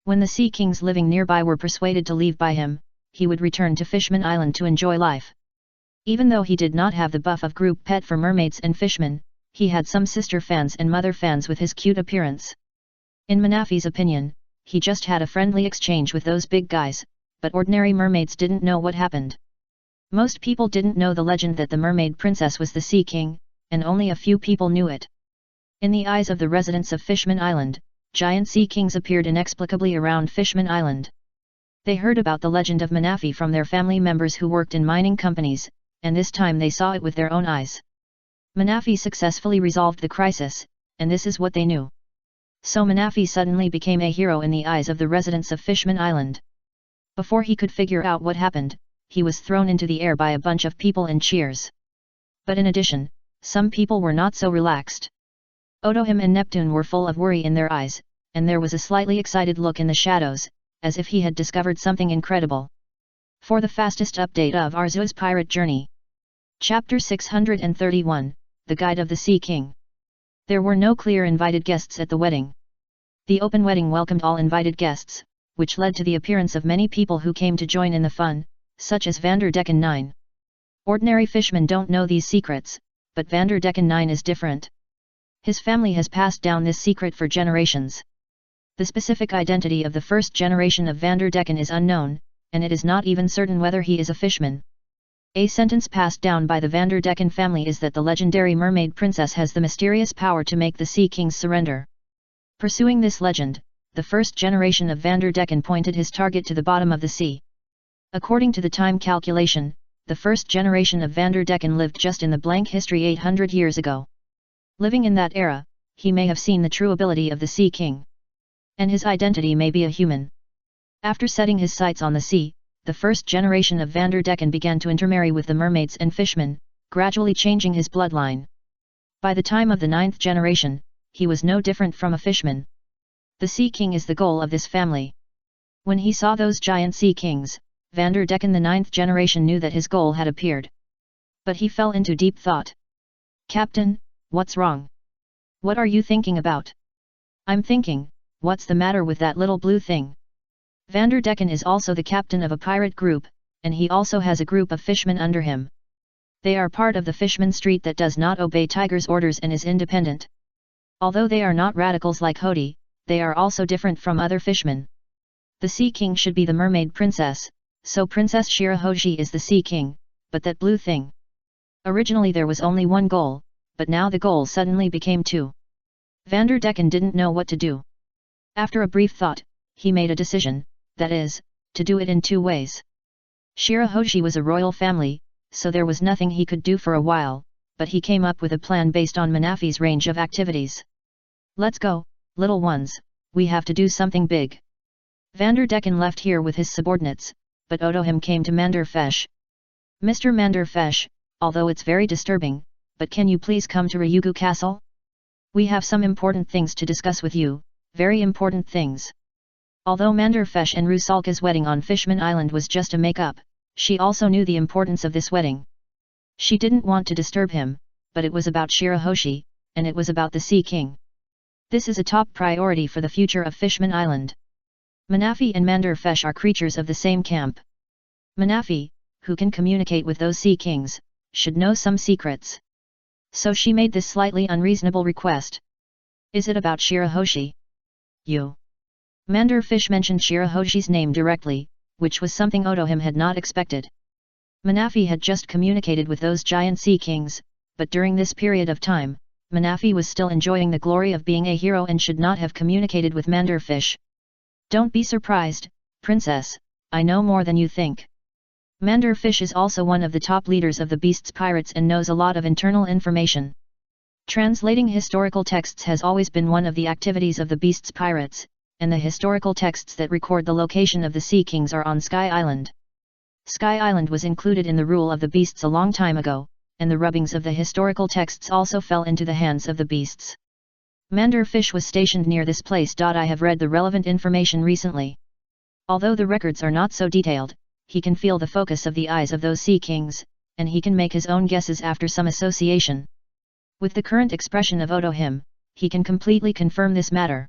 When the Sea Kings living nearby were persuaded to leave by him, he would return to Fishman Island to enjoy life. Even though he did not have the buff of group pet for mermaids and fishmen, he had some sister fans and mother fans with his cute appearance. In Manafi's opinion, he just had a friendly exchange with those big guys, but ordinary mermaids didn't know what happened. Most people didn't know the legend that the mermaid princess was the Sea King, and only a few people knew it. In the eyes of the residents of Fishman Island, giant Sea Kings appeared inexplicably around Fishman Island. They heard about the legend of Manafi from their family members who worked in mining companies, and this time they saw it with their own eyes. Manafi successfully resolved the crisis, and this is what they knew. So Manafi suddenly became a hero in the eyes of the residents of Fishman Island. Before he could figure out what happened, he was thrown into the air by a bunch of people and cheers. But in addition, some people were not so relaxed. Otohim and Neptune were full of worry in their eyes, and there was a slightly excited look in the shadows, as if he had discovered something incredible. For the fastest update of Arceus' pirate journey. Chapter 631, The Guide of the Sea King. There were no clear invited guests at the wedding. The open wedding welcomed all invited guests, which led to the appearance of many people who came to join in the fun, such as Vanderdecken 9. Ordinary fishmen don't know these secrets, but Vanderdecken 9 is different. His family has passed down this secret for generations. The specific identity of the first generation of Vanderdecken is unknown, and it is not even certain whether he is a fishman. A sentence passed down by the Vanderdecken family is that the legendary mermaid princess has the mysterious power to make the Sea Kings surrender. Pursuing this legend, the first generation of Vanderdecken pointed his target to the bottom of the sea. According to the time calculation, the first generation of Vanderdecken lived just in the blank history 800 years ago. Living in that era, he may have seen the true ability of the Sea King. And his identity may be a human. After setting his sights on the sea, the first generation of Vanderdecken began to intermarry with the mermaids and fishmen, gradually changing his bloodline. By the time of the 9th generation, he was no different from a fishman. The Sea King is the goal of this family. When he saw those giant sea kings, Vanderdecken the 9th generation knew that his goal had appeared. But he fell into deep thought. "Captain, what's wrong? What are you thinking about?" "I'm thinking, what's the matter with that little blue thing?" Vanderdecken is also the captain of a pirate group, and he also has a group of fishmen under him. They are part of the Fishman Street that does not obey Tiger's orders and is independent. Although they are not radicals like Hody, they are also different from other fishmen. The Sea King should be the mermaid princess, so Princess Shirahoshi is the Sea King, but that blue thing. Originally there was only one goal, but now the goal suddenly became two. Vanderdecken didn't know what to do. After a brief thought, he made a decision, that is, to do it in two ways. Shirahoshi was a royal family, so there was nothing he could do for a while, but he came up with a plan based on Manafi's range of activities. "Let's go, little ones, we have to do something big." Vanderdecken left here with his subordinates, but Otohim came to Manderfesh. "Mr. Manderfesh, although it's very disturbing, but can you please come to Ryugu Castle? We have some important things to discuss with you, very important things." Although Manderfesh and Rusalka's wedding on Fishman Island was just a make-up, she also knew the importance of this wedding. She didn't want to disturb him, but it was about Shirahoshi, and it was about the Sea King. This is a top priority for the future of Fishman Island. Manafi and Manderfesh are creatures of the same camp. Manafi, who can communicate with those Sea Kings, should know some secrets. So she made this slightly unreasonable request. "Is it about Shirahoshi?" "You." Manderfish mentioned Shirahoshi's name directly, which was something Otohim had not expected. Manafi had just communicated with those giant Sea Kings, but during this period of time, Manafi was still enjoying the glory of being a hero and should not have communicated with Manderfish. "Don't be surprised, Princess, I know more than you think." Manderfish is also one of the top leaders of the Beasts Pirates and knows a lot of internal information. Translating historical texts has always been one of the activities of the Beasts Pirates, and the historical texts that record the location of the Sea Kings are on Sky Island. Sky Island was included in the rule of the Beasts a long time ago, and the rubbings of the historical texts also fell into the hands of the Beasts. Manderfish was stationed near this place. I have read the relevant information recently. Although the records are not so detailed, he can feel the focus of the eyes of those Sea Kings, and he can make his own guesses after some association. With the current expression of Otohim, he can completely confirm this matter.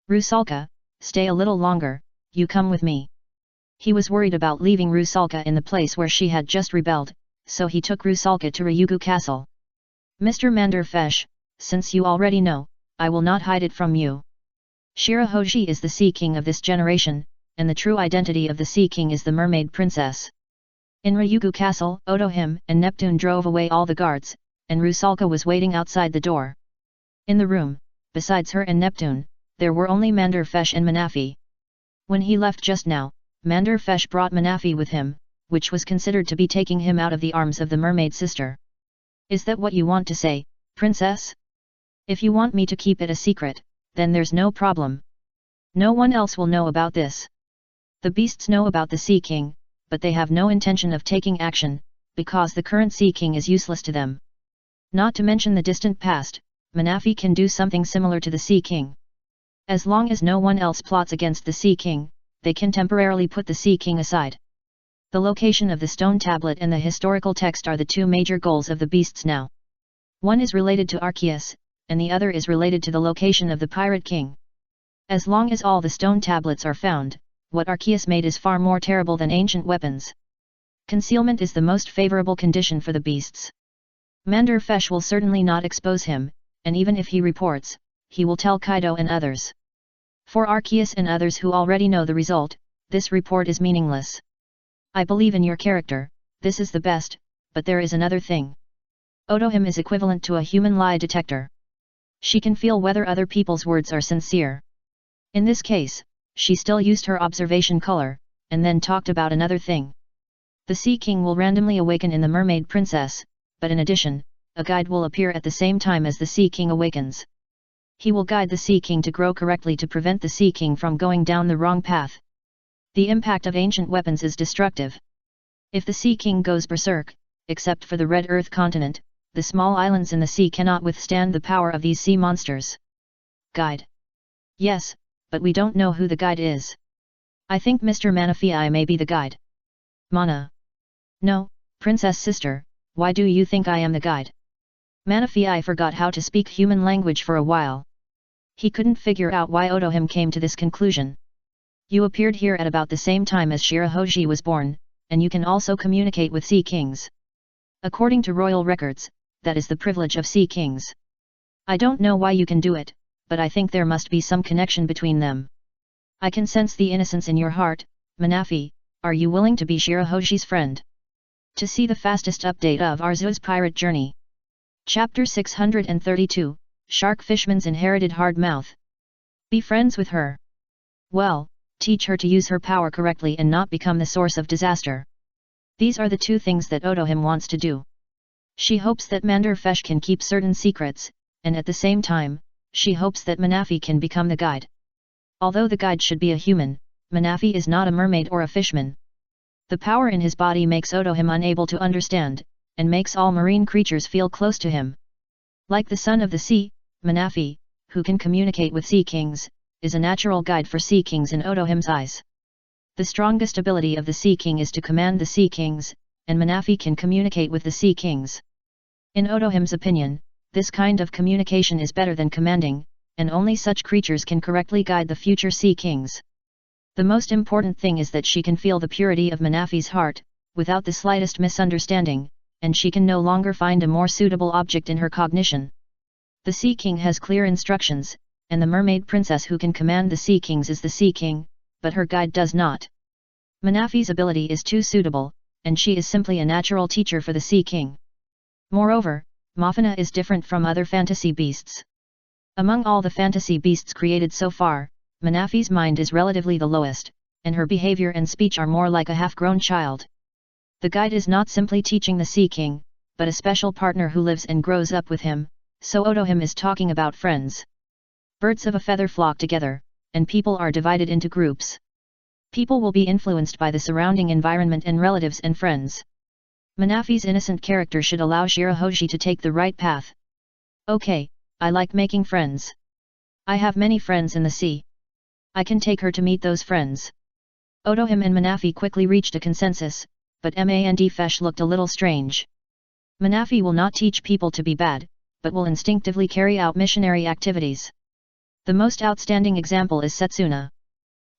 "Rusalka, stay a little longer, you come with me." He was worried about leaving Rusalka in the place where she had just rebelled, so he took Rusalka to Ryugu Castle. "Mr. Manderfesh, since you already know, I will not hide it from you. Shirahoshi is the Sea King of this generation, and the true identity of the Sea King is the Mermaid Princess." In Ryugu Castle, Otohim and Neptune drove away all the guards, and Rusalka was waiting outside the door. In the room, besides her and Neptune, there were only Manderfesh and Manafi. When he left just now, Manderfesh brought Manafi with him, which was considered to be taking him out of the arms of the mermaid sister. "Is that what you want to say, Princess? If you want me to keep it a secret, then there's no problem. No one else will know about this. The Beasts know about the Sea King, but they have no intention of taking action, because the current Sea King is useless to them. Not to mention the distant past, Manafi can do something similar to the Sea King. As long as no one else plots against the Sea King, they can temporarily put the Sea King aside. The location of the stone tablet and the historical text are the two major goals of the Beasts now. One is related to Arceus, and the other is related to the location of the Pirate King. As long as all the stone tablets are found, what Arceus made is far more terrible than ancient weapons. Concealment is the most favorable condition for the Beasts. Manderfesh will certainly not expose him, and even if he reports, he will tell Kaido and others. For Arceus and others who already know the result, this report is meaningless. I believe in your character, this is the best, but there is another thing. Otohim is equivalent to a human lie detector. She can feel whether other people's words are sincere. In this case, she still used her observation color, and then talked about another thing. The Sea King will randomly awaken in the Mermaid Princess, but in addition, a guide will appear at the same time as the Sea King awakens. He will guide the Sea King to grow correctly to prevent the Sea King from going down the wrong path. The impact of ancient weapons is destructive. If the Sea King goes berserk, except for the Red Earth continent, the small islands in the sea cannot withstand the power of these sea monsters. Guide. Yes, but we don't know who the guide is. I think Mr. Manaphi may be the guide. Mana. No, princess sister, why do you think I am the guide? Manaphi forgot how to speak human language for a while. He couldn't figure out why Otohime came to this conclusion. You appeared here at about the same time as Shirahoji was born, and you can also communicate with Sea Kings. According to royal records, that is the privilege of Sea Kings. I don't know why you can do it, but I think there must be some connection between them. I can sense the innocence in your heart, Manaphi. Are you willing to be Shirahoji's friend? To see the fastest update of Arceus' pirate journey. Chapter 632, Shark Fishman's Inherited Hard Mouth. Be friends with her. Well, teach her to use her power correctly and not become the source of disaster. These are the two things that Otohime wants to do. She hopes that Manderfesh can keep certain secrets, and at the same time, she hopes that Manaphi can become the guide. Although the guide should be a human, Manaphi is not a mermaid or a fishman. The power in his body makes Otohime unable to understand, and makes all marine creatures feel close to him. Like the son of the sea, Manaphi, who can communicate with Sea Kings, is a natural guide for Sea Kings in Otohime's eyes. The strongest ability of the Sea King is to command the Sea Kings, and Manaphi can communicate with the Sea Kings. In Otohime's opinion, this kind of communication is better than commanding, and only such creatures can correctly guide the future Sea Kings. The most important thing is that she can feel the purity of Manaphi's heart, without the slightest misunderstanding, and she can no longer find a more suitable object in her cognition. The Sea King has clear instructions, and the mermaid princess who can command the Sea Kings is the Sea King, but her guide does not. Manaphi's ability is too suitable, and she is simply a natural teacher for the Sea King. Moreover, Mafana is different from other fantasy beasts. Among all the fantasy beasts created so far, Manaphi's mind is relatively the lowest, and her behavior and speech are more like a half-grown child. The guide is not simply teaching the Sea King, but a special partner who lives and grows up with him, so Otohime is talking about friends. Birds of a feather flock together, and people are divided into groups. People will be influenced by the surrounding environment and relatives and friends. Manaphi's innocent character should allow Shirahoji to take the right path. Okay, I like making friends. I have many friends in the sea. I can take her to meet those friends. Otohime and Manaphi quickly reached a consensus, but Mandfesh looked a little strange. Manaphi will not teach people to be bad, but will instinctively carry out missionary activities. The most outstanding example is Setsuna.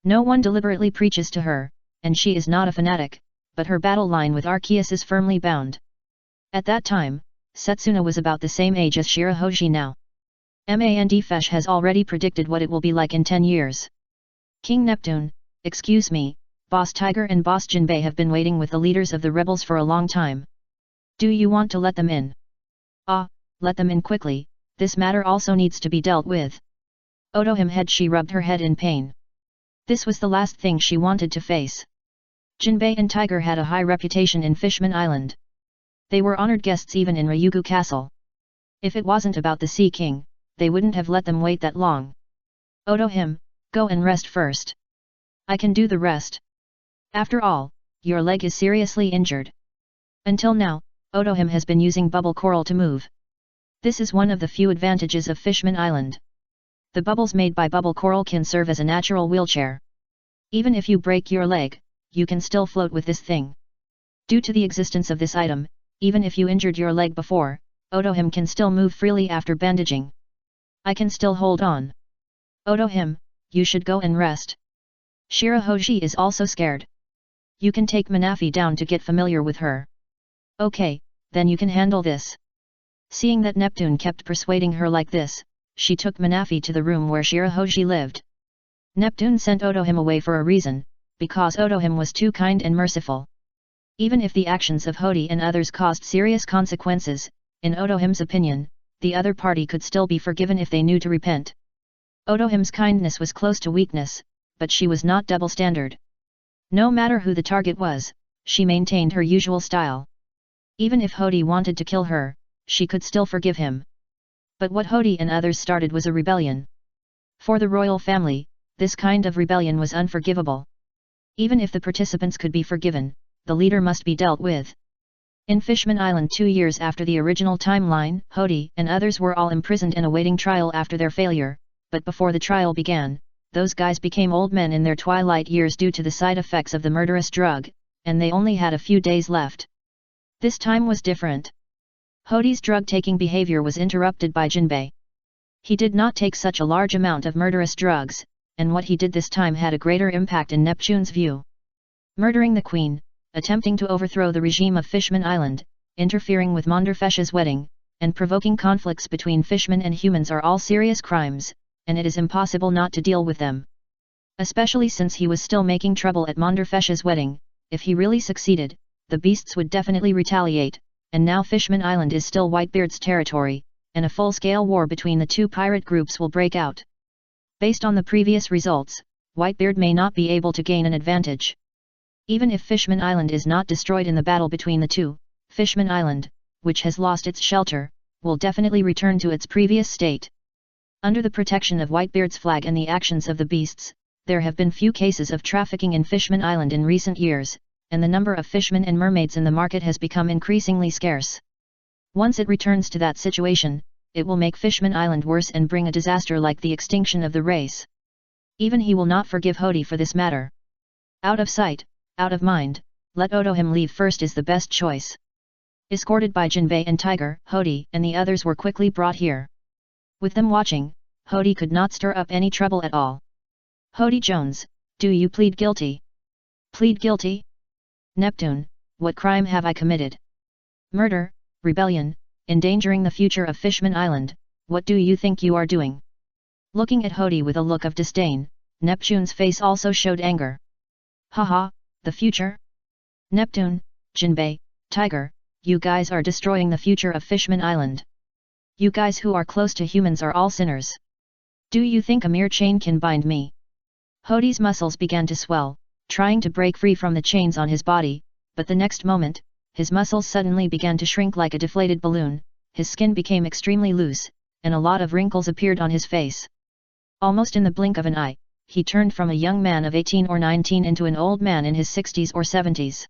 No one deliberately preaches to her, and she is not a fanatic, but her battle line with Arceus is firmly bound. At that time, Setsuna was about the same age as Shirahoji now. Mandfesh has already predicted what it will be like in 10 years. King Neptune, excuse me, Boss Tiger and Boss Jinbei have been waiting with the leaders of the rebels for a long time. Do you want to let them in? Ah, let them in quickly, this matter also needs to be dealt with. Otohime had she rubbed her head in pain. This was the last thing she wanted to face. Jinbei and Tiger had a high reputation in Fishman Island. They were honored guests even in Ryugu Castle. If it wasn't about the Sea King, they wouldn't have let them wait that long. Otohime, go and rest first. I can do the rest. After all, your leg is seriously injured. Until now, Otohime has been using bubble coral to move. This is one of the few advantages of Fishman Island. The bubbles made by bubble coral can serve as a natural wheelchair. Even if you break your leg, you can still float with this thing. Due to the existence of this item, even if you injured your leg before, Otohime can still move freely after bandaging. I can still hold on. Otohime, you should go and rest. Shirahoji is also scared. You can take Manaphi down to get familiar with her. Okay, then you can handle this. Seeing that Neptune kept persuading her like this, she took Manaphi to the room where Shirahoji lived. Neptune sent Otohime away for a reason, because Otohime was too kind and merciful. Even if the actions of Hodi and others caused serious consequences, in Otohime's opinion, the other party could still be forgiven if they knew to repent. Otohime's kindness was close to weakness, but she was not double-standard. No matter who the target was, she maintained her usual style. Even if Hodi wanted to kill her, she could still forgive him. But what Hodi and others started was a rebellion. For the royal family, this kind of rebellion was unforgivable. Even if the participants could be forgiven, the leader must be dealt with. In Fishman Island 2 years after the original timeline, Hody and others were all imprisoned and awaiting trial after their failure, but before the trial began, those guys became old men in their twilight years due to the side effects of the murderous drug, and they only had a few days left. This time was different. Hody's drug-taking behavior was interrupted by Jinbei. He did not take such a large amount of murderous drugs, and what he did this time had a greater impact in Neptune's view. Murdering the queen, attempting to overthrow the regime of Fishman Island, interfering with Monderfesh's wedding, and provoking conflicts between fishmen and humans are all serious crimes, and it is impossible not to deal with them. Especially since he was still making trouble at Monderfesh's wedding. If he really succeeded, the beasts would definitely retaliate, and now Fishman Island is still Whitebeard's territory, and a full-scale war between the two pirate groups will break out. Based on the previous results, Whitebeard may not be able to gain an advantage. Even if Fishman Island is not destroyed in the battle between the two, Fishman Island, which has lost its shelter, will definitely return to its previous state. Under the protection of Whitebeard's flag and the actions of the beasts, there have been few cases of trafficking in Fishman Island in recent years, and the number of fishmen and mermaids in the market has become increasingly scarce. Once it returns to that situation, it will make Fishman Island worse and bring a disaster like the extinction of the race. Even he will not forgive Hody for this matter. Out of sight, out of mind, let Otohim leave first is the best choice. Escorted by Jinbei and Tiger, Hody and the others were quickly brought here. With them watching, Hody could not stir up any trouble at all. Hody Jones, do you plead guilty? Plead guilty? Neptune, what crime have I committed? Murder, rebellion, endangering the future of Fishman Island, what do you think you are doing? Looking at Hody with a look of disdain, Neptune's face also showed anger. Haha, the future? Neptune, Jinbei, Tiger, you guys are destroying the future of Fishman Island. You guys who are close to humans are all sinners. Do you think a mere chain can bind me? Hody's muscles began to swell, trying to break free from the chains on his body, but the next moment, his muscles suddenly began to shrink like a deflated balloon, his skin became extremely loose, and a lot of wrinkles appeared on his face. Almost in the blink of an eye, he turned from a young man of 18 or 19 into an old man in his 60s or 70s.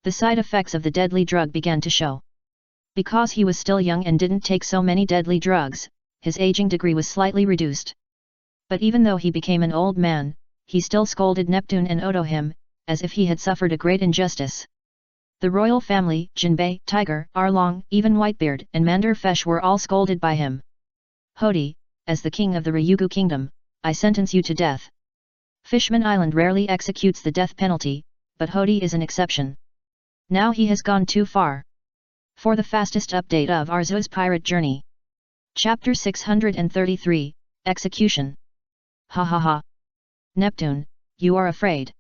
The side effects of the deadly drug began to show. Because he was still young and didn't take so many deadly drugs, his aging degree was slightly reduced. But even though he became an old man, he still scolded Neptune and Otohim, as if he had suffered a great injustice. The royal family, Jinbei, Tiger, Arlong, even Whitebeard and Manderfesh were all scolded by him. Hody, as the king of the Ryugu kingdom, I sentence you to death. Fishman Island rarely executes the death penalty, but Hody is an exception. Now he has gone too far. For the fastest update of Arceus pirate journey. Chapter 633, Execution. Ha ha ha. Neptune, you are afraid.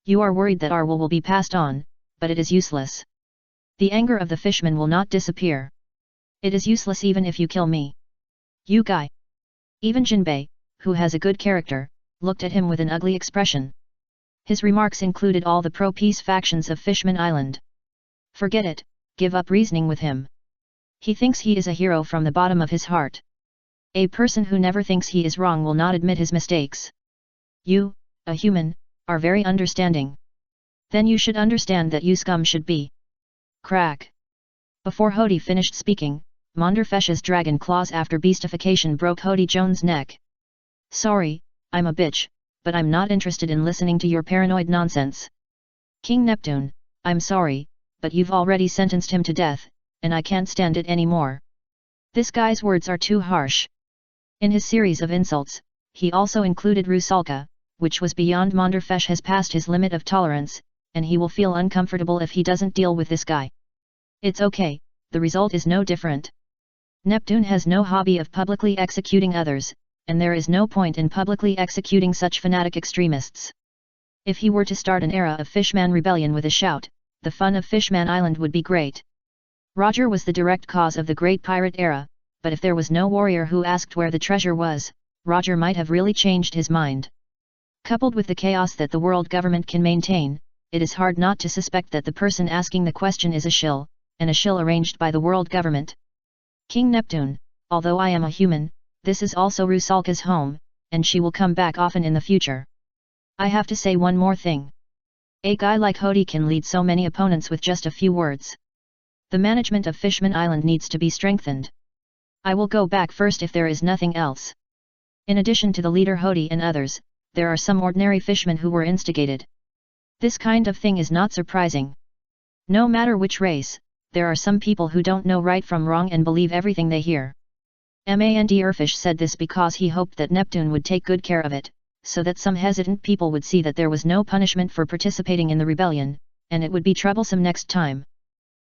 You are worried that our will be passed on, but it is useless. The anger of the fishman will not disappear. It is useless even if you kill me. You guy. Even Jinbei, who has a good character, looked at him with an ugly expression. His remarks included all the pro-peace factions of Fishman Island. Forget it, give up reasoning with him. He thinks he is a hero from the bottom of his heart. A person who never thinks he is wrong will not admit his mistakes. You, a human, are very understanding. Then you should understand that you scum should be. Crack. Before Hody finished speaking, Monderfesh's dragon claws after beastification broke Hody Jones' neck. Sorry, I'm a bitch, but I'm not interested in listening to your paranoid nonsense. King Neptune, I'm sorry, but you've already sentenced him to death, and I can't stand it anymore. This guy's words are too harsh. In his series of insults, he also included Rusalka, which was beyond. Monderfesh has passed his limit of tolerance, and he will feel uncomfortable if he doesn't deal with this guy. It's okay, the result is no different. Neptune has no hobby of publicly executing others, and there is no point in publicly executing such fanatic extremists. If he were to start an era of Fishman rebellion with a shout, the fun of Fishman Island would be great. Roger was the direct cause of the Great Pirate Era, but if there was no warrior who asked where the treasure was, Roger might have really changed his mind. Coupled with the chaos that the world government can maintain, it is hard not to suspect that the person asking the question is a shill, and a shill arranged by the world government. King Neptune, although I am a human, this is also Rusalka's home, and she will come back often in the future. I have to say one more thing. A guy like Hody can lead so many opponents with just a few words. The management of Fishman Island needs to be strengthened. I will go back first if there is nothing else. In addition to the leader Hody and others, there are some ordinary fishmen who were instigated. This kind of thing is not surprising. No matter which race, there are some people who don't know right from wrong and believe everything they hear. Erfish said this because he hoped that Neptune would take good care of it, so that some hesitant people would see that there was no punishment for participating in the rebellion, and it would be troublesome next time.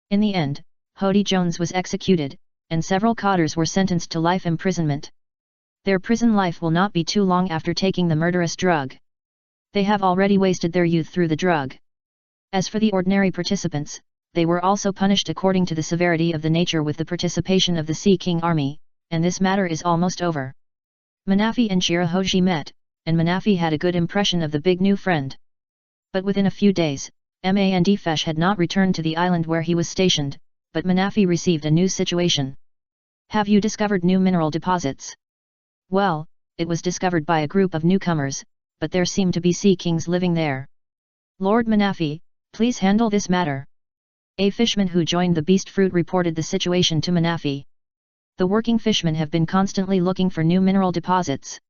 In the end, Hody Jones was executed, and several codders were sentenced to life imprisonment. Their prison life will not be too long after taking the murderous drug. They have already wasted their youth through the drug. As for the ordinary participants, they were also punished according to the severity of the nature with the participation of the Sea King army, and this matter is almost over. Manafi and Shirahoji met, and Manafi had a good impression of the big new friend. But within a few days, Fesh had not returned to the island where he was stationed, but Manafi received a new situation. Have you discovered new mineral deposits? Well, it was discovered by a group of newcomers, but there seem to be sea kings living there. Lord Manafi, please handle this matter. A fishman who joined the beast fruit reported the situation to Manafi. The working fishmen have been constantly looking for new mineral deposits.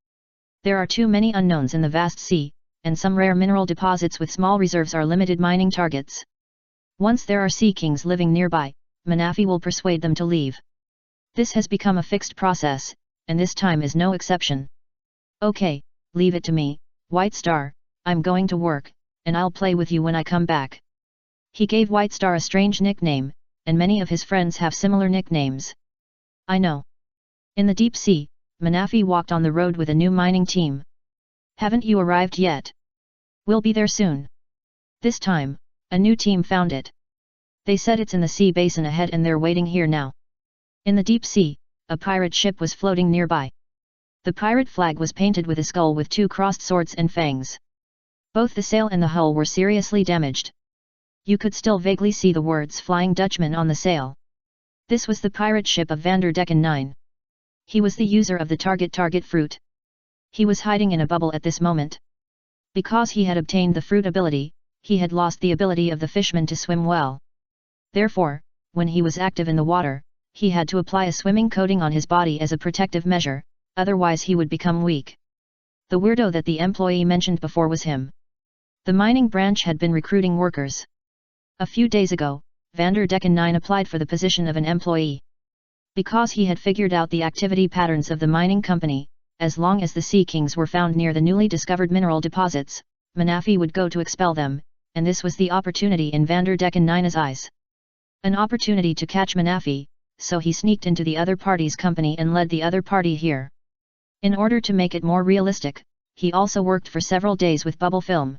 There are too many unknowns in the vast sea, and some rare mineral deposits with small reserves are limited mining targets. Once there are sea kings living nearby, Manafi will persuade them to leave. This has become a fixed process, and this time is no exception. Okay, leave it to me, White Star, I'm going to work, and I'll play with you when I come back. He gave White Star a strange nickname, and many of his friends have similar nicknames. I know. In the deep sea, Manafi walked on the road with a new mining team. Haven't you arrived yet? We'll be there soon. This time, a new team found it. They said it's in the sea basin ahead and they're waiting here now. In the deep sea, a pirate ship was floating nearby. The pirate flag was painted with a skull with two crossed swords and fangs. Both the sail and the hull were seriously damaged. You could still vaguely see the words Flying Dutchman on the sail. This was the pirate ship of Vanderdecken 9. He was the user of the target fruit. He was hiding in a bubble at this moment. Because he had obtained the fruit ability, he had lost the ability of the fishman to swim well. Therefore, when he was active in the water, he had to apply a swimming coating on his body as a protective measure, otherwise he would become weak. The weirdo that the employee mentioned before was him. The mining branch had been recruiting workers. A few days ago, Vanderdecken 9 applied for the position of an employee. Because he had figured out the activity patterns of the mining company, as long as the Sea Kings were found near the newly discovered mineral deposits, Manafi would go to expel them, and this was the opportunity in Vanderdecken 9's eyes. An opportunity to catch Manafi, so he sneaked into the other party's company and led the other party here. In order to make it more realistic, he also worked for several days with bubble film.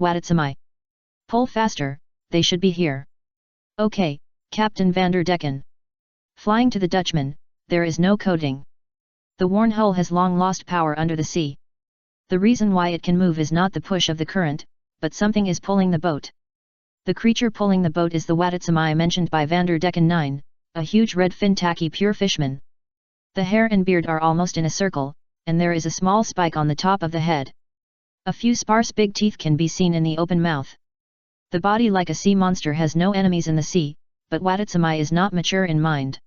Watatsumi. Pull faster, they should be here. Okay, Captain Vanderdecken. Flying to the Dutchman, there is no coating. The worn hull has long lost power under the sea. The reason why it can move is not the push of the current, but something is pulling the boat. The creature pulling the boat is the Watatsumi mentioned by Vanderdecken 9, a huge red fin tacky pure fishman. The hair and beard are almost in a circle, and there is a small spike on the top of the head. A few sparse big teeth can be seen in the open mouth. The body like a sea monster has no enemies in the sea, but Watatsumi is not mature in mind.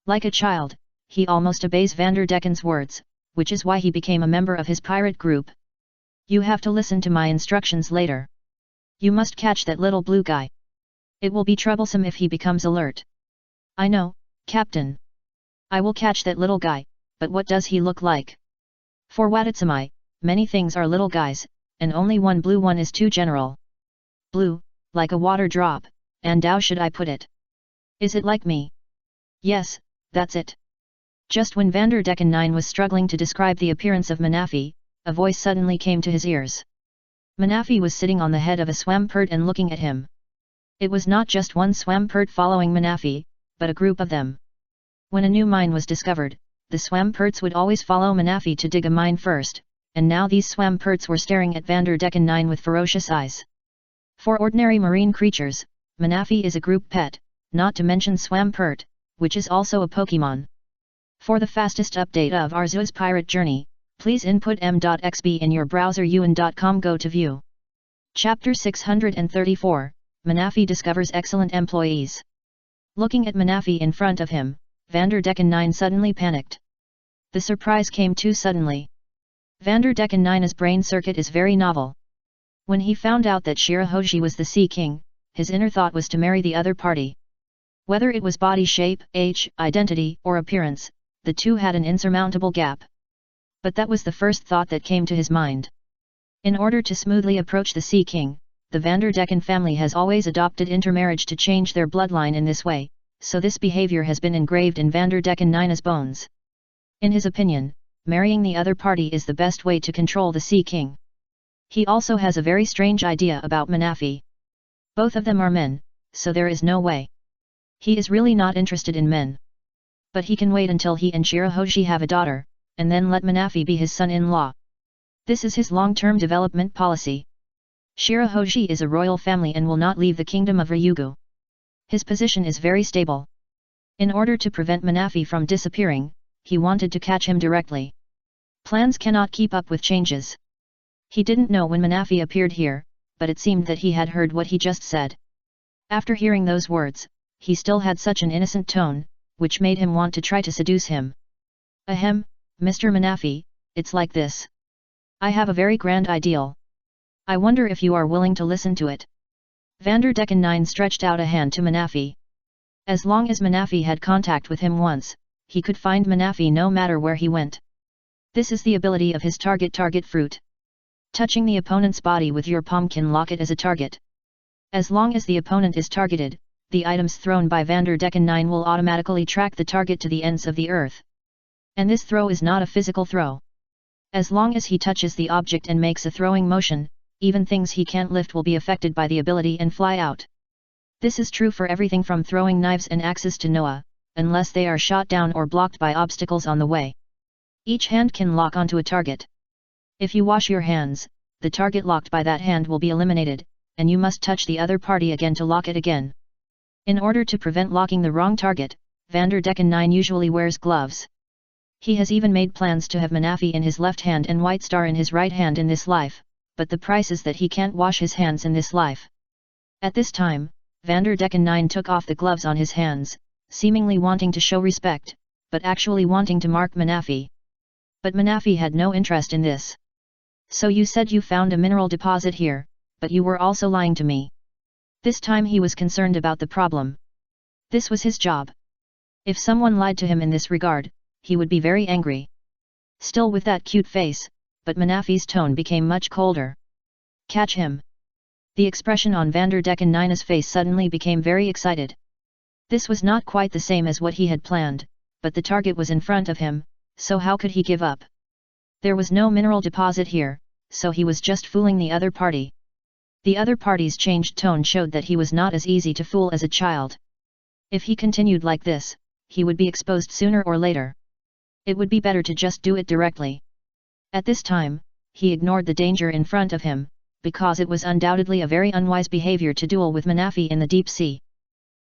Like a child, he almost obeys Vanderdecken's words, which is why he became a member of his pirate group. You have to listen to my instructions later. You must catch that little blue guy. It will be troublesome if he becomes alert. I know, Captain. I will catch that little guy, but what does he look like? For Watatsumi, many things are little guys, and only one blue one is too general. Blue, like a water drop, and how should I put it? Is it like me? Yes, that's it. Just when Vanderdecken 9 was struggling to describe the appearance of Manafi, a voice suddenly came to his ears. Manafi was sitting on the head of a swampert and looking at him. It was not just one swampert following Manafi, but a group of them. When a new mine was discovered, the swamperts would always follow Manafi to dig a mine first, and now these swamperts were staring at Vanderdecken 9 with ferocious eyes. For ordinary marine creatures, Manafi is a group pet, not to mention Swampert, which is also a Pokemon. For the fastest update of Arceus Pirate Journey, please input m.xb in your browser un.com. Go to view. Chapter 634, Manafi discovers excellent employees. Looking at Manafi in front of him, Vanderdecken 9 suddenly panicked. The surprise came too suddenly. Vanderdecken 9's brain circuit is very novel. When he found out that Shirahoji was the Sea King, his inner thought was to marry the other party. Whether it was body shape, age, identity, or appearance, the two had an insurmountable gap. But that was the first thought that came to his mind. In order to smoothly approach the Sea King, the Vanderdecken family has always adopted intermarriage to change their bloodline in this way, so this behavior has been engraved in Vanderdecken 9's bones. In his opinion, marrying the other party is the best way to control the Sea King. He also has a very strange idea about Manafi. Both of them are men, so there is no way. He is really not interested in men. But he can wait until he and Shirahoji have a daughter, and then let Manafi be his son-in-law. This is his long-term development policy. Shirahoji is a royal family and will not leave the kingdom of Ryugu. His position is very stable. In order to prevent Manafi from disappearing, he wanted to catch him directly. Plans cannot keep up with changes. He didn't know when Manafi appeared here, but it seemed that he had heard what he just said. After hearing those words, he still had such an innocent tone, which made him want to try to seduce him. Ahem, Mr. Manafi, it's like this. I have a very grand ideal. I wonder if you are willing to listen to it. Vanderdecken 9 stretched out a hand to Manafi. As long as Manafi had contact with him once, he could find Manafi no matter where he went. This is the ability of his target fruit. Touching the opponent's body with your palm can lock it as a target. As long as the opponent is targeted, the items thrown by Vanderdecken 9 will automatically track the target to the ends of the earth. And this throw is not a physical throw. As long as he touches the object and makes a throwing motion, even things he can't lift will be affected by the ability and fly out. This is true for everything from throwing knives and axes to Noah, unless they are shot down or blocked by obstacles on the way. Each hand can lock onto a target. If you wash your hands, the target locked by that hand will be eliminated, and you must touch the other party again to lock it again. In order to prevent locking the wrong target, Vanderdecken 9 usually wears gloves. He has even made plans to have Manafi in his left hand and White Star in his right hand in this life, but the price is that he can't wash his hands in this life. At this time, Vanderdecken 9 took off the gloves on his hands, seemingly wanting to show respect, but actually wanting to mark Manafi. But Manafi had no interest in this. So you said you found a mineral deposit here, but you were also lying to me. This time he was concerned about the problem. This was his job. If someone lied to him in this regard, he would be very angry. Still with that cute face, but Manafi's tone became much colder. Catch him. The expression on Vanderdecken 9's face suddenly became very excited. This was not quite the same as what he had planned, but the target was in front of him, so how could he give up? There was no mineral deposit here, so he was just fooling the other party. The other party's changed tone showed that he was not as easy to fool as a child. If he continued like this, he would be exposed sooner or later. It would be better to just do it directly. At this time, he ignored the danger in front of him, because it was undoubtedly a very unwise behavior to duel with Manafi in the deep sea.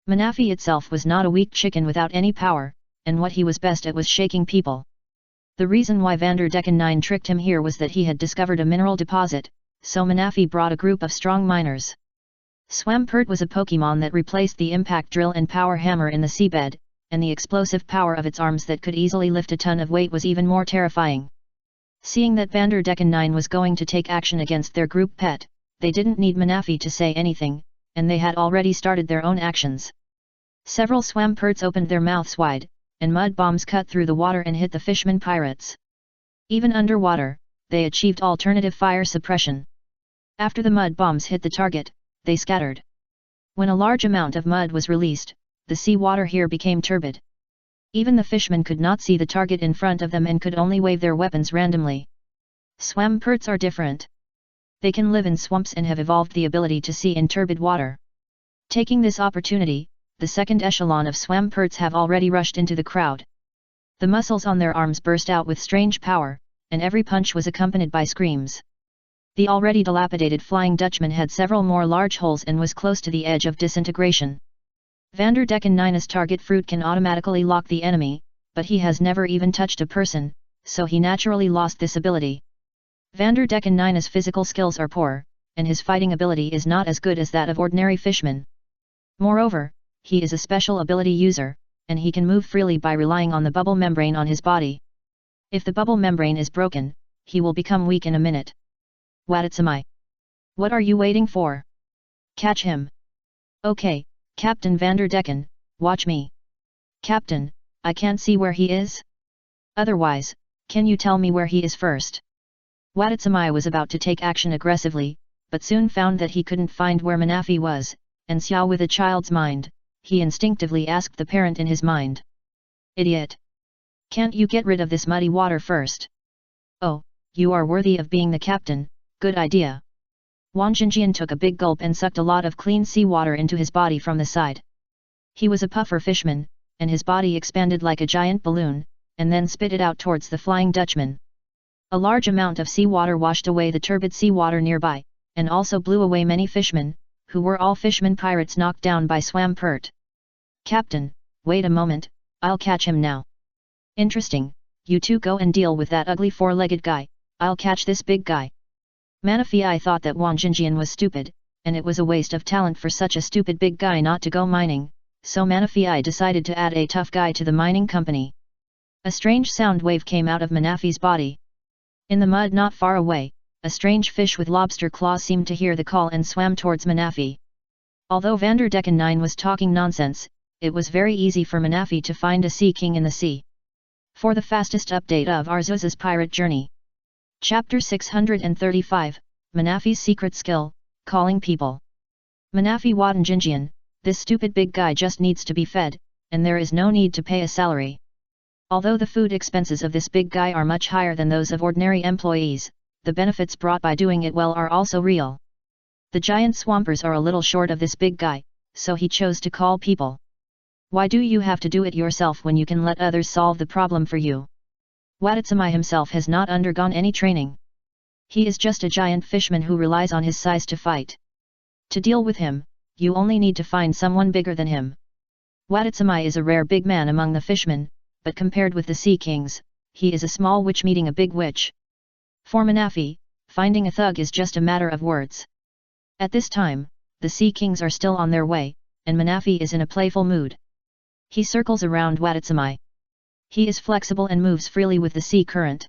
Manafi itself was not a weak chicken without any power, and what he was best at was shaking people. The reason why Vanderdecken 9 tricked him here was that he had discovered a mineral deposit, so Manafi brought a group of strong miners. Swampert was a Pokemon that replaced the impact drill and power hammer in the seabed, and the explosive power of its arms that could easily lift a ton of weight was even more terrifying. Seeing that Vanderdecken 9 was going to take action against their group pet, they didn't need Manafi to say anything, and they had already started their own actions. Several Swamperts opened their mouths wide, and mud bombs cut through the water and hit the fishermen pirates. Even underwater, they achieved alternative fire suppression. After the mud bombs hit the target, they scattered. When a large amount of mud was released, the sea water here became turbid. Even the fishermen could not see the target in front of them and could only wave their weapons randomly. Swamperts are different. They can live in swamps and have evolved the ability to see in turbid water. Taking this opportunity, the second echelon of Swamperts have already rushed into the crowd. The muscles on their arms burst out with strange power, and every punch was accompanied by screams. The already dilapidated Flying Dutchman had several more large holes and was close to the edge of disintegration. Vanderdecken 9's target fruit can automatically lock the enemy, but he has never even touched a person, so he naturally lost this ability. Vanderdecken 9's physical skills are poor, and his fighting ability is not as good as that of ordinary fishmen. Moreover, he is a special ability user, and he can move freely by relying on the bubble membrane on his body. If the bubble membrane is broken, he will become weak in a minute. Watatsumi. What are you waiting for? Catch him. Okay, Captain Vanderdecken, watch me. Captain, I can't see where he is? Otherwise, can you tell me where he is first? Watatsumi was about to take action aggressively, but soon found that he couldn't find where Manafi was, and Xiao with a child's mind, he instinctively asked the parent in his mind. Idiot! Can't you get rid of this muddy water first? Oh, you are worthy of being the captain, good idea. Wang Jinjian took a big gulp and sucked a lot of clean seawater into his body from the side. He was a puffer fishman, and his body expanded like a giant balloon, and then spit it out towards the Flying Dutchman. A large amount of seawater washed away the turbid seawater nearby, and also blew away many fishmen, who were all fishermen pirates knocked down by Swampert. Captain, wait a moment, I'll catch him now. Interesting, you two go and deal with that ugly four-legged guy, I'll catch this big guy. Manafi thought that Wang Jinjian was stupid, and it was a waste of talent for such a stupid big guy not to go mining, so Manafi decided to add a tough guy to the mining company. A strange sound wave came out of Manafi's body. In the mud not far away, a strange fish with lobster claws seemed to hear the call and swam towards Manafi. Although Vanderdecken 9 was talking nonsense, it was very easy for Manafi to find a sea king in the sea. For the fastest update of Arceus's pirate journey. Chapter 635, Manafi's secret skill, calling people. Manafi Watan Jinjian, this stupid big guy just needs to be fed, and there is no need to pay a salary. Although the food expenses of this big guy are much higher than those of ordinary employees, the benefits brought by doing it well are also real. The giant swampers are a little short of this big guy, so he chose to call people. Why do you have to do it yourself when you can let others solve the problem for you? Watatsumi himself has not undergone any training. He is just a giant fishman who relies on his size to fight. To deal with him, you only need to find someone bigger than him. Watatsumi is a rare big man among the fishmen, but compared with the sea kings, he is a small witch meeting a big witch. For Manafi, finding a thug is just a matter of words. At this time, the sea kings are still on their way, and Manafi is in a playful mood. He circles around Watatsumi. He is flexible and moves freely with the sea current.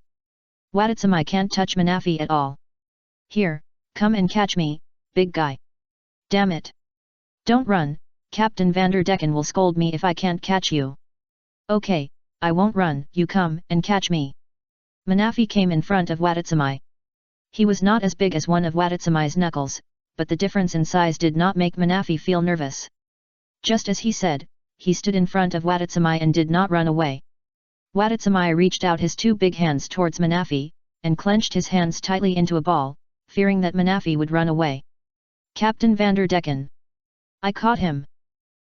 Watatsumi can't touch Manafi at all. Here, come and catch me, big guy. Damn it. Don't run, Captain Vanderdecken will scold me if I can't catch you. Okay, I won't run, you come and catch me. Manafi came in front of Watatsumi. He was not as big as one of Watatsumi's knuckles, but the difference in size did not make Manafi feel nervous. Just as he said, he stood in front of Watatsumi and did not run away. Watatsumi reached out his two big hands towards Manafi, and clenched his hands tightly into a ball, fearing that Manafi would run away. Captain Vanderdecken! I caught him!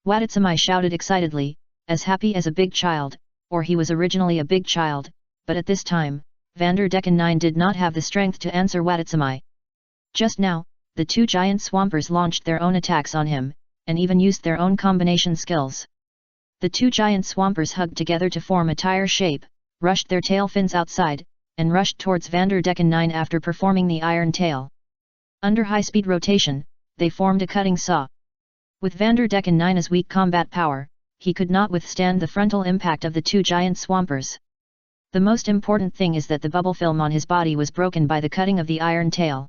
Watatsumi shouted excitedly, as happy as a big child, or he was originally a big child, but at this time, Vanderdecken 9 did not have the strength to answer Watatsumi. Just now, the two giant swampers launched their own attacks on him, and even used their own combination skills. The two giant swampers hugged together to form a tire shape, rushed their tail fins outside, and rushed towards Vanderdecken 9 after performing the iron tail. Under high-speed rotation, they formed a cutting saw. With Vanderdecken 9's weak combat power, he could not withstand the frontal impact of the two giant swampers. The most important thing is that the bubble film on his body was broken by the cutting of the iron tail.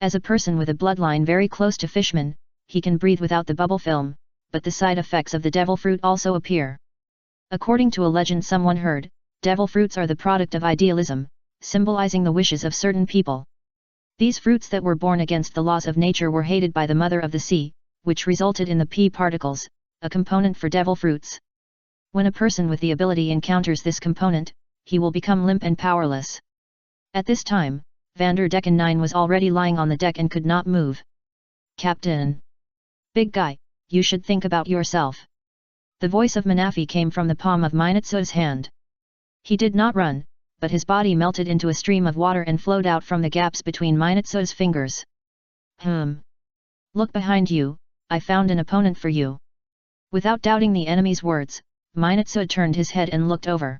As a person with a bloodline very close to fishmen, he can breathe without the bubble film, but the side effects of the devil fruit also appear. According to a legend someone heard, devil fruits are the product of idealism, symbolizing the wishes of certain people. These fruits that were born against the laws of nature were hated by the mother of the sea, which resulted in the P particles, a component for devil fruits. When a person with the ability encounters this component, he will become limp and powerless. At this time, Vanderdecken 9 was already lying on the deck and could not move. Captain! Big guy, you should think about yourself. The voice of Manafi came from the palm of Minatsu's hand. He did not run, but his body melted into a stream of water and flowed out from the gaps between Minatsu's fingers. Look behind you, I found an opponent for you. Without doubting the enemy's words, Minatsu turned his head and looked over.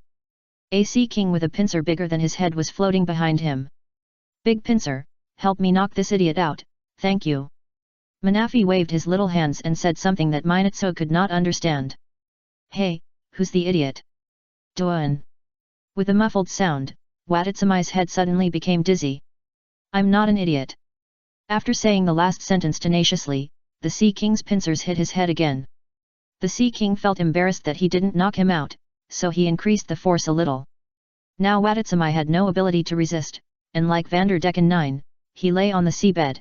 A sea king with a pincer bigger than his head was floating behind him. Big pincer, help me knock this idiot out, Thank you. Manafi waved his little hands and said something that Minato could not understand. Hey, who's the idiot? Doan. With a muffled sound, Watatsami's head suddenly became dizzy. I'm not an idiot. After saying the last sentence tenaciously, the Sea King's pincers hit his head again. The Sea King felt embarrassed that he didn't knock him out, so he increased the force a little. Now Watatsami had no ability to resist, and like Vanderdecken 9, he lay on the seabed.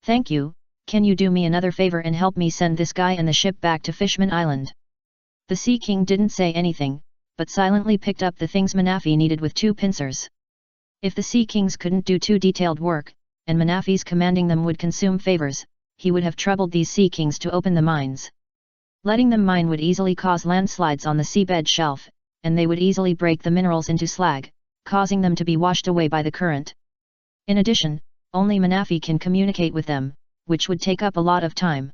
Thank you, can you do me another favor and help me send this guy and the ship back to Fishman Island? The Sea King didn't say anything, but silently picked up the things Manafi needed with 2 pincers. If the Sea Kings couldn't do too detailed work, and Manafi's commanding them would consume favors, he would have troubled these Sea Kings to open the mines. Letting them mine would easily cause landslides on the seabed shelf, and they would easily break the minerals into slag, causing them to be washed away by the current. In addition, only Manafi can communicate with them, which would take up a lot of time.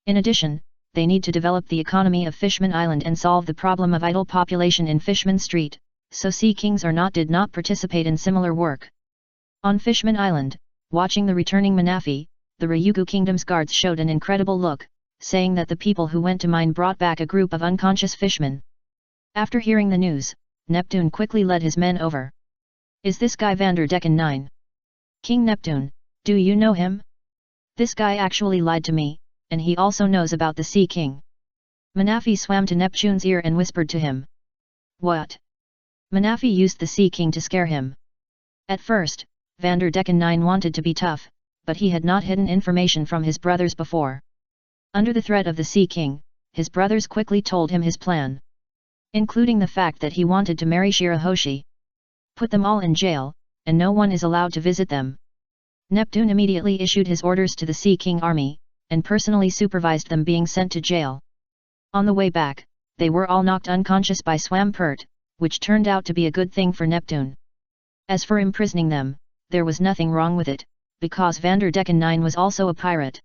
In addition, they need to develop the economy of Fishman Island and solve the problem of idle population in Fishman Street, so Sea Kings did not participate in similar work. On Fishman Island, watching the returning Manafi, the Ryugu Kingdom's guards showed an incredible look, saying that the people who went to mine brought back a group of unconscious fishmen. After hearing the news, Neptune quickly led his men over. Is this guy Vanderdecken 9? King Neptune, do you know him? This guy actually lied to me, and he also knows about the Sea King. Manafi swam to Neptune's ear and whispered to him. What? Manafi used the Sea King to scare him. At first, Vanderdecken 9 wanted to be tough, but he had not hidden information from his brothers before. Under the threat of the Sea King, his brothers quickly told him his plan. Including the fact that he wanted to marry Shirahoshi. Put them all in jail, and no one is allowed to visit them. Neptune immediately issued his orders to the Sea King army, and personally supervised them being sent to jail. On the way back, they were all knocked unconscious by Swampert, which turned out to be a good thing for Neptune. As for imprisoning them, there was nothing wrong with it, because Vanderdecken 9 was also a pirate.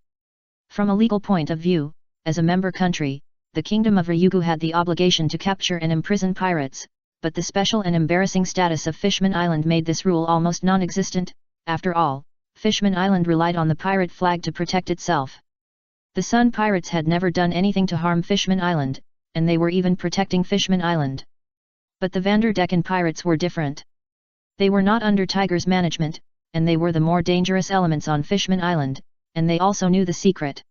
From a legal point of view, as a member country, the Kingdom of Ryugu had the obligation to capture and imprison pirates, but the special and embarrassing status of Fishman Island made this rule almost non-existent. After all, Fishman Island relied on the pirate flag to protect itself. The Sun Pirates had never done anything to harm Fishman Island, and they were even protecting Fishman Island. But the Vanderdecken pirates were different. They were not under Tiger's management, and they were the more dangerous elements on Fishman Island, and they also knew the secret.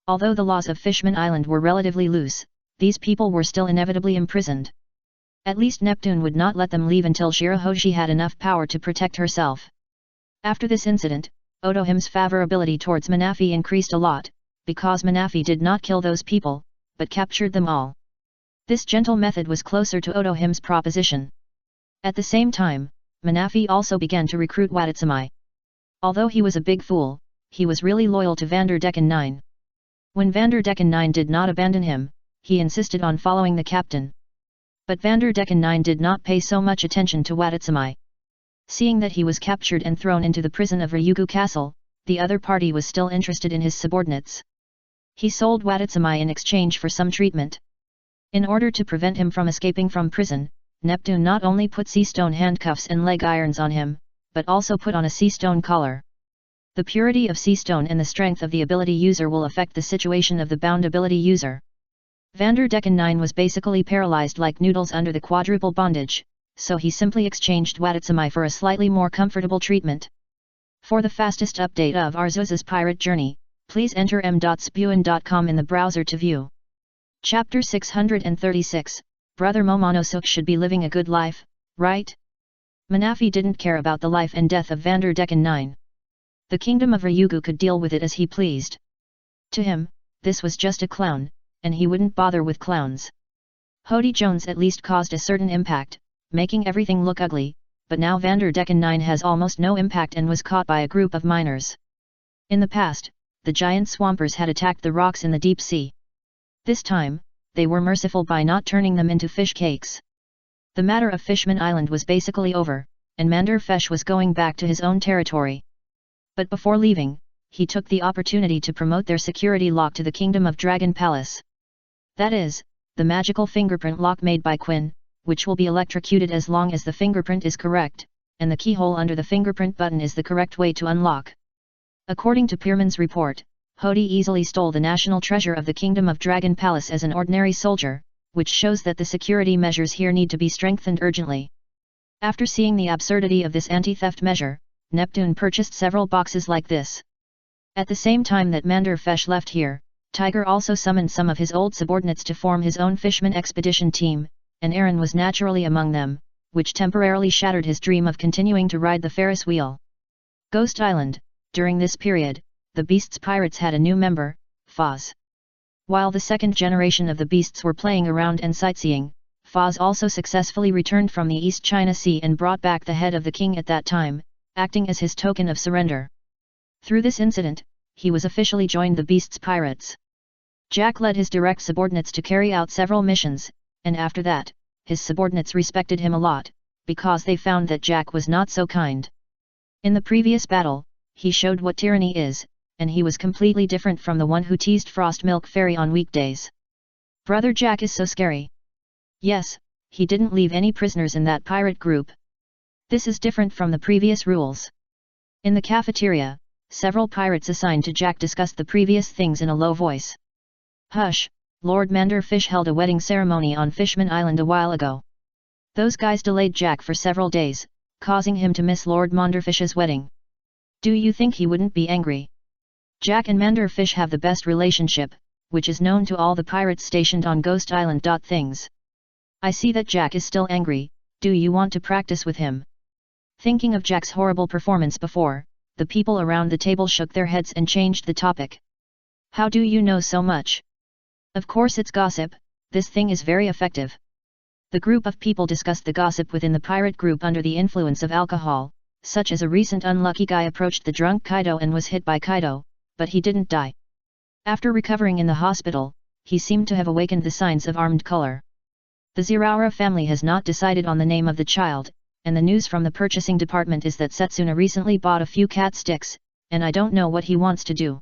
Although the laws of Fishman Island were relatively loose, these people were still inevitably imprisoned. At least Neptune would not let them leave until Shirahoshi had enough power to protect herself. After this incident, Otohim's favorability towards Manafi increased a lot, because Manafi did not kill those people, but captured them all. This gentle method was closer to Otohim's proposition. At the same time, Manafi also began to recruit Watatsami. Although he was a big fool, he was really loyal to Vanderdecken 9. When Vanderdecken 9 did not abandon him, he insisted on following the captain. But Vanderdecken 9 did not pay so much attention to Watatsami. Seeing that he was captured and thrown into the prison of Ryugu Castle, the other party was still interested in his subordinates. He sold Watatsami in exchange for some treatment. In order to prevent him from escaping from prison, Neptune not only put sea stone handcuffs and leg irons on him, but also put on a sea stone collar. The purity of sea stone and the strength of the ability user will affect the situation of the bound ability user. Vanderdecken 9 was basically paralyzed like noodles under the quadruple bondage, so he simply exchanged Watatsami for a slightly more comfortable treatment. For the fastest update of Arceus's pirate journey, please enter m.spewin.com in the browser to view. Chapter 636, Brother Momonosuke should be living a good life, right? Manafi didn't care about the life and death of Vanderdecken 9. The Kingdom of Ryugu could deal with it as he pleased. To him, this was just a clown, and he wouldn't bother with clowns. Hody Jones at least caused a certain impact, making everything look ugly, but now Vanderdecken 9 has almost no impact and was caught by a group of miners. In the past, the giant swampers had attacked the rocks in the deep sea. This time, they were merciful by not turning them into fish cakes. The matter of Fishman Island was basically over, and Manderfesh was going back to his own territory. But before leaving, he took the opportunity to promote their security lock to the Kingdom of Dragon Palace. That is, the magical fingerprint lock made by Quinn, which will be electrocuted as long as the fingerprint is correct, and the keyhole under the fingerprint button is the correct way to unlock. According to Pierman's report, Hody easily stole the national treasure of the Kingdom of Dragon Palace as an ordinary soldier, which shows that the security measures here need to be strengthened urgently. After seeing the absurdity of this anti-theft measure, Neptune purchased several boxes like this. At the same time that Manderfish left here, Tiger also summoned some of his old subordinates to form his own Fishman expedition team, and Aaron was naturally among them, which temporarily shattered his dream of continuing to ride the Ferris wheel. Ghost Island. During this period, the Beasts Pirates had a new member, Foz. While the second generation of the Beasts were playing around and sightseeing, Foz also successfully returned from the East China Sea and brought back the head of the king at that time, acting as his token of surrender. Through this incident, he was officially joined the Beasts Pirates. Jack led his direct subordinates to carry out several missions, and after that, his subordinates respected him a lot, because they found that Jack was not so kind. In the previous battle, he showed what tyranny is, and he was completely different from the one who teased Frost Milk Fairy on weekdays. Brother Jack is so scary. Yes, he didn't leave any prisoners in that pirate group. This is different from the previous rules. In the cafeteria, several pirates assigned to Jack discussed the previous things in a low voice. Hush, Lord Manderfish held a wedding ceremony on Fishman Island a while ago. Those guys delayed Jack for several days, causing him to miss Lord Manderfish's wedding. Do you think he wouldn't be angry? Jack and Manderfish have the best relationship, which is known to all the pirates stationed on Ghost Island. Things. I see that Jack is still angry. Do you want to practice with him? Thinking of Jack's horrible performance before, the people around the table shook their heads and changed the topic. How do you know so much? Of course it's gossip, this thing is very effective. The group of people discussed the gossip within the pirate group under the influence of alcohol, such as a recent unlucky guy approached the drunk Kaido and was hit by Kaido, but he didn't die. After recovering in the hospital, he seemed to have awakened the signs of armed color. The Ziraura family has not decided on the name of the child, and the news from the purchasing department is that Setsuna recently bought a few cat sticks, and I don't know what he wants to do.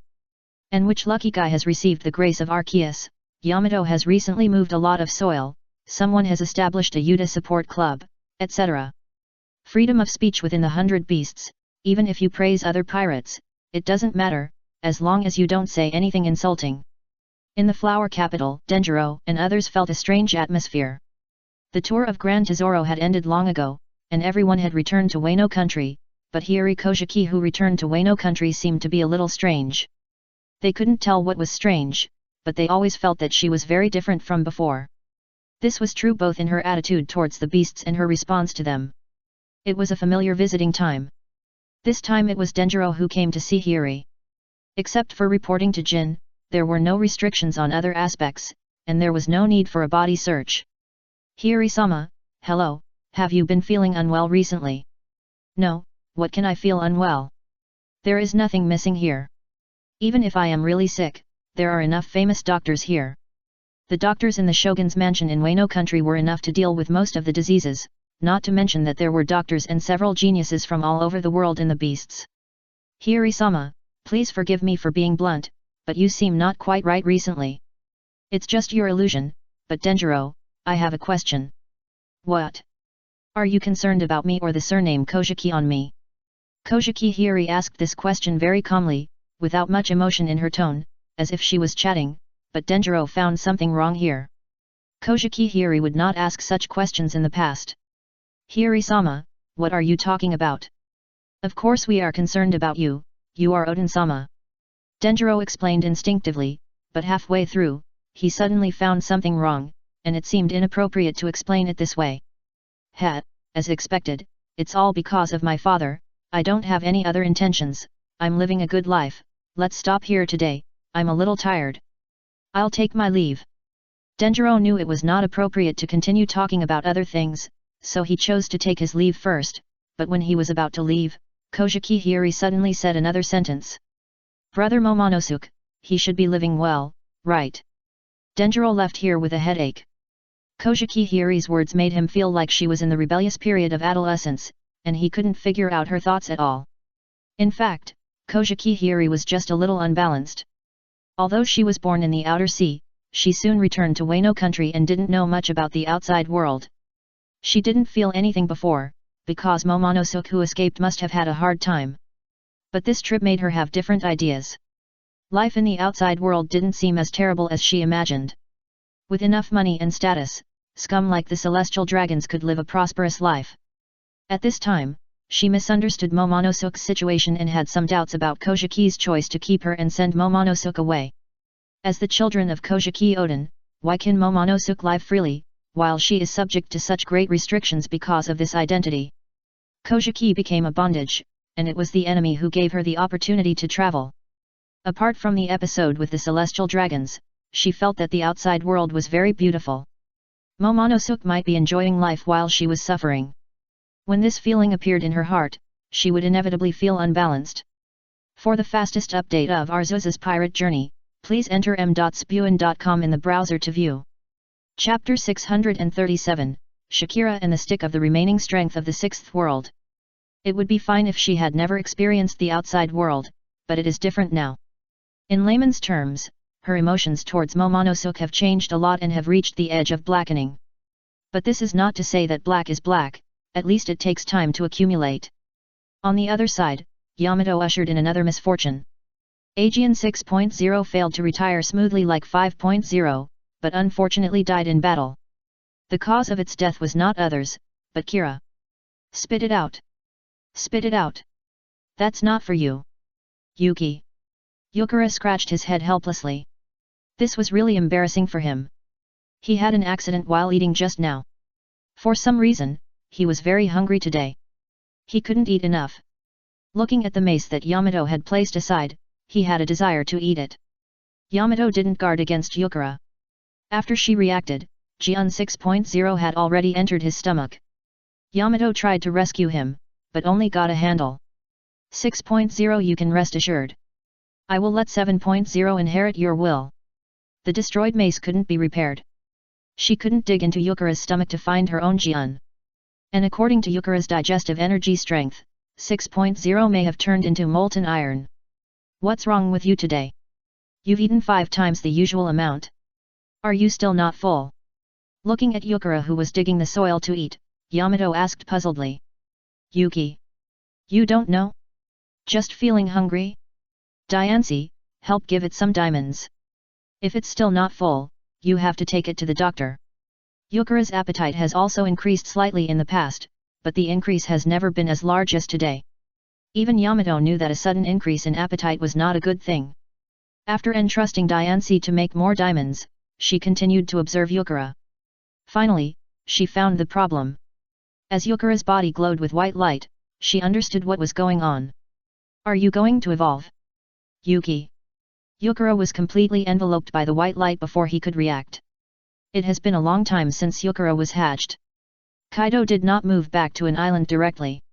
And which lucky guy has received the grace of Arceus? Yamato has recently moved a lot of soil, someone has established a Yuta support club, etc. Freedom of speech within the 100 Beasts, even if you praise other pirates, it doesn't matter, as long as you don't say anything insulting. In the flower capital, Denjiro and others felt a strange atmosphere. The tour of Grand Tesoro had ended long ago, and everyone had returned to Wano Country, but Hiri Koshiki who returned to Wano Country seemed to be a little strange. They couldn't tell what was strange, but they always felt that she was very different from before. This was true both in her attitude towards the beasts and her response to them. It was a familiar visiting time. This time it was Denjiro who came to see Hiri. Except for reporting to Jin, there were no restrictions on other aspects, and there was no need for a body search. Hiri-sama, hello, have you been feeling unwell recently? No, what can I feel unwell? There is nothing missing here. Even if I am really sick, there are enough famous doctors here. The doctors in the Shogun's mansion in Wano Country were enough to deal with most of the diseases, not to mention that there were doctors and several geniuses from all over the world in the beasts. Hiri-sama, please forgive me for being blunt, but you seem not quite right recently. It's just your illusion, but Denjiro, I have a question. What? Are you concerned about me or the surname Koshiki on me? Koshiki Hiri asked this question very calmly, without much emotion in her tone, as if she was chatting, but Denjiro found something wrong here. Koshiki Hiri would not ask such questions in the past. Hiri-sama, what are you talking about? Of course we are concerned about you, you are Odin-sama. Denjiro explained instinctively, but halfway through, he suddenly found something wrong, and it seemed inappropriate to explain it this way. As expected, it's all because of my father, I don't have any other intentions, I'm living a good life, let's stop here today, I'm a little tired. I'll take my leave. Denjiro knew it was not appropriate to continue talking about other things, so he chose to take his leave first, but when he was about to leave, Koshiki Hiri suddenly said another sentence. Brother Momonosuke, he should be living well, right? Denjiro left here with a headache. Koshiki Hiri's words made him feel like she was in the rebellious period of adolescence, and he couldn't figure out her thoughts at all. In fact, Koshiki Hiri was just a little unbalanced. Although she was born in the outer sea, she soon returned to Wano Country and didn't know much about the outside world. She didn't feel anything before, because Momonosuke who escaped must have had a hard time. But this trip made her have different ideas. Life in the outside world didn't seem as terrible as she imagined. With enough money and status, scum like the celestial dragons could live a prosperous life. At this time, she misunderstood Momonosuke's situation and had some doubts about Kojiki's choice to keep her and send Momonosuke away. As the children of Kojiki Oden, why can Momonosuke live freely, while she is subject to such great restrictions because of this identity? Kojiki became a bondage, and it was the enemy who gave her the opportunity to travel. Apart from the episode with the celestial dragons, she felt that the outside world was very beautiful. Momonosuke might be enjoying life while she was suffering. When this feeling appeared in her heart, she would inevitably feel unbalanced. For the fastest update of Arceus's pirate journey, please enter m.spuin.com in the browser to view. Chapter 637, Shakira and the Stick of the Remaining Strength of the Sixth World. It would be fine if she had never experienced the outside world, but it is different now. In layman's terms, her emotions towards Momonosuke have changed a lot and have reached the edge of blackening. But this is not to say that black is black, at least it takes time to accumulate. On the other side, Yamato ushered in another misfortune. Aegean 6.0 failed to retire smoothly like 5.0, but unfortunately died in battle. The cause of its death was not others, but Kira. Spit it out. Spit it out. That's not for you. Yuki. Yukara scratched his head helplessly. This was really embarrassing for him. He had an accident while eating just now. For some reason, he was very hungry today. He couldn't eat enough. Looking at the mace that Yamato had placed aside, he had a desire to eat it. Yamato didn't guard against Yukara. After she reacted, Jian 6.0 had already entered his stomach. Yamato tried to rescue him, but only got a handle. 6.0 You can rest assured. I will let 7.0 inherit your will. The destroyed mace couldn't be repaired. She couldn't dig into Yukara's stomach to find her own Jian. And according to Yukara's digestive energy strength, 6.0 may have turned into molten iron. What's wrong with you today? You've eaten 5 times the usual amount. Are you still not full? Looking at Yukara who was digging the soil to eat, Yamato asked puzzledly. Yuki. You don't know? Just feeling hungry? Diancie, help give it some diamonds. If it's still not full, you have to take it to the doctor. Yukara's appetite has also increased slightly in the past, but the increase has never been as large as today. Even Yamato knew that a sudden increase in appetite was not a good thing. After entrusting Diancie to make more diamonds, she continued to observe Yukara. Finally, she found the problem. As Yukara's body glowed with white light, she understood what was going on. Are you going to evolve? Yuki. Yukara was completely enveloped by the white light before he could react. It has been a long time since Yukara was hatched. Kaido did not move back to an island directly.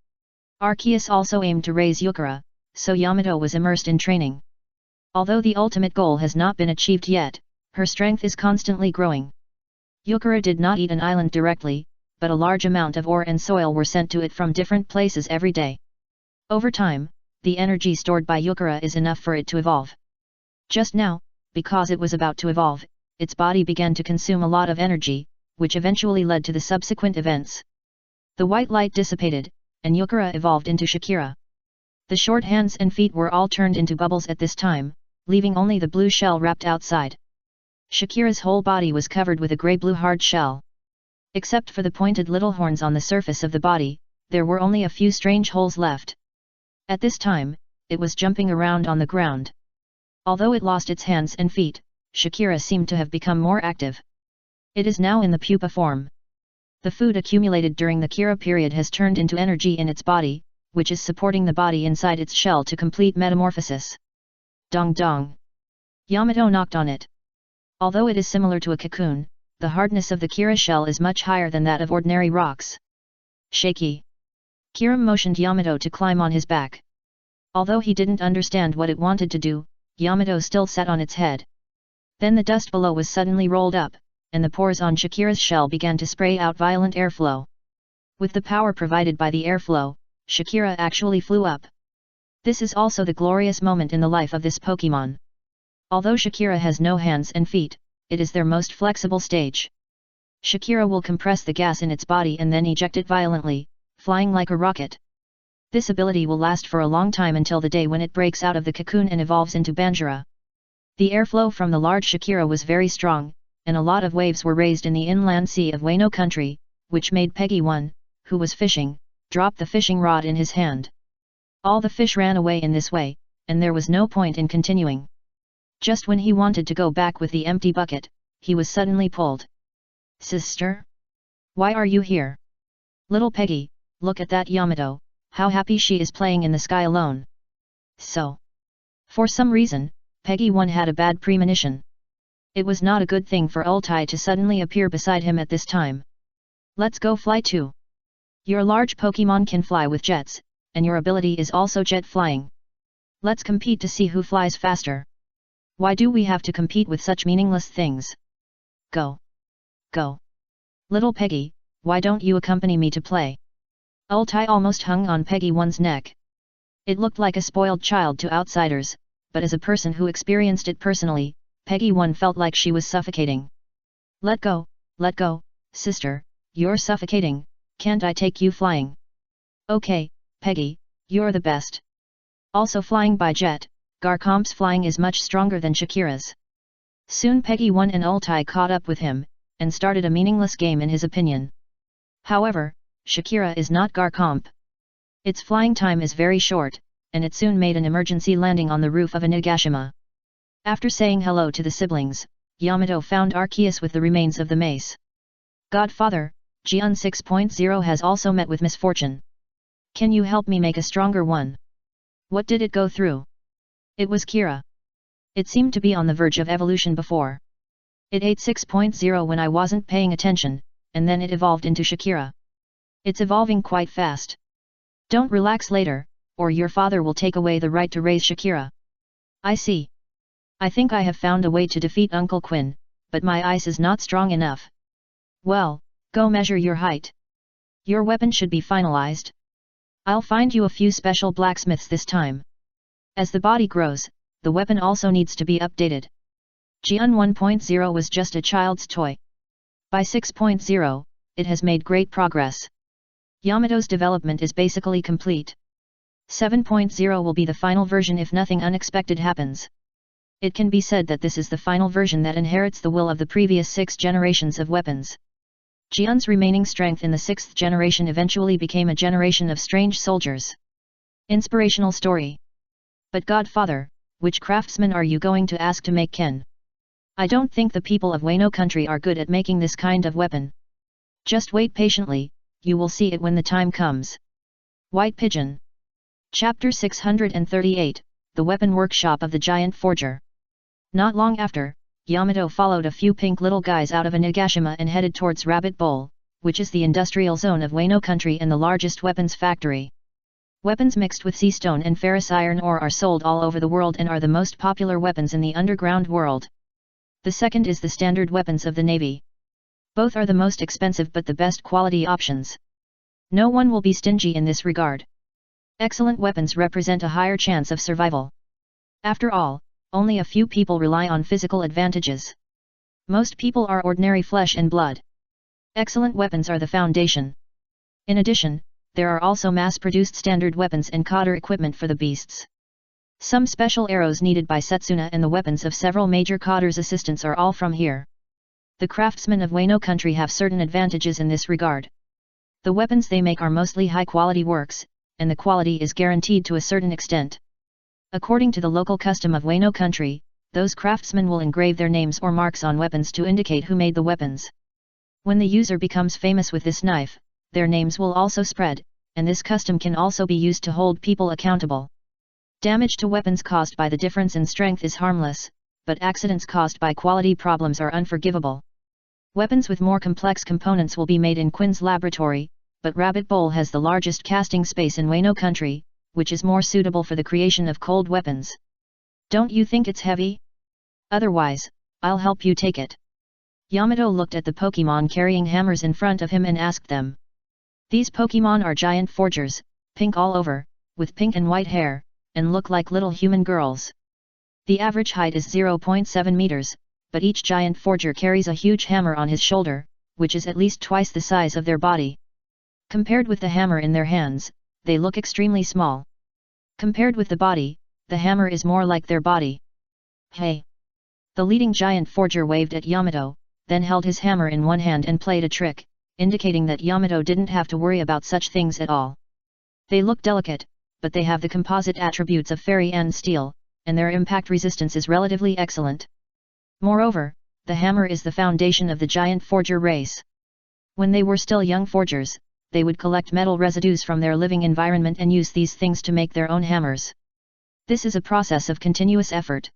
Arceus also aimed to raise Yukara, so Yamato was immersed in training. Although the ultimate goal has not been achieved yet, her strength is constantly growing. Yukara did not eat an island directly, but a large amount of ore and soil were sent to it from different places every day. Over time, the energy stored by Yukara is enough for it to evolve. Just now, because it was about to evolve, its body began to consume a lot of energy, which eventually led to the subsequent events. The white light dissipated, and Yukara evolved into Shakira. The short hands and feet were all turned into bubbles at this time, leaving only the blue shell wrapped outside. Shakira's whole body was covered with a grey-blue hard shell. Except for the pointed little horns on the surface of the body, there were only a few strange holes left. At this time, it was jumping around on the ground. Although it lost its hands and feet, Shakira seemed to have become more active. It is now in the pupa form. The food accumulated during the Kira period has turned into energy in its body, which is supporting the body inside its shell to complete metamorphosis. Dong dong. Yamato knocked on it. Although it is similar to a cocoon, the hardness of the Kira shell is much higher than that of ordinary rocks. Shaky. Kira motioned Yamato to climb on his back. Although he didn't understand what it wanted to do, Yamato still sat on its head. Then the dust below was suddenly rolled up, and the pores on Shakira's shell began to spray out violent airflow. With the power provided by the airflow, Shakira actually flew up. This is also the glorious moment in the life of this Pokémon. Although Shakira has no hands and feet, it is their most flexible stage. Shakira will compress the gas in its body and then eject it violently, flying like a rocket. This ability will last for a long time until the day when it breaks out of the cocoon and evolves into Banjira. The airflow from the large Shakira was very strong, and a lot of waves were raised in the inland sea of Wano country, which made Peggy 1, who was fishing, drop the fishing rod in his hand. All the fish ran away in this way, and there was no point in continuing. Just when he wanted to go back with the empty bucket, he was suddenly pulled. "Sister? Why are you here?" "Little Peggy, look at that Yamato, how happy she is playing in the sky alone." So, for some reason, Peggy 1 had a bad premonition. It was not a good thing for Ultai to suddenly appear beside him at this time. "Let's go fly too. Your large Pokemon can fly with jets, and your ability is also jet flying. Let's compete to see who flies faster. Why do we have to compete with such meaningless things? Go. Go. Little Peggy, why don't you accompany me to play?" Ultai almost hung on Peggy 1's neck. It looked like a spoiled child to outsiders, but as a person who experienced it personally, Peggy 1 felt like she was suffocating. Let go, sister, you're suffocating, can't I take you flying?" "Okay, Peggy, you're the best." Also flying by jet, Garchomp's flying is much stronger than Shakira's. Soon Peggy 1 and Ultai caught up with him, and started a meaningless game in his opinion. However, Shakira is not Garchomp. Its flying time is very short, and it soon made an emergency landing on the roof of a Nagashima. After saying hello to the siblings, Yamato found Arceus with the remains of the mace. "Godfather, Jian 6.0 has also met with misfortune. Can you help me make a stronger one? What did it go through?" It was Kira. It seemed to be on the verge of evolution before. It ate 6.0 when I wasn't paying attention, and then it evolved into Shakira. It's evolving quite fast. Don't relax later, or your father will take away the right to raise Shakira. I see. I think I have found a way to defeat Uncle Quinn, but my ice is not strong enough. Well, go measure your height. Your weapon should be finalized. I'll find you a few special blacksmiths this time. As the body grows, the weapon also needs to be updated. Jian 1.0 was just a child's toy. By 6.0, it has made great progress. Yamato's development is basically complete. 7.0 will be the final version if nothing unexpected happens. It can be said that this is the final version that inherits the will of the previous 6 generations of weapons. Jian's remaining strength in the 6th generation eventually became a generation of strange soldiers. Inspirational story. But Godfather, which craftsman are you going to ask to make Ken? I don't think the people of Wano country are good at making this kind of weapon. Just wait patiently, you will see it when the time comes. White Pigeon. Chapter 638, The Weapon Workshop of the Giant Forger. Not long after, Yamato followed a few pink little guys out of a Nagashima and headed towards Rabbit Bowl, which is the industrial zone of Wano country and the largest weapons factory. Weapons mixed with sea stone and ferrous iron ore are sold all over the world and are the most popular weapons in the underground world. The second is the standard weapons of the Navy. Both are the most expensive but the best quality options. No one will be stingy in this regard. Excellent weapons represent a higher chance of survival. After all, only a few people rely on physical advantages. Most people are ordinary flesh and blood. Excellent weapons are the foundation. In addition, there are also mass-produced standard weapons and cotter equipment for the beasts. Some special arrows needed by Setsuna and the weapons of several major cotter's assistants are all from here. The craftsmen of Wano country have certain advantages in this regard. The weapons they make are mostly high-quality works, and the quality is guaranteed to a certain extent. According to the local custom of Wano country, those craftsmen will engrave their names or marks on weapons to indicate who made the weapons. When the user becomes famous with this knife, their names will also spread, and this custom can also be used to hold people accountable. Damage to weapons caused by the difference in strength is harmless, but accidents caused by quality problems are unforgivable. Weapons with more complex components will be made in Quinn's laboratory, but Rabbit Bowl has the largest casting space in Wano country, which is more suitable for the creation of cold weapons. Don't you think it's heavy? Otherwise, I'll help you take it. Yamato looked at the Pokemon carrying hammers in front of him and asked them. These Pokemon are giant forgers, pink all over, with pink and white hair, and look like little human girls. The average height is 0.7 meters, but each giant forger carries a huge hammer on his shoulder, which is at least twice the size of their body. Compared with the hammer in their hands, they look extremely small. Compared with the body, the hammer is more like their body. Hey! The leading giant forger waved at Yamato, then held his hammer in one hand and played a trick, indicating that Yamato didn't have to worry about such things at all. They look delicate, but they have the composite attributes of fairy and steel, and their impact resistance is relatively excellent. Moreover, the hammer is the foundation of the giant forger race. When they were still young forgers, they would collect metal residues from their living environment and use these things to make their own hammers. This is a process of continuous effort.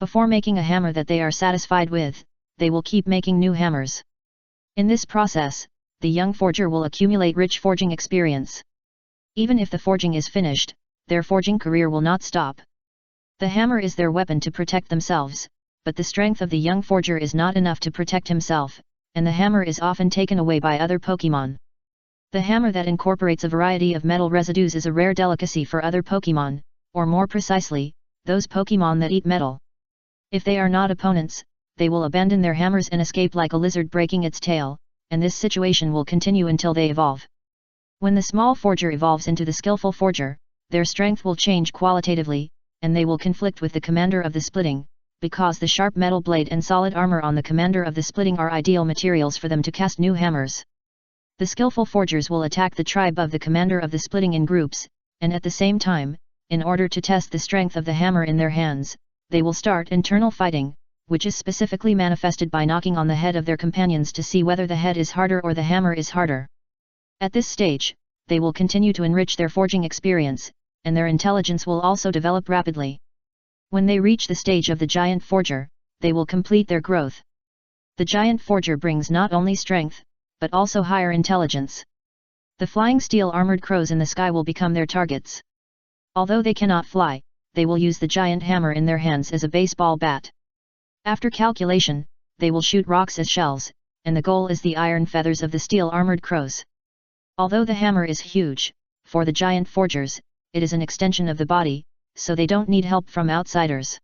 Before making a hammer that they are satisfied with, they will keep making new hammers. In this process, the young forger will accumulate rich forging experience. Even if the forging is finished, their forging career will not stop. The hammer is their weapon to protect themselves, but the strength of the young forger is not enough to protect himself, and the hammer is often taken away by other Pokémon. The hammer that incorporates a variety of metal residues is a rare delicacy for other Pokémon, or more precisely, those Pokémon that eat metal. If they are not opponents, they will abandon their hammers and escape like a lizard breaking its tail, and this situation will continue until they evolve. When the small forger evolves into the skillful forger, their strength will change qualitatively, and they will conflict with the commander of the splitting, because the sharp metal blade and solid armor on the commander of the splitting are ideal materials for them to cast new hammers. The skillful forgers will attack the tribe of the commander of the splitting in groups, and at the same time, in order to test the strength of the hammer in their hands, they will start internal fighting, which is specifically manifested by knocking on the head of their companions to see whether the head is harder or the hammer is harder. At this stage, they will continue to enrich their forging experience, and their intelligence will also develop rapidly. When they reach the stage of the giant forger, they will complete their growth. The giant forger brings not only strength, but also higher intelligence. The flying steel armored crows in the sky will become their targets. Although they cannot fly, they will use the giant hammer in their hands as a baseball bat. After calculation, they will shoot rocks as shells, and the goal is the iron feathers of the steel armored crows. Although the hammer is huge, for the giant forgers, it is an extension of the body, so they don't need help from outsiders.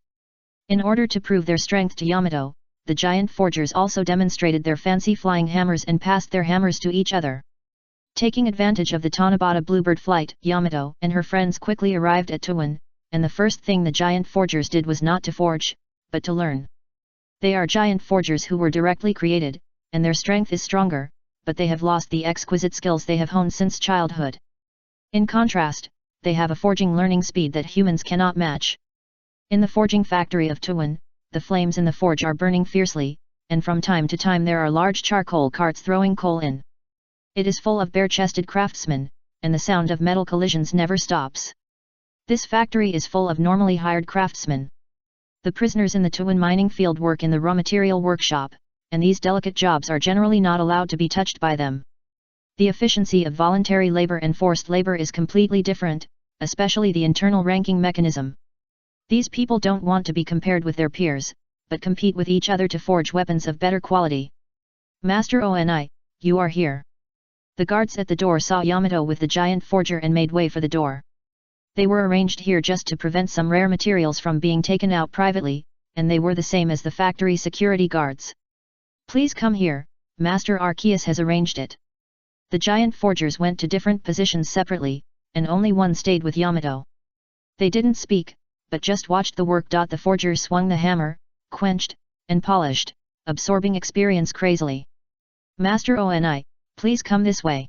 In order to prove their strength to Yamato, the giant forgers also demonstrated their fancy flying hammers and passed their hammers to each other. Taking advantage of the Tanabata bluebird flight, Yamato and her friends quickly arrived at Tuwon, and the first thing the giant forgers did was not to forge, but to learn. They are giant forgers who were directly created, and their strength is stronger, but they have lost the exquisite skills they have honed since childhood. In contrast, they have a forging learning speed that humans cannot match. In the forging factory of Tuwon, the flames in the forge are burning fiercely, and from time to time there are large charcoal carts throwing coal in. It is full of bare-chested craftsmen, and the sound of metal collisions never stops. This factory is full of normally hired craftsmen. The prisoners in the Tuwon mining field work in the raw material workshop, and these delicate jobs are generally not allowed to be touched by them. The efficiency of voluntary labor and forced labor is completely different, especially the internal ranking mechanism. These people don't want to be compared with their peers, but compete with each other to forge weapons of better quality. Master Oni, you are here. The guards at the door saw Yamato with the giant forger and made way for the door. They were arranged here just to prevent some rare materials from being taken out privately, and they were the same as the factory security guards. Please come here, Master Arceus has arranged it. The giant forgers went to different positions separately, and only one stayed with Yamato. They didn't speak, but just watched the work. The forgers swung the hammer, quenched, and polished, absorbing experience crazily. Master Oni, please come this way.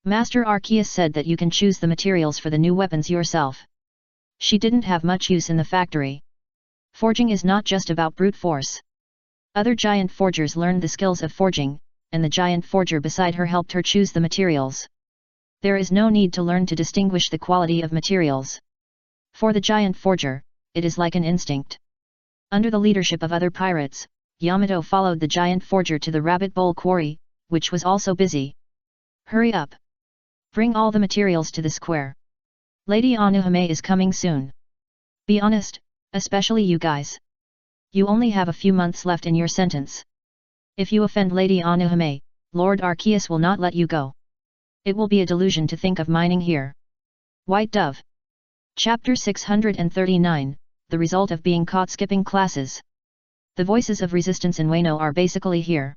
Master Arceus said that you can choose the materials for the new weapons yourself. She didn't have much use in the factory. Forging is not just about brute force. Other giant forgers learned the skills of forging, and the giant forger beside her helped her choose the materials. There is no need to learn to distinguish the quality of materials. For the giant forger, it is like an instinct. Under the leadership of other pirates, Yamato followed the giant forger to the rabbit bowl quarry, which was also busy. Hurry up! Bring all the materials to the square. Lady Anuhime is coming soon. Be honest, especially you guys. You only have a few months left in your sentence. If you offend Lady Anuhime, Lord Arceus will not let you go. It will be a delusion to think of mining here. White Dove. Chapter 639, The Result of Being Caught Skipping Classes. The voices of resistance in Wano are basically here.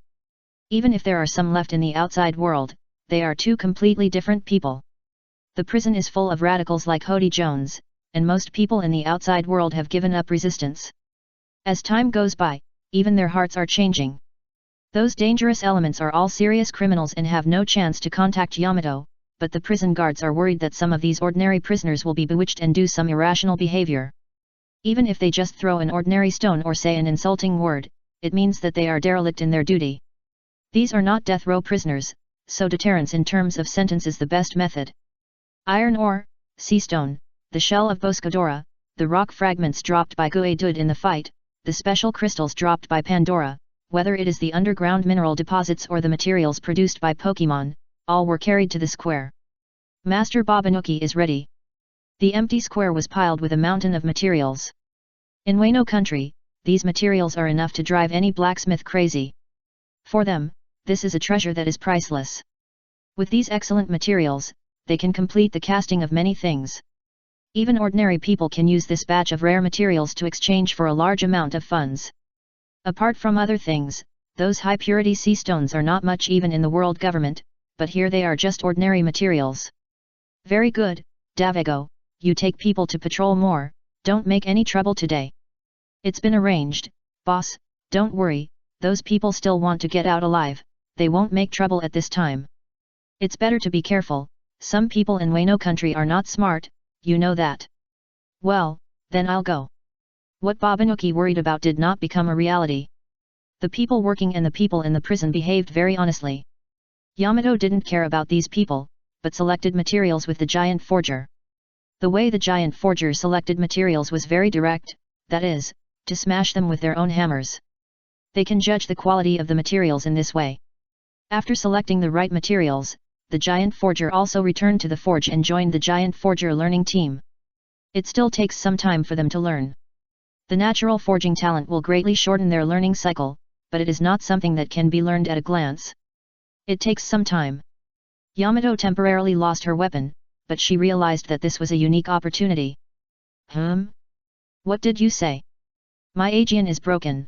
Even if there are some left in the outside world, they are two completely different people. The prison is full of radicals like Hody Jones, and most people in the outside world have given up resistance. As time goes by, even their hearts are changing. Those dangerous elements are all serious criminals and have no chance to contact Yamato, but the prison guards are worried that some of these ordinary prisoners will be bewitched and do some irrational behavior. Even if they just throw an ordinary stone or say an insulting word, it means that they are derelict in their duty. These are not death row prisoners, so deterrence in terms of sentence is the best method. Iron ore, sea stone, the shell of Boscodora, the rock fragments dropped by Guedud in the fight, the special crystals dropped by Pandora, whether it is the underground mineral deposits or the materials produced by Pokemon, all were carried to the square. Master Babanuki is ready. The empty square was piled with a mountain of materials. In Wano country, these materials are enough to drive any blacksmith crazy. For them, this is a treasure that is priceless. With these excellent materials, they can complete the casting of many things. Even ordinary people can use this batch of rare materials to exchange for a large amount of funds. Apart from other things, those high-purity sea stones are not much even in the world government, but here they are just ordinary materials. Very good, Davego, you take people to patrol more, don't make any trouble today. It's been arranged, boss, don't worry, those people still want to get out alive, they won't make trouble at this time. It's better to be careful, some people in Wano country are not smart, you know that. Well, then I'll go. What Babanuki worried about did not become a reality. The people working and the people in the prison behaved very honestly. Yamato didn't care about these people, but selected materials with the giant forger. The way the giant forger selected materials was very direct, that is, to smash them with their own hammers. They can judge the quality of the materials in this way. After selecting the right materials, the giant forger also returned to the forge and joined the giant forger learning team. It still takes some time for them to learn. The natural forging talent will greatly shorten their learning cycle, but it is not something that can be learned at a glance. It takes some time. Yamato temporarily lost her weapon, but she realized that this was a unique opportunity. What did you say? My Aegean is broken.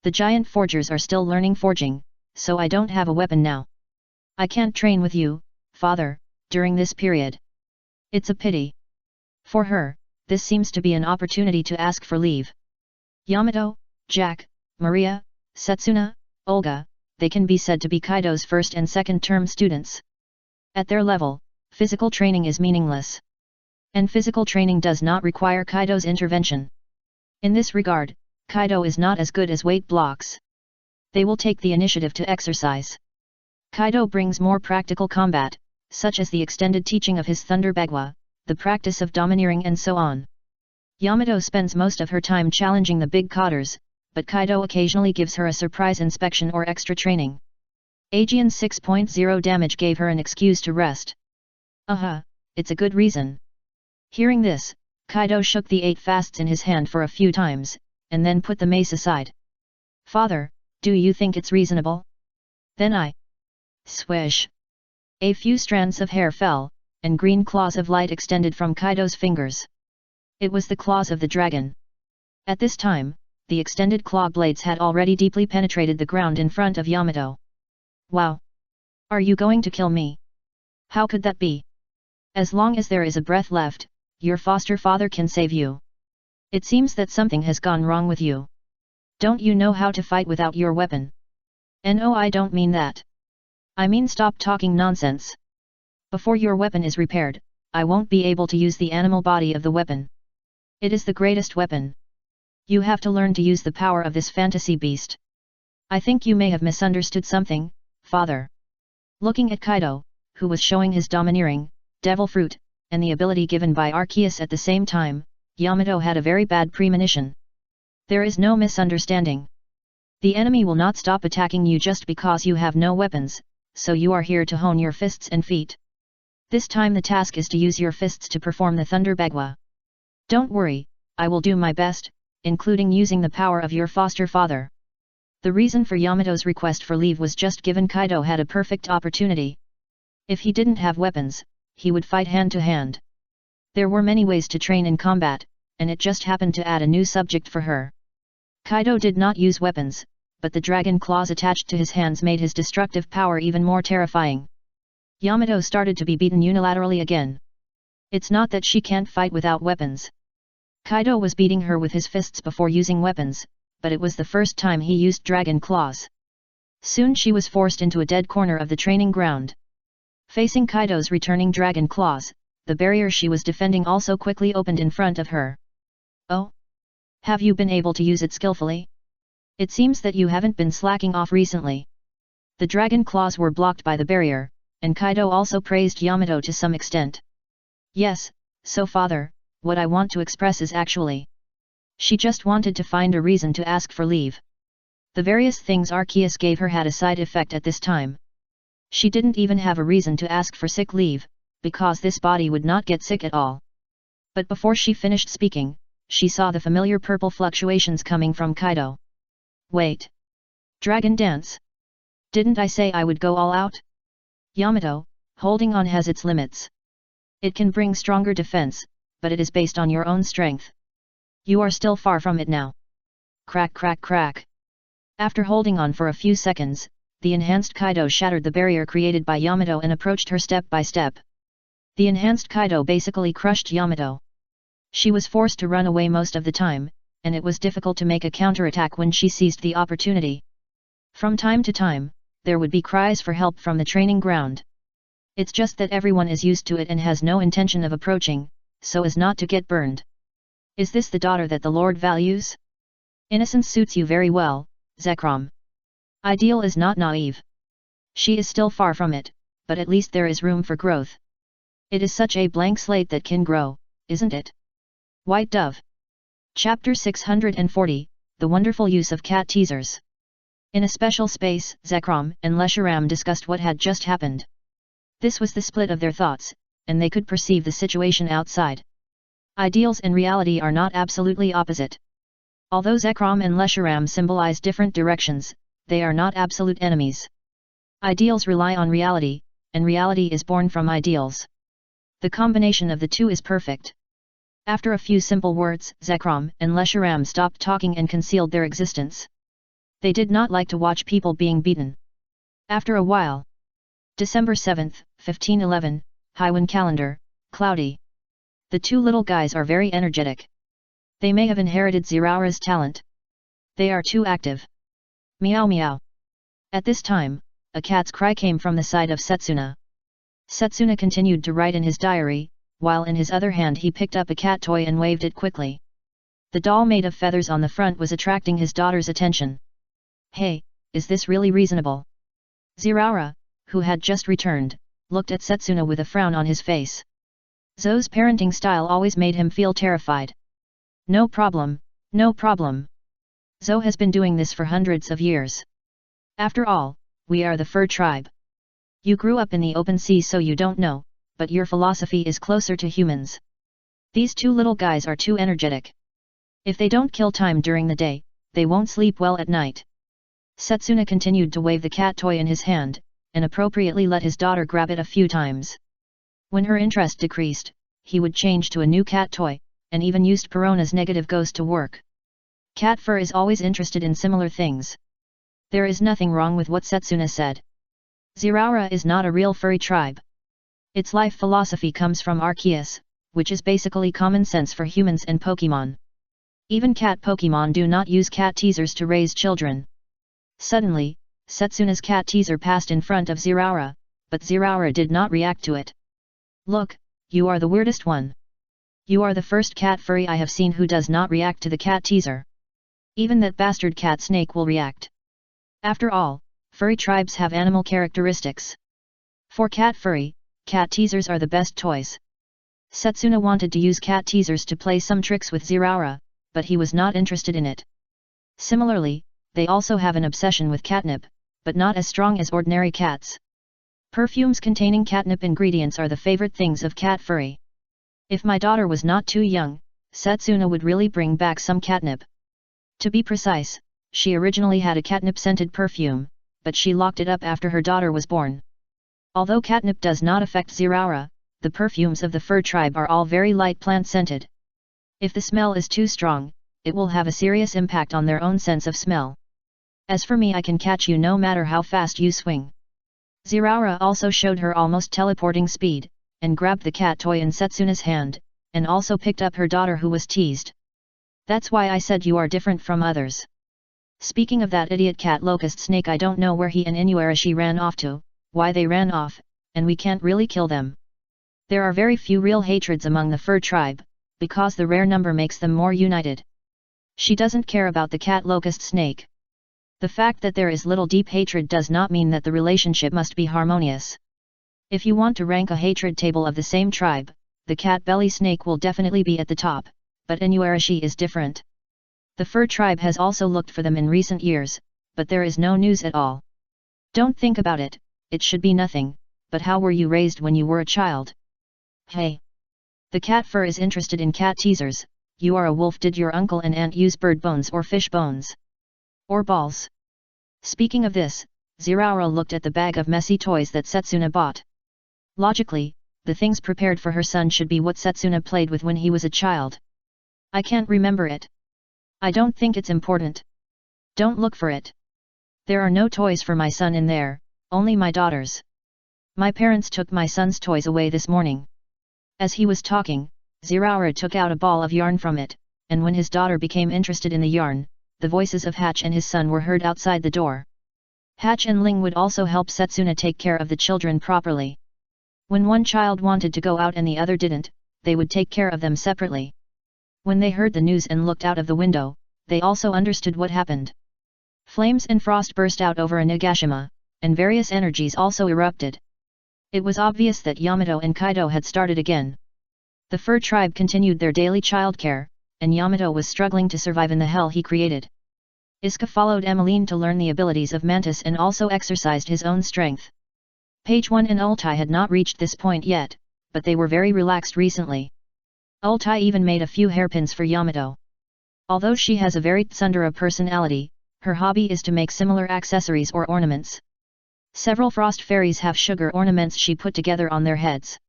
The giant forgers are still learning forging, so I don't have a weapon now. I can't train with you, father, during this period. It's a pity. For her, this seems to be an opportunity to ask for leave. Yamato, Jack, Maria, Setsuna, Olga, they can be said to be Kaido's first and second term students. At their level, physical training is meaningless. And physical training does not require Kaido's intervention. In this regard, Kaido is not as good as weight blocks. They will take the initiative to exercise. Kaido brings more practical combat, such as the extended teaching of his Thunder Bagua, the practice of domineering and so on. Yamato spends most of her time challenging the big cotters, but Kaido occasionally gives her a surprise inspection or extra training. Aegean 6.0 damage gave her an excuse to rest. It's a good reason. Hearing this, Kaido shook the 8 fasts in his hand for a few times, and then put the mace aside. Father, do you think it's reasonable? Then I... Swish! A few strands of hair fell, and green claws of light extended from Kaido's fingers. It was the claws of the dragon. At this time, the extended claw blades had already deeply penetrated the ground in front of Yamato. Wow! Are you going to kill me? How could that be? As long as there is a breath left, your foster father can save you. It seems that something has gone wrong with you. Don't you know how to fight without your weapon? No, I don't mean that. I mean stop talking nonsense. Before your weapon is repaired, I won't be able to use the animal body of the weapon. It is the greatest weapon. You have to learn to use the power of this fantasy beast. I think you may have misunderstood something, father. Looking at Kaido, who was showing his domineering, devil fruit, and the ability given by Arceus at the same time, Yamato had a very bad premonition. There is no misunderstanding. The enemy will not stop attacking you just because you have no weapons, so you are here to hone your fists and feet. This time the task is to use your fists to perform the Thunder Bagua. Don't worry, I will do my best, including using the power of your foster father. The reason for Yamato's request for leave was just given Kaido had a perfect opportunity. If he didn't have weapons, he would fight hand to hand. There were many ways to train in combat, and it just happened to add a new subject for her. Kaido did not use weapons, but the dragon claws attached to his hands made his destructive power even more terrifying. Yamato started to be beaten unilaterally again. It's not that she can't fight without weapons. Kaido was beating her with his fists before using weapons, but it was the first time he used dragon claws. Soon she was forced into a dead corner of the training ground. Facing Kaido's returning dragon claws, the barrier she was defending also quickly opened in front of her. Oh? Have you been able to use it skillfully? It seems that you haven't been slacking off recently. The dragon claws were blocked by the barrier, and Kaido also praised Yamato to some extent. Yes, so father, what I want to express is actually. She just wanted to find a reason to ask for leave. The various things Arceus gave her had a side effect at this time. She didn't even have a reason to ask for sick leave, because this body would not get sick at all. But before she finished speaking, she saw the familiar purple fluctuations coming from Kaido. Wait. Dragon dance? Didn't I say I would go all out? Yamato, holding on has its limits. It can bring stronger defense, but it is based on your own strength. You are still far from it now. Crack crack crack. After holding on for a few seconds, the enhanced Kaido shattered the barrier created by Yamato and approached her step by step. The enhanced Kaido basically crushed Yamato. She was forced to run away most of the time, and it was difficult to make a counterattack when she seized the opportunity. From time to time, there would be cries for help from the training ground. It's just that everyone is used to it and has no intention of approaching, so as not to get burned. Is this the daughter that the Lord values? Innocence suits you very well, Zekrom. Ideal is not naive. She is still far from it, but at least there is room for growth. It is such a blank slate that can grow, isn't it? White Dove. Chapter 640, The Wonderful Use of Cat Teasers. In a special space, Zekrom and Lesharam discussed what had just happened. This was the split of their thoughts, and they could perceive the situation outside. Ideals and reality are not absolutely opposite. Although Zekrom and Lesharam symbolize different directions, they are not absolute enemies. Ideals rely on reality, and reality is born from ideals. The combination of the two is perfect. After a few simple words, Zekrom and Lesharam stopped talking and concealed their existence. They did not like to watch people being beaten. After a while. December 7, 1511, Haiwan calendar, cloudy. The two little guys are very energetic. They may have inherited Ziraura's talent. They are too active. Meow meow. At this time, a cat's cry came from the side of Setsuna. Setsuna continued to write in his diary, while in his other hand he picked up a cat toy and waved it quickly. The doll made of feathers on the front was attracting his daughter's attention. Hey, is this really reasonable? Ziraura, who had just returned, looked at Setsuna with a frown on his face. Zoe's parenting style always made him feel terrified. No problem, no problem. Zoe has been doing this for hundreds of years. After all, we are the fur tribe. You grew up in the open sea so you don't know, but your philosophy is closer to humans. These two little guys are too energetic. If they don't kill time during the day, they won't sleep well at night. Setsuna continued to wave the cat toy in his hand, and appropriately let his daughter grab it a few times. When her interest decreased, he would change to a new cat toy, and even used Perona's negative ghost to work. Cat fur is always interested in similar things. There is nothing wrong with what Setsuna said. Ziraura is not a real furry tribe. Its life philosophy comes from Arceus, which is basically common sense for humans and Pokémon. Even cat Pokémon do not use cat teasers to raise children. Suddenly, Setsuna's cat teaser passed in front of Ziraura, but Ziraura did not react to it. Look, you are the weirdest one. You are the first cat furry I have seen who does not react to the cat teaser. Even that bastard cat snake will react. After all, furry tribes have animal characteristics. For cat furry, cat teasers are the best toys. Setsuna wanted to use cat teasers to play some tricks with Ziraura, but he was not interested in it. Similarly, they also have an obsession with catnip, but not as strong as ordinary cats. Perfumes containing catnip ingredients are the favorite things of cat furry. If my daughter was not too young, Setsuna would really bring back some catnip. To be precise, she originally had a catnip-scented perfume, but she locked it up after her daughter was born. Although catnip does not affect Ziraura, the perfumes of the fur tribe are all very light plant-scented. If the smell is too strong, it will have a serious impact on their own sense of smell. As for me, I can catch you no matter how fast you swing. Ziraura also showed her almost teleporting speed, and grabbed the cat toy in Setsuna's hand, and also picked up her daughter who was teased. That's why I said you are different from others. Speaking of that idiot cat locust snake, I don't know where he and Inuarashi ran off to, why they ran off, and we can't really kill them. There are very few real hatreds among the fur tribe, because the rare number makes them more united. She doesn't care about the cat locust snake. The fact that there is little deep hatred does not mean that the relationship must be harmonious. If you want to rank a hatred table of the same tribe, the cat belly snake will definitely be at the top, but Inuarashi is different. The fur tribe has also looked for them in recent years, but there is no news at all. Don't think about it, it should be nothing, but how were you raised when you were a child? Hey! The cat fur is interested in cat teasers. You are a wolf. Did your uncle and aunt use bird bones or fish bones? Or balls? Speaking of this, Ziraura looked at the bag of messy toys that Setsuna bought. Logically, the things prepared for her son should be what Setsuna played with when he was a child. I can't remember it. I don't think it's important. Don't look for it. There are no toys for my son in there, only my daughter's. My parents took my son's toys away this morning. As he was talking, Ziraura took out a ball of yarn from it, and when his daughter became interested in the yarn, the voices of Hatch and his son were heard outside the door. Hatch and Ling would also help Setsuna take care of the children properly. When one child wanted to go out and the other didn't, they would take care of them separately. When they heard the news and looked out of the window, they also understood what happened. Flames and frost burst out over Onigashima, and various energies also erupted. It was obvious that Yamato and Kaido had started again. The fur tribe continued their daily childcare, and Yamato was struggling to survive in the hell he created. Iska followed Emmeline to learn the abilities of Mantis and also exercised his own strength. Page 1 and Ultai had not reached this point yet, but they were very relaxed recently. Ultai even made a few hairpins for Yamato. Although she has a very tsundere personality, her hobby is to make similar accessories or ornaments. Several frost fairies have sugar ornaments she put together on their heads.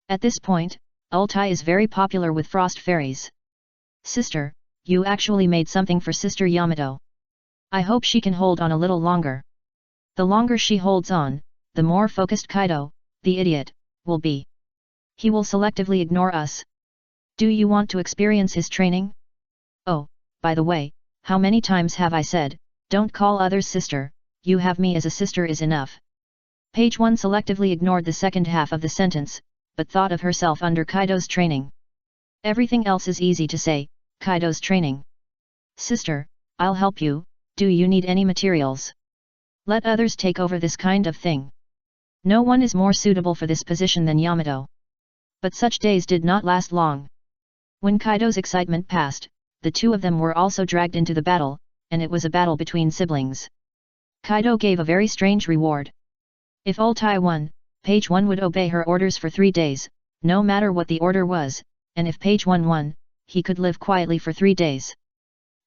At this point, Ultai is very popular with frost fairies. Sister, you actually made something for Sister Yamato. I hope she can hold on a little longer. The longer she holds on, the more focused Kaido, the idiot, will be. He will selectively ignore us. Do you want to experience his training? Oh, by the way, how many times have I said, don't call others sister, you have me as a sister is enough. Page 1 selectively ignored the second half of the sentence, but thought of herself under Kaido's training. Everything else is easy to say, Kaido's training. Sister, I'll help you, do you need any materials? Let others take over this kind of thing. No one is more suitable for this position than Yamato. But such days did not last long. When Kaido's excitement passed, the two of them were also dragged into the battle, and it was a battle between siblings. Kaido gave a very strange reward. If Ultai won, Page 1 would obey her orders for 3 days, no matter what the order was, and if Page 1 won, he could live quietly for 3 days.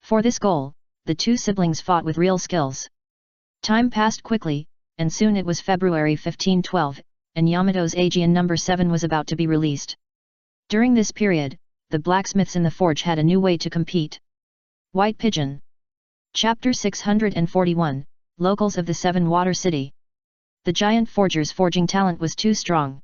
For this goal, the two siblings fought with real skills. Time passed quickly, and soon it was February 1512, and Yamato's Aegean No. 7 was about to be released. During this period, the blacksmiths in the forge had a new way to compete. White Pigeon. Chapter 641, Locals of the Seven Water City. The giant forger's forging talent was too strong.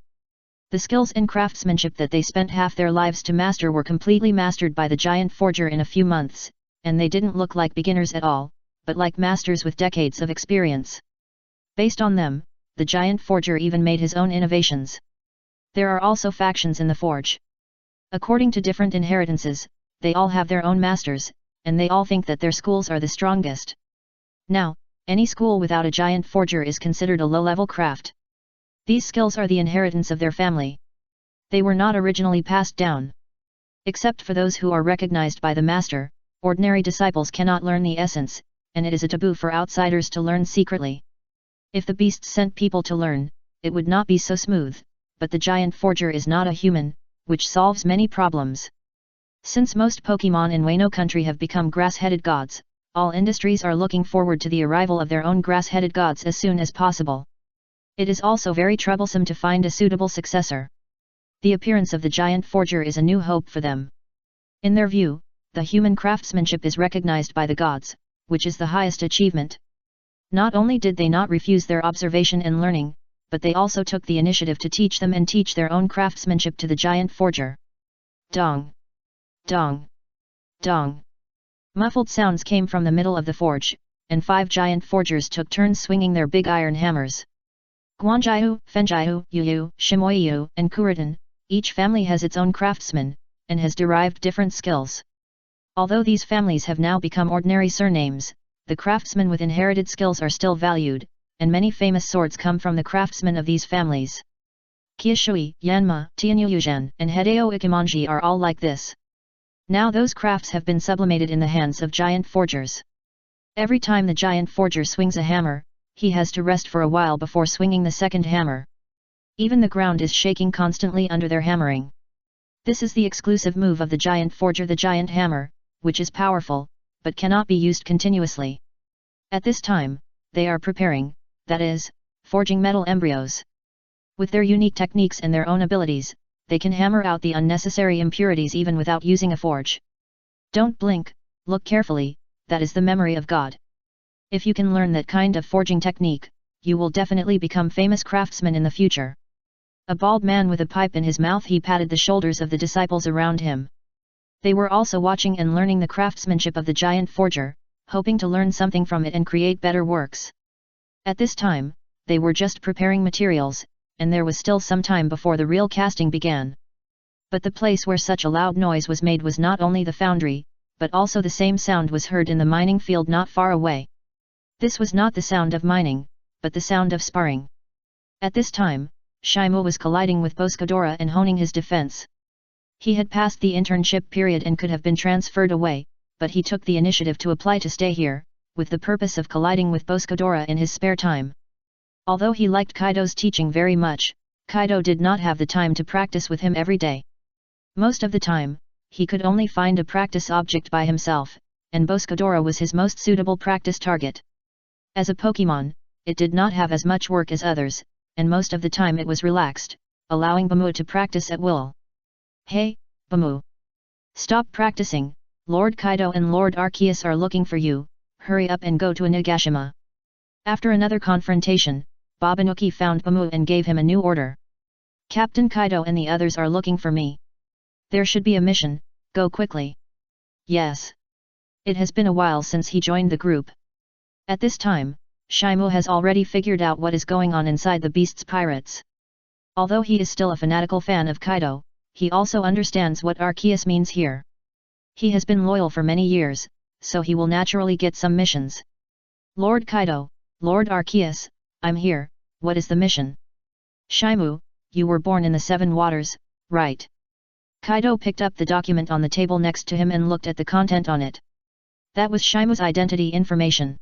The skills and craftsmanship that they spent half their lives to master were completely mastered by the giant forger in a few months, and they didn't look like beginners at all, but like masters with decades of experience. Based on them, the giant forger even made his own innovations. There are also factions in the forge. According to different inheritances, they all have their own masters, and they all think that their schools are the strongest. Now, any school without a giant forger is considered a low-level craft. These skills are the inheritance of their family. They were not originally passed down. Except for those who are recognized by the master, ordinary disciples cannot learn the essence, and it is a taboo for outsiders to learn secretly. If the beasts sent people to learn, it would not be so smooth, but the giant forger is not a human, which solves many problems. Since most Pokemon in Wano country have become grass-headed gods, all industries are looking forward to the arrival of their own grass-headed gods as soon as possible. It is also very troublesome to find a suitable successor. The appearance of the giant forger is a new hope for them. In their view, the human craftsmanship is recognized by the gods, which is the highest achievement. Not only did they not refuse their observation and learning, but they also took the initiative to teach them and teach their own craftsmanship to the giant forger. Dong! Dong! Dong! Muffled sounds came from the middle of the forge, and 5 giant forgers took turns swinging their big iron hammers. Guanjiu, Fenjiu, Yuyu, Shimoyu, and Kuritan, each family has its own craftsman, and has derived different skills. Although these families have now become ordinary surnames, the craftsmen with inherited skills are still valued, and many famous swords come from the craftsmen of these families. Qiushui, Yanma, Tianyuyuan, and Hideo Ikemonji are all like this. Now those crafts have been sublimated in the hands of giant forgers. Every time the giant forger swings a hammer, he has to rest for a while before swinging the second hammer. Even the ground is shaking constantly under their hammering. This is the exclusive move of the giant forger, the giant hammer, which is powerful, but cannot be used continuously. At this time, they are preparing, that is, forging metal embryos. With their unique techniques and their own abilities, they can hammer out the unnecessary impurities even without using a forge. Don't blink, look carefully, that is the memory of God. If you can learn that kind of forging technique, you will definitely become famous craftsmen in the future. A bald man with a pipe in his mouth, he patted the shoulders of the disciples around him. They were also watching and learning the craftsmanship of the giant forger, hoping to learn something from it and create better works. At this time, they were just preparing materials, and there was still some time before the real casting began. But the place where such a loud noise was made was not only the foundry, but also the same sound was heard in the mining field not far away. This was not the sound of mining, but the sound of sparring. At this time, Shimu was colliding with Boscodora and honing his defense. He had passed the internship period and could have been transferred away, but he took the initiative to apply to stay here, with the purpose of colliding with Boscodora in his spare time. Although he liked Kaido's teaching very much, Kaido did not have the time to practice with him every day. Most of the time, he could only find a practice object by himself, and Boscodora was his most suitable practice target. As a Pokemon, it did not have as much work as others, and most of the time it was relaxed, allowing Bamu to practice at will. Hey, Bamu! Stop practicing, Lord Kaido and Lord Arceus are looking for you, hurry up and go to Onigashima. After another confrontation, Babanuki found Bamu and gave him a new order. Captain Kaido and the others are looking for me. There should be a mission, go quickly. Yes. It has been a while since he joined the group. At this time, Shimu has already figured out what is going on inside the Beast's Pirates. Although he is still a fanatical fan of Kaido, he also understands what Arceus means here. He has been loyal for many years, so he will naturally get some missions. Lord Kaido, Lord Arceus, I'm here, what is the mission? Shimu, you were born in the 7 waters, right? Kaido picked up the document on the table next to him and looked at the content on it. That was Shimu's identity information.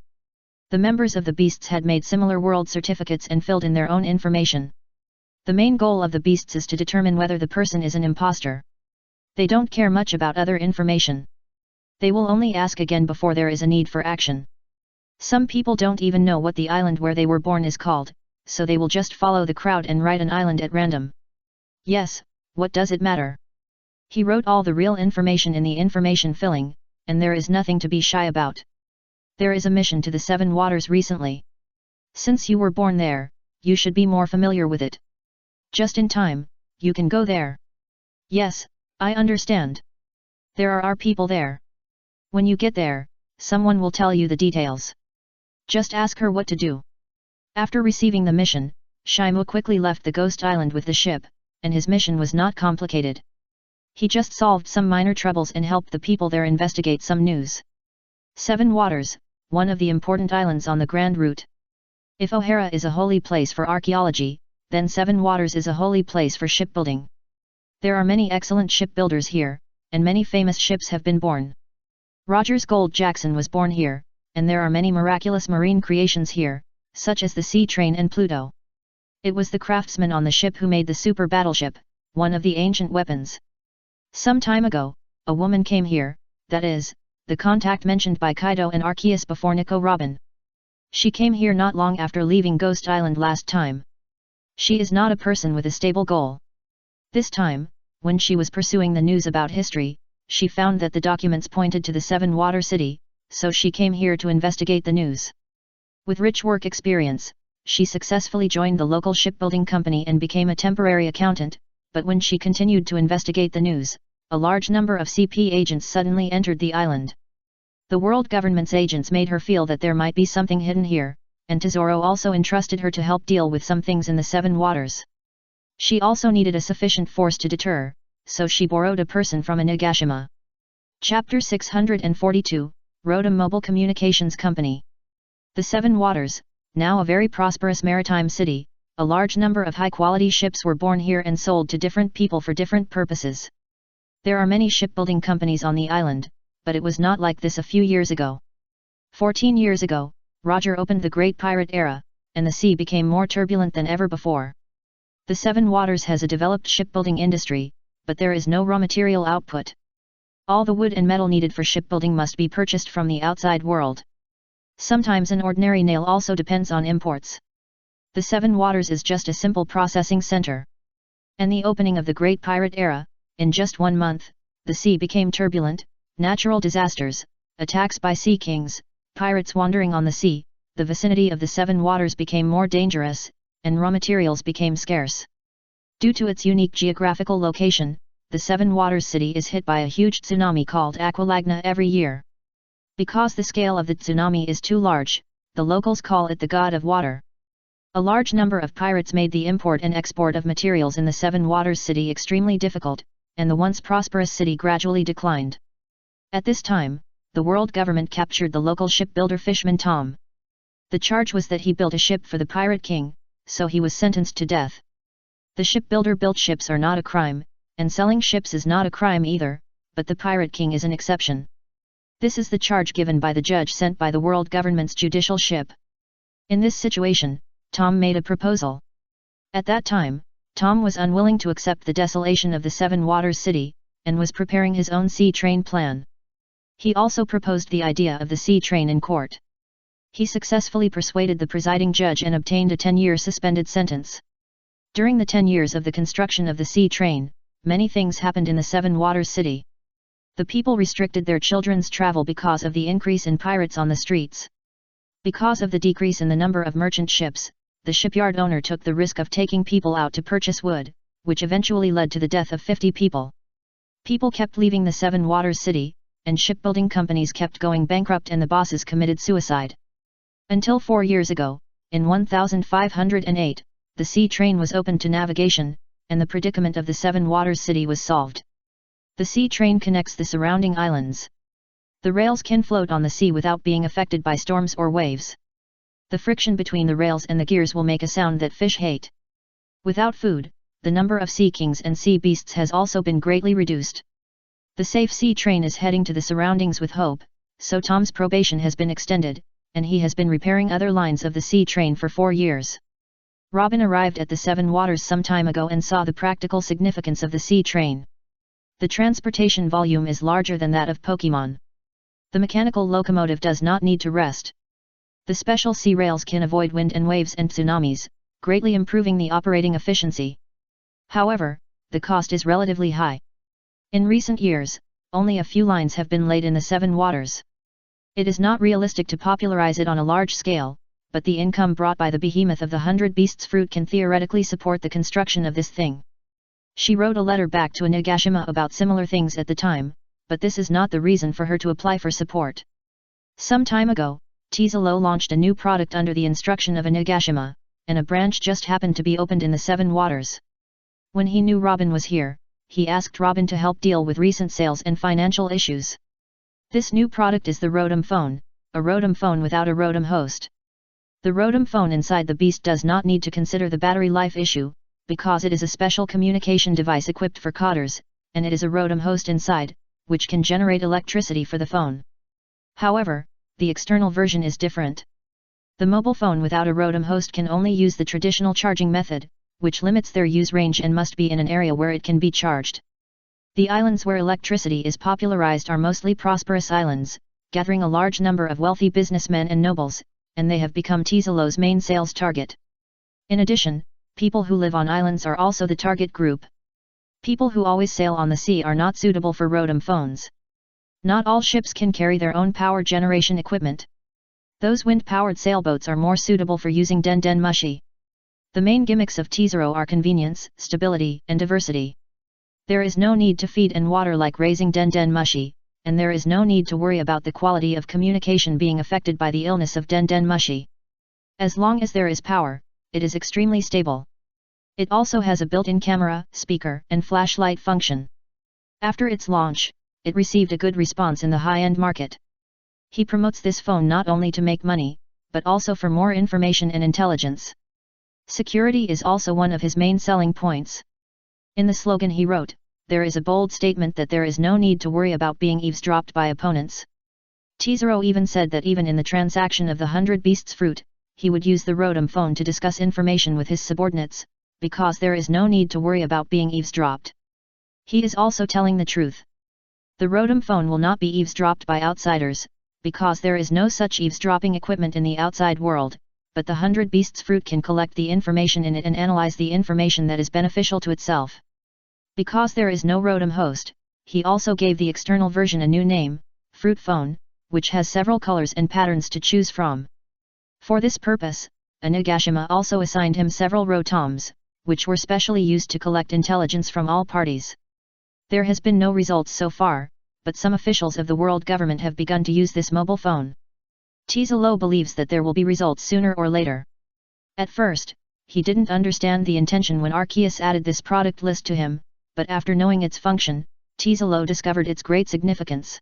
The members of the beasts had made similar world certificates and filled in their own information. The main goal of the beasts is to determine whether the person is an imposter. They don't care much about other information. They will only ask again before there is a need for action. Some people don't even know what the island where they were born is called, so they will just follow the crowd and write an island at random. Yes, what does it matter? He wrote all the real information in the information filling, and there is nothing to be shy about. There is a mission to the 7 waters recently. Since you were born there, you should be more familiar with it. Just in time, you can go there. Yes, I understand. There are our people there. When you get there, someone will tell you the details. Just ask her what to do. After receiving the mission, Shimu quickly left the ghost island with the ship, and his mission was not complicated. He just solved some minor troubles and helped the people there investigate some news. 7 Waters, one of the important islands on the Grand Route. If O'Hara is a holy place for archaeology, then 7 Waters is a holy place for shipbuilding. There are many excellent shipbuilders here, and many famous ships have been born. Rogers Gold Jackson was born here, and there are many miraculous marine creations here, such as the Sea Train and Pluto. It was the craftsman on the ship who made the super battleship, one of the ancient weapons. Some time ago, a woman came here, that is, the contact mentioned by Kaido and Arceus before Nico Robin. She came here not long after leaving Ghost Island last time. She is not a person with a stable goal. This time, when she was pursuing the news about history, she found that the documents pointed to the 7 Water City, so she came here to investigate the news. With rich work experience, she successfully joined the local shipbuilding company and became a temporary accountant, but when she continued to investigate the news, a large number of CP agents suddenly entered the island. The world government's agents made her feel that there might be something hidden here, and Tesoro also entrusted her to help deal with some things in the Seven Waters. She also needed a sufficient force to deter, so she borrowed a person from Inagashima. Chapter 642, Rotom Mobile Communications Company. The Seven Waters, now a very prosperous maritime city, a large number of high-quality ships were born here and sold to different people for different purposes. There are many shipbuilding companies on the island, but it was not like this a few years ago. 14 years ago, Roger opened the Great Pirate Era, and the sea became more turbulent than ever before. The Seven Waters has a developed shipbuilding industry, but there is no raw material output. All the wood and metal needed for shipbuilding must be purchased from the outside world. Sometimes an ordinary nail also depends on imports. The Seven Waters is just a simple processing center. And the opening of the Great Pirate Era, in just 1 month, the sea became turbulent, natural disasters, attacks by sea kings, pirates wandering on the sea, the vicinity of the Seven Waters became more dangerous, and raw materials became scarce. Due to its unique geographical location, the Seven Waters city is hit by a huge tsunami called Aquilagna every year. Because the scale of the tsunami is too large, the locals call it the God of Water. A large number of pirates made the import and export of materials in the Seven Waters city extremely difficult, and the once prosperous city gradually declined. At this time, the world government captured the local shipbuilder Fishman Tom. The charge was that he built a ship for the Pirate King, so he was sentenced to death. The shipbuilder built ships are not a crime, and selling ships is not a crime either, but the Pirate King is an exception. This is the charge given by the judge sent by the world government's judicial ship. In this situation, Tom made a proposal. At that time, Tom was unwilling to accept the desolation of the Seven Waters city, and was preparing his own sea train plan. He also proposed the idea of the sea train in court. He successfully persuaded the presiding judge and obtained a 10-year suspended sentence. During the 10 years of the construction of the sea train, many things happened in the Seven Waters city. The people restricted their children's travel because of the increase in pirates on the streets. Because of the decrease in the number of merchant ships, the shipyard owner took the risk of taking people out to purchase wood, which eventually led to the death of 50 people. People kept leaving the Seven Waters city, and shipbuilding companies kept going bankrupt and the bosses committed suicide. Until 4 years ago, in 1508, the sea train was opened to navigation, and the predicament of the Seven Waters city was solved. The sea train connects the surrounding islands. The rails can float on the sea without being affected by storms or waves. The friction between the rails and the gears will make a sound that fish hate. Without food, the number of sea kings and sea beasts has also been greatly reduced. The safe sea train is heading to the surroundings with hope, so Tom's probation has been extended, and he has been repairing other lines of the sea train for 4 years. Robin arrived at the Seven Waters some time ago and saw the practical significance of the sea train. The transportation volume is larger than that of Pokémon. The mechanical locomotive does not need to rest. The special sea rails can avoid wind and waves and tsunamis, greatly improving the operating efficiency. However, the cost is relatively high. In recent years, only a few lines have been laid in the Seven Waters. It is not realistic to popularize it on a large scale, but the income brought by the behemoth of the 100 Beasts fruit can theoretically support the construction of this thing. She wrote a letter back to Inagashima about similar things at the time, but this is not the reason for her to apply for support. Some time ago, Tesoro launched a new product under the instruction of Inagashima, and a branch just happened to be opened in the Seven Waters. When he knew Robin was here, he asked Robin to help deal with recent sales and financial issues. This new product is the Rotom phone, a Rotom phone without a Rotom host. The Rotom phone inside the beast does not need to consider the battery life issue, because it is a special communication device equipped for cotters, and it is a Rotom host inside, which can generate electricity for the phone. However, the external version is different. The mobile phone without a Rotom host can only use the traditional charging method, which limits their use range and must be in an area where it can be charged. The islands where electricity is popularized are mostly prosperous islands, gathering a large number of wealthy businessmen and nobles, and they have become Tesoro's main sales target. In addition, people who live on islands are also the target group. People who always sail on the sea are not suitable for Rotom phones. Not all ships can carry their own power generation equipment. Those wind-powered sailboats are more suitable for using Den Mushi. The main gimmicks of T0 are convenience, stability, and diversity. There is no need to feed and water like raising Den Mushi, and there is no need to worry about the quality of communication being affected by the illness of Den Mushi. As long as there is power, it is extremely stable. It also has a built-in camera, speaker, and flashlight function. After its launch, it received a good response in the high-end market. He promotes this phone not only to make money, but also for more information and intelligence. Security is also one of his main selling points. In the slogan he wrote, there is a bold statement that there is no need to worry about being eavesdropped by opponents. T0 even said that even in the transaction of the 100 beasts fruit, he would use the Rotom phone to discuss information with his subordinates, because there is no need to worry about being eavesdropped. He is also telling the truth. The Rotom phone will not be eavesdropped by outsiders, because there is no such eavesdropping equipment in the outside world, but the 100 beasts fruit can collect the information in it and analyze the information that is beneficial to itself. Because there is no Rotom host, he also gave the external version a new name, Fruit Phone, which has several colors and patterns to choose from. For this purpose, Onigashima also assigned him several Rotoms, which were specially used to collect intelligence from all parties. There has been no results so far, but some officials of the world government have begun to use this mobile phone. T0 believes that there will be results sooner or later. At first, he didn't understand the intention when Arceus added this product list to him, but after knowing its function, T0 discovered its great significance.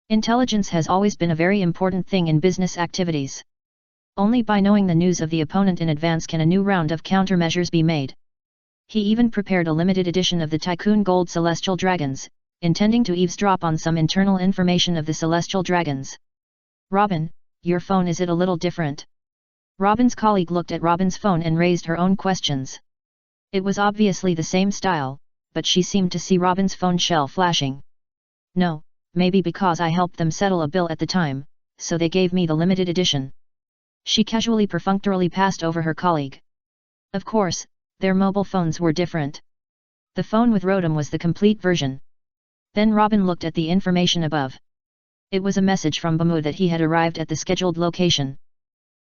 Intelligence has always been a very important thing in business activities. Only by knowing the news of the opponent in advance can a new round of countermeasures be made. He even prepared a limited edition of the Tycoon Gold Celestial Dragons, intending to eavesdrop on some internal information of the Celestial Dragons. Robin, your phone, is it a little different? Robin's colleague looked at Robin's phone and raised her own questions. It was obviously the same style, but she seemed to see Robin's phone shell flashing. No, maybe because I helped them settle a bill at the time, so they gave me the limited edition. She casually perfunctorily passed over her colleague. Of course, their mobile phones were different. The phone with Rotom was the complete version. Then Robin looked at the information above. It was a message from Bamu that he had arrived at the scheduled location.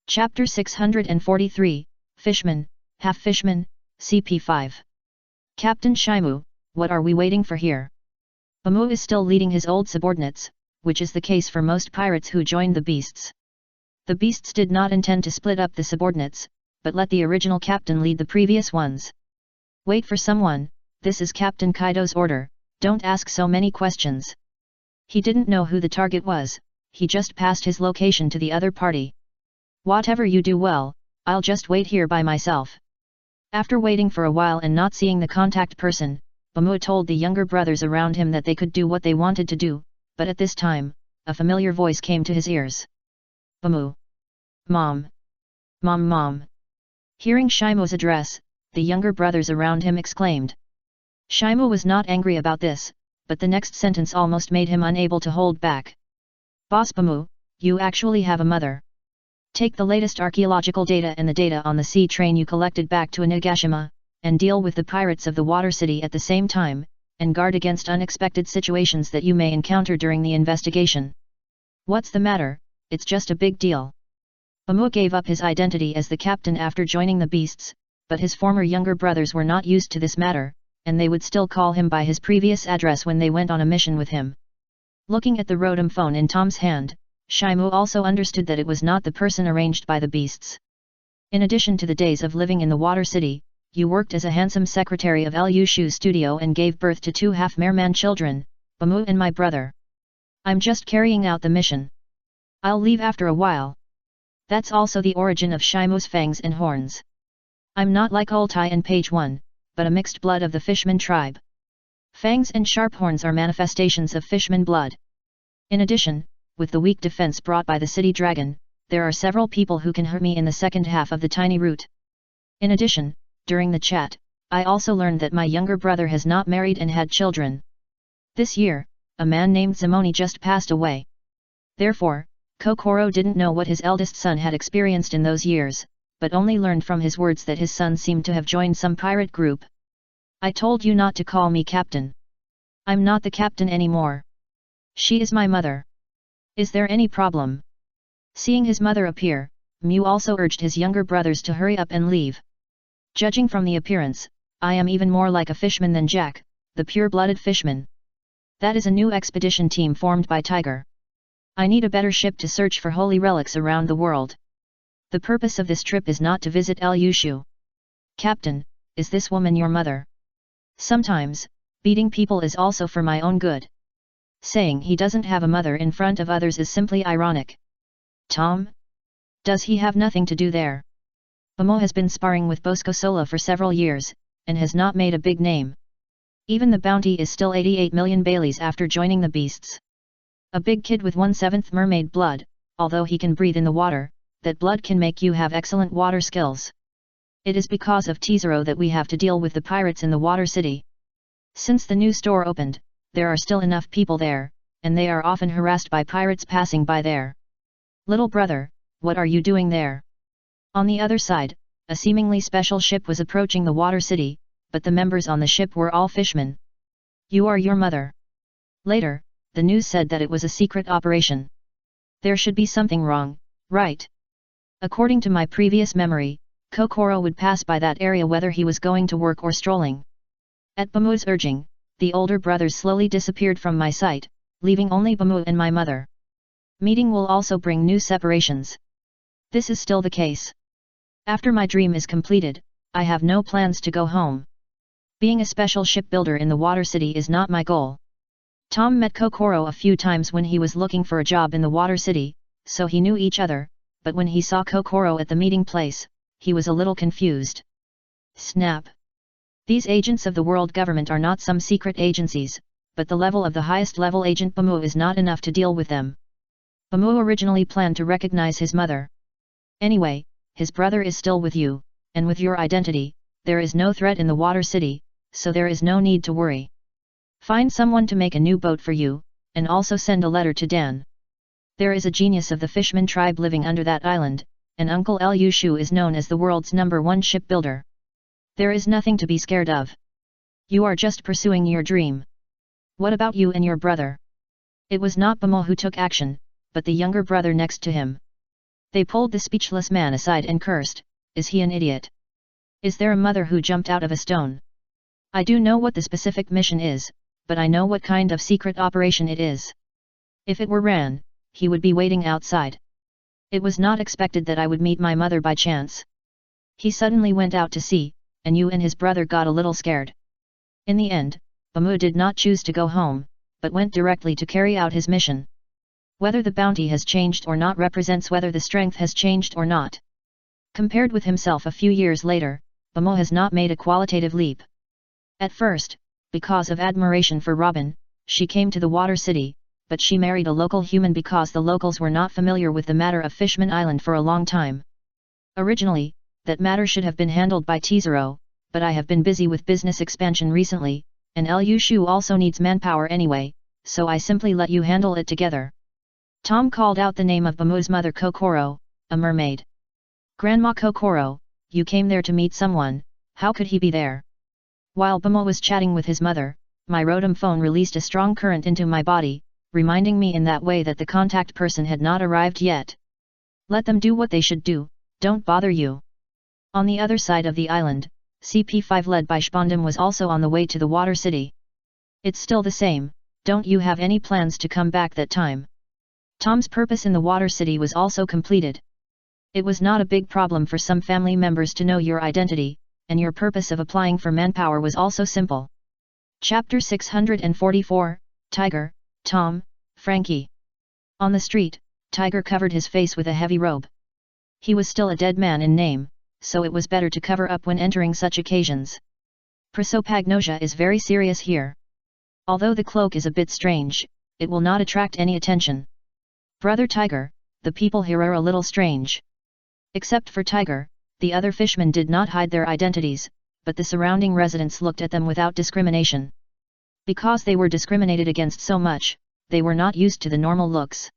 Chapter 643, Fishman, Half Fishman, CP5. Captain Shimu, what are we waiting for here? Bamu is still leading his old subordinates, which is the case for most pirates who joined the beasts. The beasts did not intend to split up the subordinates, but let the original captain lead the previous ones. Wait for someone, this is Captain Kaido's order, don't ask so many questions. He didn't know who the target was, he just passed his location to the other party. Whatever you do well, I'll just wait here by myself. After waiting for a while and not seeing the contact person, Bamu told the younger brothers around him that they could do what they wanted to do, but at this time, a familiar voice came to his ears. Bamu. Mom. Mom, Mom. Hearing Shimu's address, the younger brothers around him exclaimed. Shimu was not angry about this, but the next sentence almost made him unable to hold back. Boss Bamu, you actually have a mother. Take the latest archaeological data and the data on the sea train you collected back to Onigashima, and deal with the pirates of the Water City at the same time, and guard against unexpected situations that you may encounter during the investigation. What's the matter? It's just a big deal. Bamu gave up his identity as the captain after joining the beasts, but his former younger brothers were not used to this matter, and they would still call him by his previous address when they went on a mission with him. Looking at the Rotom phone in Tom's hand, Shimu also understood that it was not the person arranged by the beasts. In addition to the days of living in the Water City, you worked as a handsome secretary of Liu Shu's studio and gave birth to 2 half-merman children, Bamu and my brother. I'm just carrying out the mission. I'll leave after a while. That's also the origin of Shimu's fangs and horns. I'm not like Ultai and Page 1, but a mixed blood of the Fishman tribe. Fangs and sharp horns are manifestations of Fishman blood. In addition, with the weak defense brought by the city dragon, there are several people who can hurt me in the second half of the tiny route. In addition, during the chat, I also learned that my younger brother has not married and had children. This year, a man named Zamoni just passed away. Therefore, Kokoro didn't know what his eldest son had experienced in those years, but only learned from his words that his son seemed to have joined some pirate group. I told you not to call me captain. I'm not the captain anymore. She is my mother. Is there any problem? Seeing his mother appear, Mew also urged his younger brothers to hurry up and leave. Judging from the appearance, I am even more like a fishman than Jack, the pure-blooded fishman. That is a new expedition team formed by Tiger. I need a better ship to search for holy relics around the world. The purpose of this trip is not to visit Lushu. Captain, is this woman your mother? Sometimes, beating people is also for my own good. Saying he doesn't have a mother in front of others is simply ironic. Tom? Does he have nothing to do there? Bamo has been sparring with Bosco Sola for several years, and has not made a big name. Even the bounty is still 88 million Baileys after joining the beasts. A big kid with 1/7 mermaid blood, although he can breathe in the water, that blood can make you have excellent water skills. It is because of Tezzero that we have to deal with the pirates in the water city. Since the new store opened, there are still enough people there, and they are often harassed by pirates passing by there. Little brother, what are you doing there? On the other side, a seemingly special ship was approaching the water city, but the members on the ship were all fishmen. You are your mother. Later, the news said that it was a secret operation. There should be something wrong, right? According to my previous memory, Kokoro would pass by that area whether he was going to work or strolling. At Bamu's urging, the older brothers slowly disappeared from my sight, leaving only Bamu and my mother. Meeting will also bring new separations. This is still the case. After my dream is completed, I have no plans to go home. Being a special shipbuilder in the water city is not my goal. Tom met Kokoro a few times when he was looking for a job in the water city, so he knew each other, but when he saw Kokoro at the meeting place, he was a little confused. Snap! These agents of the world government are not some secret agencies, but the level of the highest level agent Bamu is not enough to deal with them. Bamu originally planned to recognize his mother. Anyway, his brother is still with you, and with your identity, there is no threat in the water city, so there is no need to worry. Find someone to make a new boat for you, and also send a letter to Dan. There is a genius of the Fishman tribe living under that island, and Uncle Lushu is known as the world's #1 shipbuilder. There is nothing to be scared of. You are just pursuing your dream. What about you and your brother? It was not Bamo who took action, but the younger brother next to him. They pulled the speechless man aside and cursed, "Is he an idiot? Is there a mother who jumped out of a stone? I do know what the specific mission is, but I know what kind of secret operation it is. If it were Ran, he would be waiting outside. It was not expected that I would meet my mother by chance. He suddenly went out to sea, and you and his brother got a little scared." In the end, Bamu did not choose to go home, but went directly to carry out his mission. Whether the bounty has changed or not represents whether the strength has changed or not. Compared with himself a few years later, Bamu has not made a qualitative leap. At first, because of admiration for Robin, she came to the water city, but she married a local human because the locals were not familiar with the matter of Fishman Island for a long time. Originally, that matter should have been handled by Tezzero, but I have been busy with business expansion recently, and Lushu also needs manpower anyway, so I simply let you handle it together. Tom called out the name of Bamu's mother Kokoro, a mermaid. Grandma Kokoro, you came there to meet someone, how could he be there? While Bamu was chatting with his mother, my Rotom phone released a strong current into my body, reminding me in that way that the contact person had not arrived yet. Let them do what they should do, don't bother you. On the other side of the island, CP5 led by Spondam was also on the way to the water city. It's still the same, don't you have any plans to come back that time? Tom's purpose in the water city was also completed. It was not a big problem for some family members to know your identity, and your purpose of applying for manpower was also simple. Chapter 644, Tiger, Tom, Frankie. On the street, Tiger covered his face with a heavy robe. He was still a dead man in name, so it was better to cover up when entering such occasions. Prosopagnosia is very serious here. Although the cloak is a bit strange, it will not attract any attention. Brother Tiger, the people here are a little strange. Except for Tiger, the other fishmen did not hide their identities, but the surrounding residents looked at them without discrimination. Because they were discriminated against so much, they were not used to the normal looks.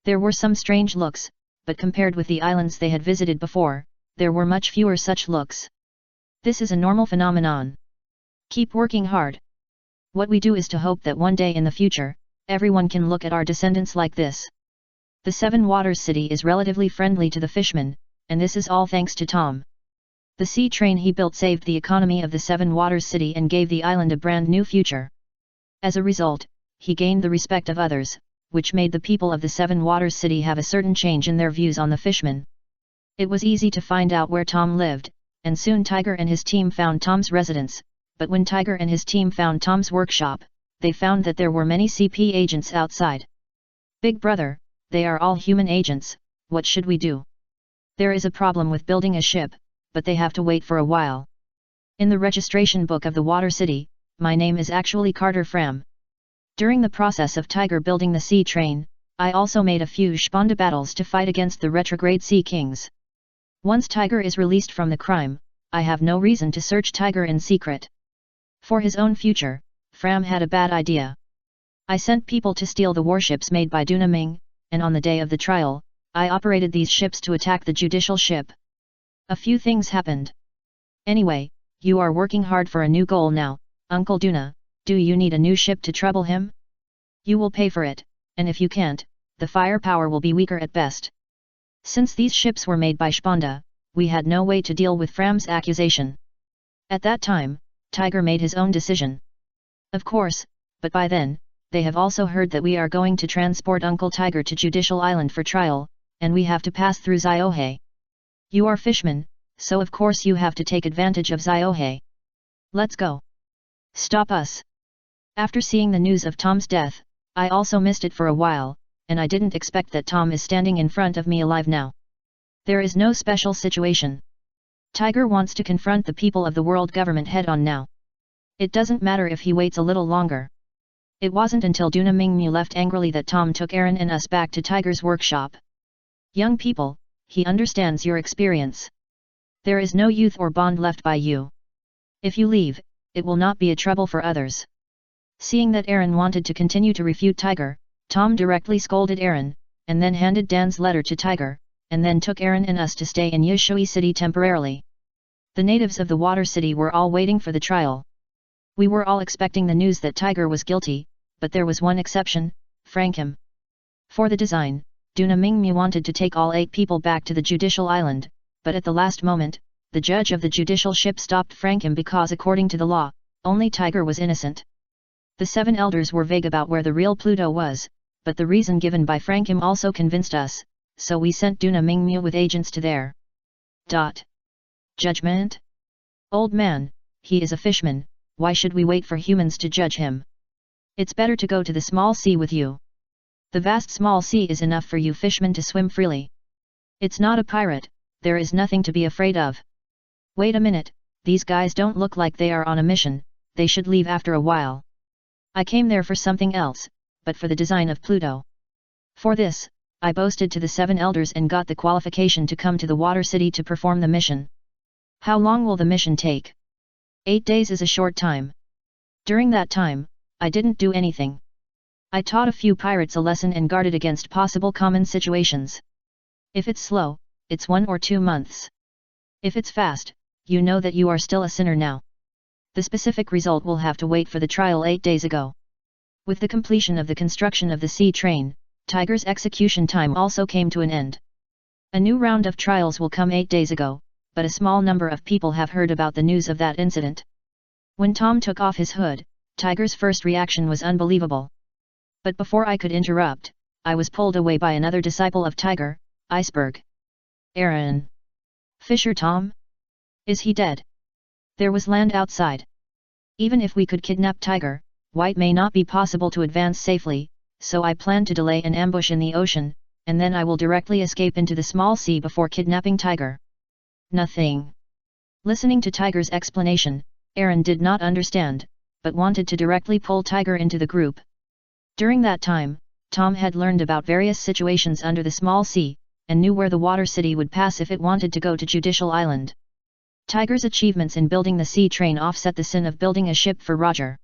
There were some strange looks, but compared with the islands they had visited before, there were much fewer such looks. This is a normal phenomenon. Keep working hard. What we do is to hope that one day in the future, everyone can look at our descendants like this. The Seven Waters City is relatively friendly to the fishmen, and this is all thanks to Tom. The sea train he built saved the economy of the Seven Waters City and gave the island a brand new future. As a result, he gained the respect of others, which made the people of the Seven Waters City have a certain change in their views on the fishmen. It was easy to find out where Tom lived, and soon Tiger and his team found Tom's residence, but when Tiger and his team found Tom's workshop, they found that there were many CP agents outside. "Big brother, they are all human agents, what should we do? There is a problem with building a ship, but they have to wait for a while. In the registration book of the Water City, my name is actually Carter Fram." During the process of Tiger building the sea train, I also made a few Sponda battles to fight against the retrograde sea kings. Once Tiger is released from the crime, I have no reason to search Tiger in secret. For his own future, Fram had a bad idea. I sent people to steal the warships made by Dunaming, and on the day of the trial, I operated these ships to attack the judicial ship. A few things happened. Anyway, you are working hard for a new goal now, Uncle Duna. Do you need a new ship to trouble him? You will pay for it, and if you can't, the firepower will be weaker at best. Since these ships were made by Sponda, we had no way to deal with Fram's accusation. At that time, Tiger made his own decision. Of course, but by then, they have also heard that we are going to transport Uncle Tiger to Judicial Island for trial, and we have to pass through Ziohe. You are fishmen, so of course you have to take advantage of Ziohe. Let's go. Stop us. After seeing the news of Tom's death, I also missed it for a while, and I didn't expect that Tom is standing in front of me alive now. There is no special situation. Tiger wants to confront the people of the world government head-on now. It doesn't matter if he waits a little longer. It wasn't until Duna Mingmu left angrily that Tom took Aaron and us back to Tiger's workshop. "Young people, he understands your experience. There is no youth or bond left by you. If you leave, it will not be a trouble for others." Seeing that Aaron wanted to continue to refute Tiger, Tom directly scolded Aaron, and then handed Dan's letter to Tiger, and then took Aaron and us to stay in Yushui City temporarily. The natives of the Water City were all waiting for the trial. We were all expecting the news that Tiger was guilty, but there was one exception, Frankham. For the design, Duna Mingmu wanted to take all 8 people back to the Judicial Island, but at the last moment, the judge of the judicial ship stopped Frankham because according to the law, only Tiger was innocent. The 7 elders were vague about where the real Pluto was, but the reason given by Frankham also convinced us, so we sent Duna Mingmu with agents to there. Judgment? Old man, he is a fishman, why should we wait for humans to judge him? It's better to go to the small sea with you. The vast small sea is enough for you fishmen to swim freely. It's not a pirate, there is nothing to be afraid of. Wait a minute, these guys don't look like they are on a mission, they should leave after a while. I came there for something else, but for the design of Pluto. For this, I boasted to the 7 elders and got the qualification to come to the Water City to perform the mission. How long will the mission take? 8 days is a short time. During that time, I didn't do anything. I taught a few pirates a lesson and guarded against possible common situations. If it's slow, it's 1 or 2 months. If it's fast, you know that you are still a sinner now. The specific result will have to wait for the trial 8 days ago. With the completion of the construction of the sea train, Tiger's execution time also came to an end. A new round of trials will come 8 days ago, but a small number of people have heard about the news of that incident. When Tom took off his hood, Tiger's first reaction was unbelievable. But before I could interrupt, I was pulled away by another disciple of Tiger, Iceberg. "Aaron. Fisher Tom? Is he dead?" There was land outside. Even if we could kidnap Tiger, White may not be possible to advance safely, so I plan to delay an ambush in the ocean, and then I will directly escape into the small sea before kidnapping Tiger. Nothing. Listening to Tiger's explanation, Aaron did not understand, but wanted to directly pull Tiger into the group. During that time, Tom had learned about various situations under the small sea, and knew where the Water City would pass if it wanted to go to Judicial Island. Tiger's achievements in building the sea train offset the sin of building a ship for Roger.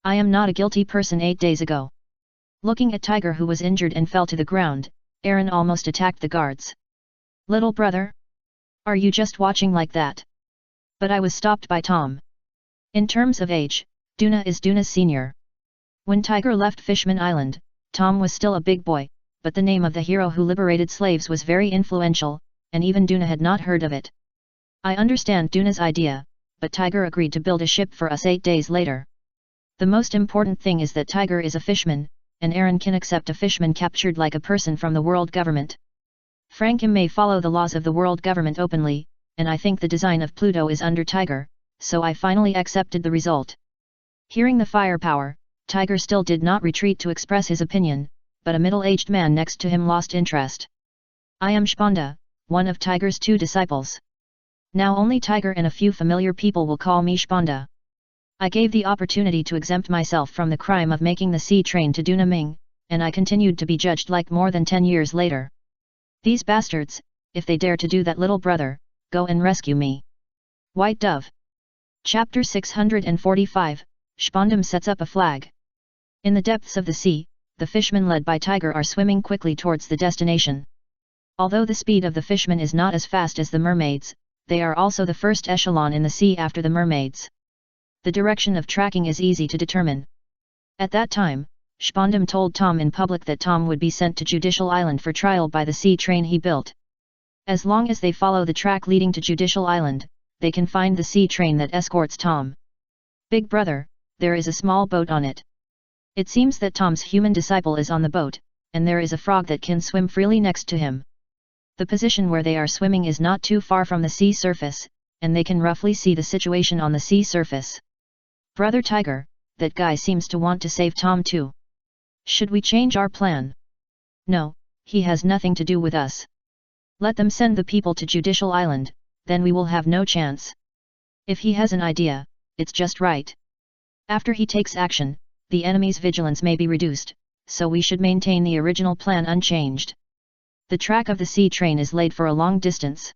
I am not a guilty person 8 days ago. Looking at Tiger who was injured and fell to the ground, Aaron almost attacked the guards. "Little brother? Are you just watching like that?" But I was stopped by Tom. In terms of age, Duna is Duna's senior. When Tiger left Fishman Island, Tom was still a big boy, but the name of the hero who liberated slaves was very influential, and even Duna had not heard of it. I understand Duna's idea, but Tiger agreed to build a ship for us 8 days later. The most important thing is that Tiger is a fishman, and Aaron can accept a fishman captured like a person from the world government. Frankim may follow the laws of the world government openly, and I think the design of Pluto is under Tiger, so I finally accepted the result. Hearing the firepower, Tiger still did not retreat to express his opinion, but a middle-aged man next to him lost interest. I am Shpanda, one of Tiger's 2 disciples. Now only Tiger and a few familiar people will call me Shpanda. I gave the opportunity to exempt myself from the crime of making the sea train to Dunaming, and I continued to be judged like more than 10 years later. These bastards, if they dare to do that, little brother, go and rescue me. White Dove. Chapter 645, Shpandam sets up a flag. In the depths of the sea, the fishmen led by Tiger are swimming quickly towards the destination. Although the speed of the fishmen is not as fast as the mermaids, they are also the first echelon in the sea after the mermaids. The direction of tracking is easy to determine. At that time, Shpandam told Tom in public that Tom would be sent to Judicial Island for trial by the sea train he built. As long as they follow the track leading to Judicial Island, they can find the sea train that escorts Tom. Big brother, there is a small boat on it. It seems that Tom's human disciple is on the boat, and there is a frog that can swim freely next to him. The position where they are swimming is not too far from the sea surface, and they can roughly see the situation on the sea surface. Brother Tiger, that guy seems to want to save Tom too. Should we change our plan? No, he has nothing to do with us. Let them send the people to Judicial Island, then we will have no chance. If he has an idea, it's just right. After he takes action, the enemy's vigilance may be reduced, so we should maintain the original plan unchanged. The track of the sea train is laid for a long distance.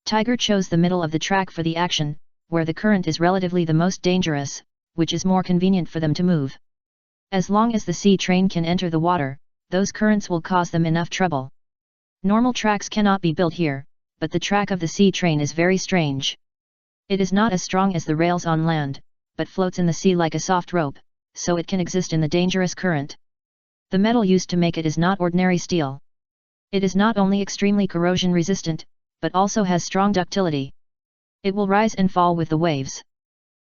Tiger chose the middle of the track for the action, where the current is relatively the most dangerous, which is more convenient for them to move. As long as the sea train can enter the water, those currents will cause them enough trouble. Normal tracks cannot be built here, but the track of the sea train is very strange. It is not as strong as the rails on land, but floats in the sea like a soft rope, so it can exist in the dangerous current. The metal used to make it is not ordinary steel. It is not only extremely corrosion resistant, but also has strong ductility. It will rise and fall with the waves.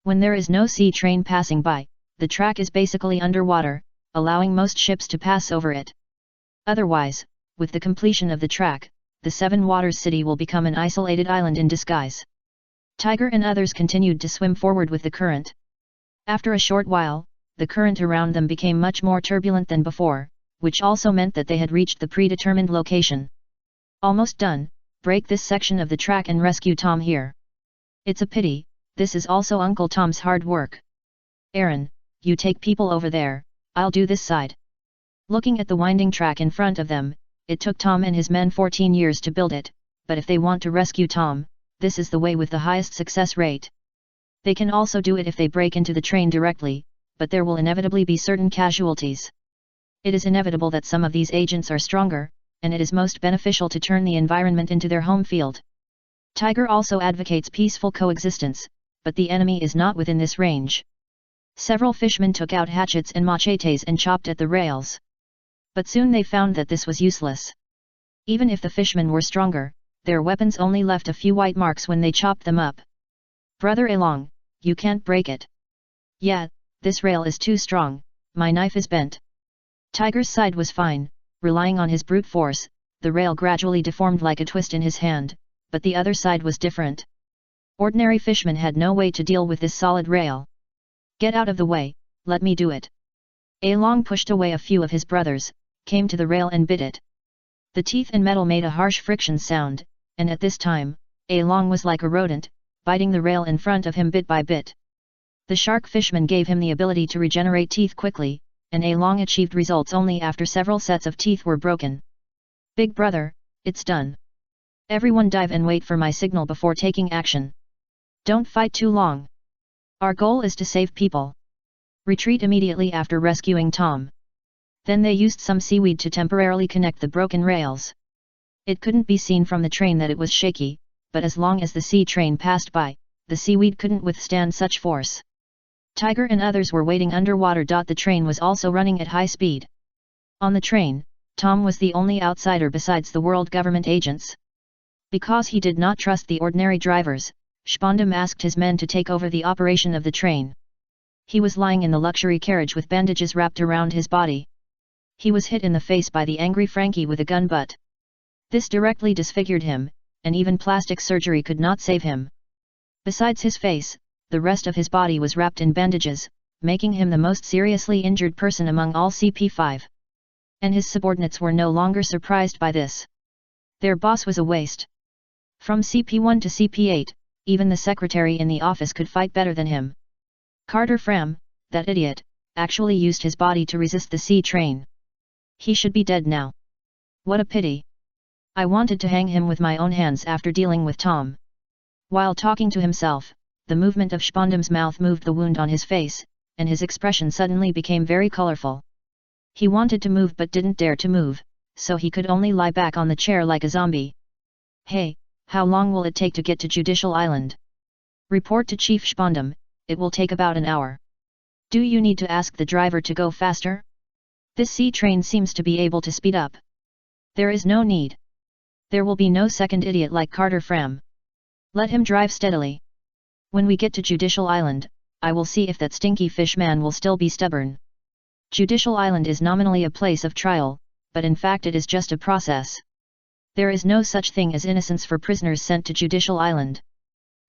When there is no sea train passing by, the track is basically underwater, allowing most ships to pass over it. Otherwise, with the completion of the track, the Seven Waters City will become an isolated island in disguise. Tiger and others continued to swim forward with the current. After a short while, the current around them became much more turbulent than before, which also meant that they had reached the predetermined location. Almost done, break this section of the track and rescue Tom here. It's a pity, this is also Uncle Tom's hard work. Aaron, you take people over there, I'll do this side. Looking at the winding track in front of them, it took Tom and his men 14 years to build it, but if they want to rescue Tom, this is the way with the highest success rate. They can also do it if they break into the train directly, but there will inevitably be certain casualties. It is inevitable that some of these agents are stronger, and it is most beneficial to turn the environment into their home field. Tiger also advocates peaceful coexistence, but the enemy is not within this range. Several fishermen took out hatchets and machetes and chopped at the rails. But soon they found that this was useless. Even if the fishermen were stronger, their weapons only left a few white marks when they chopped them up. Brother Along, you can't break it. Yeah, this rail is too strong, my knife is bent. Tiger's side was fine, relying on his brute force, the rail gradually deformed like a twist in his hand, but the other side was different. Ordinary fishermen had no way to deal with this solid rail. Get out of the way, let me do it. Along pushed away a few of his brothers, came to the rail and bit it. The teeth and metal made a harsh friction sound, and at this time, Along was like a rodent, biting the rail in front of him bit by bit. The shark fishman gave him the ability to regenerate teeth quickly, and Along achieved results only after several sets of teeth were broken. Big brother, it's done. Everyone dive and wait for my signal before taking action. Don't fight too long. Our goal is to save people. Retreat immediately after rescuing Tom. Then they used some seaweed to temporarily connect the broken rails. It couldn't be seen from the train that it was shaky, but as long as the sea train passed by, the seaweed couldn't withstand such force. Tiger and others were waiting underwater. The train was also running at high speed. On the train, Tom was the only outsider besides the world government agents. Because he did not trust the ordinary drivers, Spondam asked his men to take over the operation of the train. He was lying in the luxury carriage with bandages wrapped around his body. He was hit in the face by the angry Frankie with a gun butt. This directly disfigured him, and even plastic surgery could not save him. Besides his face, the rest of his body was wrapped in bandages, making him the most seriously injured person among all CP5. And his subordinates were no longer surprised by this. Their boss was a waste. From CP1 to CP8, even the secretary in the office could fight better than him. Carter Fram, that idiot, actually used his body to resist the C train. He should be dead now. What a pity. I wanted to hang him with my own hands after dealing with Tom. While talking to himself, the movement of Spondam's mouth moved the wound on his face, and his expression suddenly became very colorful. He wanted to move but didn't dare to move, so he could only lie back on the chair like a zombie. Hey, how long will it take to get to Judicial Island? Report to Chief Spondam, it will take about an hour. Do you need to ask the driver to go faster? This C train seems to be able to speed up. There is no need. There will be no second idiot like Carter Fram. Let him drive steadily. When we get to Judicial Island, I will see if that stinky fish man will still be stubborn. Judicial Island is nominally a place of trial, but in fact it is just a process. There is no such thing as innocence for prisoners sent to Judicial Island.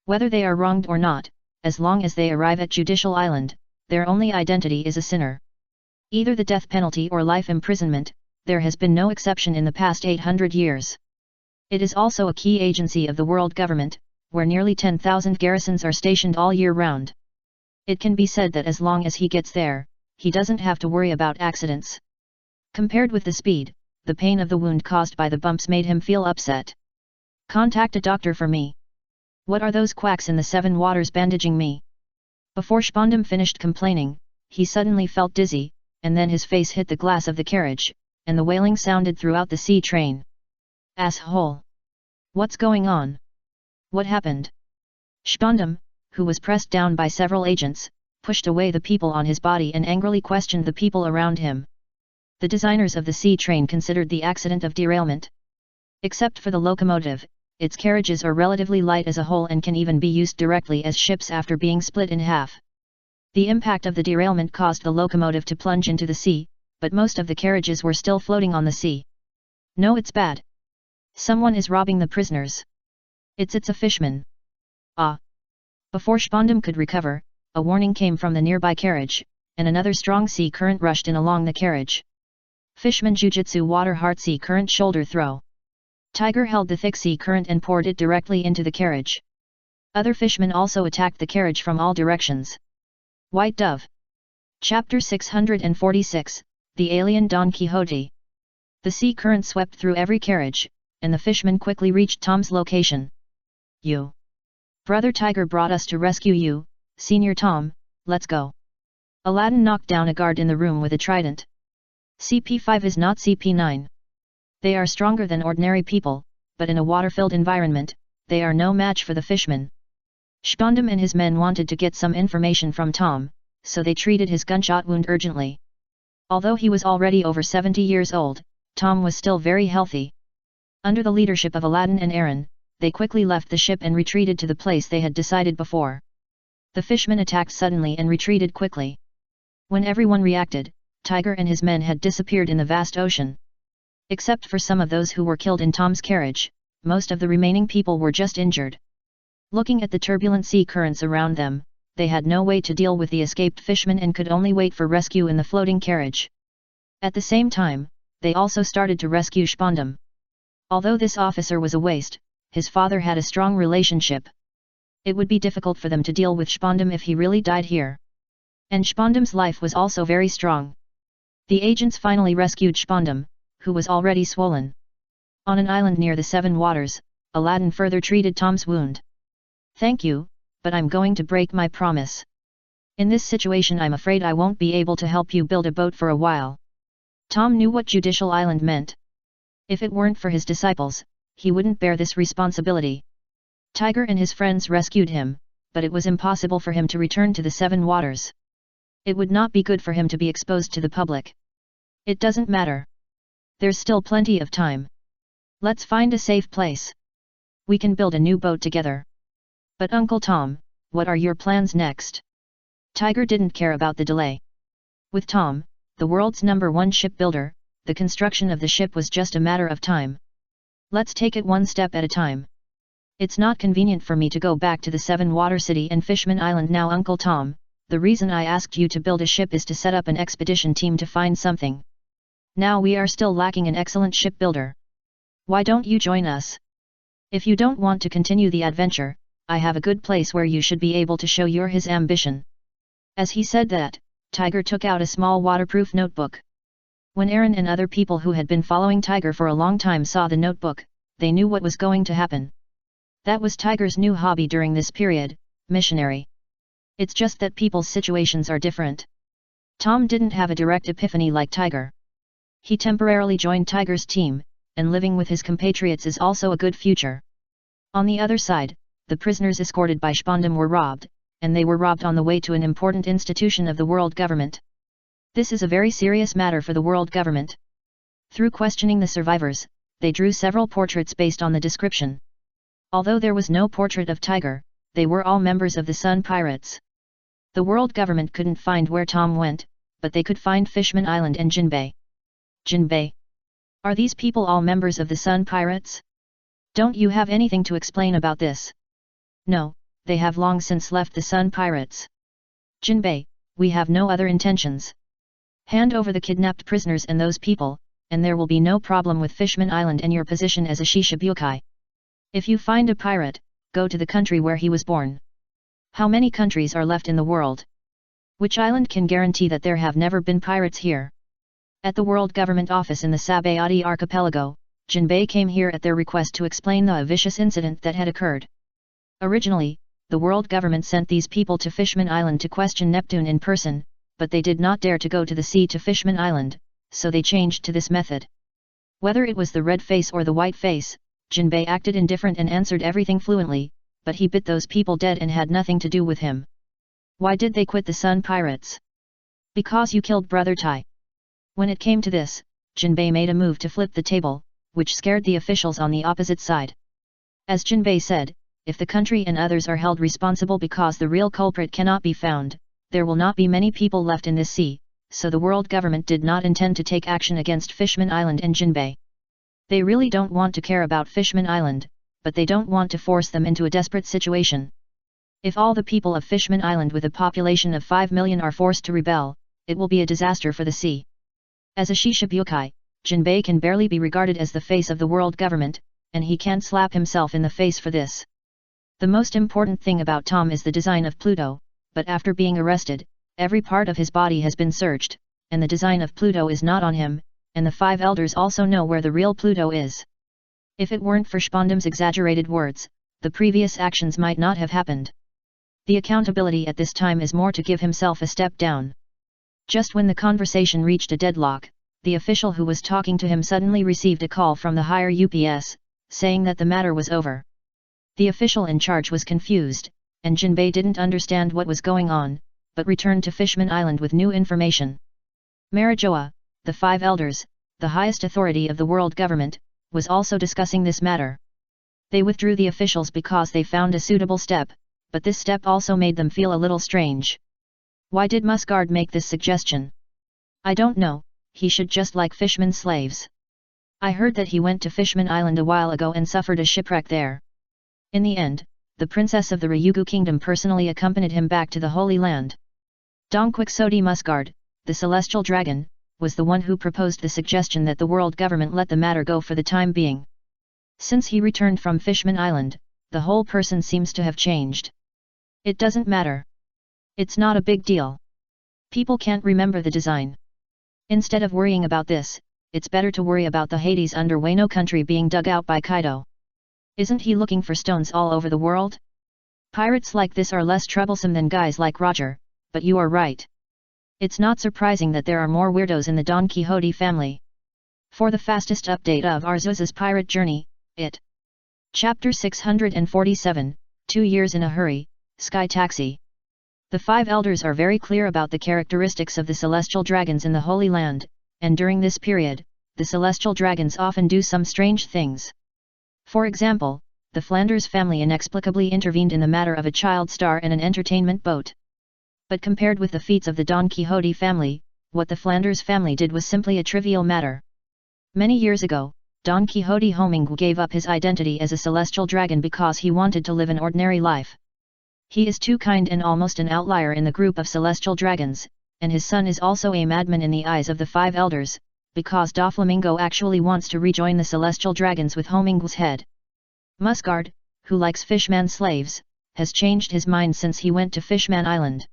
Whether they are wronged or not, as long as they arrive at Judicial Island, their only identity is a sinner. Either the death penalty or life imprisonment, there has been no exception in the past 800 years. It is also a key agency of the world government, where nearly 10,000 garrisons are stationed all year round. It can be said that as long as he gets there, he doesn't have to worry about accidents. Compared with the speed, the pain of the wound caused by the bumps made him feel upset. Contact a doctor for me. What are those quacks in the Seven Waters bandaging me? Before Spondam finished complaining, he suddenly felt dizzy, and then his face hit the glass of the carriage, and the wailing sounded throughout the C train. Asshole! What's going on? What happened? Spondam, who was pressed down by several agents, pushed away the people on his body and angrily questioned the people around him. The designers of the C train considered the accident of derailment. Except for the locomotive, its carriages are relatively light as a whole and can even be used directly as ships after being split in half. The impact of the derailment caused the locomotive to plunge into the sea, but most of the carriages were still floating on the sea. No, it's bad. Someone is robbing the prisoners. It's a fishman. Ah! Before Spondam could recover, a warning came from the nearby carriage, and another strong sea current rushed in along the carriage. Fishman Jujutsu Water Heart Sea Current Shoulder Throw. Tiger held the thick sea current and poured it directly into the carriage. Other fishmen also attacked the carriage from all directions. White Dove. Chapter 646, The Alien Don Quixote. The sea current swept through every carriage, and the fishmen quickly reached Tom's location. You. Brother Tiger brought us to rescue you, Senior Tom, let's go. Aladdin knocked down a guard in the room with a trident. CP5 is not CP9. They are stronger than ordinary people, but in a water-filled environment, they are no match for the fishmen. Spondam and his men wanted to get some information from Tom, so they treated his gunshot wound urgently. Although he was already over 70 years old, Tom was still very healthy. Under the leadership of Aladdin and Aaron, they quickly left the ship and retreated to the place they had decided before. The fishmen attacked suddenly and retreated quickly. When everyone reacted, Tiger and his men had disappeared in the vast ocean. Except for some of those who were killed in Tom's carriage, most of the remaining people were just injured. Looking at the turbulent sea currents around them, they had no way to deal with the escaped fishmen and could only wait for rescue in the floating carriage. At the same time, they also started to rescue Spondam. Although this officer was a waste, his father had a strong relationship. It would be difficult for them to deal with Spondam if he really died here. And Spondam's life was also very strong. The agents finally rescued Spondam, who was already swollen. On an island near the Seven Waters, Aladdin further treated Tom's wound. Thank you, but I'm going to break my promise. In this situation I'm afraid I won't be able to help you build a boat for a while. Tom knew what Judicial Island meant. If it weren't for his disciples, he wouldn't bear this responsibility. Tiger and his friends rescued him, but it was impossible for him to return to the Seven Waters. It would not be good for him to be exposed to the public. It doesn't matter. There's still plenty of time. Let's find a safe place. We can build a new boat together. But Uncle Tom, what are your plans next? Tiger didn't care about the delay. With Tom, the world's #1 shipbuilder, the construction of the ship was just a matter of time. Let's take it one step at a time. It's not convenient for me to go back to the Seven Water City and Fishman Island now, Uncle Tom. The reason I asked you to build a ship is to set up an expedition team to find something. Now we are still lacking an excellent shipbuilder. Why don't you join us? If you don't want to continue the adventure, I have a good place where you should be able to show his ambition. As he said that, Tiger took out a small waterproof notebook. When Aaron and other people who had been following Tiger for a long time saw the notebook, they knew what was going to happen. That was Tiger's new hobby during this period, missionary. It's just that people's situations are different. Tom didn't have a direct epiphany like Tiger. He temporarily joined Tiger's team, and living with his compatriots is also a good future. On the other side, the prisoners escorted by Spondam were robbed, and they were robbed on the way to an important institution of the world government. This is a very serious matter for the world government. Through questioning the survivors, they drew several portraits based on the description. Although there was no portrait of Tiger, they were all members of the Sun Pirates. The world government couldn't find where Tom went, but they could find Fishman Island and Jinbei. Jinbei? Are these people all members of the Sun Pirates? Don't you have anything to explain about this? No, they have long since left the Sun Pirates. Jinbei, we have no other intentions. Hand over the kidnapped prisoners and those people, and there will be no problem with Fishman Island and your position as a Shishibukai. If you find a pirate, go to the country where he was born. How many countries are left in the world? Which island can guarantee that there have never been pirates here? At the World Government Office in the Sabayati Archipelago, Jinbei came here at their request to explain the vicious incident that had occurred. Originally, the world government sent these people to Fishman Island to question Neptune in person, but they did not dare to go to the sea to Fishman Island, so they changed to this method. Whether it was the red face or the white face, Jinbei acted indifferent and answered everything fluently, but he bit those people dead and had nothing to do with him. Why did they quit the Sun Pirates? Because you killed Brother Tai. When it came to this, Jinbei made a move to flip the table, which scared the officials on the opposite side. As Jinbei said, if the country and others are held responsible because the real culprit cannot be found, there will not be many people left in this sea, so the world government did not intend to take action against Fishman Island and Jinbei. They really don't want to care about Fishman Island, but they don't want to force them into a desperate situation. If all the people of Fishman Island with a population of 5 million are forced to rebel, it will be a disaster for the sea. As a Shishibukai, Jinbei can barely be regarded as the face of the world government, and he can't slap himself in the face for this. The most important thing about Tom is the design of Pluto, but after being arrested, every part of his body has been searched, and the design of Pluto is not on him, and the 5 elders also know where the real Pluto is. If it weren't for Spondam's exaggerated words, the previous actions might not have happened. The accountability at this time is more to give himself a step down. Just when the conversation reached a deadlock, the official who was talking to him suddenly received a call from the higher UPS, saying that the matter was over. The official in charge was confused, and Jinbei didn't understand what was going on, but returned to Fishman Island with new information. Marijoa, the 5 elders, the highest authority of the world government, was also discussing this matter. They withdrew the officials because they found a suitable step, but this step also made them feel a little strange. Why did Musgard make this suggestion? I don't know, he should just like Fishman slaves. I heard that he went to Fishman Island a while ago and suffered a shipwreck there. In the end, the princess of the Ryugu kingdom personally accompanied him back to the Holy Land. Dongquixote Musgard, the celestial dragon, was the one who proposed the suggestion that the world government let the matter go for the time being. Since he returned from Fishman Island, the whole person seems to have changed. It doesn't matter. It's not a big deal. People can't remember the design. Instead of worrying about this, it's better to worry about the Hades under Wano country being dug out by Kaido. Isn't he looking for stones all over the world? Pirates like this are less troublesome than guys like Roger, but you are right. It's not surprising that there are more weirdos in the Don Quixote family. For the fastest update of Arceus's pirate journey, it. Chapter 647, 2 Years in a Hurry, Sky Taxi. The 5 elders are very clear about the characteristics of the celestial dragons in the Holy Land, and during this period, the celestial dragons often do some strange things. For example, the Flanders family inexplicably intervened in the matter of a child star and an entertainment boat. But compared with the feats of the Don Quixote family, what the Flanders family did was simply a trivial matter. Many years ago, Don Quixote Homingue gave up his identity as a celestial dragon because he wanted to live an ordinary life. He is too kind and almost an outlier in the group of celestial dragons, and his son is also a madman in the eyes of the five elders, because Doflamingo actually wants to rejoin the celestial dragons with Homingue's head. Musgard, who likes fishman slaves, has changed his mind since he went to Fishman Island.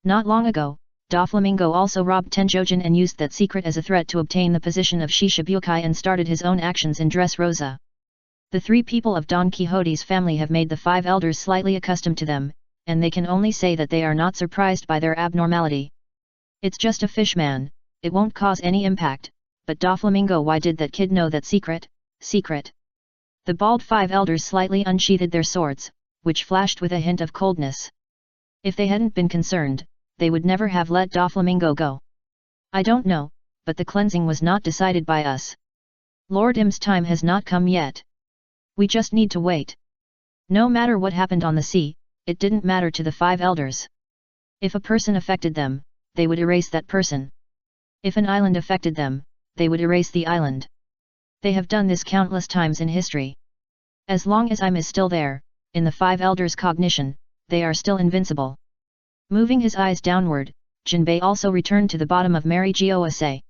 Not long ago, Doflamingo also robbed Tenjojin and used that secret as a threat to obtain the position of Shishibukai and started his own actions in Dressrosa. The three people of Don Quixote's family have made the five elders slightly accustomed to them, and they can only say that they are not surprised by their abnormality. It's just a fishman, it won't cause any impact, but Doflamingo, why did that kid know that secret? The bald five elders slightly unsheathed their swords, which flashed with a hint of coldness. If they hadn't been concerned, they would never have let Doflamingo go. I don't know, but the cleansing was not decided by us. Lord Im's time has not come yet. We just need to wait. No matter what happened on the sea, it didn't matter to the five elders. If a person affected them, they would erase that person. If an island affected them, they would erase the island. They have done this countless times in history. As long as I'm is still there, in the five elders' cognition, they are still invincible. Moving his eyes downward, Jinbei also returned to the bottom of Mary Gyoase.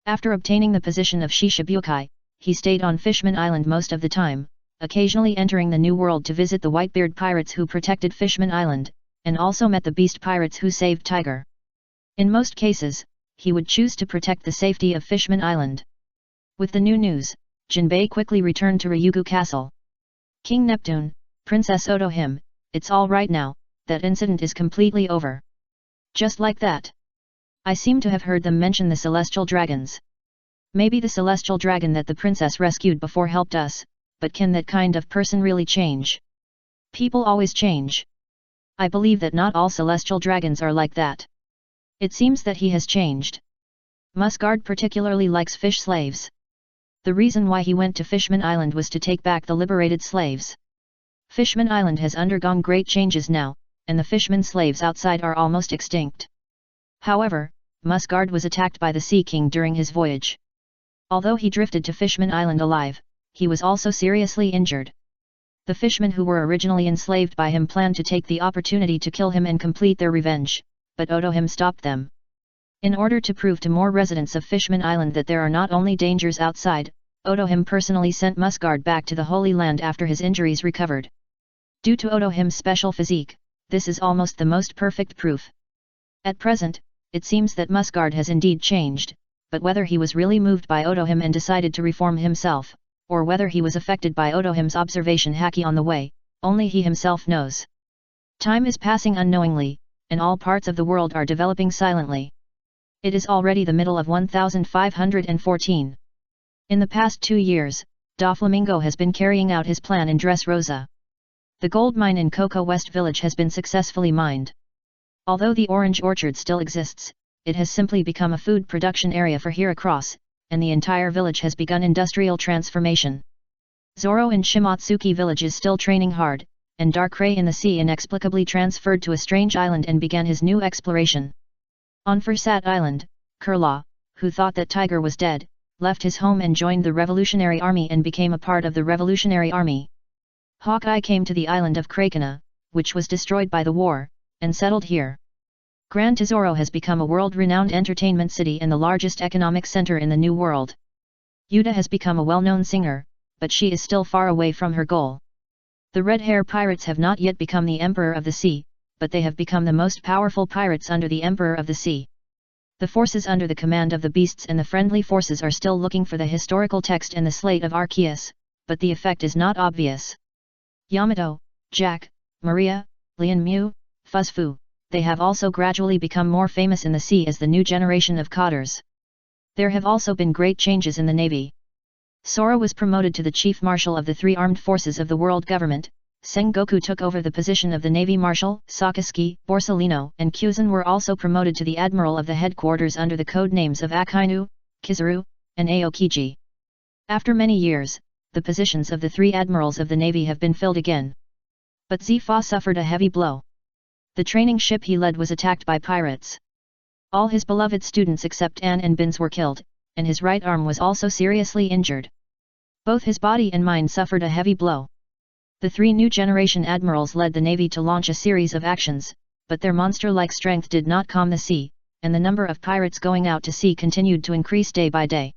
After obtaining the position of Shishibukai, he stayed on Fishman Island most of the time, occasionally entering the New World to visit the Whitebeard pirates who protected Fishman Island, and also met the Beast pirates who saved Tiger. In most cases, he would choose to protect the safety of Fishman Island. With the new news, Jinbei quickly returned to Ryugu Castle. King Neptune, Princess Otohime, it's all right now, that incident is completely over. Just like that. I seem to have heard them mention the celestial dragons. Maybe the celestial dragon that the princess rescued before helped us, but can that kind of person really change? People always change. I believe that not all celestial dragons are like that. It seems that he has changed. Musgard particularly likes fish slaves. The reason why he went to Fishman Island was to take back the liberated slaves. Fishman Island has undergone great changes now, and the fishman slaves outside are almost extinct. However, Musgard was attacked by the Sea King during his voyage. Although he drifted to Fishman Island alive, he was also seriously injured. The fishmen who were originally enslaved by him planned to take the opportunity to kill him and complete their revenge, but Otohime stopped them. In order to prove to more residents of Fishman Island that there are not only dangers outside, Otohime personally sent Musgard back to the Holy Land after his injuries recovered. Due to Otohime's special physique, this is almost the most perfect proof. At present, it seems that Musgard has indeed changed, but whether he was really moved by Otohime and decided to reform himself, or whether he was affected by Otohime's observation haki on the way, only he himself knows. Time is passing unknowingly, and all parts of the world are developing silently. It is already the middle of 1514. In the past 2 years, Doflamingo has been carrying out his plan in Dressrosa. The gold mine in Cocoa West Village has been successfully mined. Although the orange orchard still exists, it has simply become a food production area for here across, and the entire village has begun industrial transformation. Zoro in Shimotsuki village is still training hard, and Darkrai in the sea inexplicably transferred to a strange island and began his new exploration. On Fursat Island, Kurlaw, who thought that Tiger was dead, left his home and joined the Revolutionary Army and became a part of the Revolutionary Army. Hawkeye came to the island of Krakena, which was destroyed by the war, and settled here. Gran Tesoro has become a world-renowned entertainment city and the largest economic center in the New World. Yuta has become a well-known singer, but she is still far away from her goal. The Red Hair Pirates have not yet become the Emperor of the Sea, but they have become the most powerful pirates under the Emperor of the Sea. The forces under the command of the beasts and the friendly forces are still looking for the historical text and the slate of Arceus, but the effect is not obvious. Yamato, Jack, Maria, Lian Mu, Fuzfu, they have also gradually become more famous in the sea as the new generation of cotters. There have also been great changes in the navy. Sora was promoted to the chief marshal of the 3 armed forces of the world government, Sengoku took over the position of the Navy Marshal, Sakazuki, Borsalino and Kyuzan were also promoted to the Admiral of the headquarters under the code names of Akainu, Kizaru, and Aokiji. After many years, the positions of the 3 admirals of the navy have been filled again. But Zifa suffered a heavy blow. The training ship he led was attacked by pirates. All his beloved students except Anne and Bins were killed, and his right arm was also seriously injured. Both his body and mind suffered a heavy blow. The 3 new generation admirals led the navy to launch a series of actions, but their monster-like strength did not calm the sea, and the number of pirates going out to sea continued to increase day by day.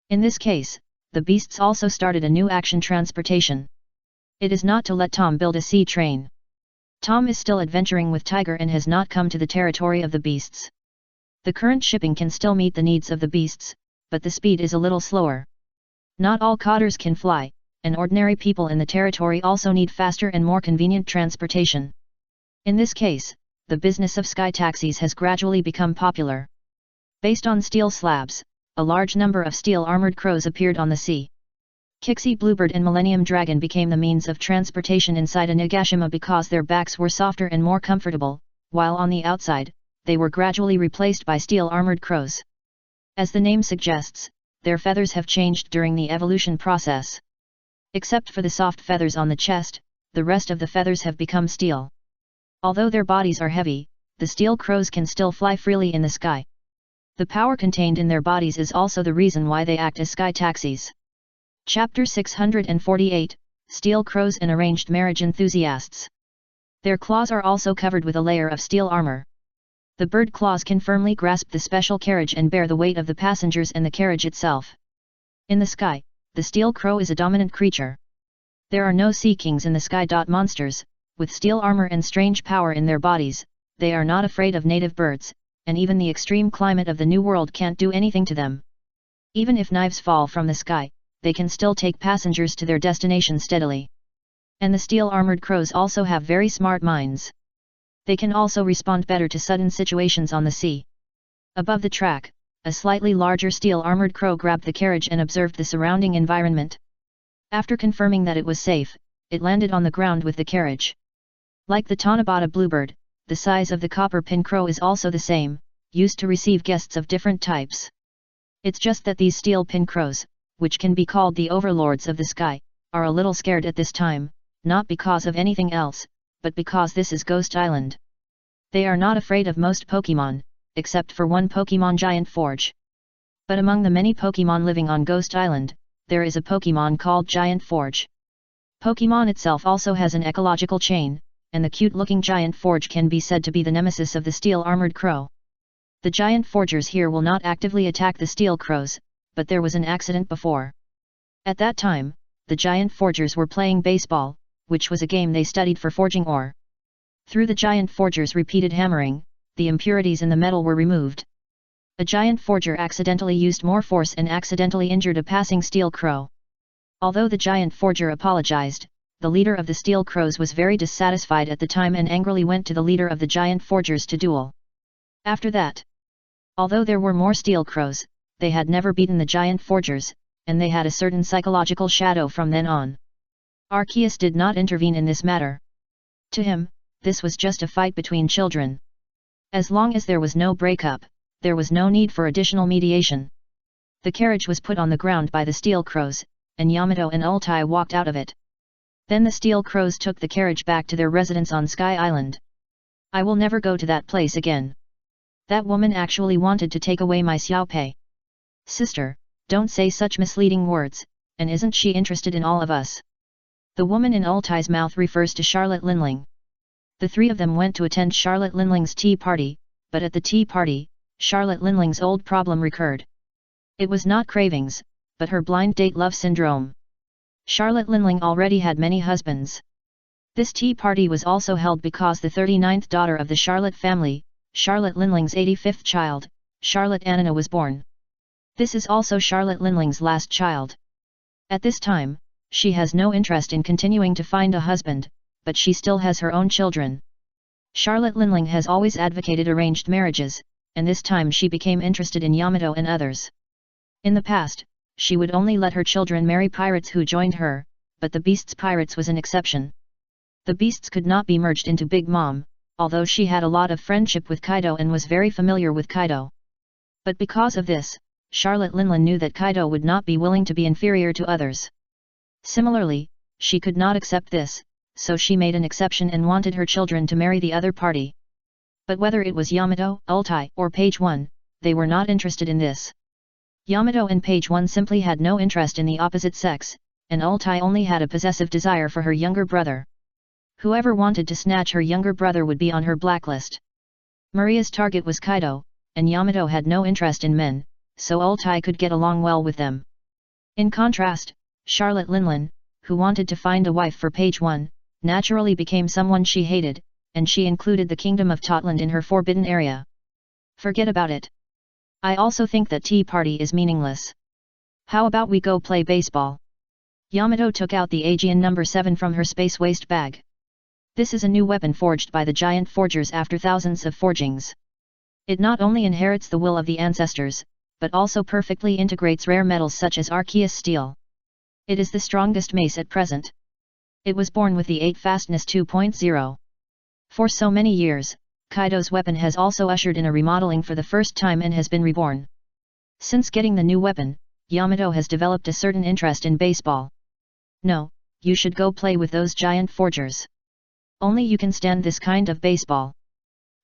In this case, the beasts also started a new action: transportation. It is not to let Tom build a sea train. Tom is still adventuring with Tiger and has not come to the territory of the beasts. The current shipping can still meet the needs of the beasts, but the speed is a little slower. Not all cotters can fly, and ordinary people in the territory also need faster and more convenient transportation. In this case, the business of sky taxis has gradually become popular. Based on steel slabs, a large number of steel-armored crows appeared on the sea. Kixie Bluebird and Millennium Dragon became the means of transportation inside a Nagashima because their backs were softer and more comfortable, while on the outside, they were gradually replaced by steel-armored crows. As the name suggests, their feathers have changed during the evolution process. Except for the soft feathers on the chest, the rest of the feathers have become steel. Although their bodies are heavy, the steel crows can still fly freely in the sky. The power contained in their bodies is also the reason why they act as sky taxis. Chapter 648, Steel Crows and Arranged Marriage Enthusiasts. Their claws are also covered with a layer of steel armor. The bird claws can firmly grasp the special carriage and bear the weight of the passengers and the carriage itself. In the sky, the steel crow is a dominant creature. There are no sea kings in the sky. Monsters, with steel armor and strange power in their bodies, they are not afraid of native birds, and even the extreme climate of the New World can't do anything to them. Even if knives fall from the sky, they can still take passengers to their destination steadily. And the steel-armored crows also have very smart minds. They can also respond better to sudden situations on the sea. Above the track, a slightly larger steel-armored crow grabbed the carriage and observed the surrounding environment. After confirming that it was safe, it landed on the ground with the carriage. Like the Tanabata bluebird, the size of the copper pin crow is also the same, used to receive guests of different types. It's just that these steel pin crows, which can be called the overlords of the sky, are a little scared at this time, not because of anything else, but because this is Ghost Island. They are not afraid of most Pokemon, except for one Pokemon Giant Forge. But among the many Pokemon living on Ghost Island, there is a Pokemon called Giant Forge. Pokemon itself also has an ecological chain, and the cute-looking Giant Forge can be said to be the nemesis of the steel-armored crow. The Giant Forgers here will not actively attack the steel crows, but there was an accident before. At that time, the Giant Forgers were playing baseball, which was a game they studied for forging ore. Through the Giant Forgers' repeated hammering, the impurities in the metal were removed. A Giant Forger accidentally used more force and accidentally injured a passing steel crow. Although the Giant Forger apologized, the leader of the Steel Crows was very dissatisfied at the time and angrily went to the leader of the Giant Forgers to duel. After that, although there were more Steel Crows, they had never beaten the Giant Forgers, and they had a certain psychological shadow from then on. Arceus did not intervene in this matter. To him, this was just a fight between children. As long as there was no breakup, there was no need for additional mediation. The carriage was put on the ground by the Steel Crows, and Yamato and Ultai walked out of it. Then the Steel Crows took the carriage back to their residence on Sky Island. I will never go to that place again. That woman actually wanted to take away my Xiaopei. Sister, don't say such misleading words, and isn't she interested in all of us? The woman in Ultai's mouth refers to Charlotte Linling. The 3 of them went to attend Charlotte Linling's tea party, but at the tea party, Charlotte Linling's old problem recurred. It was not cravings, but her blind date love syndrome. Charlotte Linling already had many husbands. This tea party was also held because the 39th daughter of the Charlotte family, Charlotte Linling's 85th child, Charlotte Annina was born. This is also Charlotte Linling's last child. At this time, she has no interest in continuing to find a husband, but she still has her own children. Charlotte Linling has always advocated arranged marriages, and this time she became interested in Yamato and others. In the past, she would only let her children marry pirates who joined her, but the Beast's pirates was an exception. The Beasts could not be merged into Big Mom, although she had a lot of friendship with Kaido and was very familiar with Kaido. But because of this, Charlotte Linlin knew that Kaido would not be willing to be inferior to others. Similarly, she could not accept this, so she made an exception and wanted her children to marry the other party. But whether it was Yamato, Ultai, or Page 1, they were not interested in this. Yamato and Page 1 simply had no interest in the opposite sex, and Ultai only had a possessive desire for her younger brother. Whoever wanted to snatch her younger brother would be on her blacklist. Maria's target was Kaido, and Yamato had no interest in men, so Ultai could get along well with them. In contrast, Charlotte Linlin, who wanted to find a wife for Page 1, naturally became someone she hated, and she included the kingdom of Totland in her forbidden area. Forget about it. I also think that tea party is meaningless. How about we go play baseball? Yamato took out the Aegean No. 7 from her space waste bag. This is a new weapon forged by the giant forgers after thousands of forgings. It not only inherits the will of the ancestors, but also perfectly integrates rare metals such as Arceus steel. It is the strongest mace at present. It was born with the 8 Fastness 2.0. For so many years, Kaido's weapon has also ushered in a remodeling for the first time and has been reborn. Since getting the new weapon, Yamato has developed a certain interest in baseball. No, you should go play with those giant forgers. Only you can stand this kind of baseball.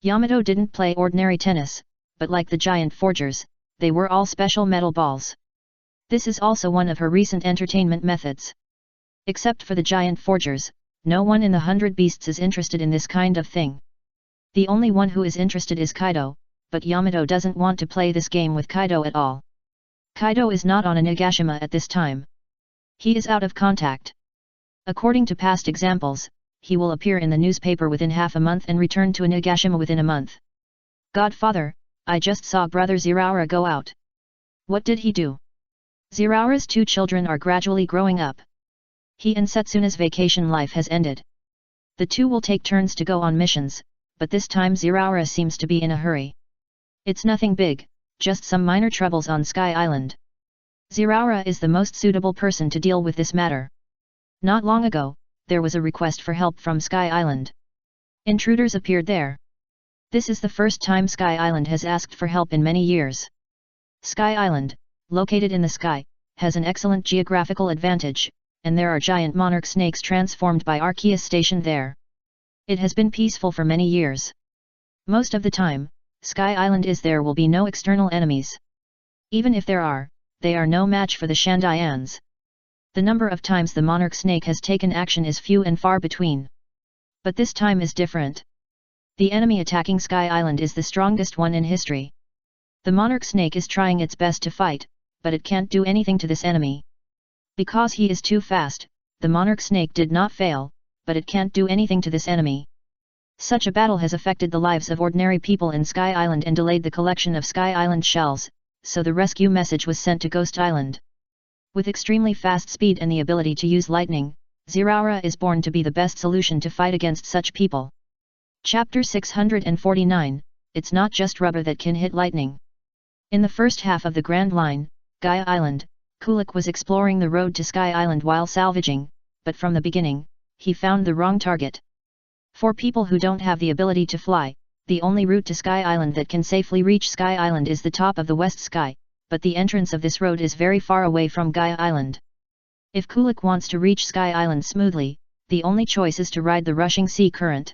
Yamato didn't play ordinary tennis, but like the giant forgers, they were all special metal balls. This is also one of her recent entertainment methods. Except for the giant forgers, no one in the 100 Beasts is interested in this kind of thing. The only one who is interested is Kaido, but Yamato doesn't want to play this game with Kaido at all. Kaido is not on a Nagashima at this time. He is out of contact. According to past examples, he will appear in the newspaper within half a month and return to a Nagashima within a month. Godfather, I just saw brother Zeraora go out. What did he do? Zeraora's 2 children are gradually growing up. He and Setsuna's vacation life has ended. The 2 will take turns to go on missions, but this time Zeraora seems to be in a hurry. It's nothing big, just some minor troubles on Sky Island. Zeraora is the most suitable person to deal with this matter. Not long ago, there was a request for help from Sky Island. Intruders appeared there. This is the first time Sky Island has asked for help in many years. Sky Island, located in the sky, has an excellent geographical advantage, and there are giant monarch snakes transformed by Arceus stationed there. It has been peaceful for many years. Most of the time, Sky Island is there will be no external enemies. Even if there are, they are no match for the Shandayans. The number of times the monarch snake has taken action is few and far between. But this time is different. The enemy attacking Sky Island is the strongest one in history. The monarch snake is trying its best to fight, but it can't do anything to this enemy. Because he is too fast, the monarch snake did not fail, but it can't do anything to this enemy. Such a battle has affected the lives of ordinary people in Sky Island and delayed the collection of Sky Island shells, so the rescue message was sent to Ghost Island. With extremely fast speed and the ability to use lightning, Zeraora is born to be the best solution to fight against such people. Chapter 649, It's not just rubber that can hit lightning. In the first half of the Grand Line, Gaia Island, Kulik was exploring the road to Sky Island while salvaging, but from the beginning, he found the wrong target. For people who don't have the ability to fly, the only route to Sky Island that can safely reach Sky Island is the top of the West Sky, but the entrance of this road is very far away from Gaia Island. If Kulik wants to reach Sky Island smoothly, the only choice is to ride the rushing sea current.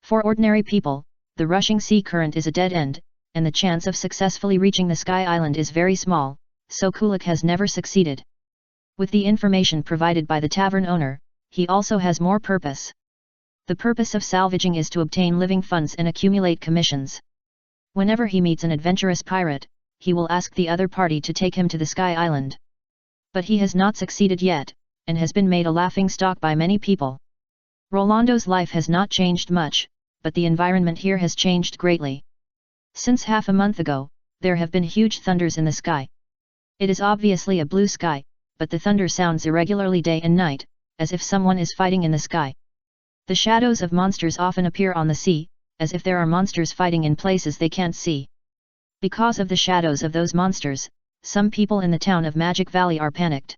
For ordinary people, the rushing sea current is a dead end, and the chance of successfully reaching the Sky Island is very small, so Kulik has never succeeded. With the information provided by the tavern owner, he also has more purpose. The purpose of salvaging is to obtain living funds and accumulate commissions. Whenever he meets an adventurous pirate, he will ask the other party to take him to the Sky Island. But he has not succeeded yet, and has been made a laughingstock by many people. Rolando's life has not changed much, but the environment here has changed greatly. Since half a month ago, there have been huge thunders in the sky. It is obviously a blue sky, but the thunder sounds irregularly day and night, as if someone is fighting in the sky. The shadows of monsters often appear on the sea, as if there are monsters fighting in places they can't see. Because of the shadows of those monsters, some people in the town of Magic Valley are panicked.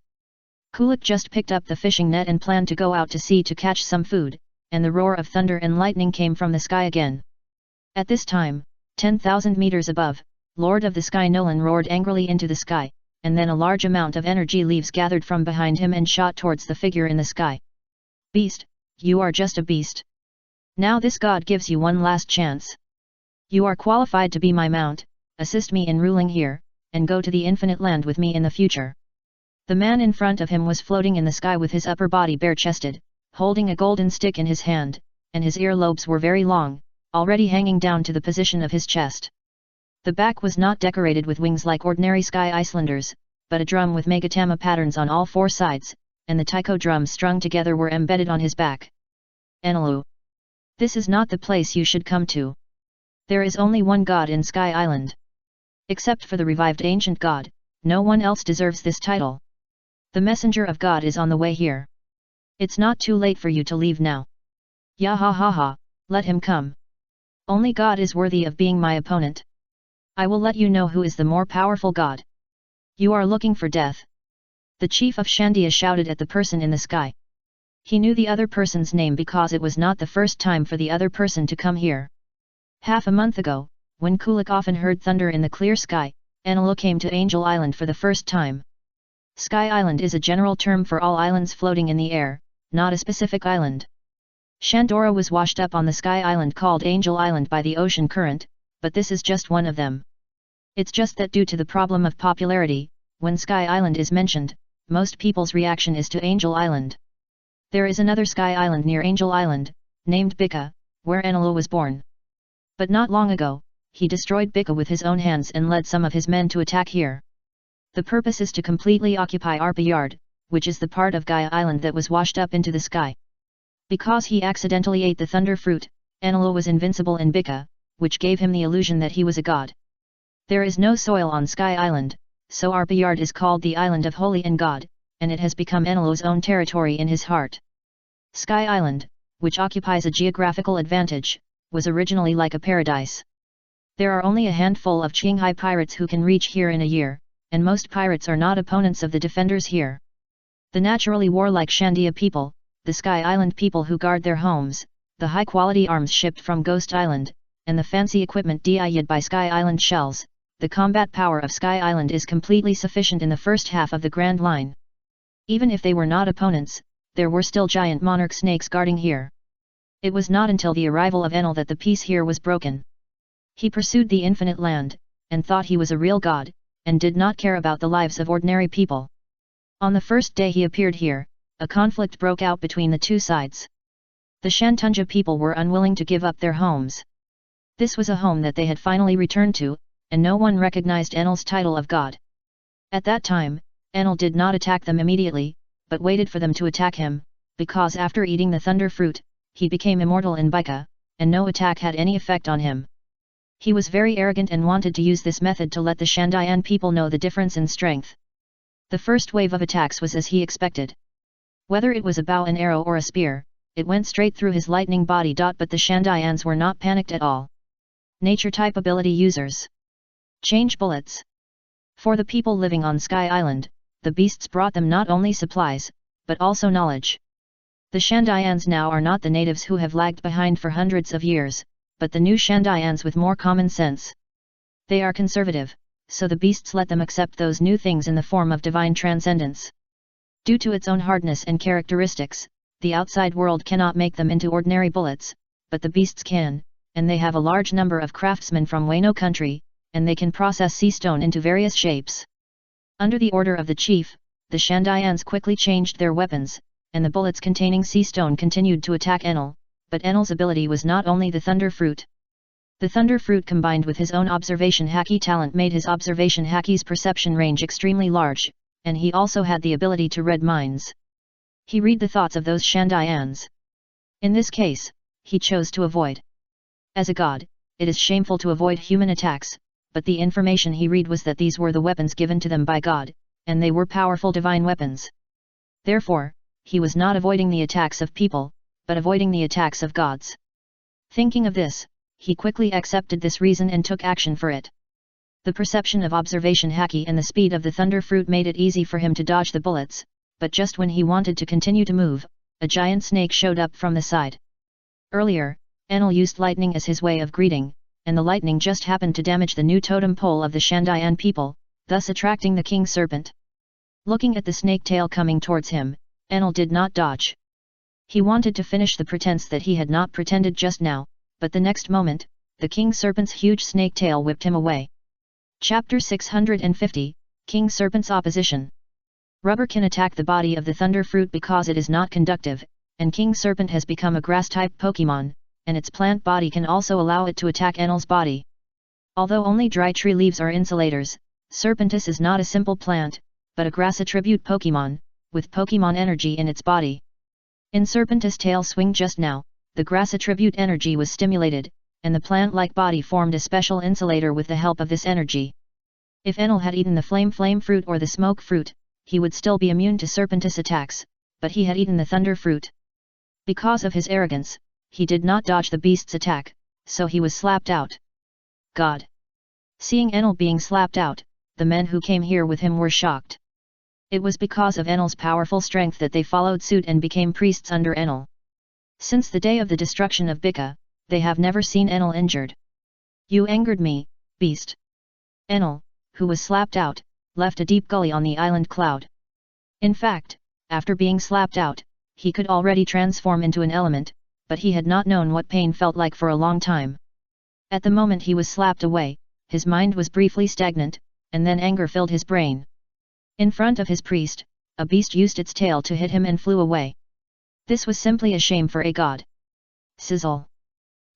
Kulik just picked up the fishing net and planned to go out to sea to catch some food, and the roar of thunder and lightning came from the sky again. At this time, 10,000 meters above, Lord of the Sky Nolan roared angrily into the sky, and then a large amount of energy leaves gathered from behind him and shot towards the figure in the sky. Beast, you are just a beast. Now this god gives you one last chance. You are qualified to be my mount, assist me in ruling here, and go to the infinite land with me in the future. The man in front of him was floating in the sky with his upper body bare-chested, holding a golden stick in his hand, and his earlobes were very long, already hanging down to the position of his chest. The back was not decorated with wings like ordinary Sky Icelanders, but a drum with megatama patterns on all four sides, and the taiko drums strung together were embedded on his back. Enelu. This is not the place you should come to. There is only one god in Sky Island. Except for the revived ancient god, no one else deserves this title. The messenger of God is on the way here. It's not too late for you to leave now. Ya ha ha ha, let him come. Only God is worthy of being my opponent. I will let you know who is the more powerful god. You are looking for death. The chief of Shandia shouted at the person in the sky. He knew the other person's name because it was not the first time for the other person to come here. Half a month ago, when Kulik often heard thunder in the clear sky, Enelu came to Angel Island for the first time. Sky Island is a general term for all islands floating in the air, not a specific island. Shandora was washed up on the Sky Island called Angel Island by the ocean current, but this is just one of them. It's just that due to the problem of popularity, when Sky Island is mentioned, most people's reaction is to Angel Island. There is another Sky Island near Angel Island, named Bika, where Enelu was born. But not long ago, he destroyed Bika with his own hands and led some of his men to attack here. The purpose is to completely occupy Arpa Yard, which is the part of Gaia Island that was washed up into the sky. Because he accidentally ate the thunder fruit, Enelu was invincible in Bika, which gave him the illusion that he was a god. There is no soil on Sky Island, so Arpa Yard is called the Island of Holy and God, and it has become Enelu's own territory in his heart. Sky Island, which occupies a geographical advantage, was originally like a paradise. There are only a handful of Qinghai pirates who can reach here in a year, and most pirates are not opponents of the defenders here. The naturally warlike Shandia people, the Sky Island people who guard their homes, the high-quality arms shipped from Ghost Island, and the fancy equipment DIYed by Sky Island shells, the combat power of Sky Island is completely sufficient in the first half of the Grand Line. Even if they were not opponents, there were still giant monarch snakes guarding here. It was not until the arrival of Enel that the peace here was broken. He pursued the infinite land, and thought he was a real god, and did not care about the lives of ordinary people. On the first day he appeared here, a conflict broke out between the two sides. The Shantunja people were unwilling to give up their homes. This was a home that they had finally returned to, and no one recognized Enel's title of god. At that time, Enel did not attack them immediately, but waited for them to attack him, because after eating the thunder fruit, he became immortal in Bika, and no attack had any effect on him. He was very arrogant and wanted to use this method to let the Shandayan people know the difference in strength. The first wave of attacks was as he expected. Whether it was a bow and arrow or a spear, it went straight through his lightning body. But the Shandayans were not panicked at all. Nature type ability users. Change bullets. For the people living on Sky Island, the beasts brought them not only supplies, but also knowledge. The Shandayans now are not the natives who have lagged behind for hundreds of years, but the new Shandayans with more common sense. They are conservative, so the beasts let them accept those new things in the form of divine transcendence. Due to its own hardness and characteristics, the outside world cannot make them into ordinary bullets, but the beasts can, and they have a large number of craftsmen from Wano country, and they can process sea stone into various shapes. Under the order of the chief, the Shandayans quickly changed their weapons, and the bullets containing sea stone continued to attack Enel, but Enel's ability was not only the thunder fruit. The thunder fruit combined with his own observation haki talent made his observation haki's perception range extremely large, and he also had the ability to read minds. He read the thoughts of those Shandayans. In this case, he chose to avoid. As a god, it is shameful to avoid human attacks, but the information he read was that these were the weapons given to them by God, and they were powerful divine weapons. Therefore, he was not avoiding the attacks of people, but avoiding the attacks of gods. Thinking of this, he quickly accepted this reason and took action for it. The perception of observation haki and the speed of the thunder fruit made it easy for him to dodge the bullets, but just when he wanted to continue to move, a giant snake showed up from the side. Earlier, Enel used lightning as his way of greeting, and the lightning just happened to damage the new totem pole of the Shandian people, thus attracting the king serpent. Looking at the snake tail coming towards him, Enel did not dodge. He wanted to finish the pretense that he had not pretended just now, but the next moment, the king serpent's huge snake tail whipped him away. Chapter 650, King Serpent's Opposition. Rubber can attack the body of the thunder fruit because it is not conductive, and King Serpent has become a grass-type Pokemon, and its plant body can also allow it to attack Enel's body. Although only dry tree leaves are insulators, Serpentis is not a simple plant, but a grass attribute Pokemon, with Pokemon energy in its body. In Serpentis' tail swing just now, the grass attribute energy was stimulated, and the plant-like body formed a special insulator with the help of this energy. If Enel had eaten the flame fruit or the smoke fruit, he would still be immune to Serpentis attacks, but he had eaten the thunder fruit. Because of his arrogance, he did not dodge the beast's attack, so he was slapped out. God! Seeing Enel being slapped out, the men who came here with him were shocked. It was because of Enel's powerful strength that they followed suit and became priests under Enel. Since the day of the destruction of Bika, they have never seen Enel injured. You angered me, beast. Enel, who was slapped out, left a deep gully on the island cloud. In fact, after being slapped out, he could already transform into an element, but he had not known what pain felt like for a long time. At the moment he was slapped away, his mind was briefly stagnant, and then anger filled his brain. In front of his priest, a beast used its tail to hit him and flew away. This was simply a shame for a god. Sizzle!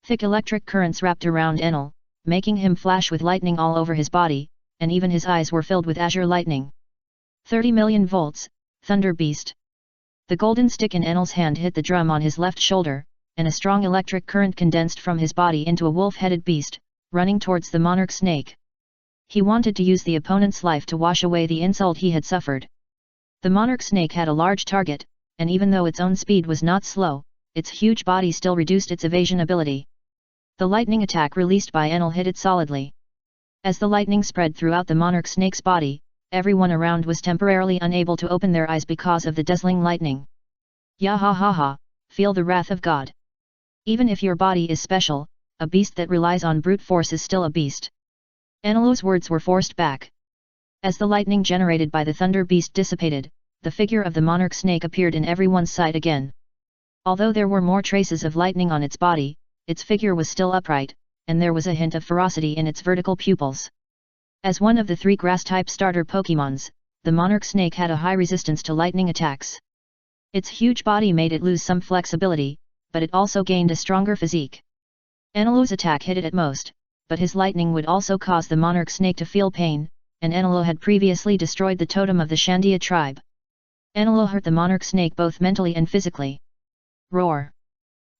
Thick electric currents wrapped around Enel, making him flash with lightning all over his body, and even his eyes were filled with azure lightning. 30 million volts, Thunder Beast. The golden stick in Enel's hand hit the drum on his left shoulder, and a strong electric current condensed from his body into a wolf-headed beast, running towards the monarch snake. He wanted to use the opponent's life to wash away the insult he had suffered. The monarch snake had a large target, and even though its own speed was not slow, its huge body still reduced its evasion ability. The lightning attack released by Enel hit it solidly. As the lightning spread throughout the monarch snake's body, everyone around was temporarily unable to open their eyes because of the dazzling lightning. Yahahaha, feel the wrath of God. Even if your body is special, a beast that relies on brute force is still a beast. Enelo's words were forced back. As the lightning generated by the thunder beast dissipated, the figure of the monarch snake appeared in everyone's sight again. Although there were more traces of lightning on its body, its figure was still upright, and there was a hint of ferocity in its vertical pupils. As one of the 3 grass-type starter Pokémons, the monarch snake had a high resistance to lightning attacks. Its huge body made it lose some flexibility, but it also gained a stronger physique. Enelo's attack hit it at most, but his lightning would also cause the monarch snake to feel pain, and Enelo had previously destroyed the totem of the Shandia tribe. Enelo hurt the monarch snake both mentally and physically. Roar!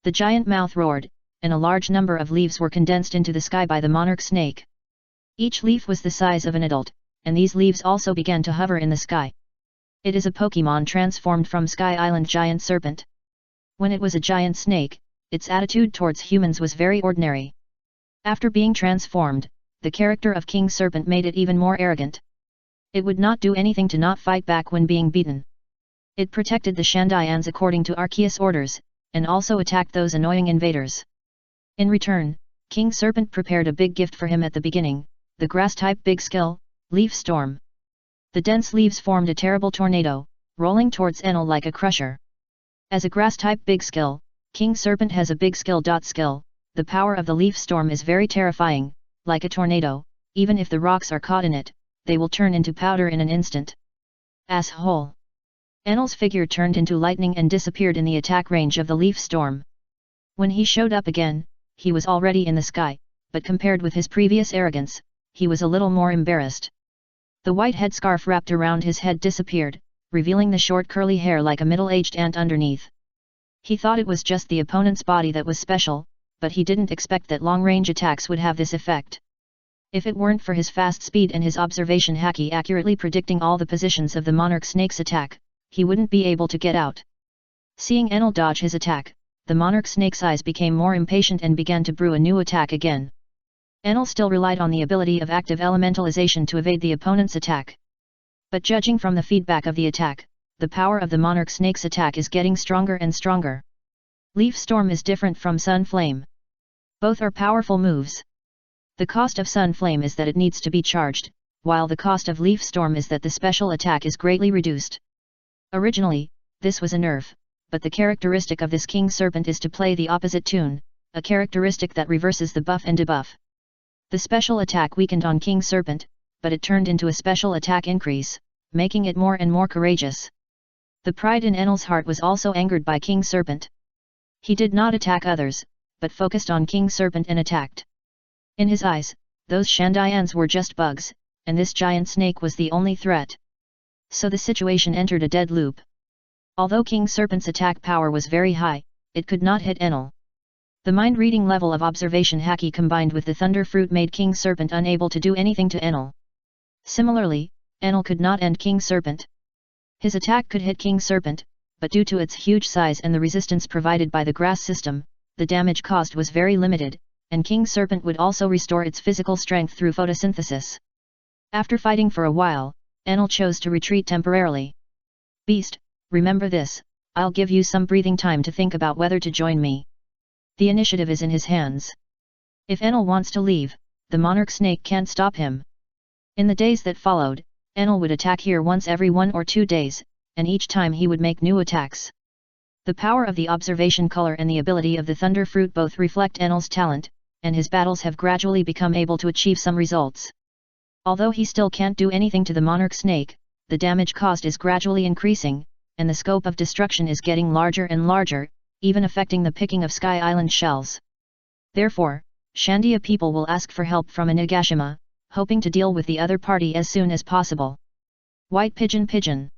The giant mouth roared, and a large number of leaves were condensed into the sky by the monarch snake. Each leaf was the size of an adult, and these leaves also began to hover in the sky. It is a Pokémon transformed from Sky Island Giant Serpent. When it was a giant snake, its attitude towards humans was very ordinary. After being transformed, the character of King Serpent made it even more arrogant. It would not do anything to not fight back when being beaten. It protected the Shandians according to Arceus orders, and also attacked those annoying invaders. In return, King Serpent prepared a big gift for him at the beginning, the grass-type big skill, Leaf Storm. The dense leaves formed a terrible tornado, rolling towards Enel like a crusher. As a grass-type big skill, King Serpent has a big skill. The power of the Leaf Storm is very terrifying, like a tornado, even if the rocks are caught in it, they will turn into powder in an instant. Asshole! Enel's figure turned into lightning and disappeared in the attack range of the Leaf Storm. When he showed up again, he was already in the sky, but compared with his previous arrogance, he was a little more embarrassed. The white headscarf wrapped around his head disappeared, revealing the short curly hair like a middle-aged ant underneath. He thought it was just the opponent's body that was special, but he didn't expect that long-range attacks would have this effect. If it weren't for his fast speed and his observation haki accurately predicting all the positions of the monarch snake's attack, he wouldn't be able to get out. Seeing Enel dodge his attack, the monarch snake's eyes became more impatient and began to brew a new attack again. Enel still relied on the ability of active elementalization to evade the opponent's attack. But judging from the feedback of the attack, the power of the monarch snake's attack is getting stronger and stronger. Leaf Storm is different from Sun Flame. Both are powerful moves. The cost of Sun Flame is that it needs to be charged, while the cost of Leaf Storm is that the special attack is greatly reduced. Originally, this was a nerf, but the characteristic of this King Serpent is to play the opposite tune, a characteristic that reverses the buff and debuff. The special attack weakened on King Serpent, but it turned into a special attack increase, making it more and more courageous. The pride in Enel's heart was also angered by King Serpent. He did not attack others, but focused on King Serpent and attacked. In his eyes, those Shandians were just bugs, and this giant snake was the only threat. So the situation entered a dead loop. Although King Serpent's attack power was very high, it could not hit Enel. The mind-reading level of observation haki combined with the Thunder Fruit made King Serpent unable to do anything to Enel. Similarly, Enel could not end King Serpent. His attack could hit King Serpent, but due to its huge size and the resistance provided by the grass system, the damage caused was very limited, and King Serpent would also restore its physical strength through photosynthesis. After fighting for a while, Enel chose to retreat temporarily. Beast, remember this, I'll give you some breathing time to think about whether to join me. The initiative is in his hands. If Enel wants to leave, the monarch snake can't stop him. In the days that followed, Enel would attack here once every 1 or 2 days, and each time he would make new attacks. The power of the observation color and the ability of the Thunder Fruit both reflect Enel's talent, and his battles have gradually become able to achieve some results. Although he still can't do anything to the monarch snake, the damage caused is gradually increasing, and the scope of destruction is getting larger and larger, even affecting the picking of Sky Island shells. Therefore, Shandia people will ask for help from Inagashima, hoping to deal with the other party as soon as possible. White Pigeon Pigeon.